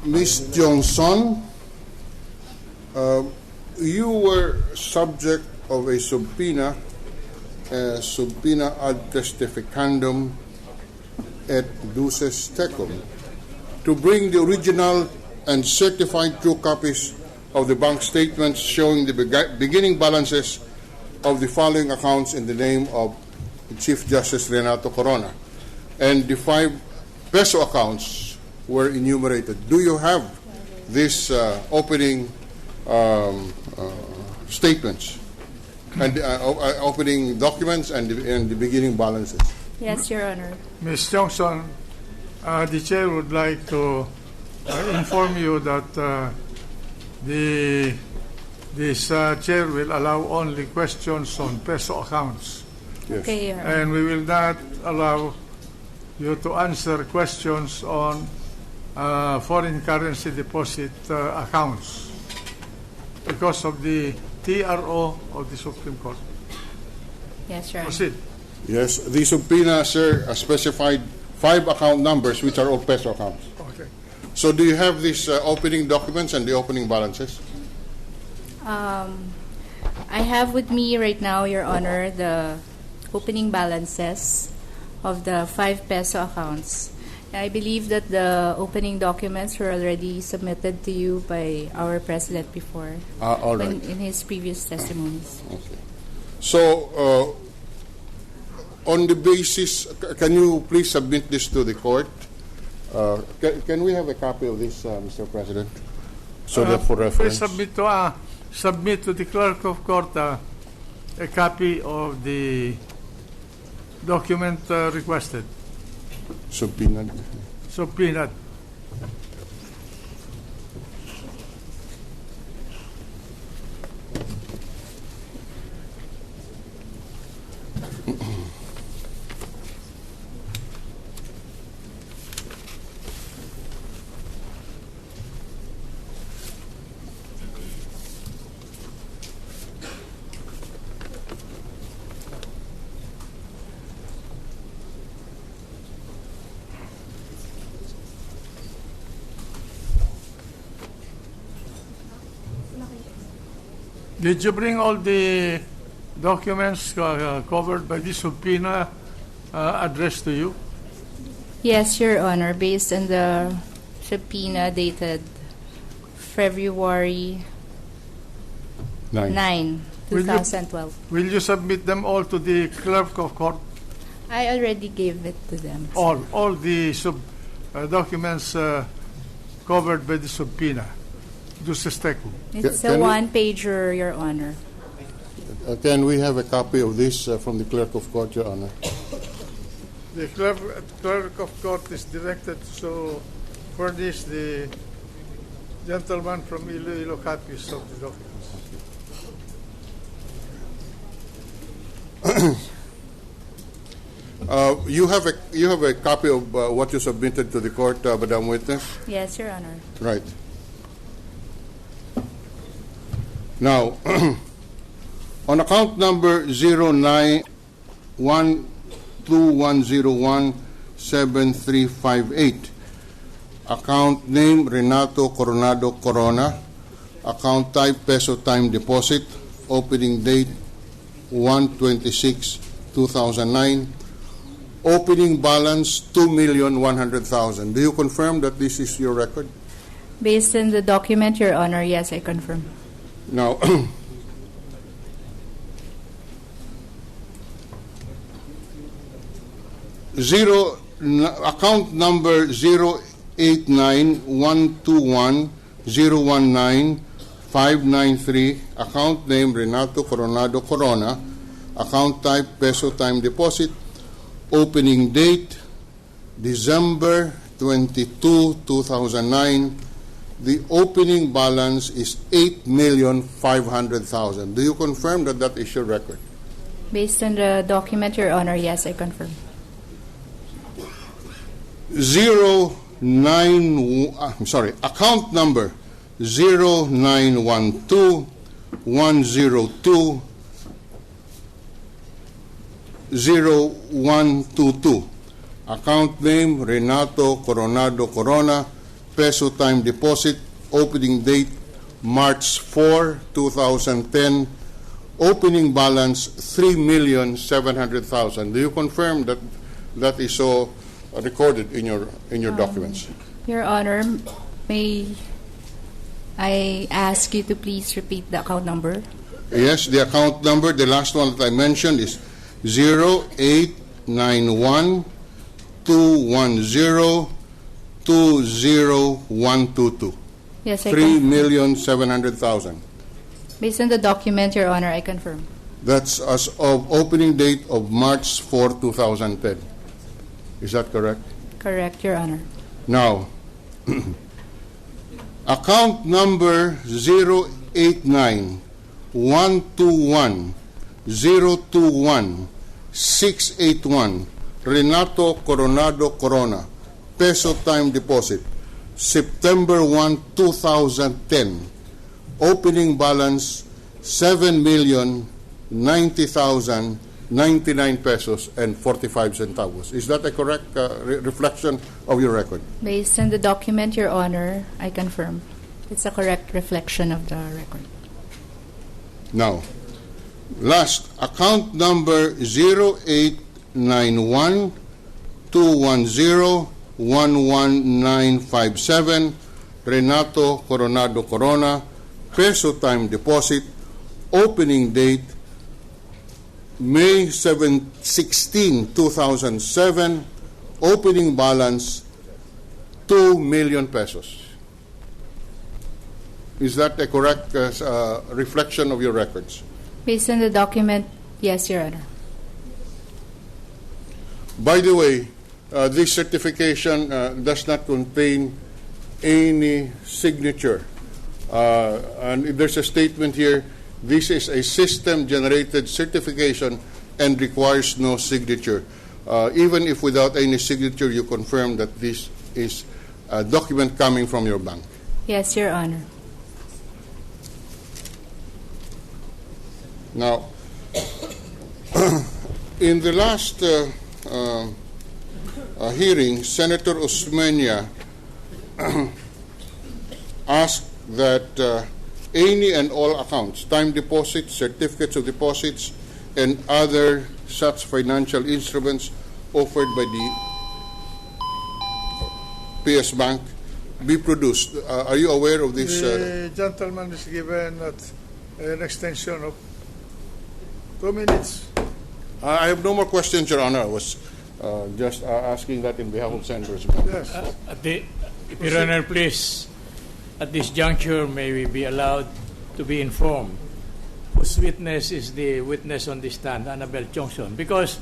Ms. Johnson, you were subject of a subpoena ad testificandum et duces tecum, to bring the original and certified true copies of the bank statements showing the beginning balances of the following accounts in the name of Chief Justice Renato Corona, and the 5 peso accounts were enumerated. Do you have this opening statements and opening documents and the beginning balances? Yes, Your Honor. Ms. Johnson, the chair would like to inform you that this chair will allow only questions on peso accounts. Yes. Okay, Your Honor. And we will not allow you to answer questions on foreign currency deposit accounts because of the TRO of the Supreme Court. Yes, Your Honor. Proceed. Yes, the subpoena, sir, specified 5 account numbers, which are all peso accounts. Okay. So do you have these opening documents and the opening balances? I have with me right now, Your Honor, the opening balances of the 5 peso accounts. I believe that the opening documents were already submitted to you by our President before, All right. in his previous testimonies. Okay. So, on the basis, can you please submit this to the court? Can we have a copy of this, Mr. President? So that for reference. Please submit to the clerk of court a copy of the document requested. Subpoenaed. Subpoenaed. Did you bring all the documents covered by this subpoena addressed to you? Yes, Your Honor, based on the subpoena dated February 9, 2012. Will you submit them all to the clerk of court? I already gave it to them. All the documents covered by the subpoena. It's a one-pager, Your Honor. Can we have a copy of this from the clerk of court, Your Honor? The clerk of court is directed to furnish the gentleman from Iloilo copies of the documents. You have a copy of what you submitted to the court, Madam Witness? Yes, Your Honor. Right. Now, on account number 0912101738, account name Renato Corona, account type peso time deposit, opening date 1/26/2009, opening balance 2,100,000. Do you confirm that this is your record? Based on the document, Your Honor, yes, I confirm. Now, account number 089121019593, account name Renato Corona, account type peso time deposit, opening date December 22, 2009. The opening balance is 8,500,000. Do you confirm that that is your record? Based on the document, Your Honor, yes, I confirm. Account number 0912-102-0122. Account name Renato Corona, peso time deposit, opening date March 4, 2010, opening balance 3,700,000. Do you confirm that that is so recorded in your documents? Your Honor, may I ask you to please repeat the account number? Yes, the account number, the last one that I mentioned is 0891-210-20122. Yes, I 3,700,000. Based on the document, Your Honor, I confirm. That's as of opening date of March 4, 2010. Is that correct? Correct, Your Honor. Now, account number 089-121-021-681, Renato Corona, peso time deposit, September 1, 2010, opening balance 7,090,900 99 pesos and 45 centavos. Is that a correct reflection of your record? Based on the document, Your Honor, I confirm. It's a correct reflection of the record. Now, last, account number 0891-210-11957, Renato Corona, peso time deposit, opening date May 16, 2007, opening balance 2 million pesos. Is that a correct reflection of your records? Based on the document, yes, Your Honor. By the way, this certification does not contain any signature. And there's a statement here, this is a system-generated certification and requires no signature. Even if without any signature, you confirm that this is a document coming from your bank. Yes, Your Honor. Now, in the last hearing, Senator Osmeña asked that any and all accounts, time deposits, certificates of deposits, and other such financial instruments offered by the PS Bank be produced. Are you aware of this? The gentleman is given an extension of 2 minutes. I have no more questions, Your Honor. I was just asking that in behalf of Senators. Yes. Your Honor, please, at this juncture, may we be allowed to be informed whose witness is the witness on the stand, Annabel Chongson? Because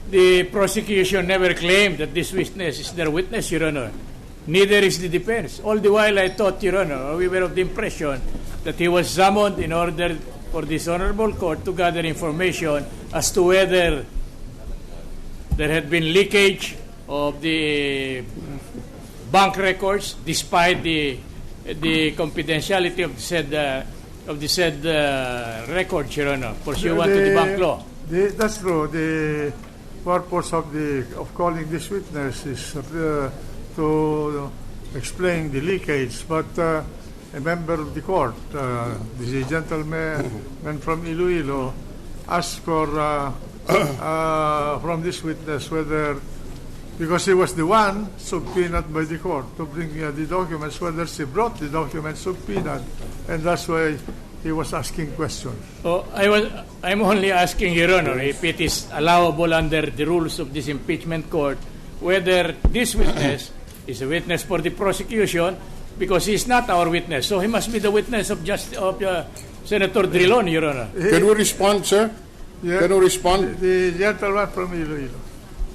the prosecution never claimed that this witness is their witness, Your Honor. Neither is the defense. All the while, I thought, Your Honor, we were of the impression that he was summoned in order for this honorable court to gather information as to whether there had been leakage of the bank records despite the confidentiality of the said records, Your Honor, pursuant to the bank law. That's true. The purpose of calling this witness is to explain the leakage, but a member of the court, the gentleman from Iloilo, asked for from this witness whether, because he was the one subpoenaed by the court to bring the documents, whether she brought the documents subpoenaed, and that's why he was asking questions. Oh, I'm only asking, Your Honor, if it is allowable under the rules of this impeachment court, whether this witness is a witness for the prosecution, because he is not our witness, so he must be the witness of Senator Drilon, Your Honor. Can we respond, sir? Yeah, Can we respond? The gentleman from Iloilo.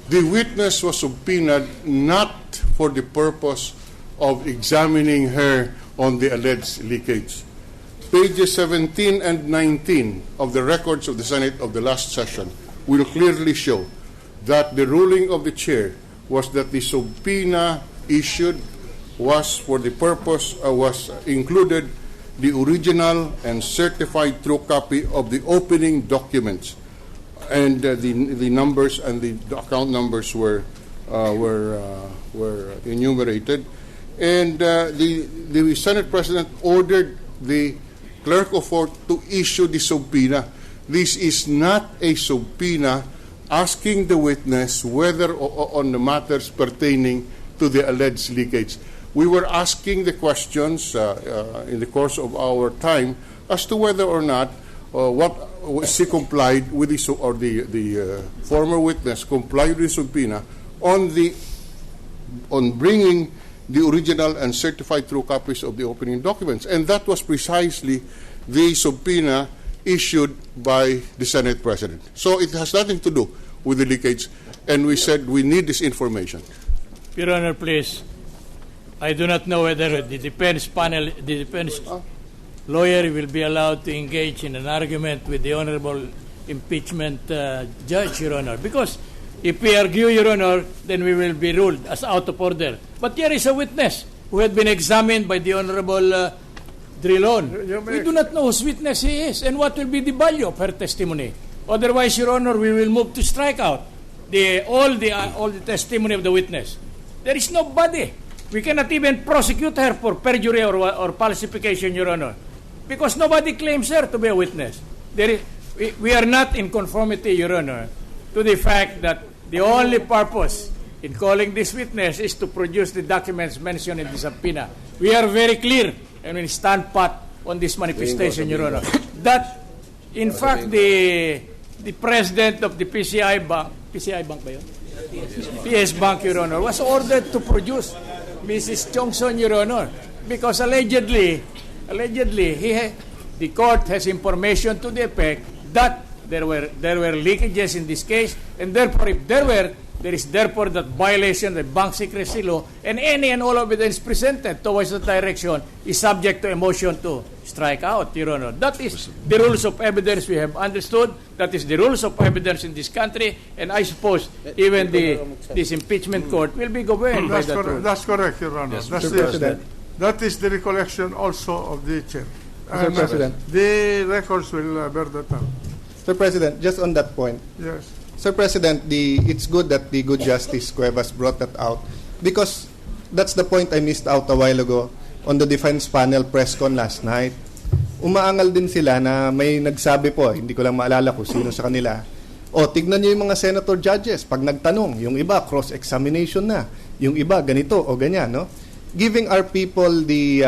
The witness was subpoenaed not for the purpose of examining her on the alleged leakage. Pages 17 and 19 of the records of the Senate of the last session will clearly show that the ruling of the chair was that the subpoena issued was for the purpose, was included the original and certified true copy of the opening documents, and the numbers and the account numbers were enumerated, and the Senate President ordered the clerk of court to issue the subpoena. This is not a subpoena asking the witness whether on the matters pertaining to the alleged leakage. We were asking the questions in the course of our time as to whether or not she complied with the former witness complied with the subpoena on bringing the original and certified true copies of the opening documents, and that was precisely the subpoena issued by the Senate President. So it has nothing to do with the leakage, and we said we need this information. Your Honor, please. I do not know whether the defense lawyer will be allowed to engage in an argument with the Honorable Impeachment Judge, Your Honor. Because if we argue, Your Honor, then we will be ruled as out of order. But here is a witness who had been examined by the Honorable Drilon. We do not know whose witness he is and what will be the value of her testimony. Otherwise, Your Honor, we will move to strike out all the testimony of the witness. There is nobody. We cannot even prosecute her for perjury or falsification, Your Honor, because nobody claims her to be a witness. We are not in conformity, Your Honor, to the fact that the only purpose in calling this witness is to produce the documents mentioned in the subpoena. We are very clear and we stand pat on this manifestation, Your Honor, that in fact the president of the PCI Bank ba yun? PS Bank, Your Honor, was ordered to produce Mrs. Chongson, Your Honor, because allegedly the court has information to the effect that there were leakages in this case, and therefore, if there is therefore that violation of the bank secrecy law, and any and all evidence presented towards that direction is subject to a motion to strike out, Your Honor. That is the rules of evidence we have understood. That is the rules of evidence in this country, and I suppose even this impeachment court will be governed by that rule. That's correct, Your Honor. Yes, Mr. President. That is the recollection also of the chair. Mr. President. The records will bear that out. Mr. President, just on that point. Yes. Sir President, it's good that the good Justice Cuevas brought that out, because that's the point I missed out a while ago on the defense panel press con last night. Umaangal din sila na may nagsabi po, hindi ko lang maalala kung sino sa kanila, tignan niyo yung mga senator judges, pag nagtanong, yung iba cross-examination na, yung iba ganito o ganyan, no? Giving our people the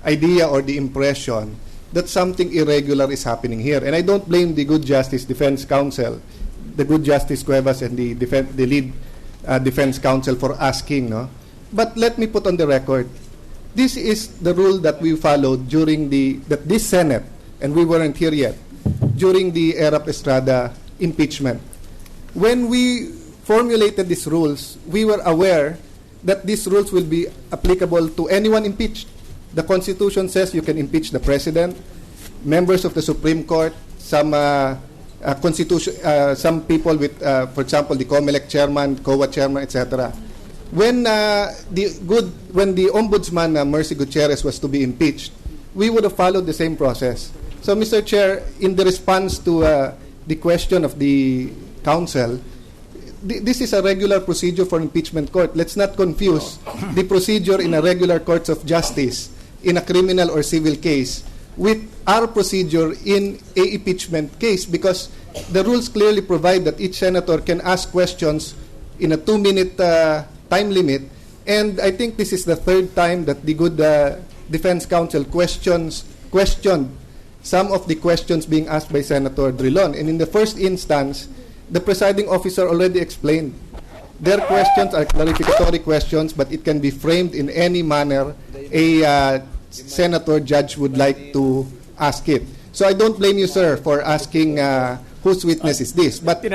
idea or the impression that something irregular is happening here. And I don't blame the Good Justice Defense Counsel, the Good Justice Cuevas and the lead defense counsel for asking, no? But let me put on the record, this is the rule that we followed during this Senate, and we weren't here yet, during the Erap Estrada impeachment. When we formulated these rules, we were aware that these rules will be applicable to anyone impeached. The Constitution says you can impeach the President, members of the Supreme Court, some people with, for example, the COMELEC chairman, COA chairman, etc. When the Ombudsman, Mercy Gutierrez, was to be impeached, we would have followed the same process. So, Mr. Chair, in the response to the question of the Council, this is a regular procedure for impeachment court. Let's not confuse the procedure in a regular courts of justice in a criminal or civil case with our procedure in a impeachment case, because the rules clearly provide that each senator can ask questions in a 2-minute time limit, and I think this is the third time that the good defense counsel questioned some of the questions being asked by Senator Drilon, and in the first instance, the presiding officer already explained. Their questions are clarificatory questions, but it can be framed in any manner a senator judge would like to ask it. So I don't blame you, sir, for asking whose witness is this. But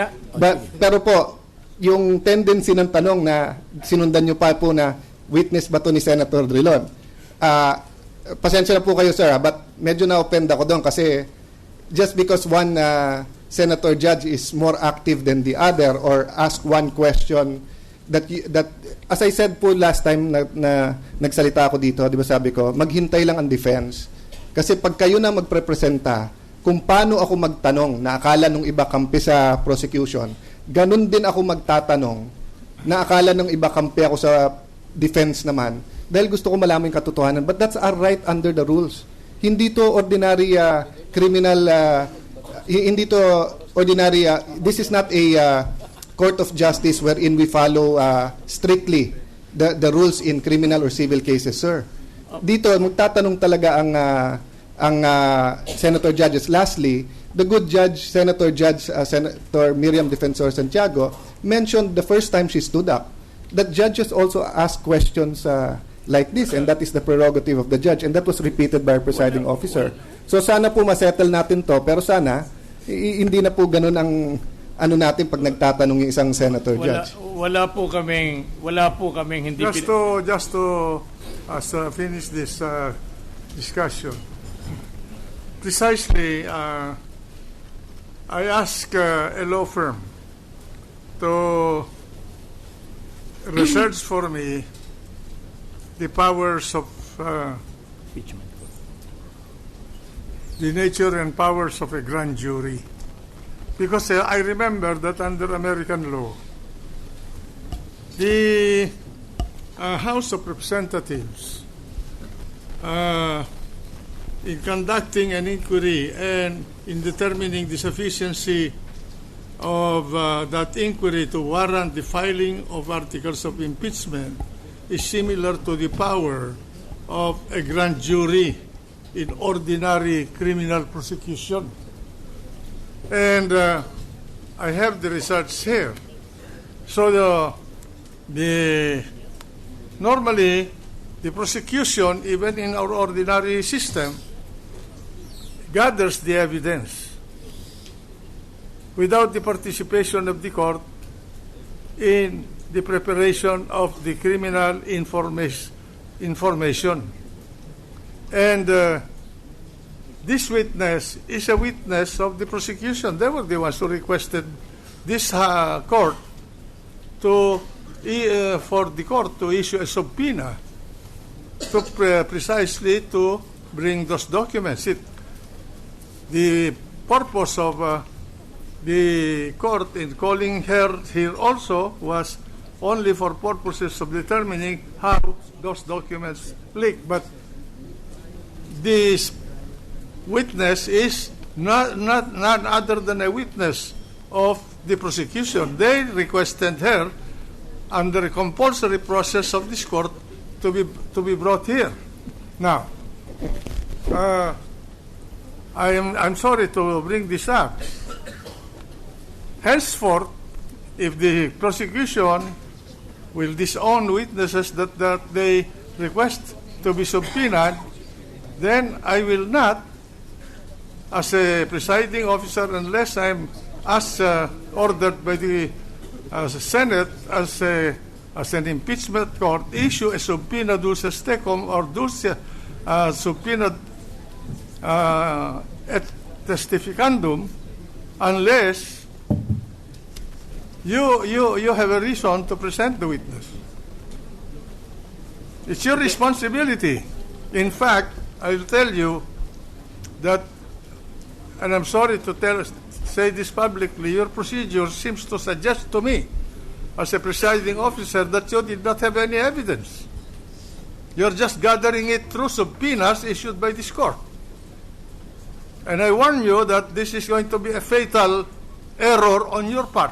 pero po, yung tendency ng tanong na sinundan nyo pa po na witness ba to ni Senator Drilon? Pasensya na po kayo, sir, but medyo na-offend ako doon kasi just because one senator judge is more active than the other or ask one question that as I said po last time na nagsalita ako dito, di ba sabi ko, maghintay lang ang defense. Kasi pag kayo na magprepresenta, kung paano ako magtanong na akala nung iba kampi sa prosecution, ganun din ako magtatanong na akala nung iba kampi ako sa defense naman dahil gusto ko malaman yung katotohanan. But that's our right under the rules. Hindi to ordinary criminal, hindi to ordinary, this is not a court of justice wherein we follow strictly the rules in criminal or civil cases, sir. Dito, magtatanong talaga ang senator judges. Lastly, the good judge, Senator Miriam Defensor Santiago, mentioned the first time she stood up that judges also ask questions like this, and that is the prerogative of the judge, and that was repeated by our presiding officer. So sana po masettle natin to, pero sana hindi na po ganun ang ano natin pag nagtatanong yung isang senator judge. Wala po kaming hindi just to finish this discussion. Precisely, I asked a law firm to research for me the powers of the nature and powers of a grand jury. Because I remember that under American law, the House of Representatives, in conducting an inquiry and in determining the sufficiency of that inquiry to warrant the filing of articles of impeachment, is similar to the power of a grand jury in ordinary criminal prosecution. And I have the results here. So normally the prosecution, even in our ordinary system, gathers the evidence without the participation of the court in the preparation of the criminal information. And this witness is a witness of the prosecution. They were the ones who requested this court to for the court to issue a subpoena to precisely to bring those documents. The purpose of the court in calling her here also was only for purposes of determining how those documents leaked. But this witness is not other than a witness of the prosecution. They requested her under a compulsory process of this court to be brought here. Now, I'm sorry to bring this up. Henceforth, if the prosecution will disown witnesses that they request to be subpoenaed, then I will not, as a presiding officer, unless I'm as ordered by the Senate as an impeachment court, issue a subpoena dulces tecum or dulce subpoena et testificandum, unless you have a reason to present the witness. It's your responsibility. In fact, I'll tell you that, and I'm sorry to say this publicly, your procedure seems to suggest to me, as a presiding officer, that you did not have any evidence. You're just gathering it through subpoenas issued by this court. And I warn you that this is going to be a fatal error on your part.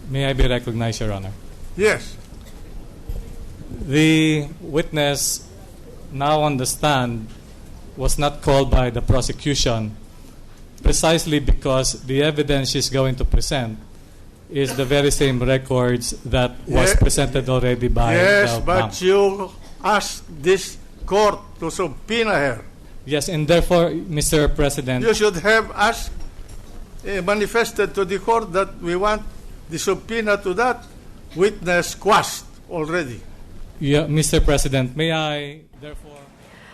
May I be recognized, Your Honor? Yes. The witness now on the stand was not called by the prosecution precisely because the evidence she's going to present is the very same records that was presented already by the but you asked this court to subpoena her. Yes, and therefore, Mr. President, you should have asked, manifested to the court that we want the subpoena to that witness quashed already. Yeah, Mr. President, may I therefore...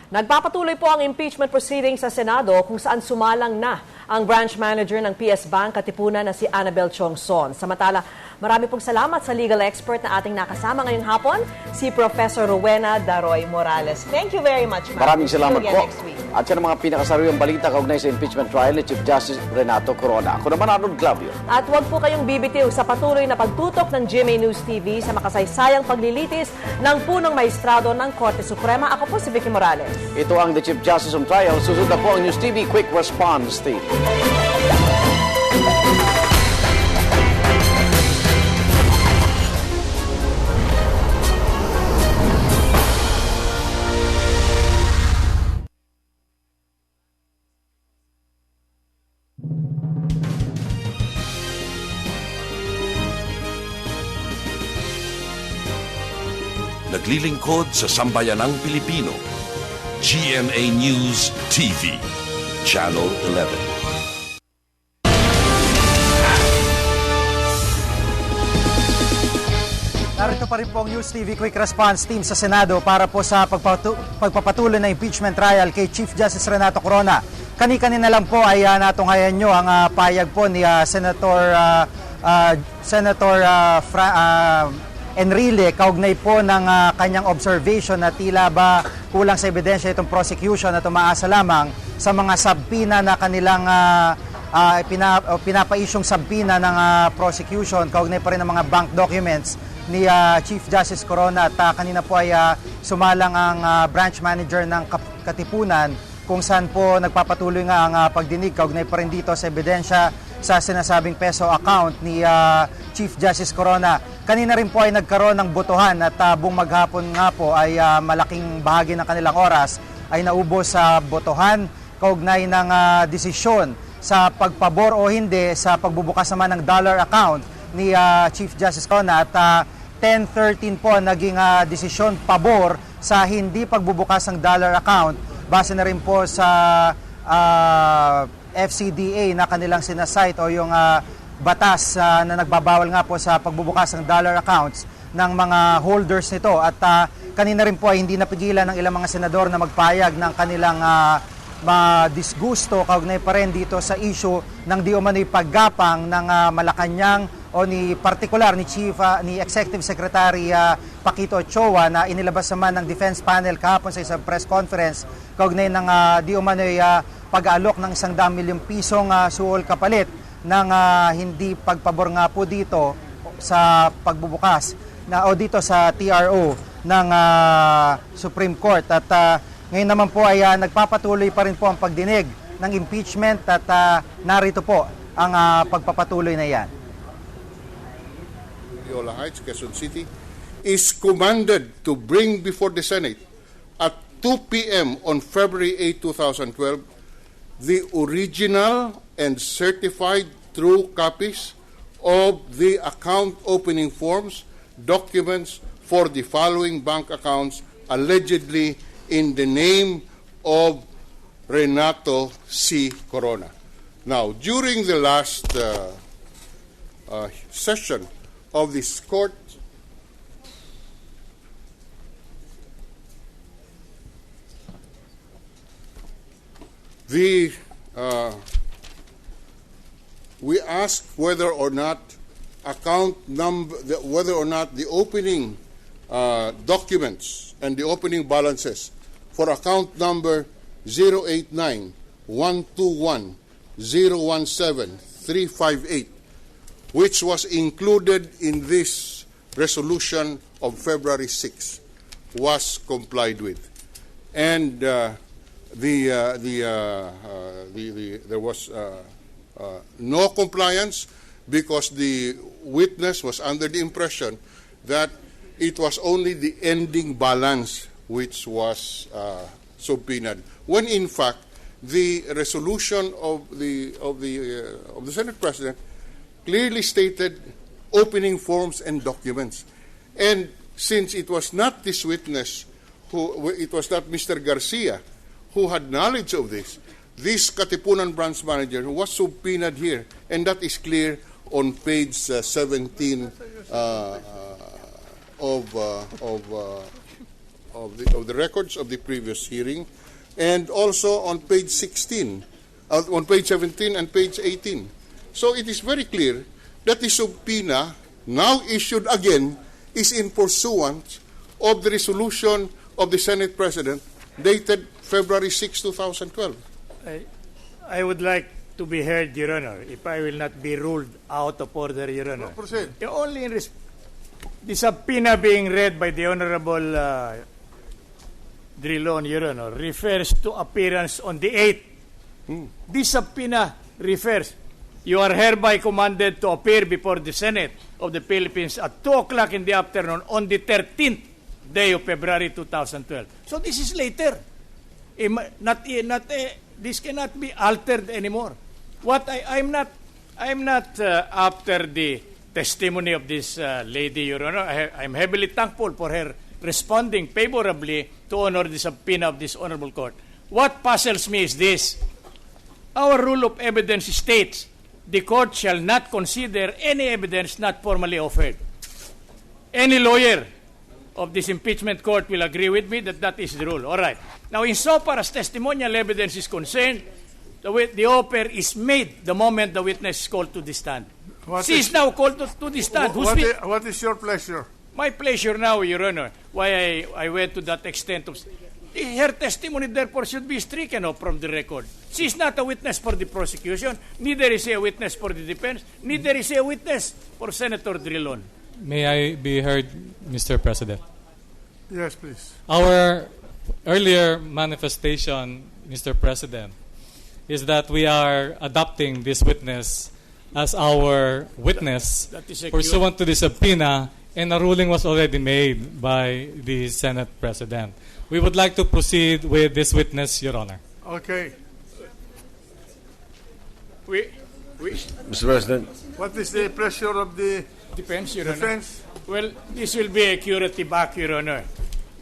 Nagpapatuloy po ang impeachment proceedings sa Senado kung saan sumalang na ang branch manager ng PS Bank Katipunan na si Annabel Chongson. Samantala, marami pong salamat sa legal expert na ating nakasama ngayong hapon, si Professor Rowena Daroy Morales. Thank you very much, ma'am. Maraming salamat po. At yan ang mga pinakasariwang balita kaugnay sa impeachment trial ni Chief Justice Renato Corona. Ako naman, Arnold Glavio. At huwag po kayong bibitiw sa patuloy na pagtutok ng GMA News TV sa makasaysayang paglilitis ng punong maestrado ng Korte Suprema. Ako po si Vicky Morales. Ito ang The Chief Justice on Trial. Susunod na po ang News TV Quick Response Team. Naglilingkod sa sambayanang Pilipino. GMA News TV, Channel 11. Narito pa rin po ang News TV Quick Response Team sa Senado para po sa pagpapatuloy na impeachment trial kay Chief Justice Renato Corona. Kani-kanina lang po ay natunghayan nyo ang payag po ni Senator Enrile kaugnay po ng kanyang observation na tila ba kulang sa ebidensya itong prosecution at umaasa lamang sa mga subpoena na kanilang pinapaisyong subpoena ng prosecution kaugnay pa rin ng mga bank documents ni Chief Justice Corona at kanina po ay sumalang ang branch manager ng Katipunan kung saan po nagpapatuloy nga ang pagdinig kaugnay pa rin dito sa ebidensya sa sinasabing peso account ni Chief Justice Corona. Kanina rin po ay nagkaroon ng botohan at buong maghapon nga po ay malaking bahagi ng kanilang oras ay naubos sa botohan kaugnay ng desisyon sa pagpabor o hindi sa pagbubukas naman ng dollar account ni Chief Justice Corona at 10-13 po naging desisyon pabor sa hindi pagbubukas ng dollar account base na rin po sa FCDA na kanilang sinasite o yung batas na nagbabawal nga po sa pagbubukas ng dollar accounts ng mga holders nito at kanina rin po ay hindi napigilan ng ilang mga senador na magpayag ng kanilang disgusto kaugnay pa rin dito sa issue ng di umano'y paggapang ng Malacanang o ni Executive Secretary Paquito Ochoa na inilabas naman ng Defense Panel kahapon sa isang press conference kaugnay ng di umano'y pag-aalok ng 100 milyong pisong suol kapalit ng hindi pagpabor nga po dito sa pagbubukas o dito sa TRO ng Supreme Court at ngayon naman po ay nagpapatuloy pa rin po ang pagdinig ng impeachment at narito po ang pagpapatuloy na yan. Viola Heights, Quezon City, is commanded to bring before the Senate at 2 p.m. on February 8, 2012, the original and certified true copies of the account opening forms, documents for the following bank accounts allegedly in the name of Renato C. Corona. Now, during the last session of this court, we asked whether or not the opening documents and the opening balances for account number 089-121-017-358, which was included in this resolution of February 6, was complied with, and there was no compliance because the witness was under the impression that it was only the ending balance which was subpoenaed, when in fact the resolution of the Senate President clearly stated opening forms and documents. And since it was not this witness, it was not Mr. Garcia who had knowledge of this Katipunan branch manager was subpoenaed here, and that is clear on page 17 of the records of the previous hearing, and also on page 16, on page 17 and page 18. So it is very clear that the subpoena now issued again is in pursuance of the resolution of the Senate President dated February 6, 2012. I would like to be heard, Your Honor, if I will not be ruled out of order, Your Honor. Proceed. Only in the subpoena being read by the Honorable Drilon, Your Honor, refers to appearance on the 8th. This subpoena refers, you are hereby commanded to appear before the Senate of the Philippines at 2 o'clock in the afternoon on the 13th day of February 2012. So this is later. This cannot be altered anymore. I'm not after the testimony of this lady, Your Honor. I'm heavily thankful for her responding favorably to honor the subpoena of this honorable court. What puzzles me is this. Our rule of evidence states the court shall not consider any evidence not formally offered. Any lawyer of this impeachment court will agree with me that that is the rule. All right. Now, insofar as testimonial evidence is concerned, the offer is made the moment the witness is called to the stand. She is now called to the stand. What is your pleasure? My pleasure now, Your Honor, why I went to that extent of... her testimony therefore should be stricken off from the record. She is not a witness for the prosecution, neither is she a witness for the defense, neither is she a witness for Senator Drilon. May I be heard, Mr. President? Yes, please. Our earlier manifestation, Mr. President, is that we are adopting this witness as our witness That is a pursuant to the subpoena, and a ruling was already made by the Senate President. We would like to proceed with this witness, Your Honor. Okay. Mr. President. What is the pressure of the defense, Your Honor? defense? Well, this will be a curative act, Your Honor,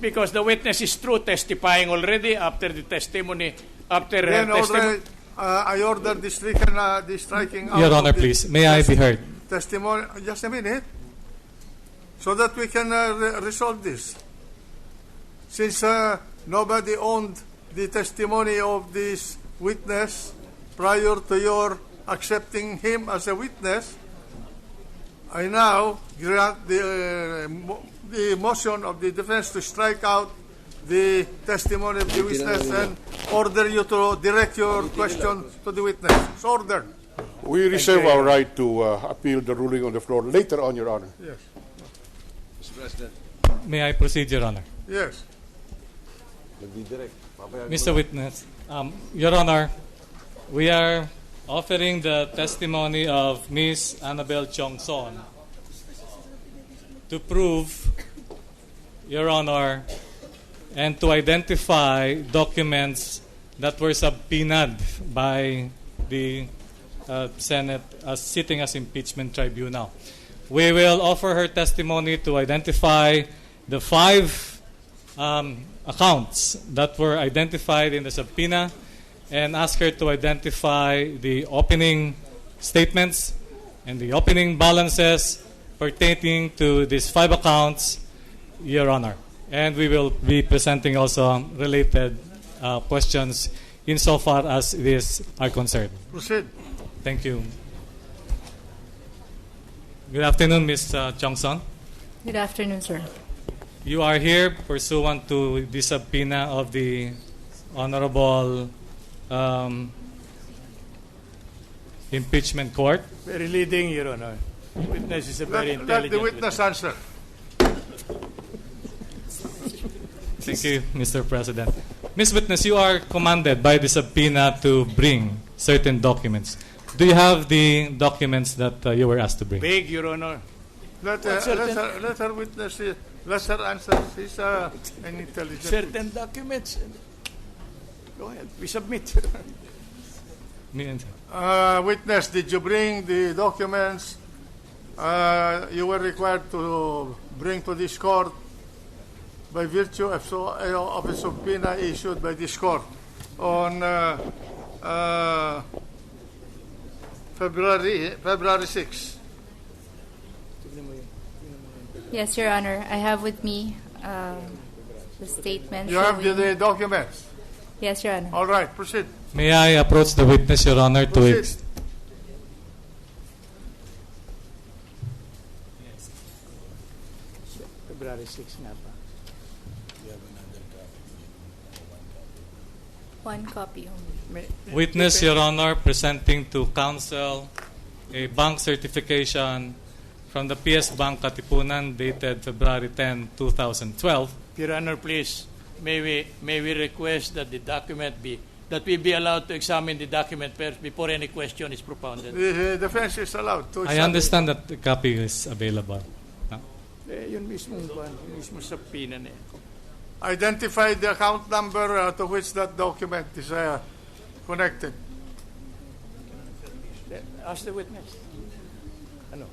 because the witness is through testifying already after the testimony, after her Then testimony. I order the striking out. Your Honor, of the please, may I be heard? Testimony. Just a minute, so that we can resolve this. Since nobody owned the testimony of this witness prior to your accepting him as a witness, I now grant the motion of the defense to strike out the testimony of the witness and order you to direct your question to the witness. It's ordered. We reserve our right to appeal the ruling on the floor later on, Your Honor. Yes. Mr. President. May I proceed, Your Honor? Yes. Mr. Witness, Your Honor, we are offering the testimony of Ms. Annabel Chongson to prove, Your Honor, and to identify documents that were subpoenaed by the Senate sitting as impeachment tribunal. We will offer her testimony to identify the 5 accounts that were identified in the subpoena and ask her to identify the opening statements and the opening balances pertaining to these 5 accounts, Your Honor. And we will be presenting also related questions insofar as these are concerned. Proceed. Thank you. Good afternoon, Ms. Chongson. Good afternoon, sir. You are here pursuant to the subpoena of the Honorable Impeachment Court. Very leading, Your Honor. Witness is a very Let intelligent the witness answer. Thank you, Mr. President. Ms. Witness, you are commanded by the subpoena to bring certain documents. Do you have the documents that you were asked to bring? Big, Your Honor. Let her witness. Let her answer. She's an intelligent. Certain documents. Go ahead. We submit. Witness, did you bring the documents you were required to bring to this court by virtue of a subpoena issued by this court on February 6? Yes, Your Honor. I have with me the statement. You have the documents? Yes, Your Honor. All right, proceed. May I approach the witness, Your Honor, to February 6 nga pa. One copy only. Witness, Your Honor, presenting to counsel a bank certification from the PS Bank Katipunan dated February 10, 2012. Your Honor, please, may we request that the document that we be allowed to examine the document first before any question is propounded. The defense is allowed to. I understand that the copy is available. Yun mismo subpoena na. Identify the account number to which that document is connected. Ask the witness. Ano?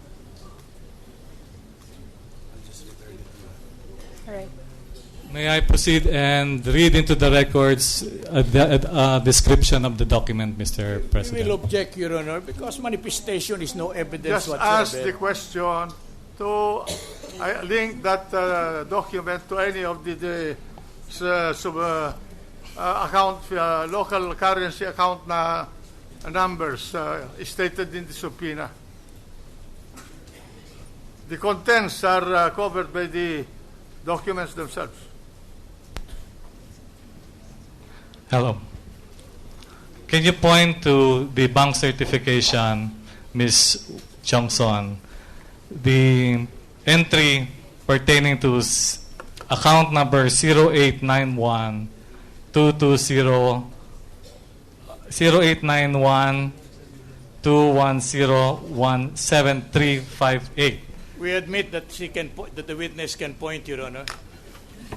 All right. May I proceed and read into the records a description of the document, Mr. President? We will object, Your Honor, because manifestation is no evidence Just whatsoever. ask the question to link that document to any of the account, local currency account numbers stated in the subpoena. The contents are covered by the documents themselves. Hello. Can you point to the bank certification, Ms. Johnson, the entry pertaining to account number 0891 220 0891 2101738. We admit that that the witness can point, Your Honor.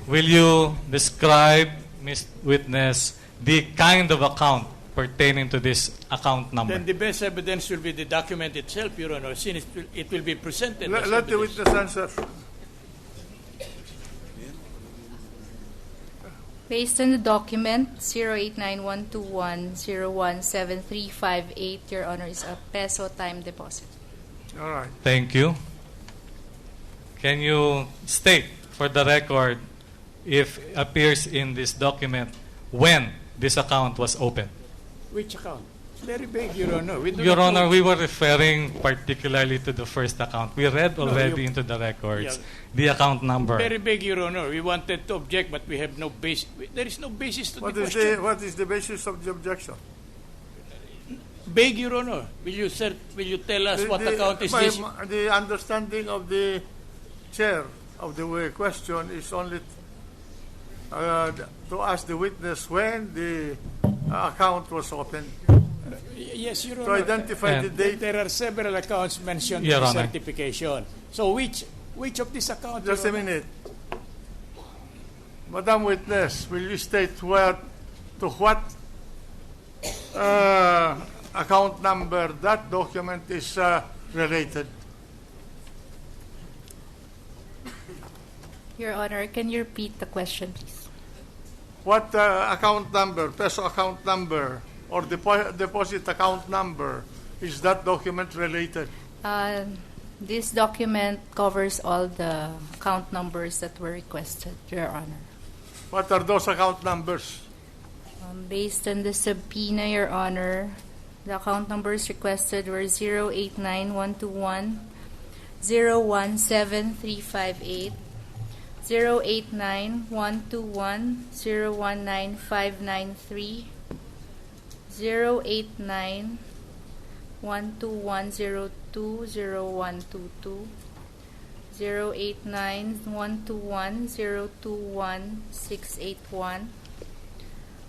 Will you describe, Ms. Witness, the kind of account pertaining to this account number? Then the best evidence will be the document itself, Your Honor, since it will be presented. Let the witness answer. Based on the document 089121017358, Your Honor, is a peso time deposit. All right. Thank you. Can you state for the record if it appears in this document when this account was opened? Which account? It's very big, Your Honor. Your Honor, we were referring particularly to the first account. We read already into the records the account number. Very big, Your Honor. We wanted to object, but we have no basis. There is no basis to the question. What is the basis of the objection? Beg, Your Honor, will you tell us what account is this? The understanding of the chair of the question is only to ask the witness when the account was opened. Yes, Your To Honor. identify the date. There are several accounts mentioned Your in the Honor. certification. So which of these accounts? Just a Your Honor? minute. Madam Witness, will you state what account number that document is related? Your Honor, can you repeat the question, please? What account number, peso account number, or deposit account number is that document related? This document covers all the account numbers that were requested, Your Honor. What are those account numbers? Based on the subpoena, Your Honor, the account numbers requested were 089121 017358, 089121 019593, 089 121020122, 089 121021681,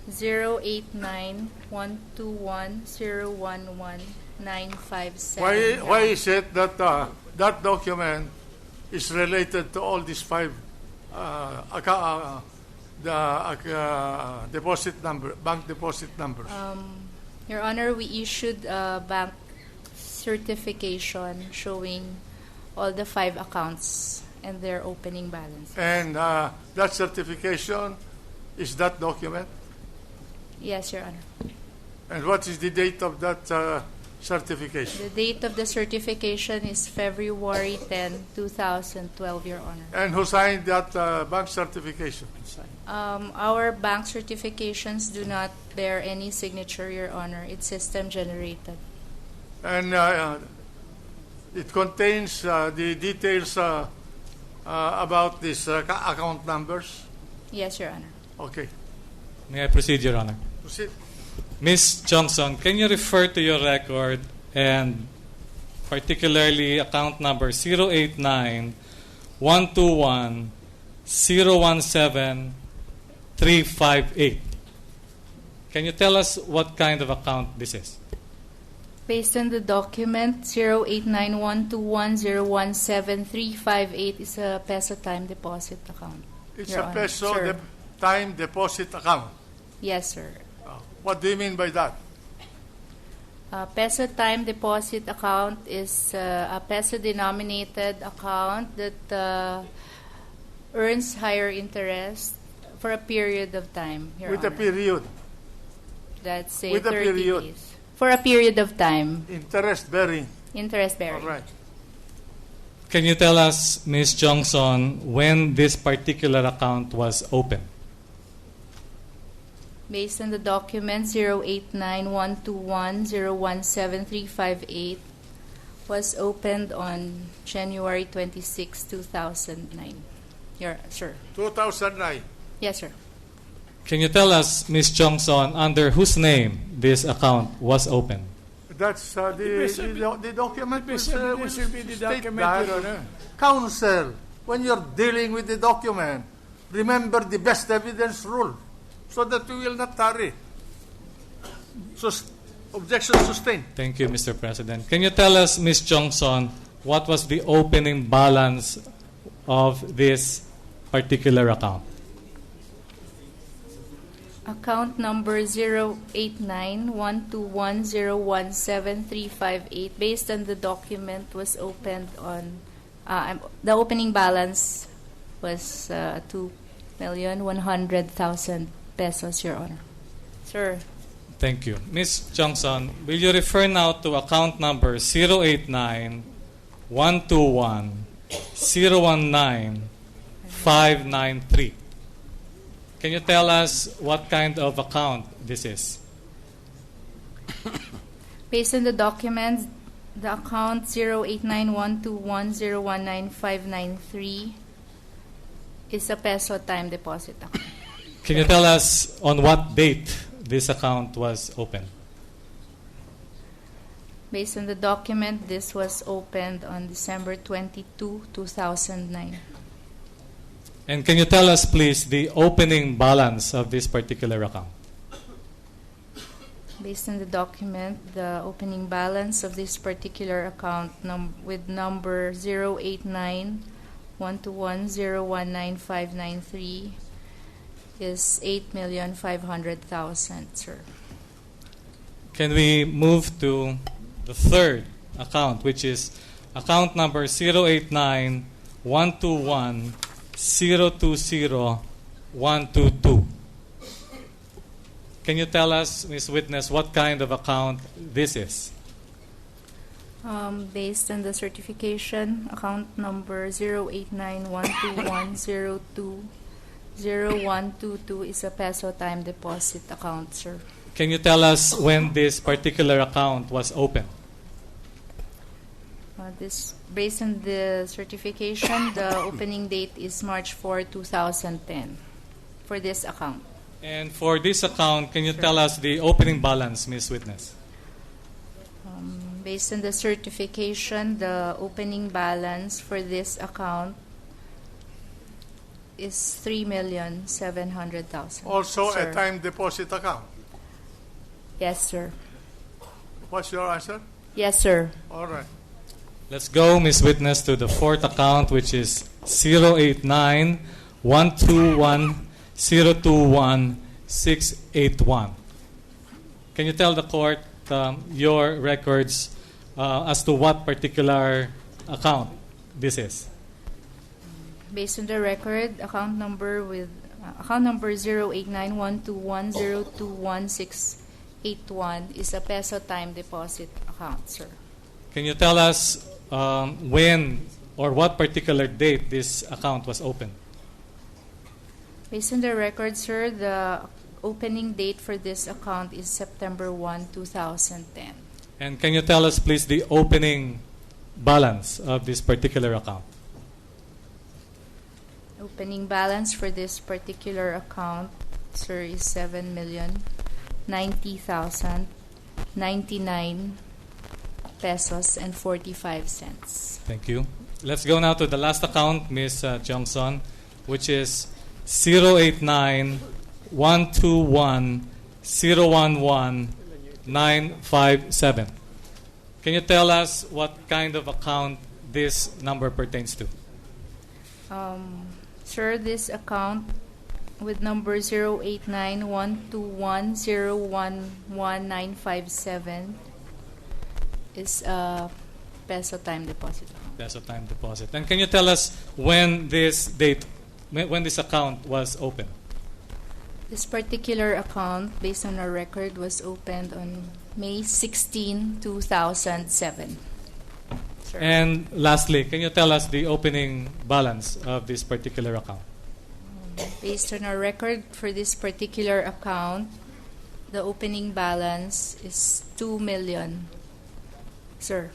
089 121011957. Why is it that that document is related to all these five deposit number, bank deposit numbers? Your Honor, we issued a bank certification showing all the 5 accounts and their opening balance. And that certification is that document? Yes, Your Honor. And what is the date of that certification? The date of the certification is February 10, 2012, Your Honor. And who signed that bank certification? Our bank certifications do not bear any signature, Your Honor. It's system generated. And it contains the details about these account numbers? Yes, Your Honor. Okay. May I proceed, Your Honor? Proceed. Ms. Johnson, can you refer to your record and particularly account number 089 121 017 358? Can you tell us what kind of account this is? Based on the document, 08912101738 is a peso time deposit account. It's Your a Honor. peso Sir. time deposit account. Yes, sir. What do you mean by that? Peso time deposit account is a peso denominated account that earns higher interest for a period of time. Your With a Honor. period. Let's say With a 30 period. days. For a period of time. Interest bearing. Interest bearing. All right. Can you tell us, Ms. Johnson, when this particular account was opened? Based on the document 08912101738 was opened on January 26, 2009. Sir. 2009. Yes, sir. Can you tell us, Ms. Johnson, under whose name this account was opened? That's the document will be the state document, that. Your Honor. Counsel, when you're dealing with the document, remember the best evidence rule so that we will not tarry. So, objection sustained. Thank you, Mr. President. Can you tell us, Ms. Johnson, what was the opening balance of this particular account? Account number 089-121-017-358, based on the document, was opened on, the opening balance was 2,100,000 pesos, Your Honor. Sir. Thank you. Ms. Johnson, will you refer now to account number 089-121-019-593? Can you tell us what kind of account this is? Based on the documents, the account 089-121-019-593 is a peso time deposit account. Can you tell us on what date this account was opened? Based on the document, this was opened on December 22, 2009. And can you tell us, please, the opening balance of this particular account? Based on the document, the opening balance of this particular account with number 089-121-019-593 is 8,500,000, sir. Can we move to the third account, which is account number 089-121-020-122? Can you tell us, Ms. Witness, what kind of account this is? Based on the certification, account number 089-121-020-0122 is a peso time deposit account, sir. Can you tell us when this particular account was opened? Based on the certification, the opening date is March 4, 2010 for this account. And for this account, can you tell us the opening balance, Ms. Witness? Based on the certification, the opening balance for this account is 3,700,000. Also sir. a time deposit account. Yes, sir. What's your answer? Yes, sir. All right. Let's go, Ms. Witness, to the fourth account, which is 089-121-021-681. Can you tell the court your records as to what particular account this is? Based on the record, account number 089-121-021-681 is a peso time deposit account, sir. Can you tell us when or what particular date this account was opened? Based on the record, sir, the opening date for this account is September 1, 2010. And can you tell us, please, the opening balance of this particular account? Opening balance for this particular account, sir, is 7,090,099 pesos and 45 cents. Thank you. Let's go now to the last account, Ms. Johnson, which is 089-121-011-957. Can you tell us what kind of account this number pertains to? Sir, this account with number 089-121-011-957 is a peso time deposit. Peso time deposit. And can you tell us when this account was opened? This particular account, based on our record, was opened on May 16, 2007. Sir. And lastly, can you tell us the opening balance of this particular account? Based on our record for this particular account, the opening balance is 2 million. Sir.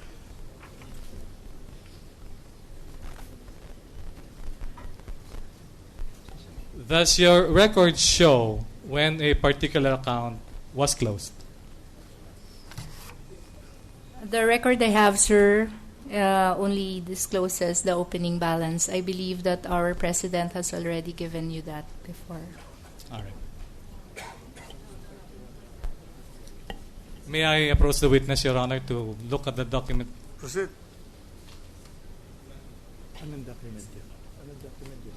Does your record show when a particular account was closed. The record I have, sir, only discloses the opening balance. I believe that our president has already given you that before. All right. May I approach the witness, Your Honor, to look at the document? Proceed. Anong document yun? Anong document yun?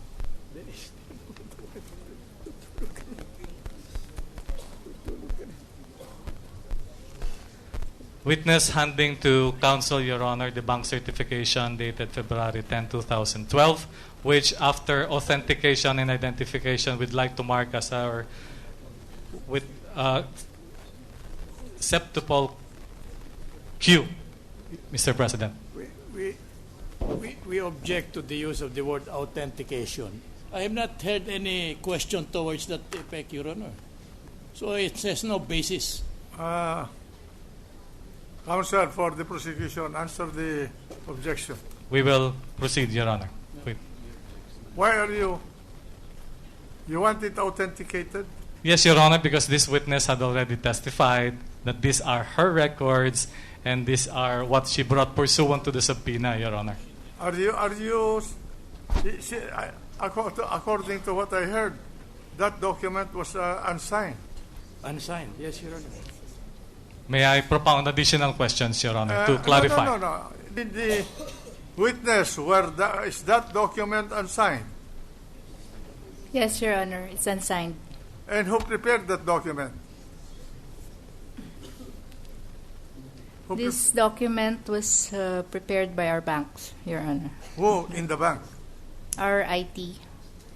Witness handing to counsel, Your Honor, the bank certification dated February 10, 2012, which after authentication and identification we'd like to mark as our with septuple Q, Mr. President. We object to the use of the word authentication. I have not heard any question towards that effect, Your Honor. So it has no basis. Counsel for the prosecution, answer the objection. We will proceed, Your Honor. Wait. Why are you want it authenticated? Yes, Your Honor, because this witness had already testified that these are her records and these are what she brought pursuant to the subpoena, Your Honor. According to what I heard, that document was unsigned. Unsigned, yes, Your Honor. May I propound additional questions, Your Honor, to clarify? No. Did the witness, is that document unsigned? Yes, Your Honor, it's unsigned. And who prepared that document? This document was prepared by our banks, Your Honor. Who in the bank? Our IT.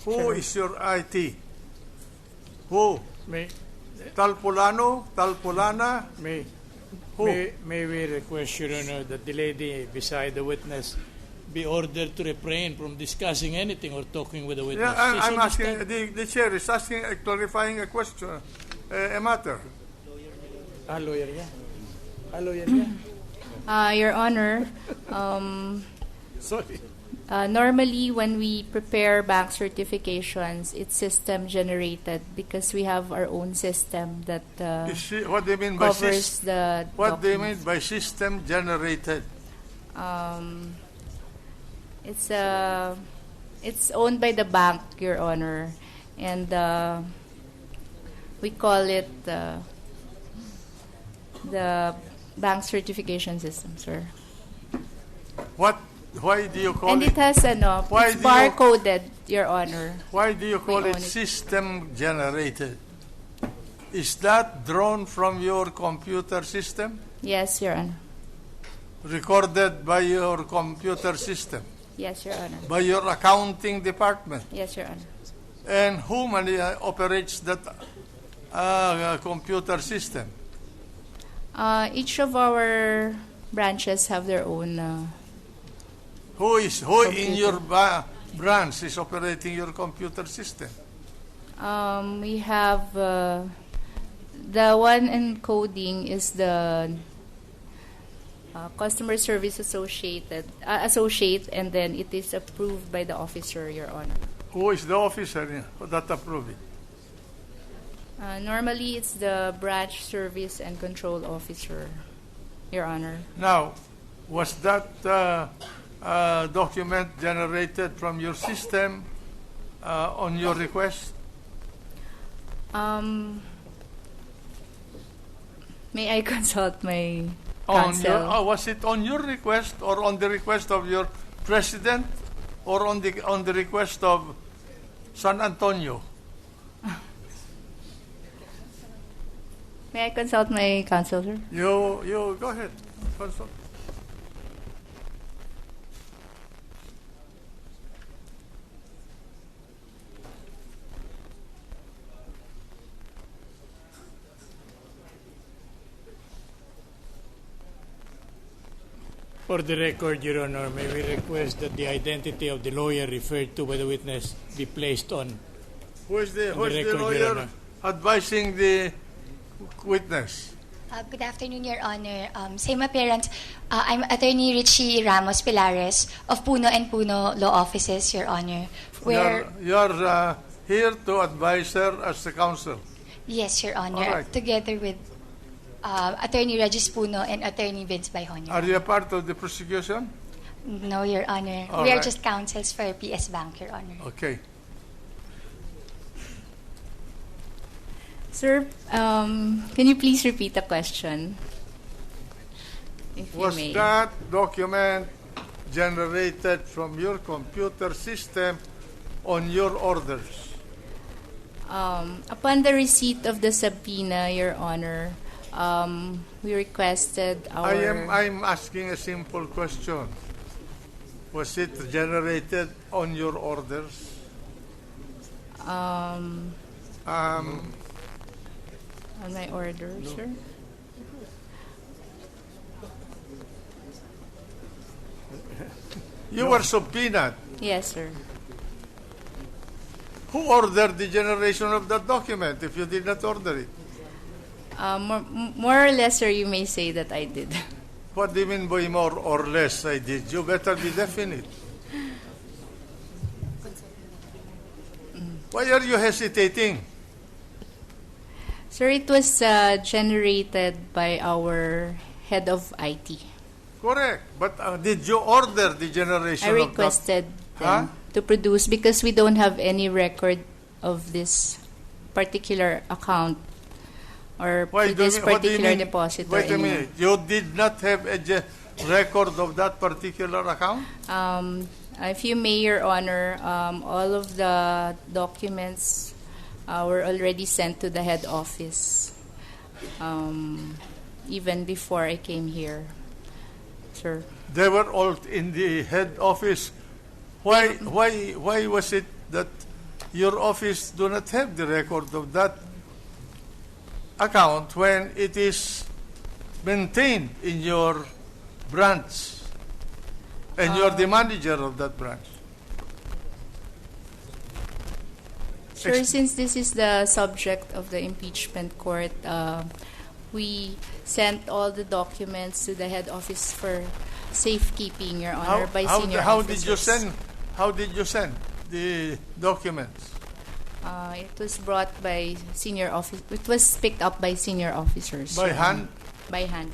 Who is your IT? Who? Me. Talpulana? May we request, Your Honor, that the lady beside the witness be ordered to refrain from discussing anything or talking with the witness? Yeah, I'm asking, the chair is asking, clarifying a question, a matter. Lawyer, Your Honor, sorry. Normally, when we prepare bank certifications, it's system generated because we have our own system that what do you mean by covers the What do you mean by system generated? It's owned by the bank, Your Honor, and we call it the bank certification system, sir. Why do you call and it has it's barcoded, Your Honor. Why do you call it system generated? Is that drawn from your computer system? Yes, Your Honor. Recorded by your computer system? Yes, Your Honor. By your accounting department? Yes, Your Honor. And who operates that computer system? Each of our branches have their own Who in your branch is operating your computer system? We have the one encoding is the customer service associate, and then it is approved by the officer, Your Honor. Who is the officer that approved it? Normally, it's the branch service and control officer, Your Honor. Now, was that document generated from your system on your request? May I consult my counsel? Was it on your request or on the request of your president or on the request of San Antonio? May I consult my counsel, sir? You go ahead. Consult. For the record, Your Honor, may we request that the identity of the lawyer referred to by the witness be placed on Who is the record, lawyer Your Honor? Advising the witness? Good afternoon, Your Honor. Same appearance. I'm Attorney Richie Ramos Pilares of Puno and Puno Law Offices, Your Honor. You're here to advise her as the counsel. Yes, Your Honor. All right. Together with Attorney Regis Puno and Attorney Vince Bayhon. Are you a part of the prosecution? No, Your Honor. All We are right. just counsels for PS Bank, Your Honor. Okay. Sir, can you please repeat the question? If you Was may. that document generated from your computer system on your orders? Upon the receipt of the subpoena, Your Honor, we requested our... I'm asking a simple question. Was it generated on your orders? On my order, sir? You were subpoenaed. Yes, sir. Who ordered the generation of that document if you did not order it? More or less, sir, you may say that I did. What do you mean by more or less I did? You better be definite. Why are you hesitating? Sir, it was generated by our head of IT. Correct. But did you order the generation I of that? requested them to produce because we don't have any record of this particular account or this particular deposit. Wait a minute. You did not have a record of that particular account? If you may, Your Honor, all of the documents were already sent to the head office even before I came here, sir. They were all in the head office. Why was it that your office do not have the record of that account when it is maintained in your branch and you're the manager of that branch? Sir, since this is the subject of the impeachment court, we sent all the documents to the head office for safekeeping, Your Honor, by senior officers. How did you send the documents? It was brought by senior office. It was picked up by senior officers. By hand? By hand.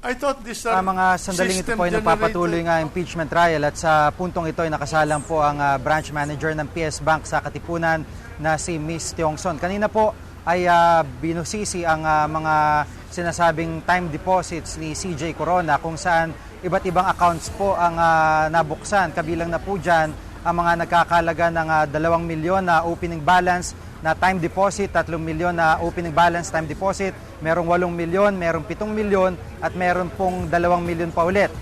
I thought these are mga sandaling ito po ay nagpapatuloy ng impeachment trial at sa puntong ito ay nakasalang po ang branch manager ng PS Bank sa Katipunan na si Miss Tiongson. Kanina po ay binusisi ang mga sinasabing time deposits ni CJ Corona kung saan iba't ibang accounts po ang nabuksan. Kabilang na po dyan ang mga nagkakalaga ng 2 milyon na opening balance na time deposit, 3 milyon na opening balance time deposit, merong 8 milyon, merong 7 milyon at meron pong 2 milyon pa ulit.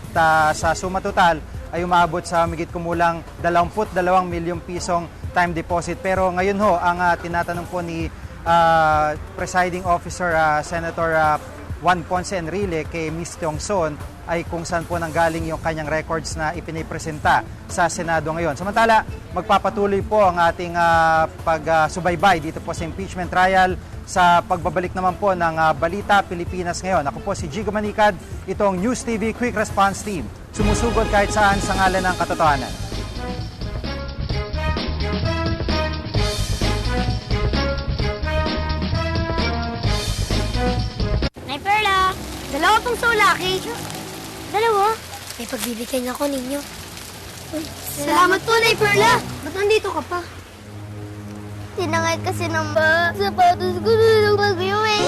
Sa suma total ay umabot sa higit kumulang 22 milyong pisong time deposit. Pero ngayon ho, ang tinatanong po ni Presiding Officer Senator Juan Ponce Enrile kay Ms. Tiongson ay kung saan po nanggaling yung kanyang records na ipinipresenta sa Senado ngayon. Samantala, magpapatuloy po ang ating pagsubaybay dito po sa impeachment trial sa pagbabalik naman po ng Balita Pilipinas ngayon. Ako po si Gigo Manicad, itong News TV Quick Response Team. Sumusugod kahit saan sa ngalan ng katotohanan. Nay Perla, dalawa pang soulaki. Dalawa? May pagbibigyan ako ninyo. Salamat po, Nay Perla. Ba't nandito ka pa? Tinangay kasi ng sapatos ko ng bagyo eh.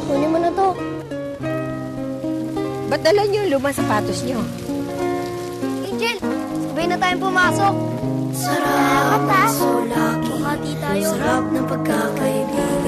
Kunin mo na to. Ba't dala niyo yung lumang sapatos niyo? Angel, sabay na tayong pumasok. Sarap ha? Soulaki. Makati tayo. Sarap ng pagkakaibigan.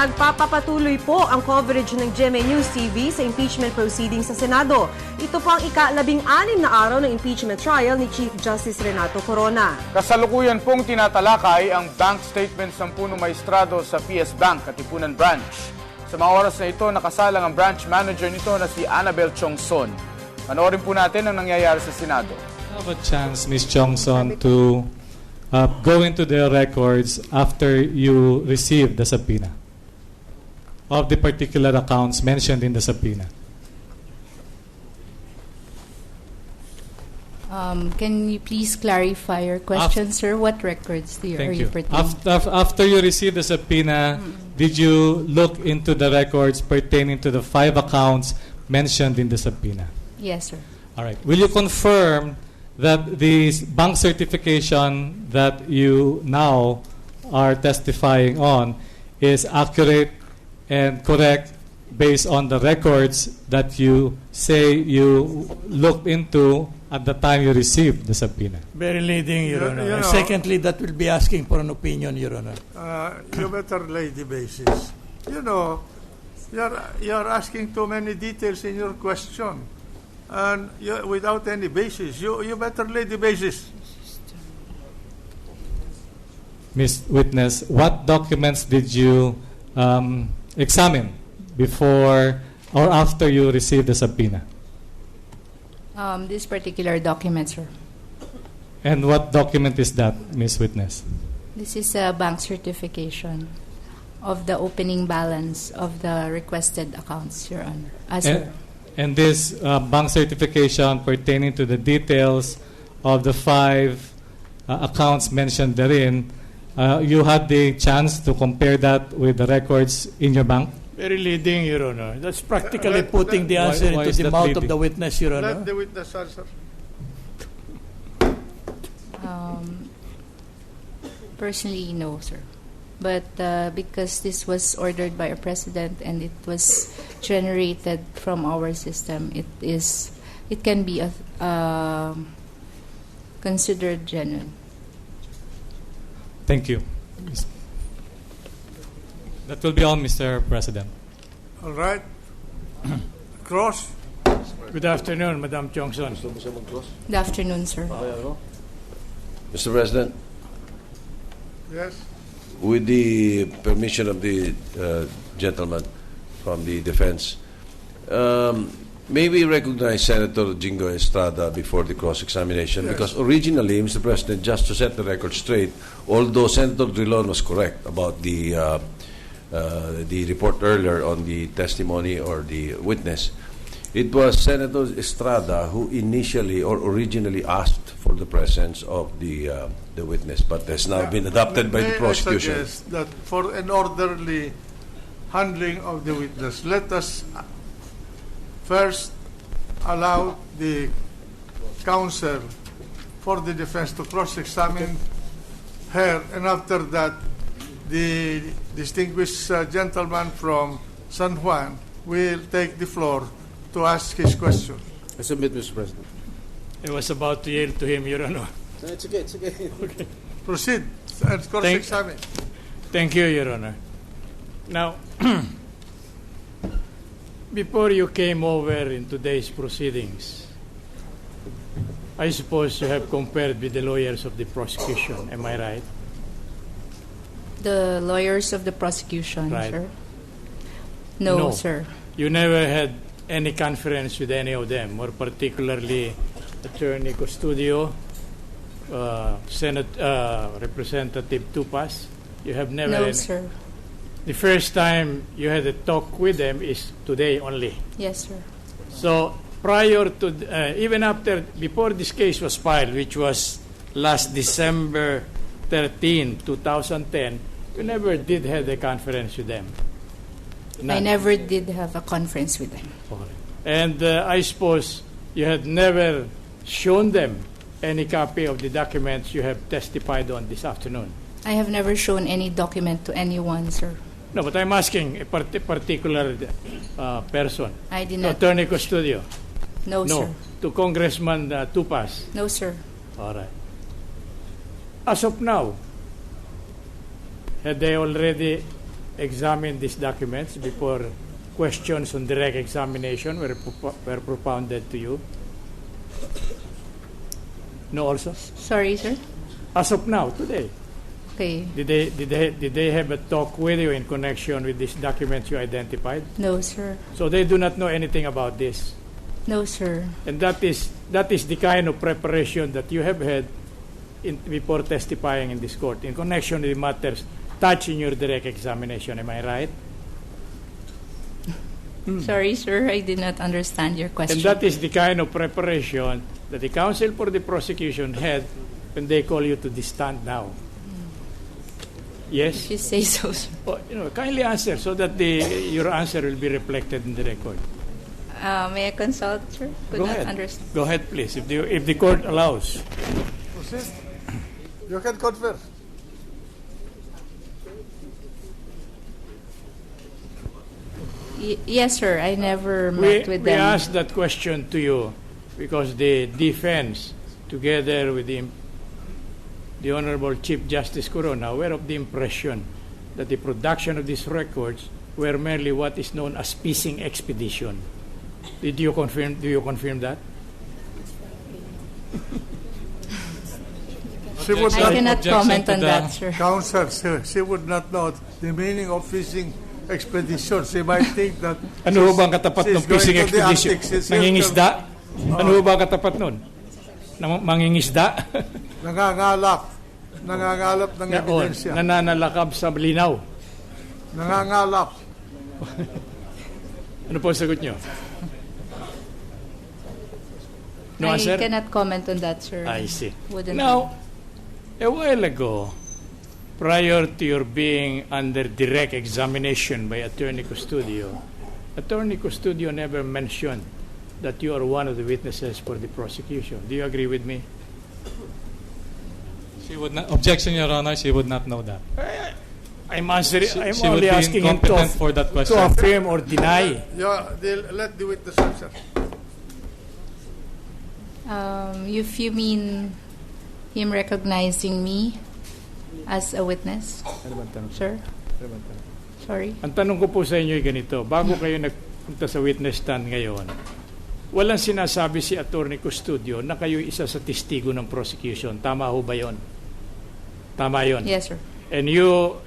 Nagpapatuloy po ang coverage ng GMA News TV sa impeachment proceedings sa Senado. Ito po ang ika-16 na araw ng impeachment trial ni Chief Justice Renato Corona. Kasalukuyan pong tinatalakay ang bank statements ng punong maestrado sa PS Bank Katipunan Branch. Sa mga oras na ito, nakasalang ang branch manager nito na si Annabel Chongson. Panoorin po natin ang nangyayari sa Senado. Have a chance, Ms. Chongson, to go into the records after you receive the subpoena of the particular accounts mentioned in the subpoena. Can you please clarify your question, sir? What records are you pertaining? After you received the subpoena, did you look into the records pertaining to the 5 accounts mentioned in the subpoena? Yes, sir. All right. Will you confirm that the bank certification that you now are testifying on is accurate and correct based on the records that you say you looked into at the time you received the subpoena? Very leading, Your Honor. And secondly, that will be asking for an opinion, Your Honor. You better lay the basis. You know, you're asking too many details in your question, and without any basis. You better lay the basis. Ms. Witness, what documents did you examine before or after you received the subpoena? This particular document, sir. And what document is that, Ms. Witness? This is a bank certification of the opening balance of the requested accounts, Your Honor. Sir. And this bank certification pertaining to the details of the 5 accounts mentioned therein, you had the chance to compare that with the records in your bank? Very leading, Your Honor. That's practically putting the answer into the mouth of the witness, Your Honor. Let the witness answer. Personally, no, sir. But because this was ordered by a president and it was generated from our system, it can be considered genuine. Thank you. That will be all, Mr. President. All right. Cross. Good afternoon, Madam Chongson. Good afternoon, sir. Mr. President, Yes. with the permission of the gentleman from the defense, may we recognize Senator Jingo Estrada before the cross-examination? Yes. Because originally, Mr. President, just to set the record straight, although Senator Drilon was correct about the report earlier on the testimony or the witness, it was Senator Estrada who initially or originally asked for the presence of the witness, but has now been adopted by the prosecution. I suggest that for an orderly handling of the witness, let us first allow the counsel for the defense to cross-examine her, and after that, the distinguished gentleman from San Juan will take the floor to ask his question. I submit, Mr. President. I was about to yield to him, Your Honor. No, it's okay, it's okay. Okay. Proceed and cross-examine. Thank you, Your Honor. Now, before you came over in today's proceedings, I suppose you have compared with the lawyers of the prosecution. Am I right? The lawyers of the prosecution, Right. sir? No, sir. You never had any conference with any of them, more particularly Attorney Custodio, Representative Tupas. You have never. No, sir. The first time you had a talk with them is today only. Yes, sir. So prior to, even after, before this case was filed, which was last December 13, 2010, you never did have a conference with them. I never did have a conference with them. And I suppose you had never shown them any copy of the documents you have testified on this afternoon. I have never shown any document to anyone, sir. No, but I'm asking a particular person. I did To not. Attorney Custodio. No, sir. To Congressman Tupas. No, sir. All right. As of now, had they already examined these documents before questions on direct examination were propounded to you? No, also? Sorry, sir? As of now, today. Okay. Did they have a talk with you in connection with these documents you identified? No, sir. So they do not know anything about this. No, sir. And that is the kind of preparation that you have had before testifying in this court in connection with matters touching your direct examination. Am I right? Sorry, sir, I did not understand your question. And that is the kind of preparation that the counsel for the prosecution had when they call you to the stand now. Yes? If you say so, sir. Kindly answer so that your answer will be reflected in the record. May I consult, sir? Go ahead. Go ahead, please, if the court allows. Proceed. You can confer. Yes, sir. I never met with them. We asked that question to you because the defense, together with the Honorable Chief Justice Corona, were of the impression that the production of these records were merely what is known as fishing expedition. Do you confirm that? I cannot comment on that, sir. Counsel, she would not know the meaning of fishing expedition. She might think that ano ho bang katapat ng fishing expedition? Nangingisda? Ano ho bang katapat nun? Mangingisda? Nangangalap ng ebidensya. Nananalakab sa linaw. Nangangalap. Ano po ang sagot nyo? No I answer? cannot comment on that, sir. I see. Wouldn't a while ago, prior to your being under direct examination by Attorney Custodio never mentioned that you are one of the witnesses for the prosecution. Do you agree with me? She would not. Objection, Your Honor. She would not know that. I'm answering. I'm She only would be asking him incompetent for that question. to affirm or deny. Let the witness answer. If you mean him recognizing me as a witness, sir? Sorry? Ang tanong ko po sa inyo ay ganito. Bago kayo nagpunta sa witness stand ngayon, walang sinasabi si Attorney Custodio na kayo isa sa testigo ng prosecution. Tama ho ba yun? Tama yun? Yes, sir. And you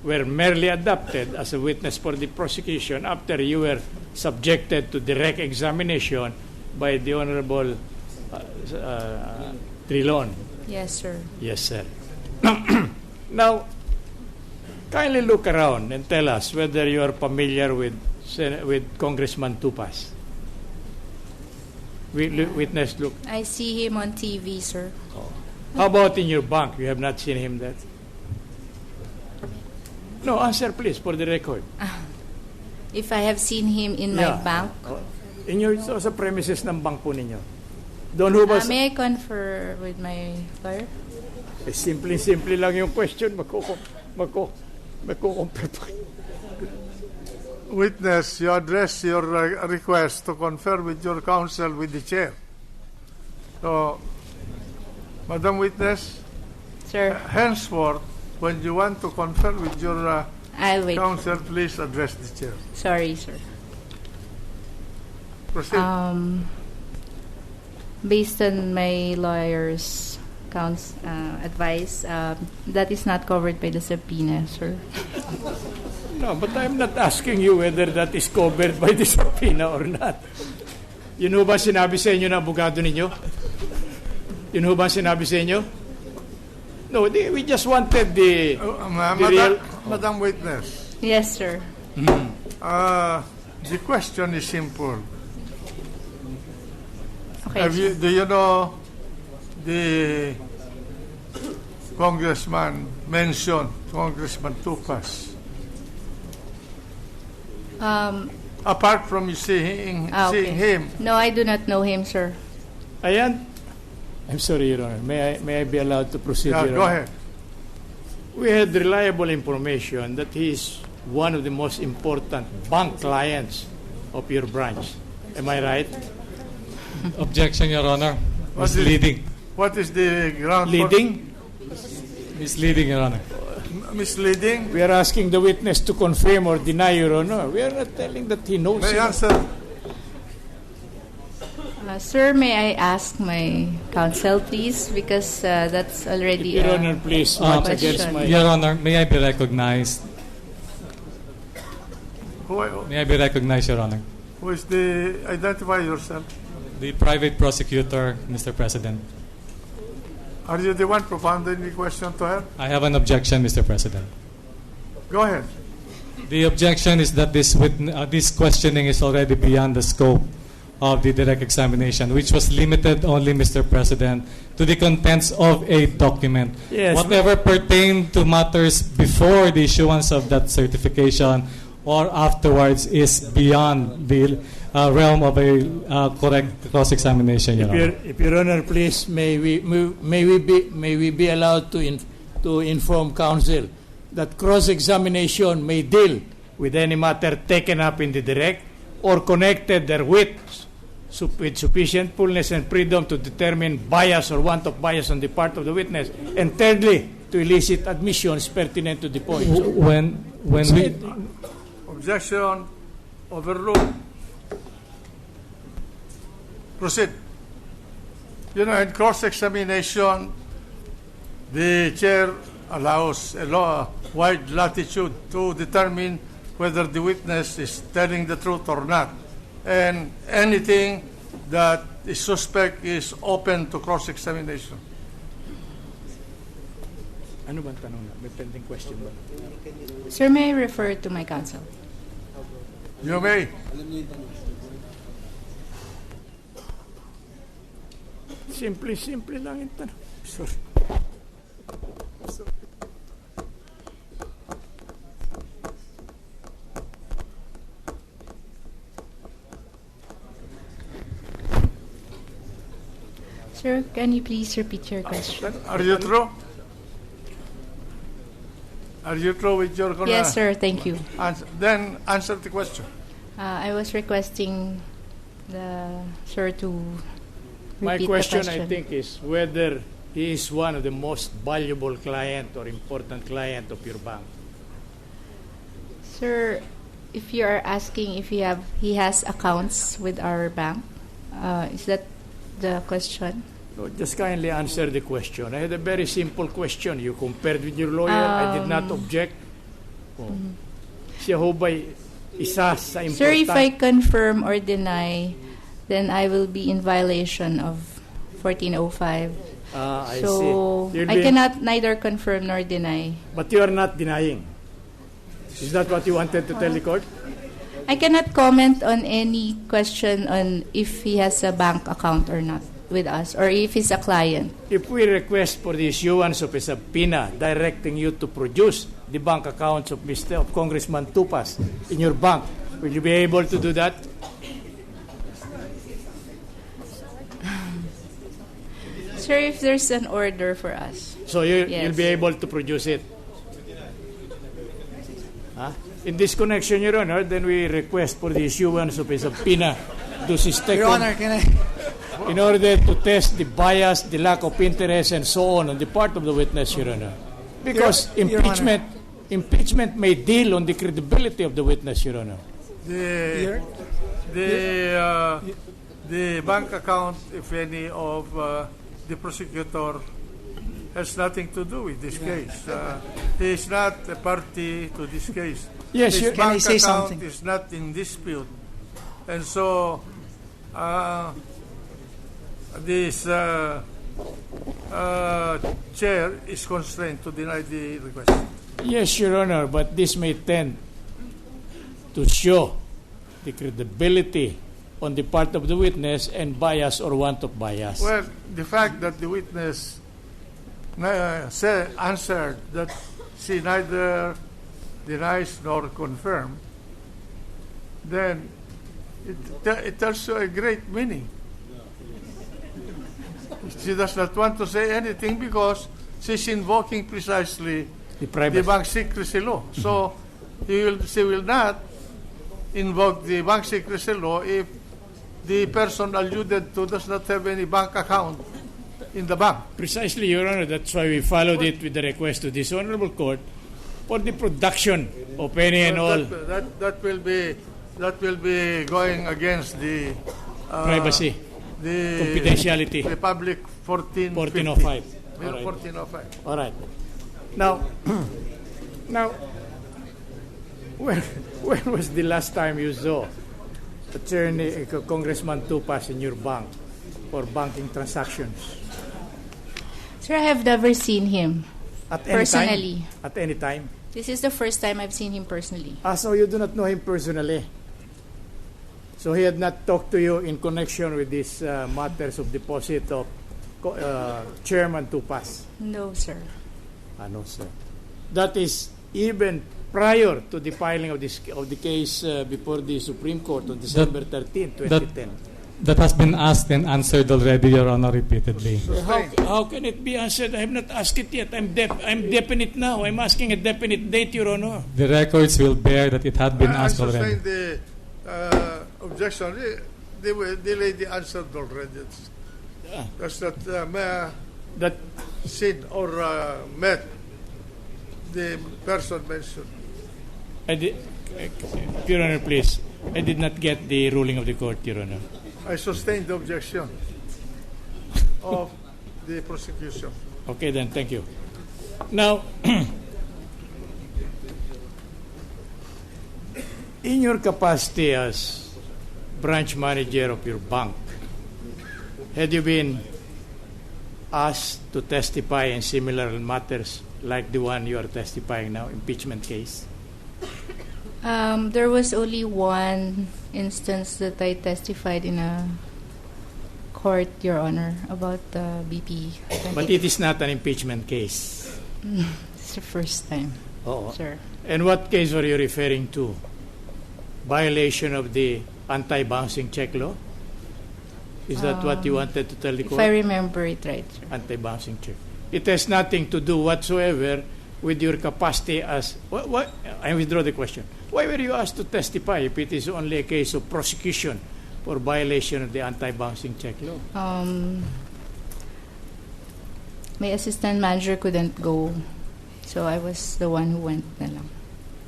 were merely adopted as a witness for the prosecution after you were subjected to direct examination by the Honorable Trilon. Yes, sir. Yes, sir. Now, kindly look around and tell us whether you are familiar with Congressman Tupas. Witness, look. I see him on TV, sir. How about in your bank? You have not seen him there? No, answer please for the record. If I have seen him in my bank? In your sa premises ng bank po ninyo. Doon ho ba may I confer with my lawyer? Simple lang yung question. Witness, you address your request to confer with your counsel with the chair. So, Madam Witness, sir, henceforth, when you want to confer with your I'll wait. counsel, please address the chair. Sorry, sir. Proceed. Based on my lawyer's advice, that is not covered by the subpoena, sir. No, but I'm not asking you whether that is covered by the subpoena or not. Yun ho ba sinabi sa inyo na abogado ninyo? Yun ho ba sinabi sa inyo? No, we just wanted the real... Madam Witness. Yes, sir. The question is simple. Okay. Do you know the congressman mentioned, Congressman Tupas? Apart from seeing him. No, I do not know him, sir. Ayan. I'm sorry, Your Honor. May I be allowed to proceed, Yeah, Your go Honor? ahead. We had reliable information that he is one of the most important bank clients of your branch. Am I right? Objection, Your Honor. Misleading. What is the ground Leading? Misleading, Your Honor. Misleading? We are asking the witness to confirm or deny, Your Honor. We are not telling that he knows. May it. answer. Sir, may I ask my counsel, please, because that's already Your Honor, please, once against my... Your Honor, may I be recognized? Who May I be recognized, Your Honor? is the, identify yourself. The private prosecutor, Mr. President. Are you the one propounding the question to her? I have an objection, Mr. President. Go ahead. The objection is that this questioning is already beyond the scope of the direct examination, which was limited only, Mr. President, to the contents of a document. Yes. Whatever pertained to matters before the issuance of that certification or afterwards is beyond the realm of a correct cross-examination, Your Honor. If Your Honor, please, may we be allowed to inform counsel that cross-examination may deal with any matter taken up in the direct or connected therewith with sufficient fullness and freedom to determine bias or want of bias on the part of the witness, and thirdly, to elicit admissions pertinent to the point. When we... Objection overruled. Proceed. You know, in cross-examination, the chair allows a wide latitude to determine whether the witness is telling the truth or not. And anything that is suspect is open to cross-examination. Ano bang tanong na? May pending question ba? Sir, may I refer to my counsel? You may. Simple lang yung tanong. Sorry. Sir, can you please repeat your question? Are you through? Are you through with your... Yes, sir. Thank you. Then answer the question. I was requesting the sir to My repeat question, the question. I think, is whether he is one of the most valuable client or important client of your bank. Sir, if you are asking if he has accounts with our bank, is that the question? So just kindly answer the question. I had a very simple question. You compared with your lawyer. I did not object. Siya ho ba'y isa sa important... Sir, if I confirm or deny, then I will be in violation of 1405. I so see. I cannot neither confirm nor deny. But you are not denying. Is that what you wanted to tell the court? I cannot comment on any question on if he has a bank account or not with us, or if he's a client. If we request for the issuance of a subpoena directing you to produce the bank accounts of Congressman Tupas in your bank, will you be able to do that? Sir, if there's an order for us. So you'll be able to produce it? Huh? In this connection, Your Honor, then we request for the issuance of a subpoena to Your Honor, can I... in order to test the bias, the lack of interest, and so on the part of the witness, Your Honor. Because impeachment may deal on the credibility of the witness, Your Honor. The bank account, if any, of the prosecutor has nothing to do with this case. He is not a party to this case. Yes, his can I bank say account something? is not in dispute. And so, this chair is constrained to deny the request. Yes, Your Honor, but this may tend to show the credibility on the part of the witness and bias or want of bias. Well, the fact that the witness answered that she neither denies nor confirms, then it tells you a great meaning. She does not want to say anything because she's invoking precisely the bank secrecy law. So she will not invoke the bank secrecy law if the person alluded to does not have any bank account in the bank. Precisely, Your Honor. That's why we followed it with the request to this honorable court for the production of any and all that will be going against the privacy. The confidentiality. Republic 1405. 1405. All right. 1405. All right. Now, when was the last time you saw Congressman Tupas in your bank for banking transactions? Sir, I have never seen him At any personally. time? At any time? This is the first time I've seen him personally. So you do not know him personally? So he had not talked to you in connection with these matters of deposit of Chairman Tupas? No, sir. No, sir. That is even prior to the filing of the case before the Supreme Court on December 13, 2010. That has been asked and answered already, Your Honor, repeatedly. How can it be answered? I have not asked it yet. I'm definite now. I'm asking a definite date, Your Honor. The records will bear that it had been asked already. I sustain the objection. The lady answered already. That's not that seen or met the person mentioned. Your Honor, please. I did not get the ruling of the court, Your Honor. I sustain the objection of the prosecution. Okay, then. Thank you. Now, in your capacity as branch manager of your bank, had you been asked to testify in similar matters like the one you are testifying now, impeachment case? There was only one instance that I testified in a court, Your Honor, about the BP. But it is not an impeachment case. It's the first time, sir. And what case were you referring to? Violation of the anti-bouncing check law? Is that what you wanted to tell the court? If I remember it right, sir. Anti-bouncing check. It has nothing to do whatsoever with your capacity as... What? I withdraw the question. Why were you asked to testify if it is only a case of prosecution for violation of the anti-bouncing check law? My assistant manager couldn't go, so I was the one who went na lang.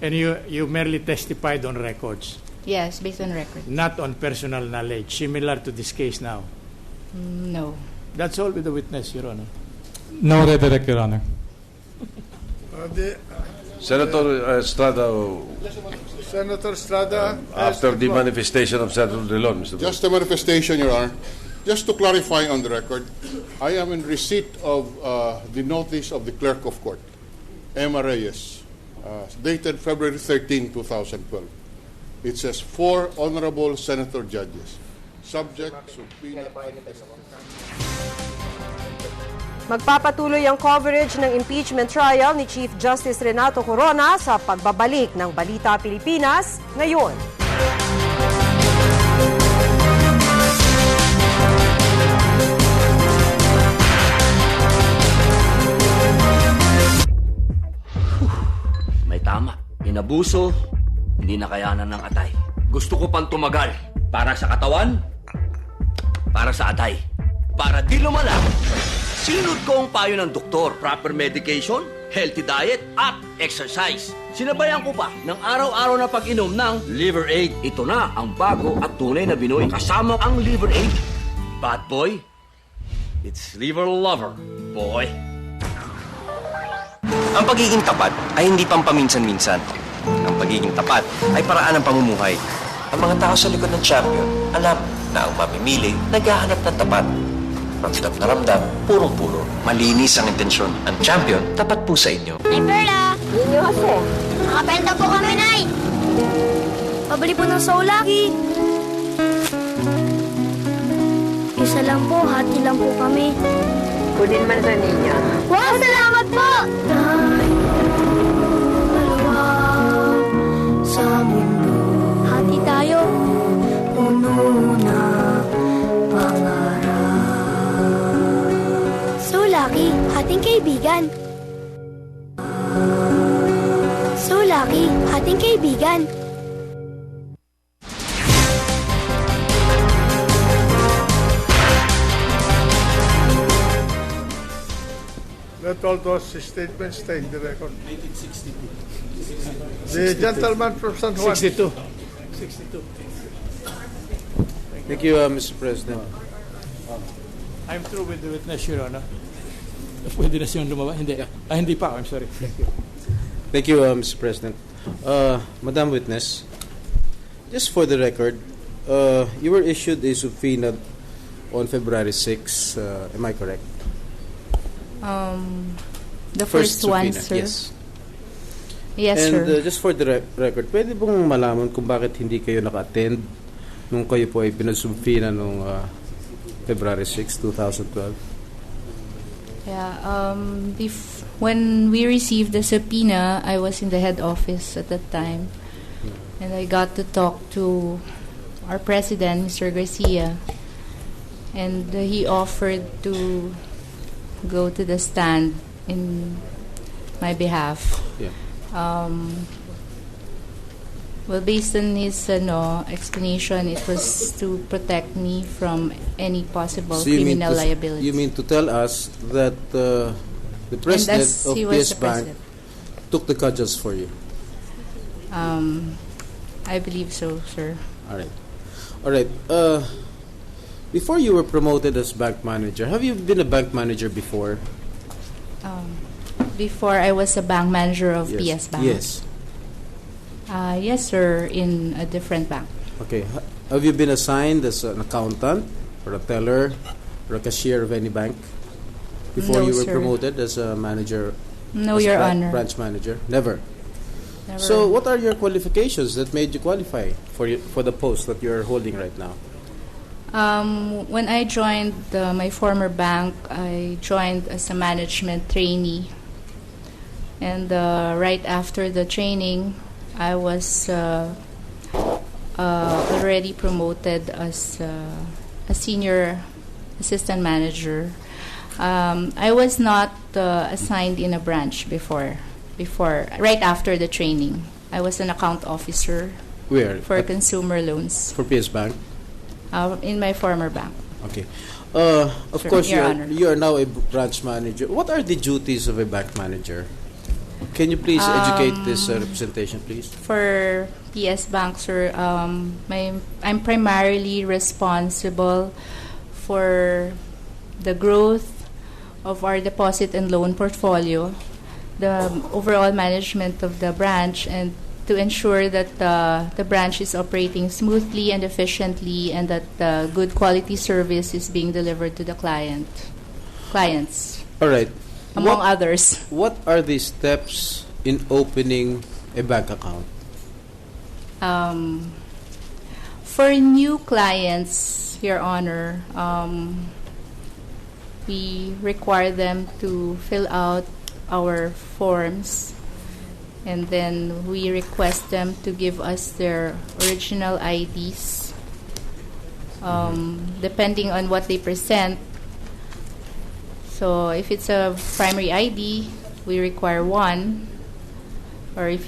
And you merely testified on records? Yes, based on records. Not on personal knowledge, similar to this case now? No. That's all with the witness, Your Honor. No redirect, Your Honor. Senator Estrada, Senator Estrada, after the manifestation of Senator Drilon, Mr. Just a manifestation, Your Honor. Just to clarify on the record, I am in receipt of the notice of the Clerk of Court, Emma Reyes, dated February 13, 2012. It says 4 honorable senator judges, subject subpoena. Magpapatuloy ang coverage ng impeachment trial ni Chief Justice Renato Corona sa pagbabalik ng Balita Pilipinas ngayon. May tama. Inabuso, hindi nakayanan ng atay. Gusto ko pang tumagal. Para sa katawan, para sa atay. Para di lumala. Sinunod ko ang payo ng doktor. Proper medication, healthy diet, at exercise. Sinabayan ko pa ng araw-araw na pag-inom ng Liver Aid. Ito na ang bago at tunay na Binoy kasama ang Liver Aid. Bad boy, it's liver lover, boy. Ang pagiging tapat ay hindi pang paminsan-minsan. Ang pagiging tapat ay paraan ng pamumuhay. Ang mga tao sa likod ng champion, alam na ang mamimili naghahanap ng tapat. Ramdam na ramdam, purong-puro. Malinis ang intensyon. Ang champion, tapat po sa inyo. Nay Perla! Ninyo kasi. Nakabenta po kami, Nay! Pabili po ng Soulaki. Isa lang po, hati lang po kami. Kunin man sa ninyo. Wow, salamat po! Dalawa sa mundo. Hati tayo. Puno na pangarap. Soulaki, ating kaibigan. Soulaki, ating kaibigan. Let all those statements take the record. 1962. The gentleman from San Juan. 62. Thank you, Mr. President. I'm through with the witness, Your Honor. Pwede na siyang lumaba? Hindi. Hindi pa. I'm sorry. Thank you. Thank you, Mr. President. Madam Witness, just for the record, you were issued a subpoena on February 6. Am I correct? The first one, subpoena, sir. Yes. Yes, And sir. just for the record, pwede bang malaman kung bakit hindi kayo naka-attend nung kayo po ay pinasubpoena nung February 6, 2012? Yeah, when we received the subpoena, I was in the head office at that time, and I got to talk to our president, Mr. Garcia, and he offered to go to the stand in my behalf. Yeah. Well, based on his explanation, it was to protect me from any possible criminal liability. You mean to tell us that the president of PS Bank took the cudgels for you? I believe so, sir. All right. Before you were promoted as bank manager, have you been a bank manager before? Before I was a bank manager of PS Bank. Yes. Yes, sir, in a different bank. Okay. Have you been assigned as an accountant or a teller or a cashier of any bank before No, you were sir. promoted as a manager? No, as a Your Honor. Branch manager? Never. Never. So, what are your qualifications that made you qualify for the post that you're holding right now? When I joined my former bank, I joined as a management trainee. And right after the training, I was already promoted as a senior assistant manager. I was not assigned in a branch before, right after the training. I was an account officer. Where? For consumer loans. For PS Bank? In my former bank. Okay. Of Sure, course, Your Honor. you are now a branch manager. What are the duties of a bank manager? Can you please educate this representation, please? For PS Bank, sir, I'm primarily responsible for the growth of our deposit and loan portfolio, the overall management of the branch, and to ensure that the branch is operating smoothly and efficiently, and that good quality service is being delivered to the clients. All right. Among others. What are the steps in opening a bank account? For new clients, Your Honor, we require them to fill out our forms, and then we request them to give us their original IDs. Depending on what they present. So if it's a primary ID, we require one. Or if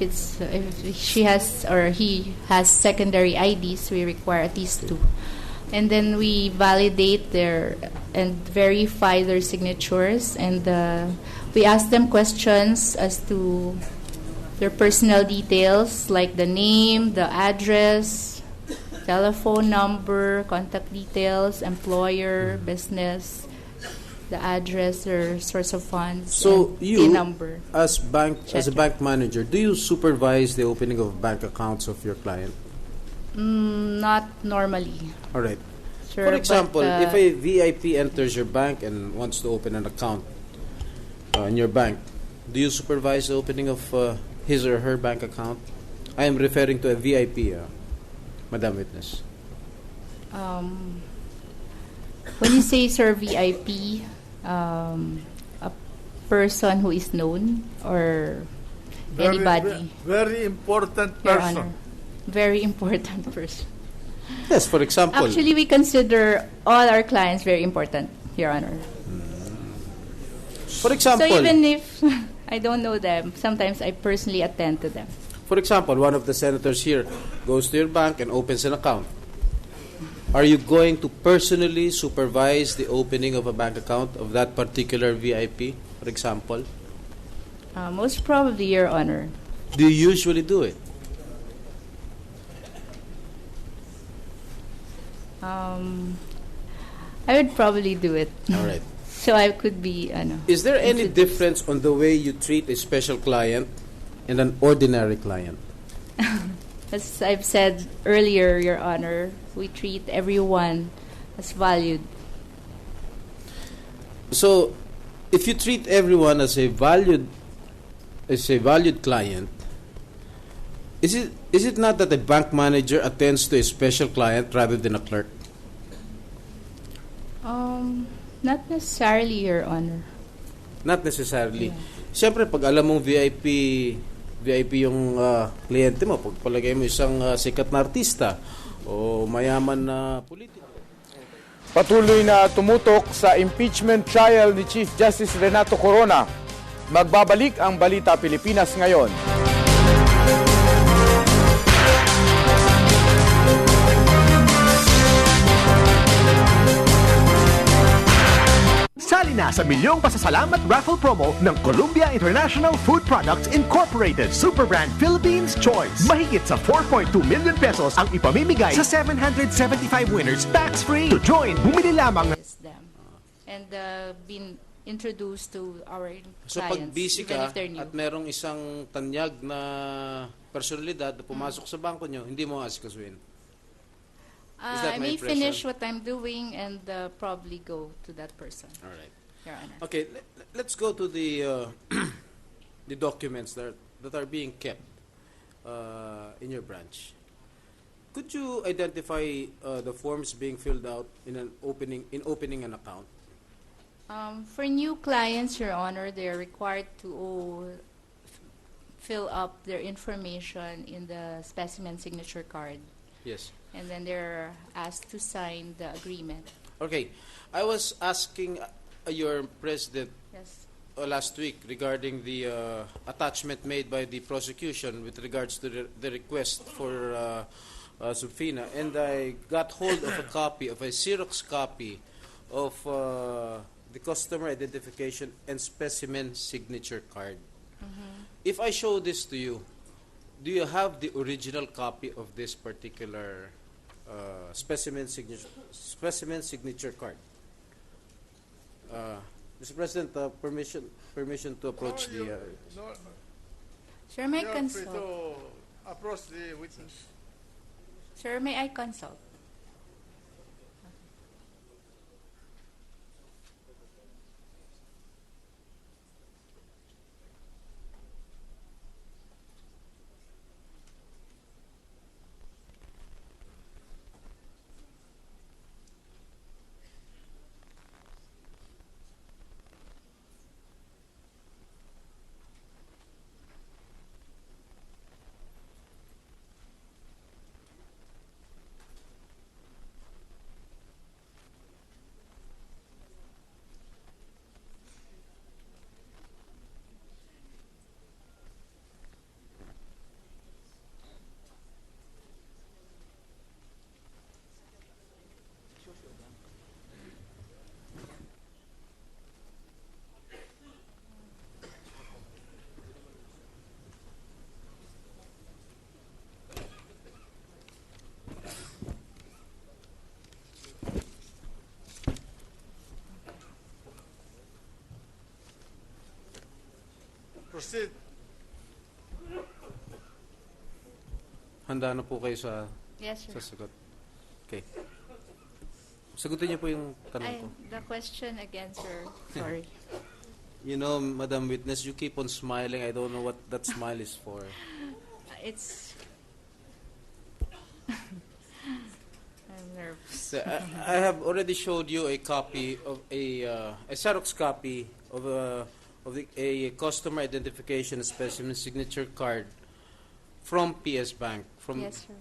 she has or he has secondary IDs, we require at least two. And then we validate and verify their signatures, and we ask them questions as to their personal details, like the name, the address, telephone number, contact details, employer, business, the address, or source of funds, So and you, PIN number. as a bank manager, do you supervise the opening of bank accounts of your client? Not normally. All right. Sure, For example, but, if a VIP enters your bank and wants to open an account in your bank, do you supervise the opening of his or her bank account? I am referring to a VIP, Madam Witness. When you say, sir, VIP, a person who is known or anybody? Very important Your person. Honor. Very important person. Yes, for example. Actually, we consider all our clients very important, Your Honor. For example. So even if I don't know them, sometimes I personally attend to them. For example, one of the senators here goes to your bank and opens an account. Are you going to personally supervise the opening of a bank account of that particular VIP, for example? Most probably, Your Honor. Do you usually do it? I would probably do it. All right. So I could be, Is there any difference on the way you treat a special client and an ordinary client? As I've said earlier, Your Honor, we treat everyone as valued. So, if you treat everyone as a valued client, is it not that a bank manager attends to a special client rather than a clerk? Not necessarily, Your Honor. Not necessarily. Siyempre, pag alam mong VIP yung kliyente mo, pag palagay mo isang sikat na artista o mayaman na politiko. Patuloy na tumutok sa impeachment trial ni Chief Justice Renato Corona. Magbabalik ang Balita Pilipinas ngayon. Sali na sa milyong pasasalamat raffle promo ng Columbia International Food Products Incorporated Super Brand Philippines Choice. Mahigit sa 4.2 million pesos ang ipamimigay sa 775 winners tax-free. To join, bumili lamang And been introduced to our So clients, pag busy even ka if they're new. at merong isang tanyag na personalidad na pumasok sa bangko nyo, hindi mo asikasuhin. I may finish what I'm doing and probably go to that person. All right. Your Honor. Okay, let's go to the the documents that are being kept in your branch. Could you identify the forms being filled out in opening an account? For new clients, Your Honor, they're required to fill up their information in the specimen signature card. Yes. And then they're asked to sign the agreement. Okay. I was asking your president last week regarding the attachment made by the prosecution with regards to the request for subpoena, and I got hold of a copy, of a Xerox copy of the customer identification and specimen signature card. If I show this to you, do you have the original copy of this particular specimen signature card? Mr. President, permission to approach the. Sir, may I You're free consult? to approach the witness. Sir, may I consult? Proceed. Handa na po kayo sa Yes, sir. sagot. Okay. Sagutin niyo po yung tanong ko. The question again, sir. Sorry. You know, Madam Witness, you keep on smiling. I don't know what that smile is for. It's... I'm nervous. So, I have already showed you a copy of a Xerox copy of a customer identification specimen signature card from PS Bank. Yes, sir.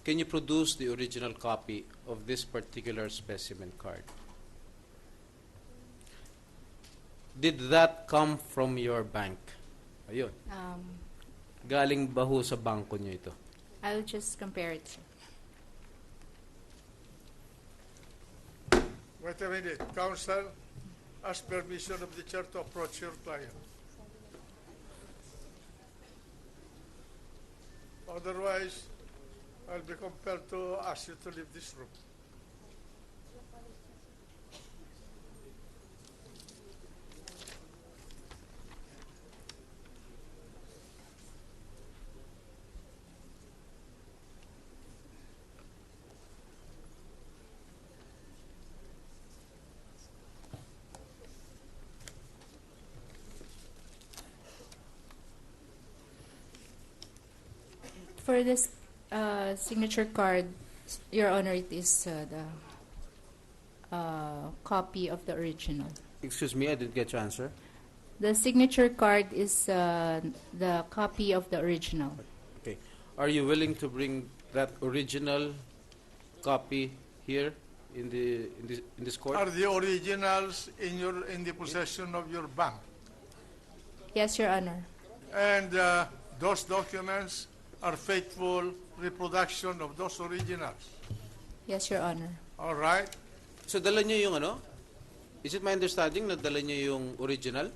Can you produce the original copy of this particular specimen card? Did that come from your bank? Ayun. Galing ba ho sa bangko niyo ito? I'll just compare it, sir. Wait a minute. Counsel, ask permission of the chair to approach your client. Otherwise, I'll be compelled to ask you to leave this room. For this signature card, Your Honor, it is the copy of the original. Excuse me, I didn't get your answer. The signature card is the copy of the original. Okay. Are you willing to bring that original copy here in this court? Are the originals in the possession of your bank? Yes, Your Honor. And those documents are faithful reproduction of those originals? Yes, Your Honor. All right. So dala niyo yung ano? Is it my understanding na dala niyo yung original?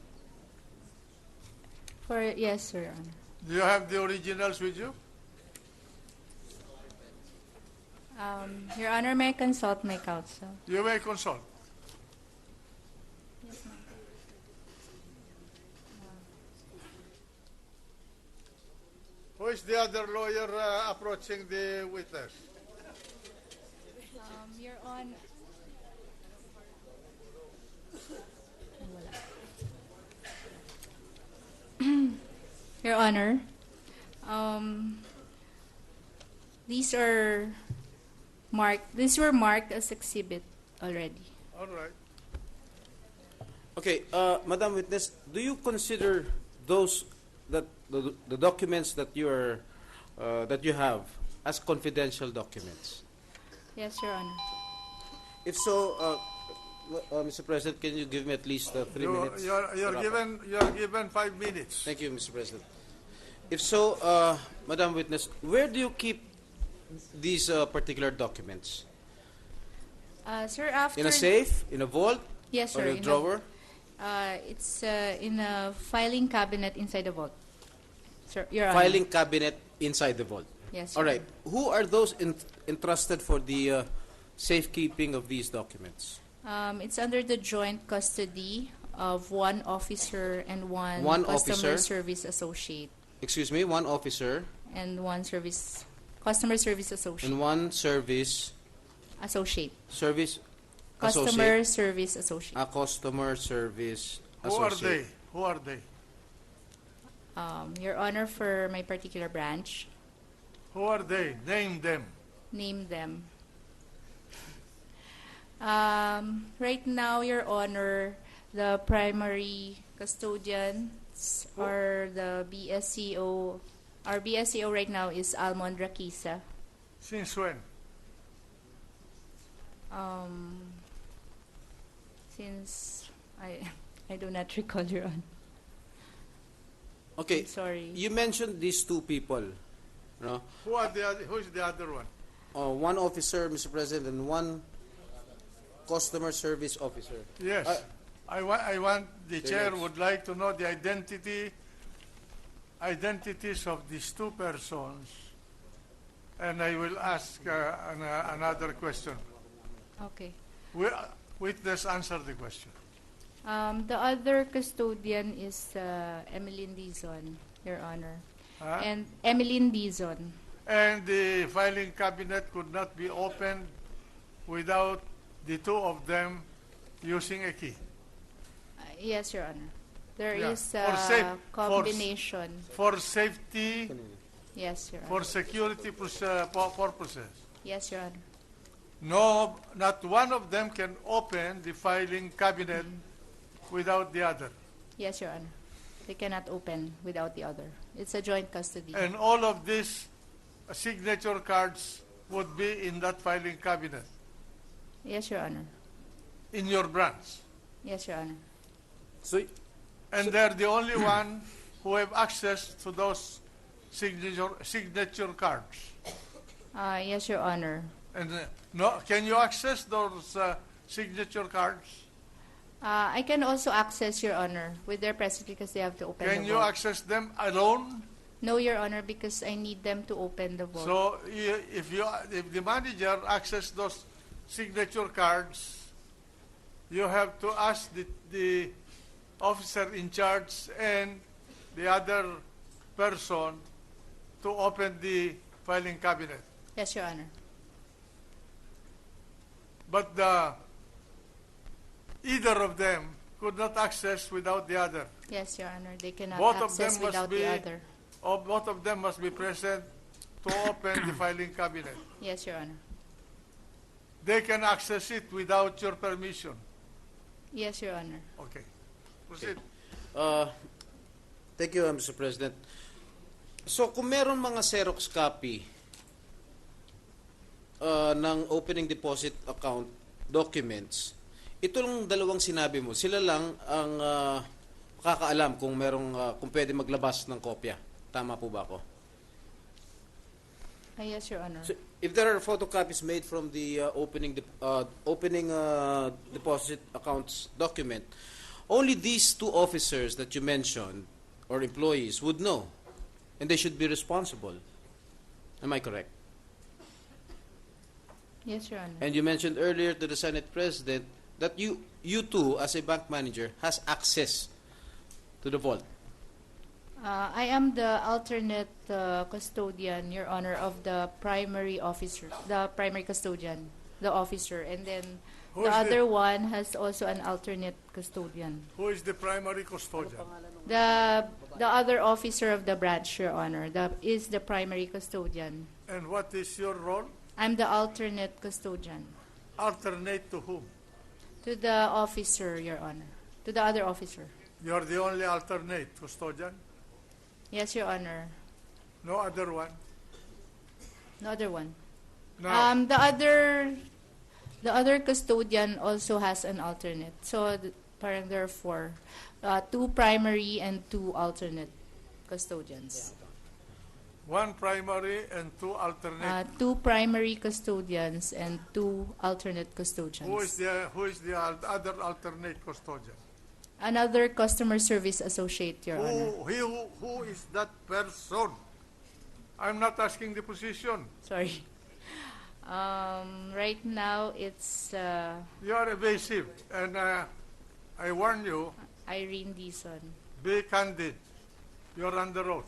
Yes, Your Honor. Do you have the originals with you? Your Honor, may I consult my counsel? You may consult. Yes, ma'am. Who is the other lawyer approaching the witness? Your Honor. Your Honor, these were marked as exhibit already. All right. Okay, Madam Witness, do you consider those that the documents that you have as confidential documents? Yes, Your Honor. If so, Mr. President, can you give me at least 3 minutes? You're given 5 minutes. Thank you, Mr. President. If so, Madam Witness, where do you keep these particular documents? Sir, after... In a safe? In a vault? Yes, sir. Or in a drawer? It's in a filing cabinet inside the vault. Sir, Your Honor. Filing cabinet inside the vault? Yes, All Your right. Who are those entrusted for the safekeeping of these documents? It's under the joint custody of one officer and one customer service associate. Excuse me, one officer. And one customer service associate. And one service associate. Customer service associate. A customer service Who associate. Who are they? Your Honor, for my particular branch. Who are they? Name them. Name them. Right now, Your Honor, the primary custodians are the BSCO. Our BSCO right now is Almond Rakisa. Since when? Since I do not recall, Your Honor. Okay. I'm sorry. You mentioned these two people. No? Who is the other one? One officer, Mr. President, and one customer service officer. Yes. I want the chair would like to know the identities of these two persons, and I will ask another question. Okay. Witness, answer the question. The other custodian is Emeline Dizon, Your Honor. And Emeline Dizon. And the filing cabinet could not be opened without the two of them using a key. Yes, Your Honor. There is a combination. For safety. Yes, Your Honor. For security purposes. Yes, Your Honor. No, not one of them can open the filing cabinet without the other. Yes, Your Honor. They cannot open without the other. It's a joint custody. And all of these signature cards would be in that filing cabinet. Yes, Your Honor. In your branch. Yes, Your Honor. And they're the only one who have access to those signature cards. Yes, Your Honor. And can you access those signature cards? I can also access, Your Honor, with their presence because they have to open the vault. Can you access them alone? No, Your Honor, because I need them to open the vault. So if the manager access those signature cards, you have to ask the officer in charge and the other person to open the filing cabinet. Yes, Your Honor. But either of them could not access without the other. Yes, Your Honor. They cannot Both access without the other. Both of them must be present to open the filing cabinet. Yes, Your Honor. They can access it without your permission. Yes, Your Honor. Okay. Proceed. Thank you, Mr. President. So, kung meron mga Xerox copy ng opening deposit account documents, ito lang dalawang sinabi mo, sila lang ang makakaalam kung merong kung pwede maglabas ng kopya. Tama po ba ako? Yes, Your Honor. So, if there are photocopies made from the opening deposit accounts document, only these two officers that you mentioned or employees would know, and they should be responsible. Am I correct? Yes, Your Honor. And you mentioned earlier to the Senate President that you too, as a bank manager, has access to the vault. I am the alternate custodian, Your Honor, of the primary officer, the primary custodian, the officer, and then the other one has also an alternate custodian. Who is the primary custodian? The other officer of the branch, Your Honor, is the primary custodian. And what is your role? I'm the alternate custodian. Alternate to whom? To the officer, Your Honor. To the other officer. You're the only alternate custodian? Yes, Your Honor. No other one? No other one. No. The other custodian also has an alternate. So parang there are four. Two primary and two alternate custodians. One primary and two alternate. Two primary custodians and two alternate custodians. Who is the other alternate custodian? Another customer service associate, Your Honor. Who is that person? I'm not asking the position. Sorry. Right now it's You are evasive, and I warn you. Irene Dizon. Be candid. You're under oath.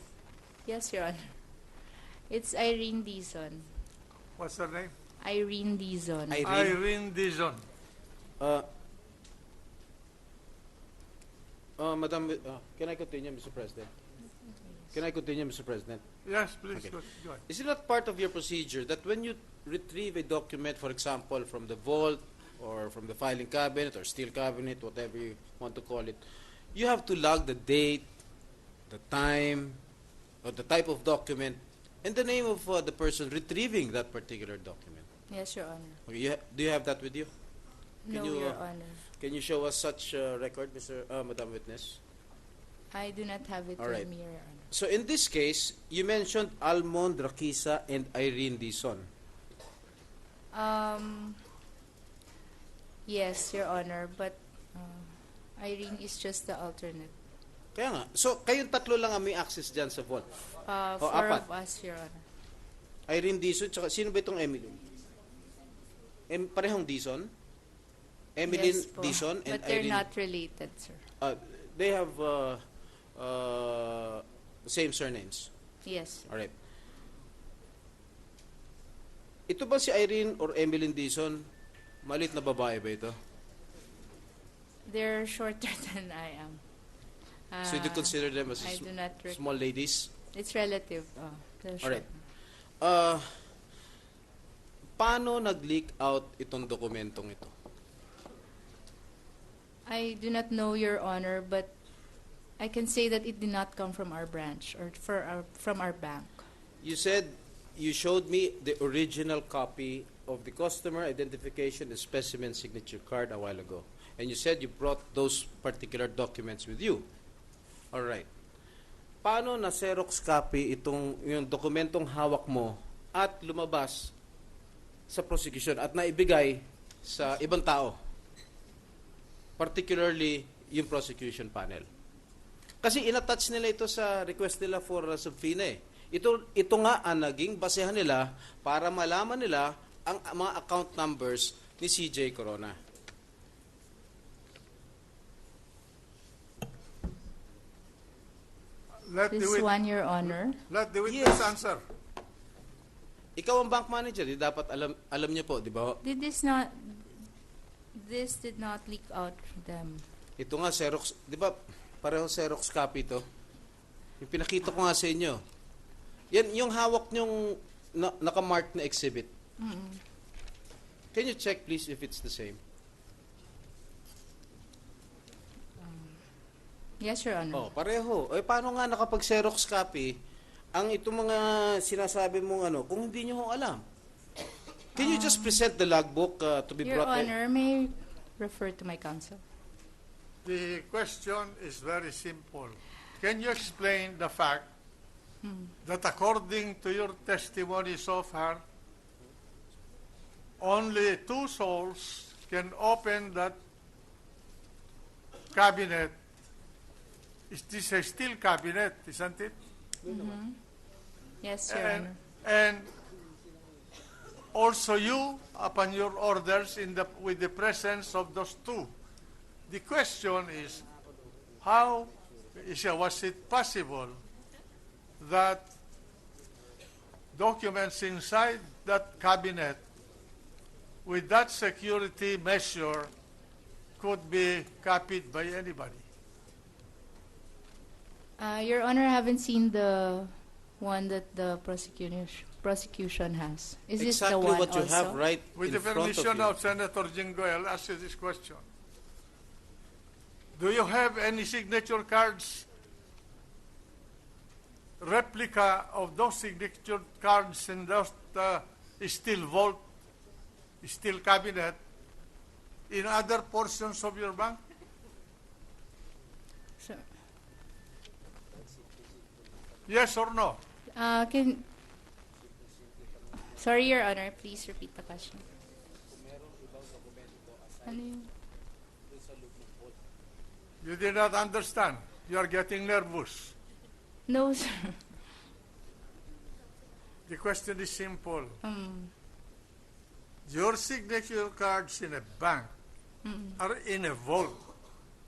Yes, Your Honor. It's Irene Dizon. What's her name? Irene Dizon. Irene Dizon. Madam, can I continue, Mr. President? Can I continue, Mr. President? Yes, please. Okay. Go ahead. Is it not part of your procedure that when you retrieve a document, for example, from the vault or from the filing cabinet or steel cabinet, whatever you want to call it, you have to log the date, the time, or the type of document, and the name of the person retrieving that particular document? Yes, Your Honor. Okay, do you have that with you? No, Your Honor. Can you show us such record, Madam Witness? I do not have it All right. with me, Your Honor. So in this case, you mentioned Almond Rakisa and Irene Dizon. Yes, Your Honor, but Irene is just the alternate. Kaya nga. So, kayong tatlo lang ang may access dyan sa vault? Four apat. of us, Your Honor. Irene Dizon, tsaka sino ba itong Emily? Parehong Dizon? Emily Yes po. Dizon and But they're Irene. not related, sir. They have same surnames. Yes. Alright. Ito ba si Irene or Emily Dizon? Malit na babae ba ito? They're shorter than I am. So you consider them as I do not small ladies? It's relative. They're short. Alright. Paano nag-leak out itong dokumentong ito? I do not know, Your Honor, but I can say that it did not come from our branch or from our bank. You said you showed me the original copy of the customer identification and specimen signature card a while ago. And you said you brought those particular documents with you. All right. Paano na Xerox copy yung dokumentong hawak mo at lumabas sa prosecution at naibigay sa ibang tao? Particularly yung prosecution panel. Kasi inattach nila ito sa request nila for subpoena eh. Ito nga ang naging basehan nila para malaman nila ang mga account numbers ni CJ Corona. This one, Your Honor. Let the witness answer. Ikaw ang bank manager, dapat alam niyo po, di ba? This did not leak out to them. Ito nga, Xerox, di ba, pareho Xerox copy ito. Yung pinakita ko nga sa inyo. Yan, yung hawak nyong nakamark na exhibit. Can you check please if it's the same? Yes, Your Honor. Oh, pareho. Eh, paano nga nakapag-Xerox copy ang itong mga sinasabi mong kung hindi nyo alam? Can you just present the logbook to be Your brought in? Honor, may I refer to my counsel? The question is very simple. Can you explain the fact that according to your testimony so far, only 2 souls can open that cabinet? Is this a steel cabinet, isn't it? Yes, Your Honor. And also you, upon your orders, with the presence of those 2. The question is, was it possible that documents inside that cabinet with that security measure could be copied by anybody? Your Honor, I haven't seen the one that the prosecution has. Is this the Exactly one what you also? have right With in the front of permission you. of Senator Jingo, I'll ask you this question. Do you have any signature cards, replica of those signature cards in those steel vault, steel cabinet, in other portions of your bank? Sir. Yes or no? Sorry, Your Honor, please repeat the question. Ano yun? You did not understand. You are getting nervous. No, sir. The question is simple. Your signature cards in a bank are in a vault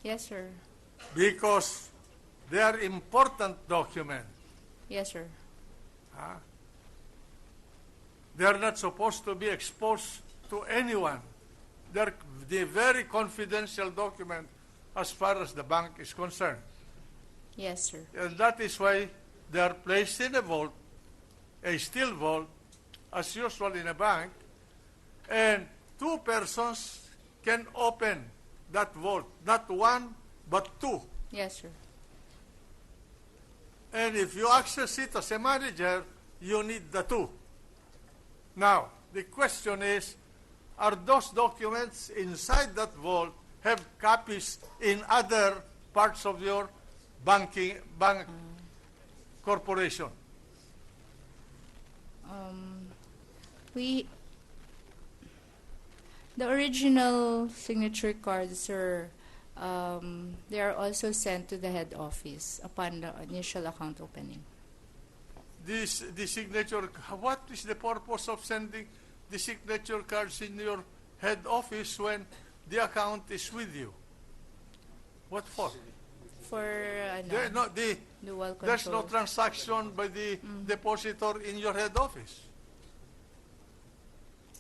Yes, sir. because they are important documents. Yes, sir. They are not supposed to be exposed to anyone. They're the very confidential document as far as the bank is concerned. Yes, sir. And that is why they are placed in a vault, a steel vault, as usual in a bank, and 2 persons can open that vault, not 1, but 2. Yes, sir. And if you access it as a manager, you need the 2. Now, the question is, are those documents inside that vault have copies in other parts of your bank corporation? The original signature cards, sir, they are also sent to the head office upon the initial account opening. The signature, what is the purpose of sending the signature cards in your head office when the account is with you? What for? For dual control. There's no transaction by the depositor in your head office.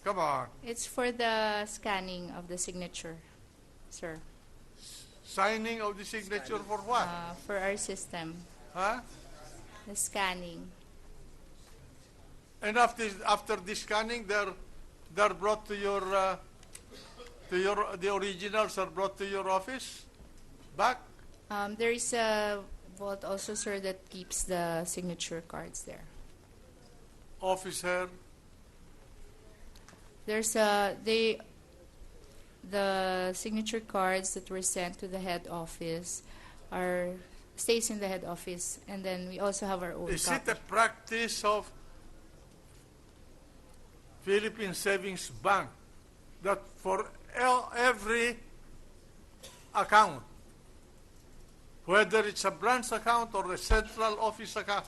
Come on. It's for the scanning of the signature, sir. Signing of the signature for what? For our system. Huh? The scanning. And after the scanning, they're brought to your the originals are brought to your office back. There is a vault also, sir, that keeps the signature cards there. Officer. There's the signature cards that were sent to the head office stays in the head office, and then we also have our own Is copy. it a practice of Philippine Savings Bank that for every account, whether it's a branch account or a central office account,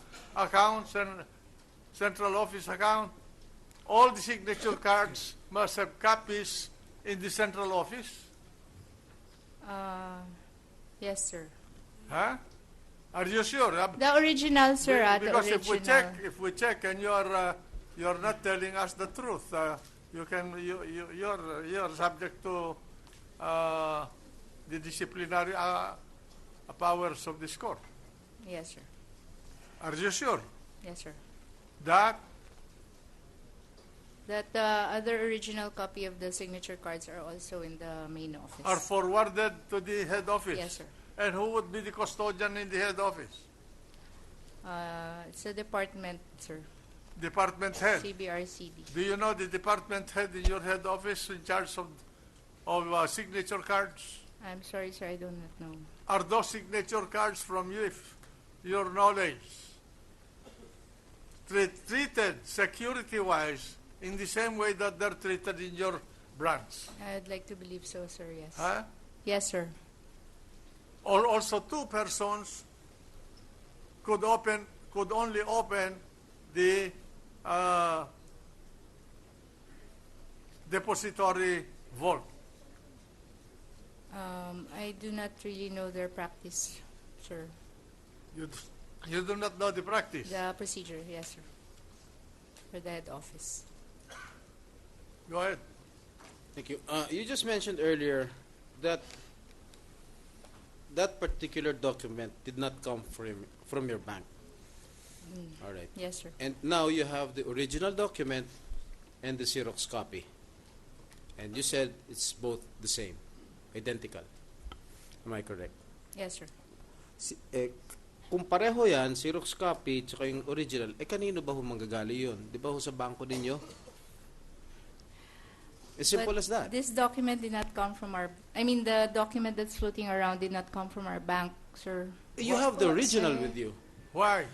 all the signature cards must have copies in the central office? Yes, sir. Huh? Are you sure? The original, sir. Because the original. if we check, and you're not telling us the truth, you're subject to the disciplinary powers of this court. Yes, sir. Are you sure? Yes, sir. that the other original copy of the signature cards are also in the main office. are forwarded to the head office? Yes, sir. And who would be the custodian in the head office? It's a department, sir. Department head. CBRCD. Do you know the department head in your head office in charge of signature cards? I'm sorry, sir, I do not know. Are those signature cards from you, if your knowledge, treated security-wise in the same way that they're treated in your branch? I'd like to believe so, sir, yes. Huh? Yes, sir. Or also two persons could only open the depository vault. I do not really know their practice, sir. You do not know the practice? The procedure, yes, sir. For the head office. Go ahead. Thank you. You just mentioned earlier that that particular document did not come from your bank. All right. Yes, sir. And now you have the original document and the Xerox copy. And you said it's both the same, identical. Am I correct? Yes, sir. Kung pareho yan, Xerox copy tsaka yung original, kanino ba manggagaling yun? Di ba sa bangko ninyo? As simple as that. This document did not come from the document that's floating around did not come from our bank, sir. You have the original with you. Why?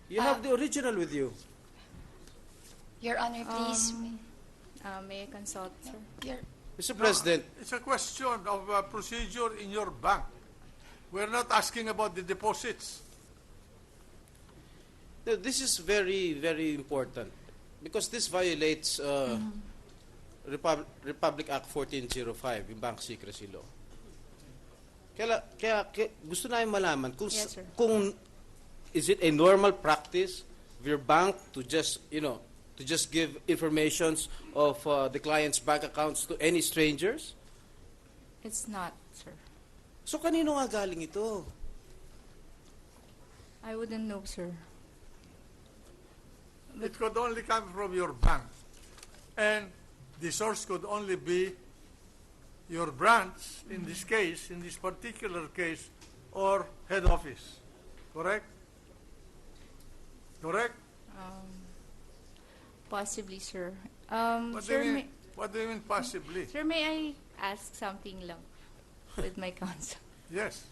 You have the original with you. Your Honor, please. May I consult, sir? Mr. President. It's a question of procedure in your bank. We're not asking about the deposits. No, this is very, very important because this violates Republic Act 1405, yung Bank Secrecy Law. Kaya gusto namin malaman kung, yes, sir. Kung is it a normal practice of your bank to just, to just give informations of the client's bank accounts to any strangers? It's not, sir. So kanino nga galing ito? I wouldn't know, sir. It could only come from your bank. And the source could only be your branch, in this case, in this particular case, or head office. Correct? Correct? Possibly, sir. What do you mean possibly? Sir, may I ask something lang with my counsel? Yes.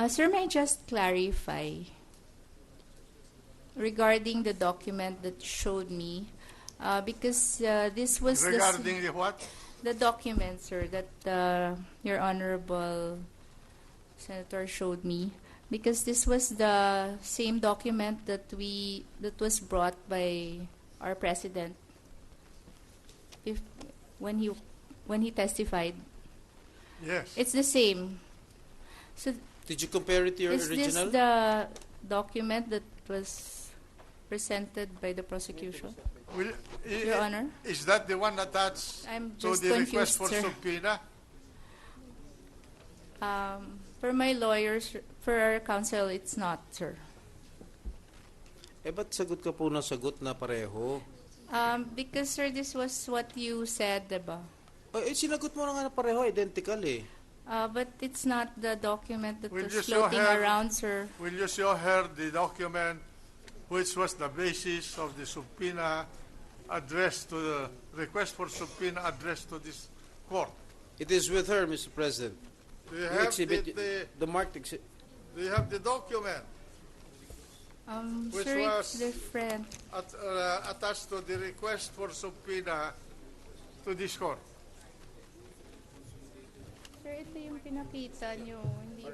Sir, may I just clarify regarding the document that showed me, because this was regarding the what? The document, sir, that your Honorable Senator showed me, because this was the same document that was brought by our President when he testified. Yes. It's the same. So did you compare it to your original? Is this the document that was presented by the prosecution? Your Honor? Is that the one attached to the request for subpoena? For my lawyers, for our counsel, it's not, sir. Ba't sagot ka po na sagot na pareho? Because, sir, this was what you said, diba? Sinagot mo na nga na pareho, identical eh. But it's not the document that was floating around, sir. Will you show her the document which was the basis of the subpoena addressed to the request for subpoena addressed to this court? It is with her, Mr. President. Do you have the marked exhibit? Do you have the document? Which sir, was it's different. Attached to the request for subpoena to this court? Sir, ito yung pinakita nyo. Hindi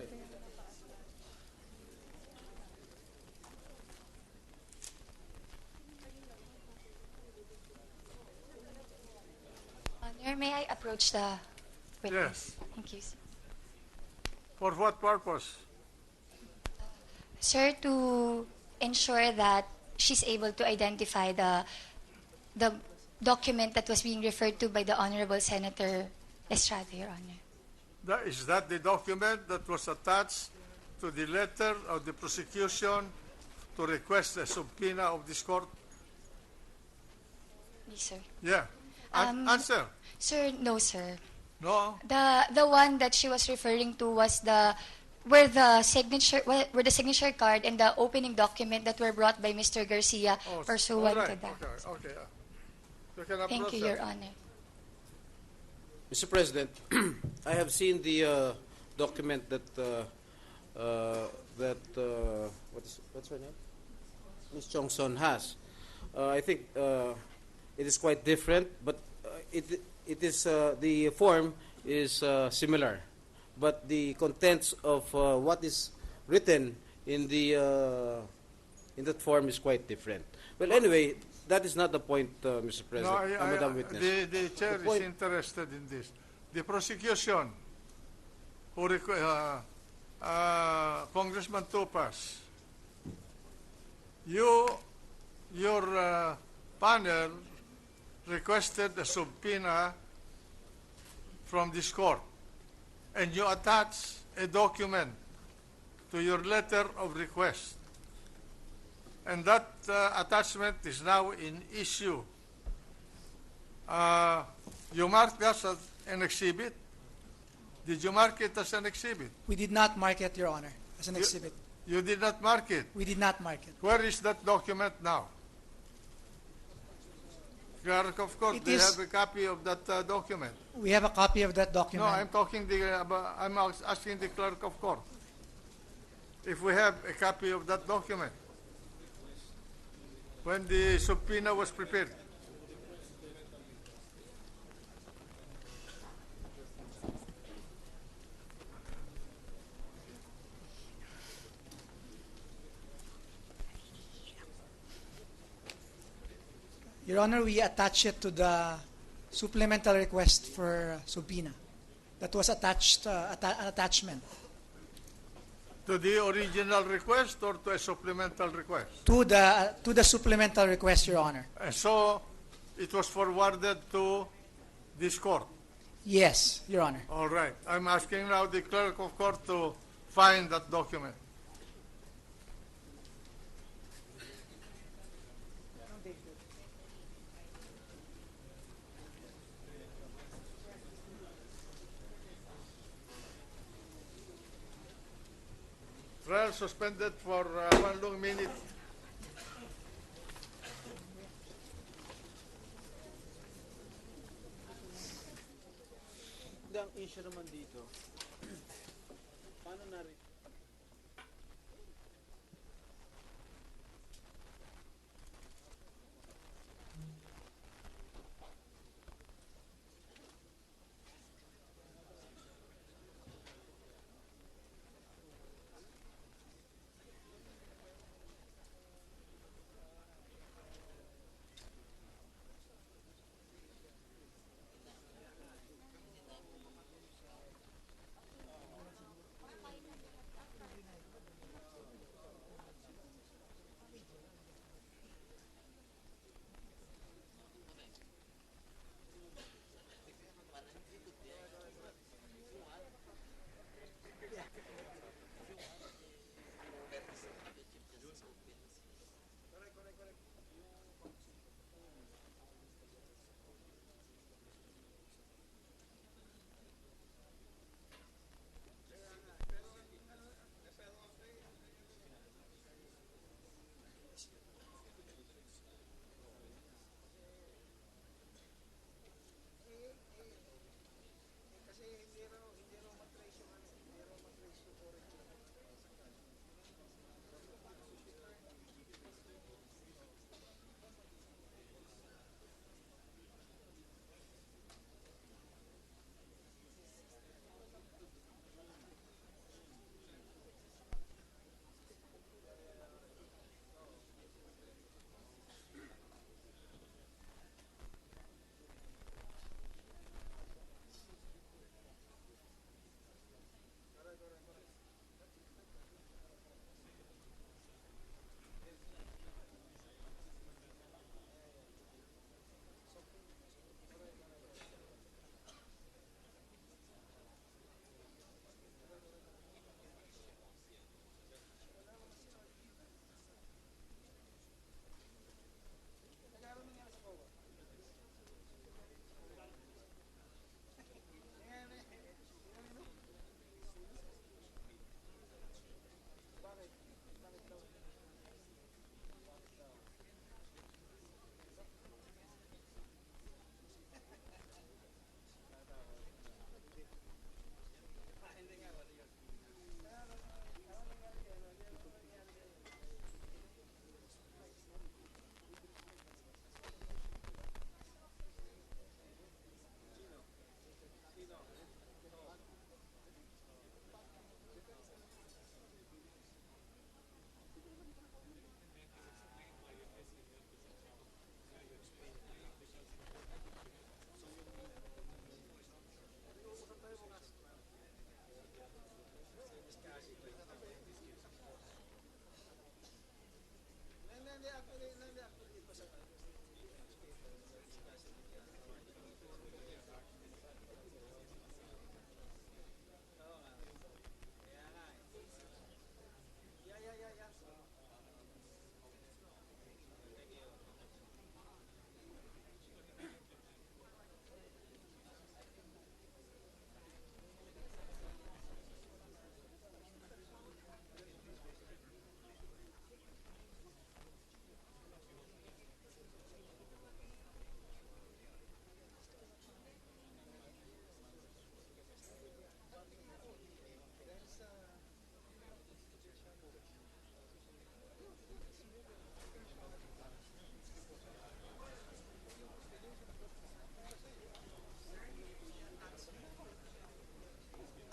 may I approach the witness? Yes. Thank you, sir. For what purpose? Sir, to ensure that she's able to identify the document that was being referred to by the Honorable Senator Estrada, Your Honor. Is that the document that was attached to the letter of the prosecution to request a subpoena of this court? Yes, sir. Yeah. Answer. Sir, no, sir. No. The one that she was referring to was where the signature card and the opening document that were brought by Mr. Garcia pursuant to that. Okay. You can Thank approach you, that. Your Honor. Mr. President, I have seen the document that what's her name? Ms. Chongson has. I think it is quite different, but it is the form is similar, but the contents of what is written in that form is quite different. Well, anyway, that is not the point, Mr. President. Madam Witness. The chair is interested in this. The prosecution, Congressman Topas, your panel requested a subpoena from this court, and you attach a document to your letter of request. And that attachment is now in issue. You marked that as an exhibit. Did you mark it as an exhibit? We did not mark it, Your Honor, as an exhibit. You did not mark it? We did not mark it. Where is that document now? Clerk of Court, do you have a copy of that document? We have a copy of that document. No, I'm asking the Clerk of Court if we have a copy of that document when the subpoena was prepared. Your Honor, we attach it to the supplemental request for subpoena. That was attached, an attachment. To the original request or to a supplemental request? To the supplemental request, Your Honor. And so it was forwarded to this court? Yes, Your Honor. All right. I'm asking now the Clerk of Court to find that document. Trial suspended for 1 long minute. Ang issue naman dito, paano na rin?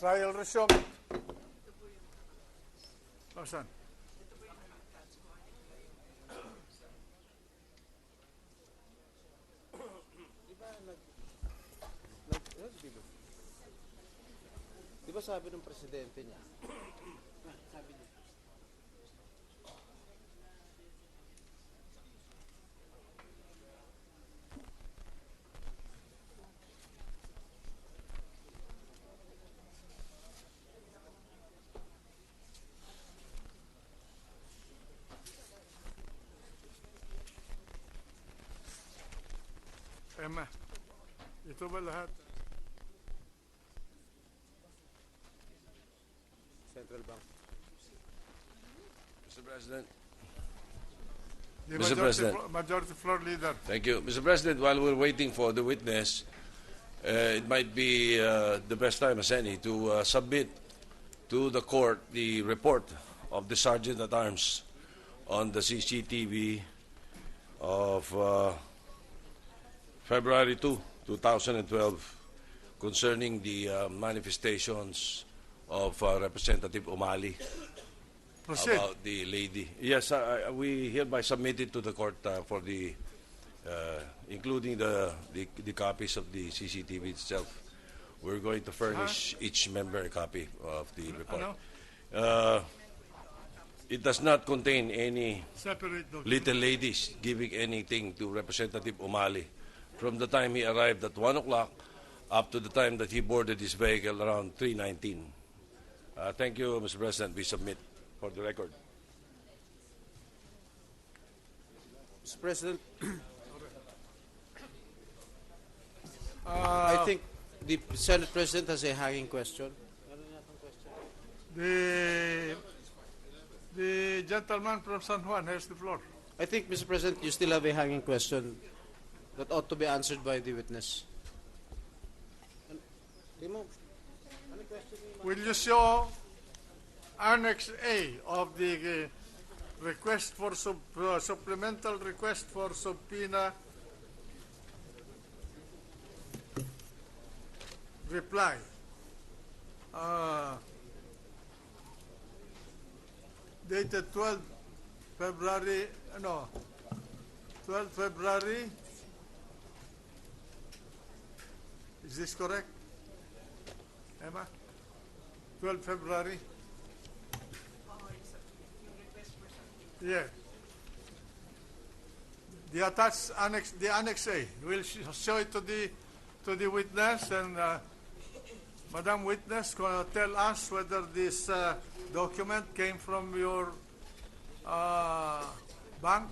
Trial resumed. Saan? Di ba sabi ng presidente niya? Sabi niya. Emma, ito ba lahat? Central Bank. Mr. President. The Mr. President. Majority Floor Leader. Thank you. Mr. President, while we're waiting for the witness, it might be the best time as any to submit to the court the report of the Sergeant at Arms on the CCTV of February 2, 2012, concerning the manifestations of Representative Umali. Proceed. About the lady. Yes, we hereby submitted to the court for the, including the copies of the CCTV itself. We're going to furnish each member a copy of the report. It does not contain any little ladies giving anything to Representative Umali from the time he arrived at 1 o'clock up to the time that he boarded his vehicle around 3:19. Thank you, Mr. President. We submit for the record. Mr. President, I think the Senate President has a hanging question. The gentleman from San Juan has the floor. I think, Mr. President, you still have a hanging question that ought to be answered by the witness. Will you show Annex A of the request for supplemental request for subpoena reply? Dated 12 February, 12 February. Is this correct, Emma? 12 February. Yeah. The attached annex, the Annex A. We'll show it to the witness, and Madam Witness, tell us whether this document came from your bank.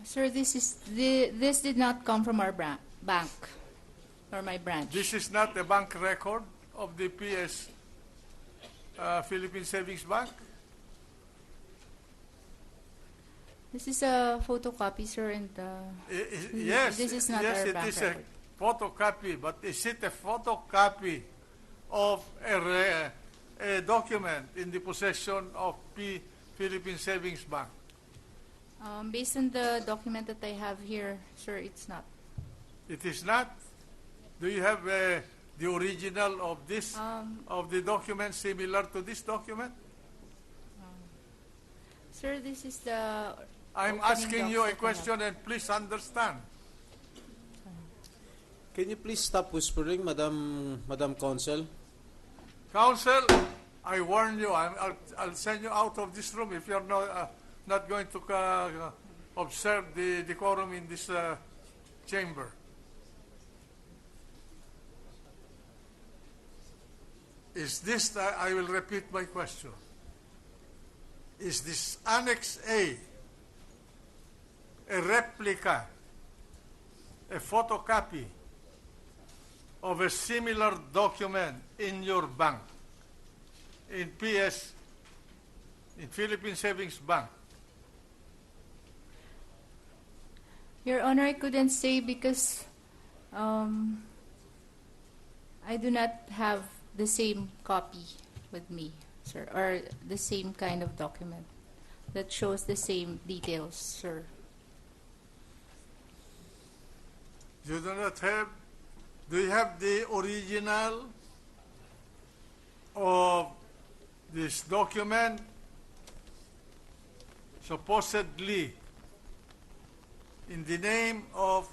Sir, this did not come from our bank or my branch. This is not a bank record of the PS Philippine Savings Bank. This is a photocopy, sir, and yes, this is not yes, our it bank is record. a photocopy, but is it a photocopy of a document in the possession of Philippine Savings Bank? Based on the document that I have here, sir, it's not. It is not? Do you have the original of this, of the document similar to this document? Sir, this is the... I'm asking you a question, and please understand. Can you please stop whispering, Madam Counsel? Counsel, I warn you, I'll send you out of this room if you're not going to observe the decorum in this chamber. Is this, I will repeat my question. Is this Annex A a replica, a photocopy of a similar document in your bank, in Philippine Savings Bank? Your Honor, I couldn't say because I do not have the same copy with me, sir, or the same kind of document that shows the same details, sir. You do not have, do you have the original of this document supposedly in the name of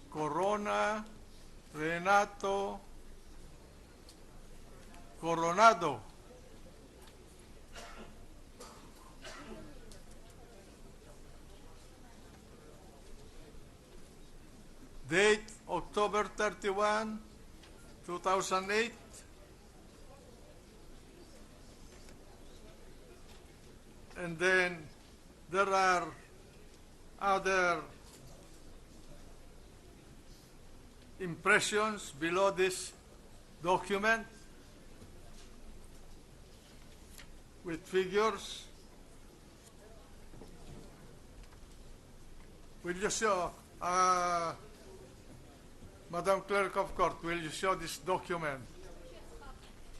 Corona Renato Coronado? Date October 31, 2008. And then there are other impressions below this document with figures. Will you show, Madam Clerk of Court, will you show this document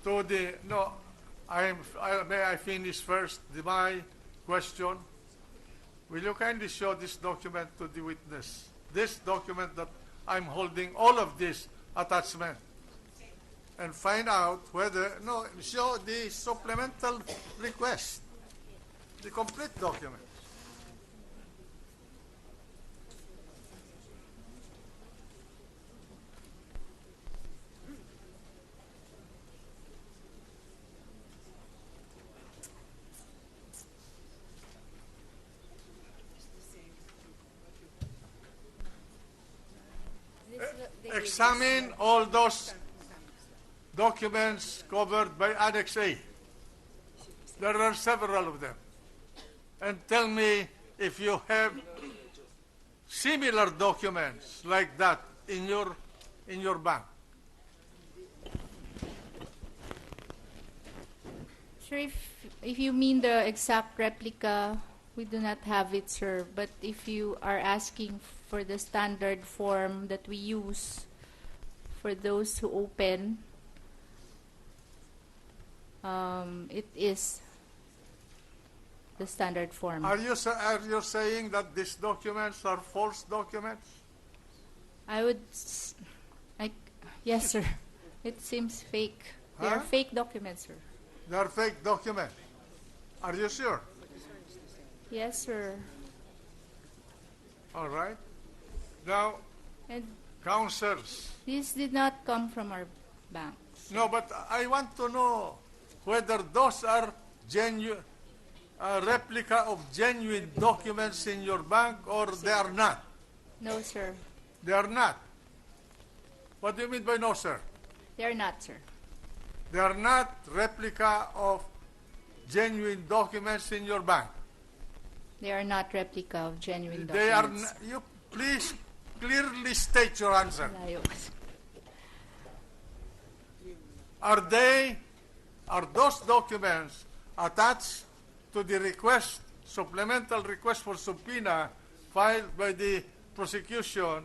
to the, no, may I finish first my question? Will you kindly show this document to the witness? This document that I'm holding, all of this attachment, and find out whether, no, show the supplemental request, the complete document. Examine all those documents covered by Annex A. There are several of them. And tell me if you have similar documents like that in your bank. Sir, if you mean the exact replica, we do not have it, sir. But if you are asking for the standard form that we use for those who open, it is the standard form. Are you saying that these documents are false documents? Yes, sir. It seems fake. They are fake documents, sir. They are fake documents. Are you sure? Yes, sir. All right. Now, counsels. This did not come from our banks. No, but I want to know whether those are genuine, replica of genuine documents in your bank or they are not. No, sir. They are not. What do you mean by no, sir? They are not, sir. They are not replica of genuine documents in your bank. They are not replica of genuine documents. They are. You please clearly state your answer. Are those documents attached to the request, supplemental request for subpoena filed by the prosecution,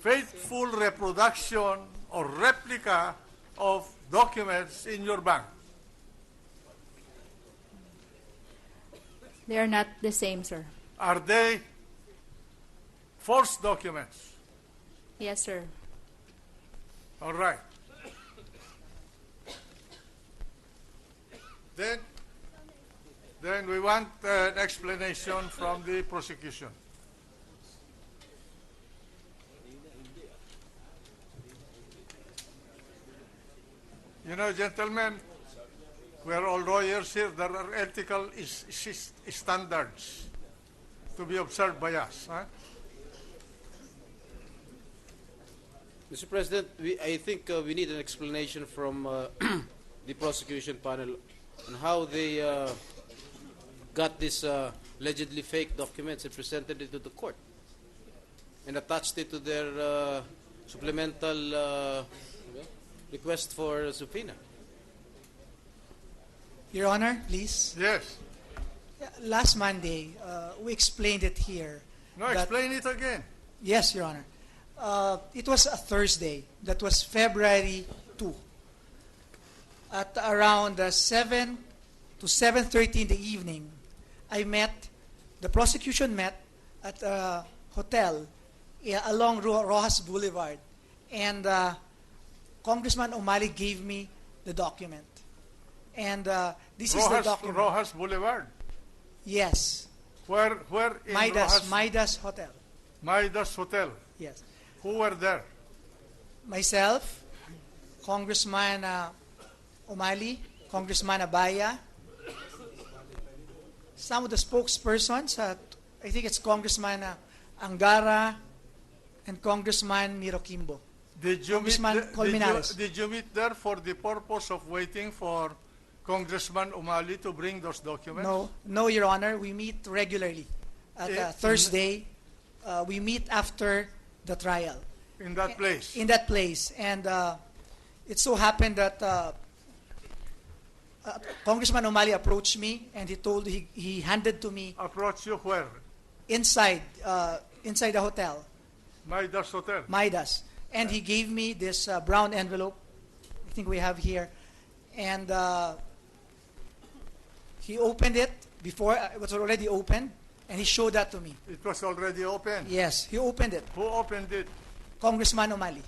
faithful reproduction or replica of documents in your bank? They are not the same, sir. Are they false documents? Yes, sir. All right. Then we want an explanation from the prosecution. You know, gentlemen, we are all lawyers here. There are ethical standards to be observed by us. Huh? Mr. President, I think we need an explanation from the prosecution panel on how they got these allegedly fake documents and presented it to the court and attached it to their supplemental request for subpoena. Your Honor, please. Yes. Last Monday, we explained it here. No, explain it again. Yes, Your Honor. It was a Thursday. That was February 2. at around 7 to 7:30 in the evening, the prosecution met at a hotel along Rojas Boulevard, and Congressman O'Malley gave me the document. And this is the document. Rojas Boulevard? Yes. Where in Rojas? Midas Hotel. Midas Hotel? Yes. Who were there? Myself, Congressman O'Malley, Congressman Abaya, some of the spokespersons, I think it's Congressman Angara and Congressman Miro Kimbo. Did you Colmenares. did you meet there for the purpose of waiting for Congressman O'Malley to bring those documents? No, Your Honor. We meet regularly. At Thursday, we meet after the trial. In that place? In that place. And it so happened that Congressman O'Malley approached me, and he handed to me. Approached you where? Inside the hotel. Midas Hotel? Midas. And he gave me this brown envelope, I think we have here, and he opened it before it was already open, and he showed that to me. It was already open? Yes, he opened it. Who opened it? Congressman O'Malley.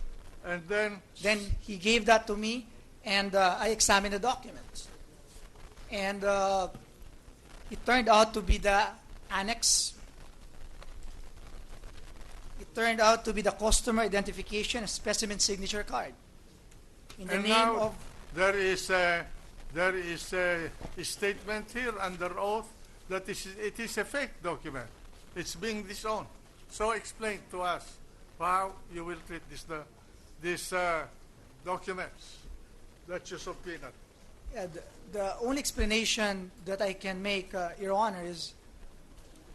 And then? Then he gave that to me, and I examined the documents. And it turned out to be the annex. It turned out to be the customer identification and specimen signature card. In the name of... There is a statement here under oath that it is a fake document. It's being disowned. So explain to us how you will treat these documents that you subpoenaed. Yeah, the only explanation that I can make, Your Honor, is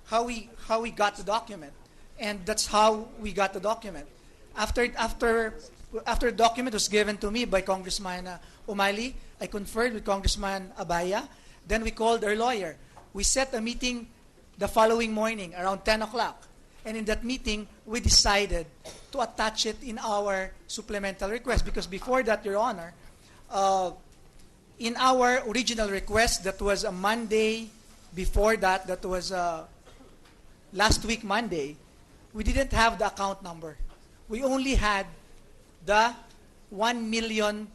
how we got the document. And that's how we got the document. After the document was given to me by Congressman O'Malley, I conferred with Congressman Abaya. Then we called our lawyer. We set a meeting the following morning around 10 o'clock. And in that meeting, we decided to attach it in our supplemental request. Because before that, Your Honor, in our original request, that was a Monday before that was last week Monday, we didn't have the account number. We only had the 1 million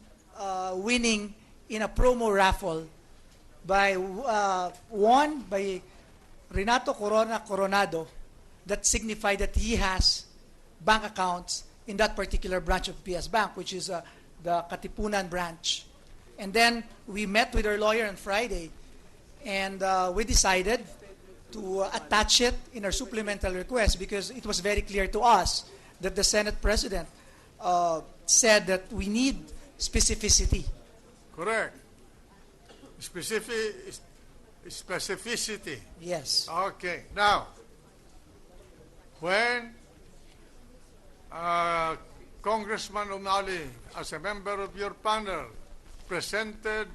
winning in a promo raffle won by Renato Corona Coronado, that signified that he has bank accounts in that particular branch of PS Bank, which is the Katipunan branch. And then we met with our lawyer on Friday, and we decided to attach it in our supplemental request because it was very clear to us that the Senate President said that we need specificity. Correct. Specificity. Yes. Okay. Now, when Congressman O'Malley, as a member of your panel, presented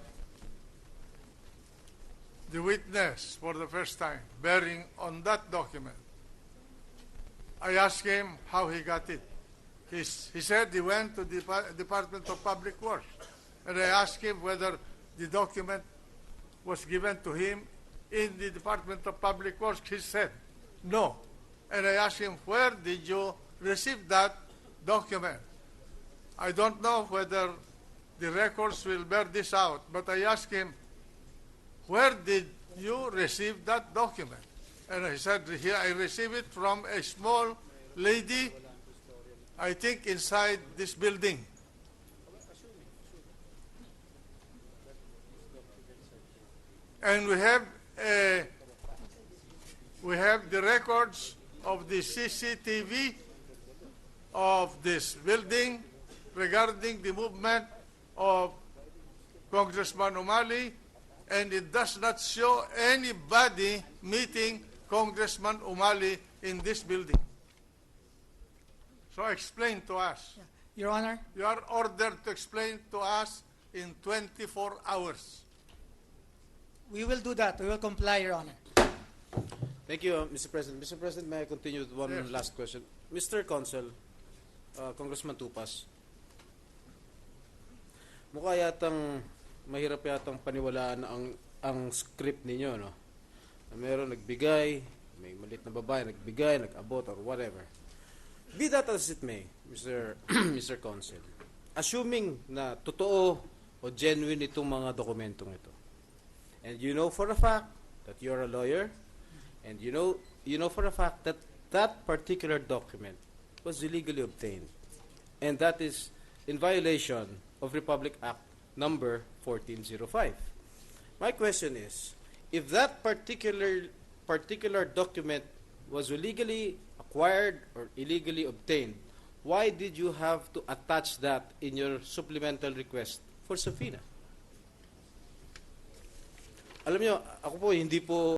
the witness for the first time, bearing on that document, I asked him how he got it. He said he went to the Department of Public Works. And I asked him whether the document was given to him in the Department of Public Works. He said no. And I asked him, where did you receive that document? I don't know whether the records will bear this out, but I asked him, where did you receive that document? And he said, I received it from a small lady, I think inside this building. And we have the records of the CCTV of this building regarding the movement of Congressman O'Malley, and it does not show anybody meeting Congressman O'Malley in this building. So explain to us. Yeah. Your Honor. You are ordered to explain to us in 24 hours. We will do that. We will comply, Your Honor. Thank you, Mr. President. Mr. President, may I continue with one last question? Mr. Consul, Congressman Tupas, mukha yatang mahirap yatang paniwalaan na ang script ninyo, no? Na meron nagbigay, may malit na babae nagbigay, nag-abot or whatever. Be that as it may, Mr. Mr. Counsel, assuming na totoo o genuine itong mga dokumentong ito, and you know for a fact that you're a lawyer, and you know for a fact that that particular document was illegally obtained, and that is in violation of Republic Act number 1405. My question is, if that particular document was illegally acquired or illegally obtained, why did you have to attach that in your supplemental request for subpoena? Alam nyo, ako po hindi po